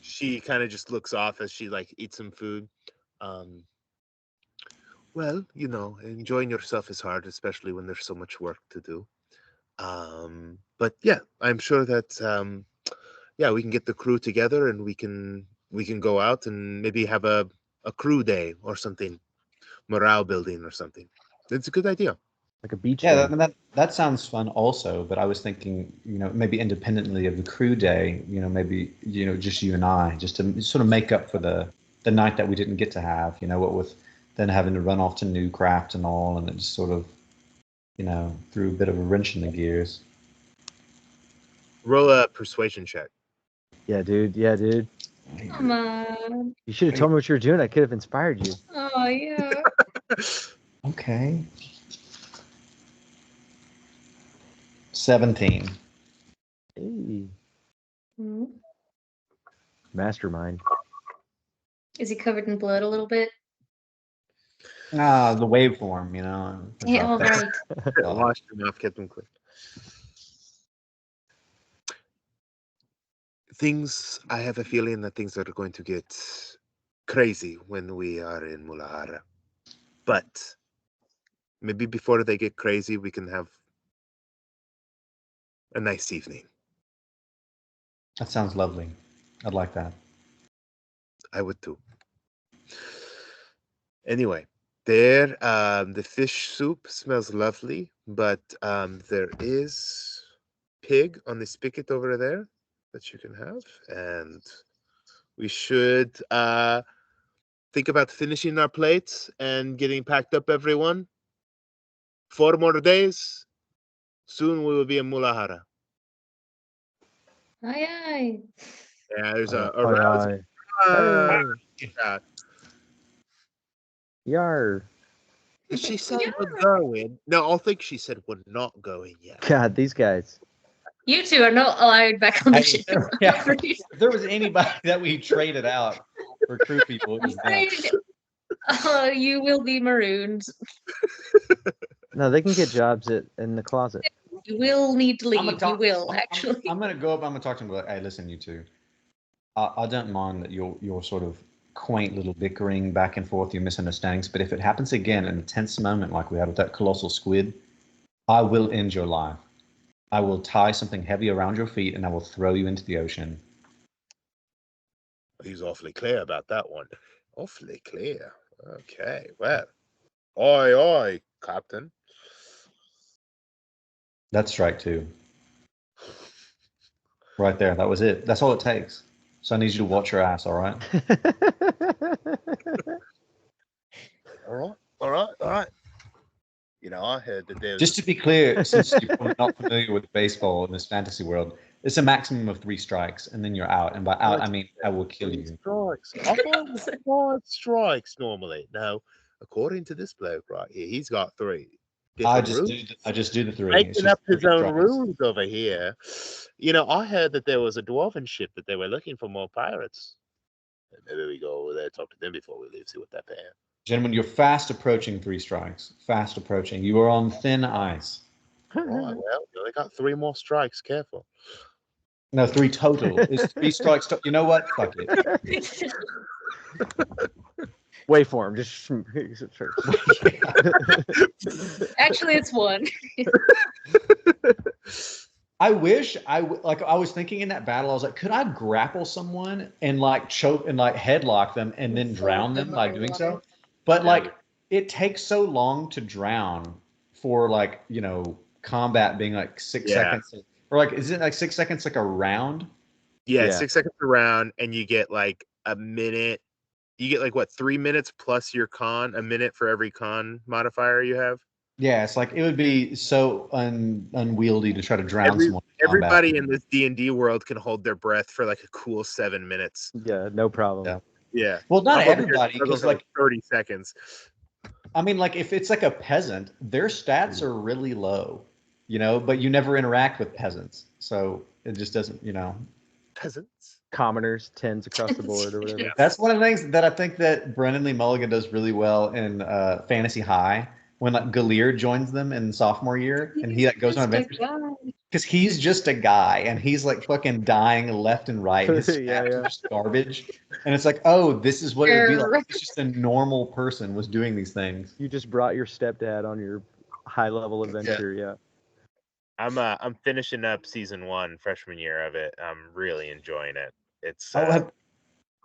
She kind of just looks off as she like eats some food. Well, enjoying yourself is hard, especially when there's so much work to do. But yeah, I'm sure that yeah, we can get the crew together and we can go out and maybe have a crew day or something, morale building or something. It's a good idea. Like a beach Yeah, day. that sounds fun also, but I was thinking, maybe independently of the crew day, maybe, just you and I, just to sort of make up for the night that we didn't get to have, what with then having to run off to Newcraft and all, and it just sort of, threw a bit of a wrench in the gears. Roll a persuasion check. Yeah, dude. Yeah, dude. Come on. You should have told me what you were doing. I could have inspired you. Oh yeah. Okay. 17. Hey, Hmm. mastermind. Is he covered in blood a little bit? The waveform, Yeah, all right. Washed him off, kept him clean. I have a feeling that things are going to get crazy when we are in Mulahara. But Maybe before they get crazy, we can have a nice evening. That sounds lovely. I'd like that. I would too. Anyway, the fish soup smells lovely, but there is pig on the spigot over there that you can have, and we should think about finishing our plates and getting packed up, everyone. 4 more days. Soon we will be in Mulajara. Aye, aye. Yeah, there's a Aye, rousing. Hey. Yar. Did she say we're going? No, I think she said we're not going yet. God, these guys. You two are not allowed back on the ship. Yeah, if there was anybody that we traded out for crew people, it was them. You will be marooned. No, they can get jobs in the closet. You will need to leave. I'm Actually. I'm gonna go up. I'm gonna talk to him. Like, hey, listen, you two. I don't mind that your sort of quaint little bickering back and forth, your misunderstandings. But if it happens again in a tense moment like we had with that colossal squid, I will end your life. I will tie something heavy around your feet and I will throw you into the ocean. He's awfully clear about that one. Awfully clear. Okay, well. Oi, oi, Captain. That's strike two. Right there. That was it. That's all it takes. So I need you to watch your ass, all right? All right. You know, I heard that there's... Just to be clear, since you're not familiar with baseball in this fantasy world, it's a maximum of 3 strikes, and then you're out. And by out, I mean I will kill you. Strikes. I thought it was 5 strikes normally. No, according to this bloke right here, he's got 3. I just do the 3. Making up his own rules over here. You know, I heard that there was a dwarven ship that they were looking for more pirates. Maybe we go over there, talk to them before we leave, see what they're paying. Gentlemen, you're fast approaching 3 strikes. Fast approaching. You are on thin ice. Right, well, you only got 3 more strikes. Careful. No, 3 total. It's 3 strikes. You know what? Fuck it. Wait for him. Just Actually, it's 1. I wish I was thinking in that battle, I was like, could I grapple someone and like choke and like headlock them and then drown them by doing so? But like, it takes so long to drown for like, you know, combat being like 6 seconds, or like, is it like 6 seconds like a round? Yeah, 6 seconds a round, and you get like a minute. You get like what, 3 minutes plus your con, a minute for every con modifier you have. Yeah, it's like it would be so unwieldy to try to drown someone. Everybody in this D&D world can hold their breath for like a cool 7 minutes. Yeah, no problem. Yeah. Well, not everybody, because like 30 seconds. I mean, like if it's like a peasant, their stats are really low, you know, but you never interact with peasants, so it just doesn't, you know. Peasants. Commoners, 10s across the board or whatever. That's one of the things that I think that Brennan Lee Mulligan does really well in Fantasy High, when like Galir joins them in sophomore year, and he like goes on adventures because he's just a guy and he's like fucking dying left and right. His stats are just garbage, and it's like, oh, this is what it would be like. It's just a normal person was doing these things. You just brought your stepdad on your high level adventure, I'm finishing up season 1, freshman year of it. I'm really enjoying it. It's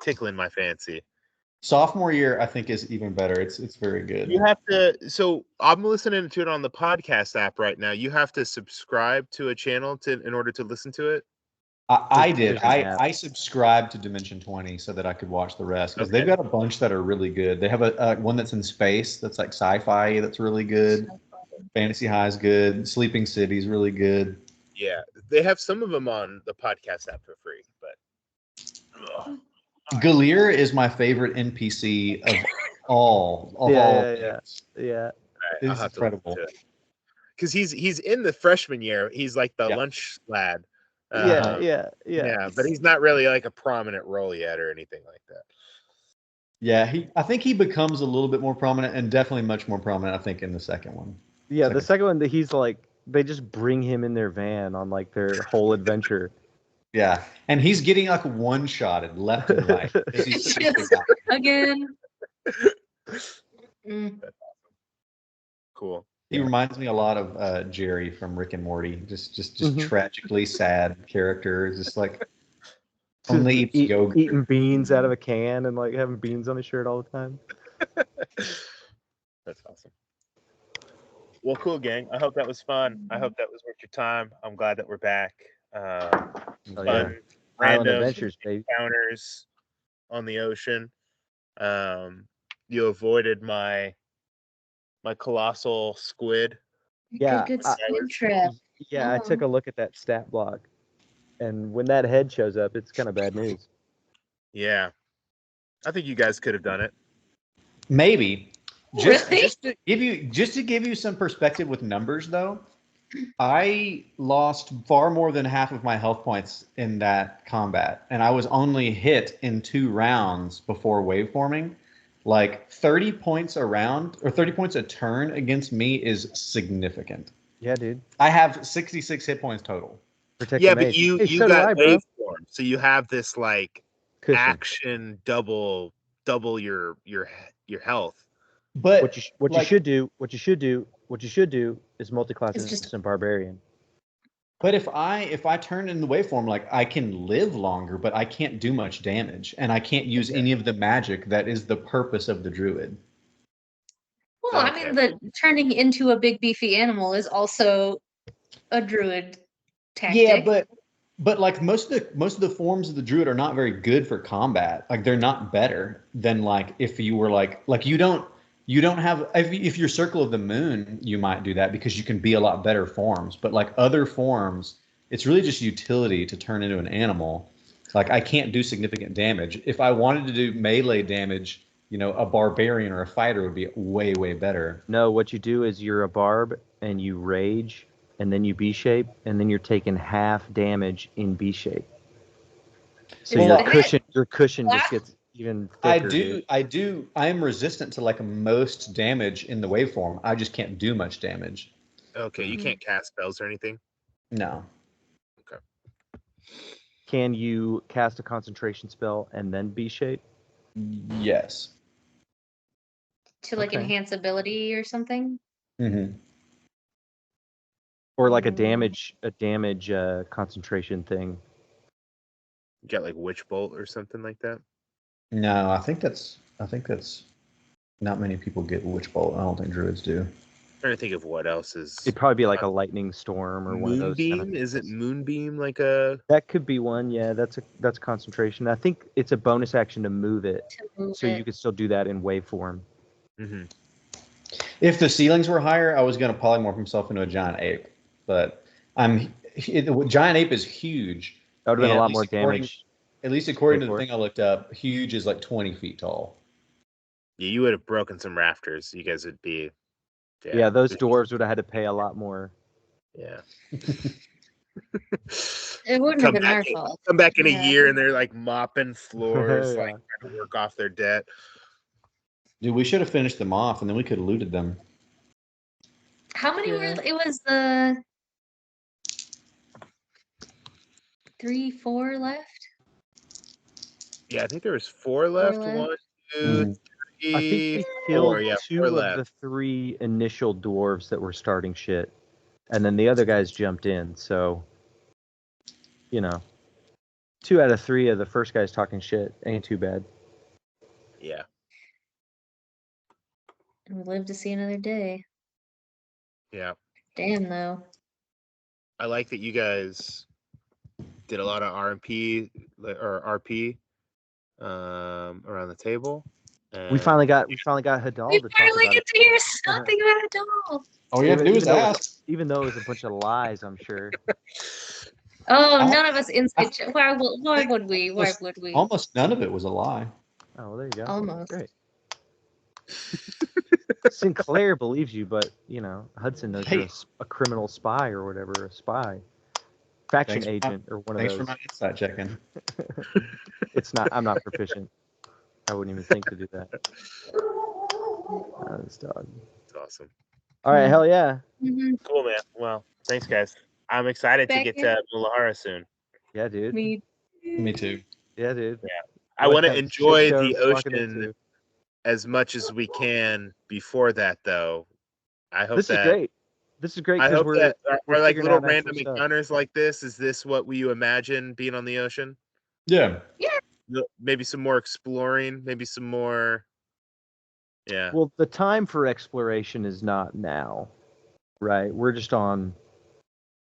tickling my fancy. Sophomore year, I think, is even better. It's very good. You have to. So I'm listening to it on the podcast app right now. You have to subscribe to a channel in order to listen to it. I did. I subscribed to Dimension 20 so that I could watch the rest, because they've got a bunch that are really good. They have a one that's in space that's like sci-fi that's really good. Fantasy High is good. Sleeping City is really good. Yeah, they have some of them on the podcast app for free, but. Galir is my favorite NPC of all. Yeah. It's incredible. Because he's in the freshman year. He's like the lunch lad. Yeah. But he's not really like a prominent role yet or anything like that. Yeah, I think he becomes a little bit more prominent, and definitely much more prominent, I think, in the second one. Yeah, the second one, he's like, they just bring him in their van on like their whole adventure. Yeah, and he's getting like one-shotted left and right. Again. cool. He reminds me a lot of Jerry from Rick and Morty. Just Mhm. tragically sad character. Just like only eats yogurt. Eating beans out of a can and like having beans on his shirt all the time. That's awesome. Well, cool, gang. I hope that was fun. I hope that was worth your time. I'm glad that we're back. Hell Fun, yeah. Island random Adventures, baby. encounters on the ocean. You avoided my colossal squid. Yeah, Good I- squid trip. Yeah, I took a look at that stat block, and when that head shows up, it's kind of bad news. Yeah, I think you guys could have done it. Maybe. Really? Just to give you some perspective with numbers, though, I lost far more than half of my health points in that combat, and I was only hit in 2 rounds before wave forming. Like 30 points a round or 30 points a turn against me is significant. Yeah, dude. I have 66 hit points total. Protect Yeah, the but mage. you Hey, so do got I, bro. waveform, so you have this like Cushion. action double your health. But What you should do is multi-class It's just- Instant Barbarian. But if I turn in the waveform, like I can live longer, but I can't do much damage, and I can't use any of the magic that is the purpose of the druid. Well, I mean, the turning into a big beefy animal is also a druid tactic. Yeah, but like most of the forms of the druid are not very good for combat. Like they're not better than like if you were like you don't have if you're Circle of the Moon, you might do that because you can be a lot better forms. But like other forms, it's really just utility to turn into an animal. Like I can't do significant damage. If I wanted to do melee damage, a barbarian or a fighter would be way, way better. No, what you do is you're a barb and you rage, and then you B shape, and then you're taking half damage in B shape. So Well, your cushion just gets even thicker. I am resistant to like most damage in the waveform. I just can't do much damage. Okay, you can't cast spells or anything? No. Okay. Can you cast a concentration spell and then B shape? Yes. To like enhance ability or something? Mm-hmm. Or like a damage concentration thing. You got like Witch Bolt or something like that? No, I think that's not many people get Witch Bolt. I don't think druids do. I'm trying to think of what else is. It'd probably be like a lightning storm or one of those. Moonbeam? Is it Moonbeam like a? That could be one. Yeah, that's concentration. I think it's a bonus action to move it, you could still do that in waveform. Mm-hmm. If the ceilings were higher, I was going to polymorph himself into a giant ape, but giant ape is huge. That would have been a lot more damage. At least according to the thing I looked up, huge is like 20 feet tall. Yeah, you would have broken some rafters. You guys would be. Yeah, those dwarves would have had to pay a lot more. Yeah. It wouldn't have been our fault. Come back in a year and they're like mopping floors, like trying to work off their debt. Dude, we should have finished them off and then we could have looted them. How many were it? Was the 3, 4 left? Yeah, I think there was 4 left. 1, 2, 3, I think we killed 4. Yeah, 2 4 of left. the 3 initial dwarves that were starting shit, and then the other guys jumped in. So, 2 out of 3 of the first guys talking shit ain't too bad. Yeah. And we live to see another day. Yeah. Damn, though. I like that you guys did a lot of RP around the table. We finally got Hadal We to talk finally about get it. to hear something about a doll. All you have to do is ask. Even though it was a bunch of lies, I'm sure. Oh, none of us inside. Why would we? Why would we? Almost none of it was a lie. Oh, well, there you go. Almost. Great. Sinclair believes you, but Hudson knows you're a criminal spy or whatever, a spy, faction agent or one of those. Thanks for my insight checking. It's not. I'm not proficient. I wouldn't even think to do that. This dog. It's awesome. All right, hell yeah. Mm-hmm. Cool, man. Well, thanks, guys. I'm excited to get to Mulajara soon. Yeah, dude. Me too. Yeah, dude. Yeah. I want to enjoy the ocean as much as we can before that, though. I hope This is great. This is great I because hope we're are like figuring little out actual random stuff. encounters like this. Is this what you imagine being on the ocean? Yeah. Maybe some more exploring. Maybe some more. Yeah. Well, the time for exploration is not now, right? We're just on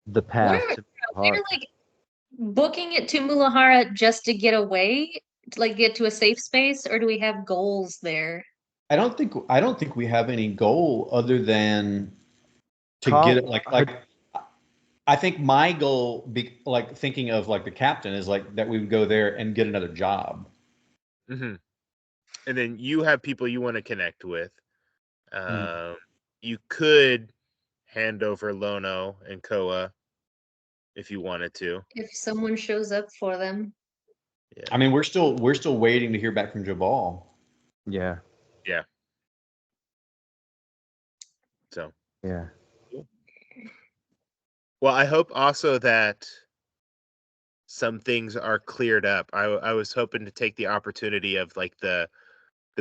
the path We're to we're like booking it to Mulajara just to get away, to like get to a safe space, or do we have goals there? I don't think we have any goal other than to Call- get it like I think my goal like thinking of like the captain is like that we would go there and get another job. Mm-hmm. And then you have people you want to connect with. You could hand over Lono and Koa if you wanted to. If someone shows up for them. Yeah. I mean, we're still waiting to hear back from Jabal. Yeah. Yeah. So. Yeah. Well, I hope also that some things are cleared up. I was hoping to take the opportunity of like the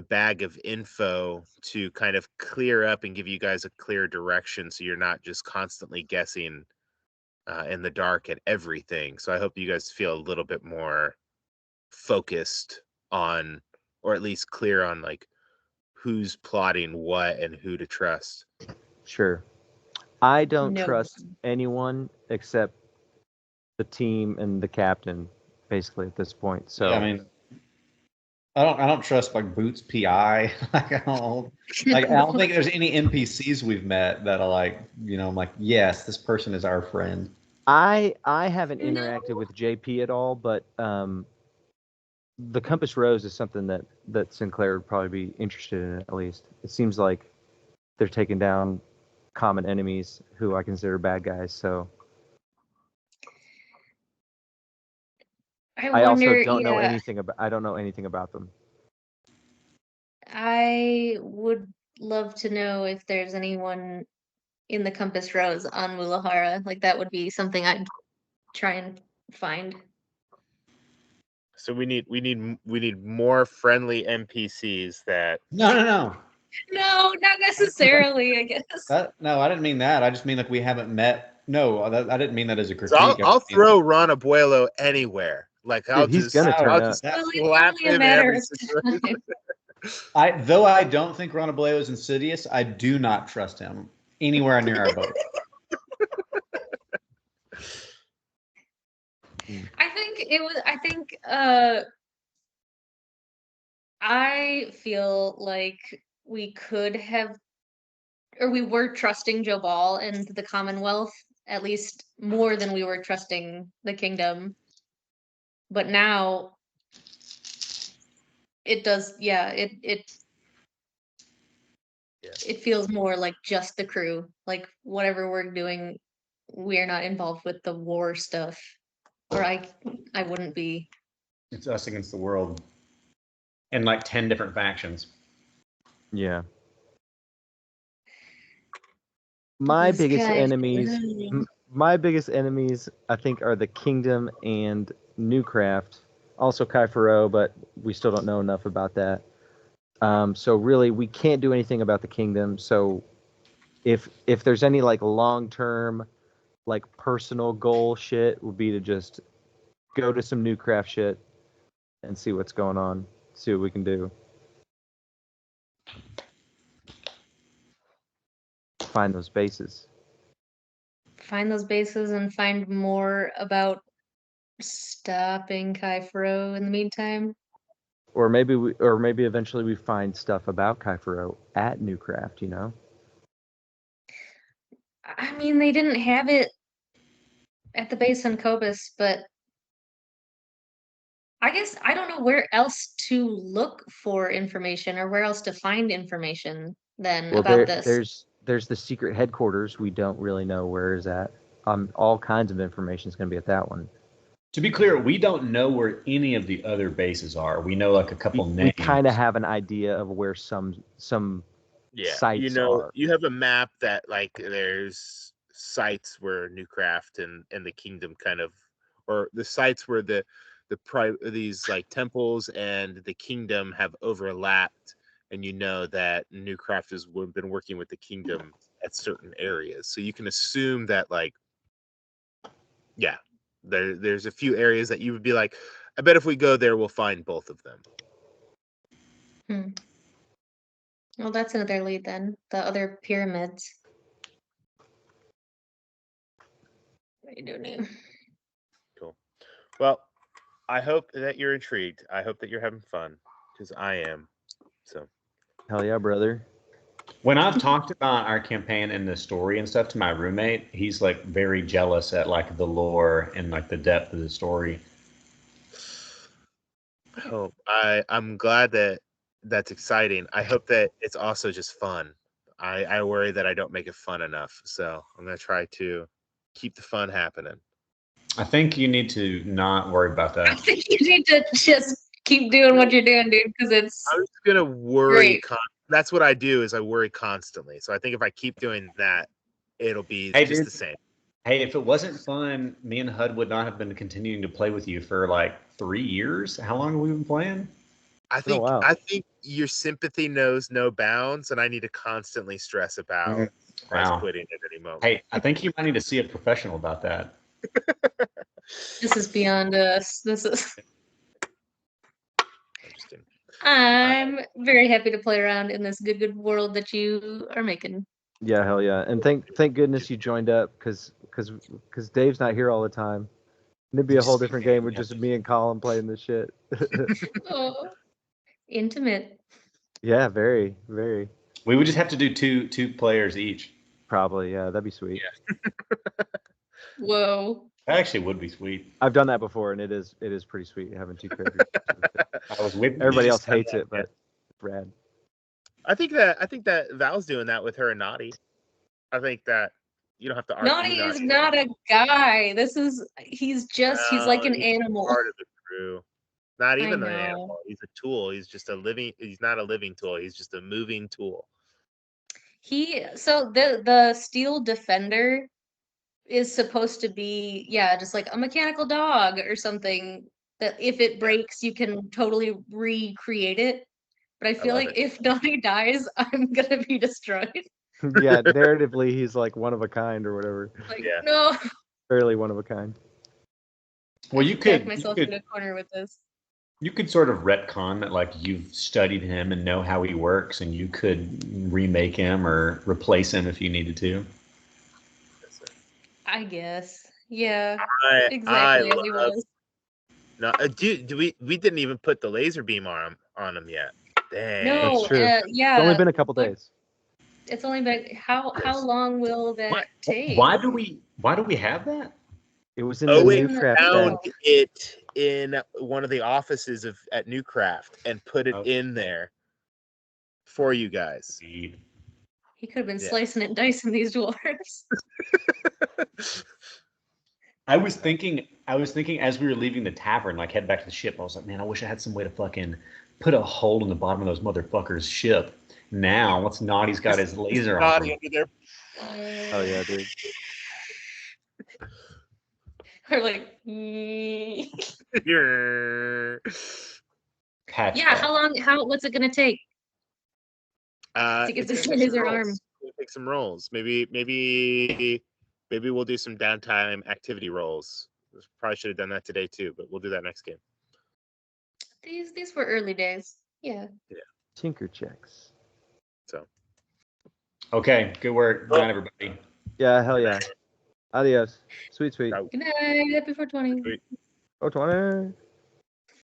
bag of info to kind of clear up and give you guys a clear direction so you're not just constantly guessing in the dark at everything. So I hope you guys feel a little bit more focused on, or at least clear on like who's plotting what and who to trust. Sure. I don't No. trust anyone except the team and the captain, basically at this point. So Yeah, I mean, I don't trust like Boots PI. I don't think there's any NPCs we've met that are like, I'm like, yes, this person is our friend. I haven't interacted with JP at all, but the Compass Rose is something that Sinclair would probably be interested in at least. It seems like they're taking down common enemies who I consider bad guys. So I also don't know anything about. I don't know anything about them. I would love to know if there's anyone in the Compass Rose on Mulajara. Like that would be something I'd try and find. So we need more friendly NPCs that. No. No, not necessarily, I guess. No, I didn't mean that. I just mean like we haven't met. No, I didn't mean that as a critique. So I'll throw Ron Abuelo anywhere. Like I'll Dude, just slap him in every situation. Though I don't think Ron Abuelo is insidious, I do not trust him anywhere near our boat. I feel like we could have, or we were trusting Jobal and the Commonwealth at least more than we were trusting the kingdom. But now it does, it feels more like just the crew. Like whatever we're doing, we're not involved with the war stuff. Or I wouldn't be. It's us against the world. And like 10 different factions. Yeah. My biggest enemies, I think, are the Kingdom and Newcraft. Also Kai-Faro, but we still don't know enough about that. So really, we can't do anything about the Kingdom. So if there's any like long-term, like personal goal shit, would be to just go to some Newcraft shit and see what's going on, see what we can do. Find those bases. Find those bases and find more about stopping Kai-Faro in the meantime. Or maybe eventually we find stuff about Kai-Faro at Newcraft, you know? I mean, they didn't have it at the base on Cobas, but I guess I don't know where else to look for information or where else to find information then about this. There's the secret headquarters. We don't really know where is that. All kinds of information is going to be at that one. To be clear, we don't know where any of the other bases are. We know like a couple names. We kind of have an idea of where some sites are. You have a map that like there's sites where Newcraft and the Kingdom kind of, or the sites where these like temples and the Kingdom have overlapped, and you know that Newcraft has been working with the Kingdom at certain areas. So you can assume that, like, yeah, there's a few areas that you would be like, I bet if we go there, we'll find both of them. Well, that's another lead then. The other pyramids. What are you doing? Cool. Well, I hope that you're intrigued. I hope that you're having fun, because I am. So. Hell yeah, brother. When I've talked about our campaign and the story and stuff to my roommate, he's like very jealous at like the lore and like the depth of the story. Oh, I'm glad that that's exciting. I hope that it's also just fun. I worry that I don't make it fun enough, so I'm gonna try to keep the fun happening. I think you need to not worry about I that. think you need to just keep doing what you're doing, dude, because it's I'm just gonna worry. great. That's what I do, is I worry constantly. So I think if I keep doing that, it'll be Hey, just dude. the same. Hey, if it wasn't fun, me and HUD would not have been continuing to play with you for like 3 years. How long have we been playing? I been a think while. I think your sympathy knows no bounds, and I need to constantly stress about guys Wow. quitting at any moment. Hey, I think you might need to see a professional about that. This is beyond us. This is. Interesting. I'm very happy to play around in this good world that you are making. Yeah, hell yeah. And thank goodness you joined up, because Dave's not here all the time. It'd be a whole different game with just me and Colin playing this shit. Oh, intimate. Yeah, very, very. We would just have to do two players each. Probably, yeah, that'd be sweet. Whoa. That actually would be sweet. I've done that before, and it is pretty sweet having two characters. I was with Everybody you. else hates it, but it's rad. I think that Val's doing that with her and Naughty. I think that you don't have to argue. Naughty is not a guy. He's like an animal. Part of the crew. Not even an know. animal. He's a tool. He's not a living tool. He's just a moving tool. So the steel defender is supposed to be, just like a mechanical dog or something that if it breaks, you can totally recreate it. But I feel like if Naughty dies, I'm gonna be destroyed. Yeah, narratively, he's like one of a kind or whatever. Like, no. Fairly one of a kind. Well, you could back myself in a corner with this. You could sort of retcon that, like, you've studied him and know how he works, and you could remake him or replace him if you needed to. I guess. Yeah. I exactly as he was. No, dude, we didn't even put the laser beam on him yet. Dang. No, That's true. yeah. It's only been a couple days. It's only been how long will that take? Why do we have that? It was in the Newcraft found bag. it in one of the offices at Newcraft and put it in there for you guys. He could have been slicing and dicing these dwarves. I was thinking as we were leaving the tavern, like head back to the ship, I was like, man, I wish I had some way to fucking put a hole in the bottom of those motherfuckers' ship. Now, once Naughty's got his laser on him. Oh yeah, dude. Or like, what's it gonna take to get this laser arm? We'll take some rolls. Maybe we'll do some downtime activity rolls. Probably should have done that today too, but we'll do that next game. These were early days. Yeah. Tinker checks. So. Okay, good work. Good night, everybody. Yeah, hell yeah. Adios. Sweet. Good night. Happy 420. 420.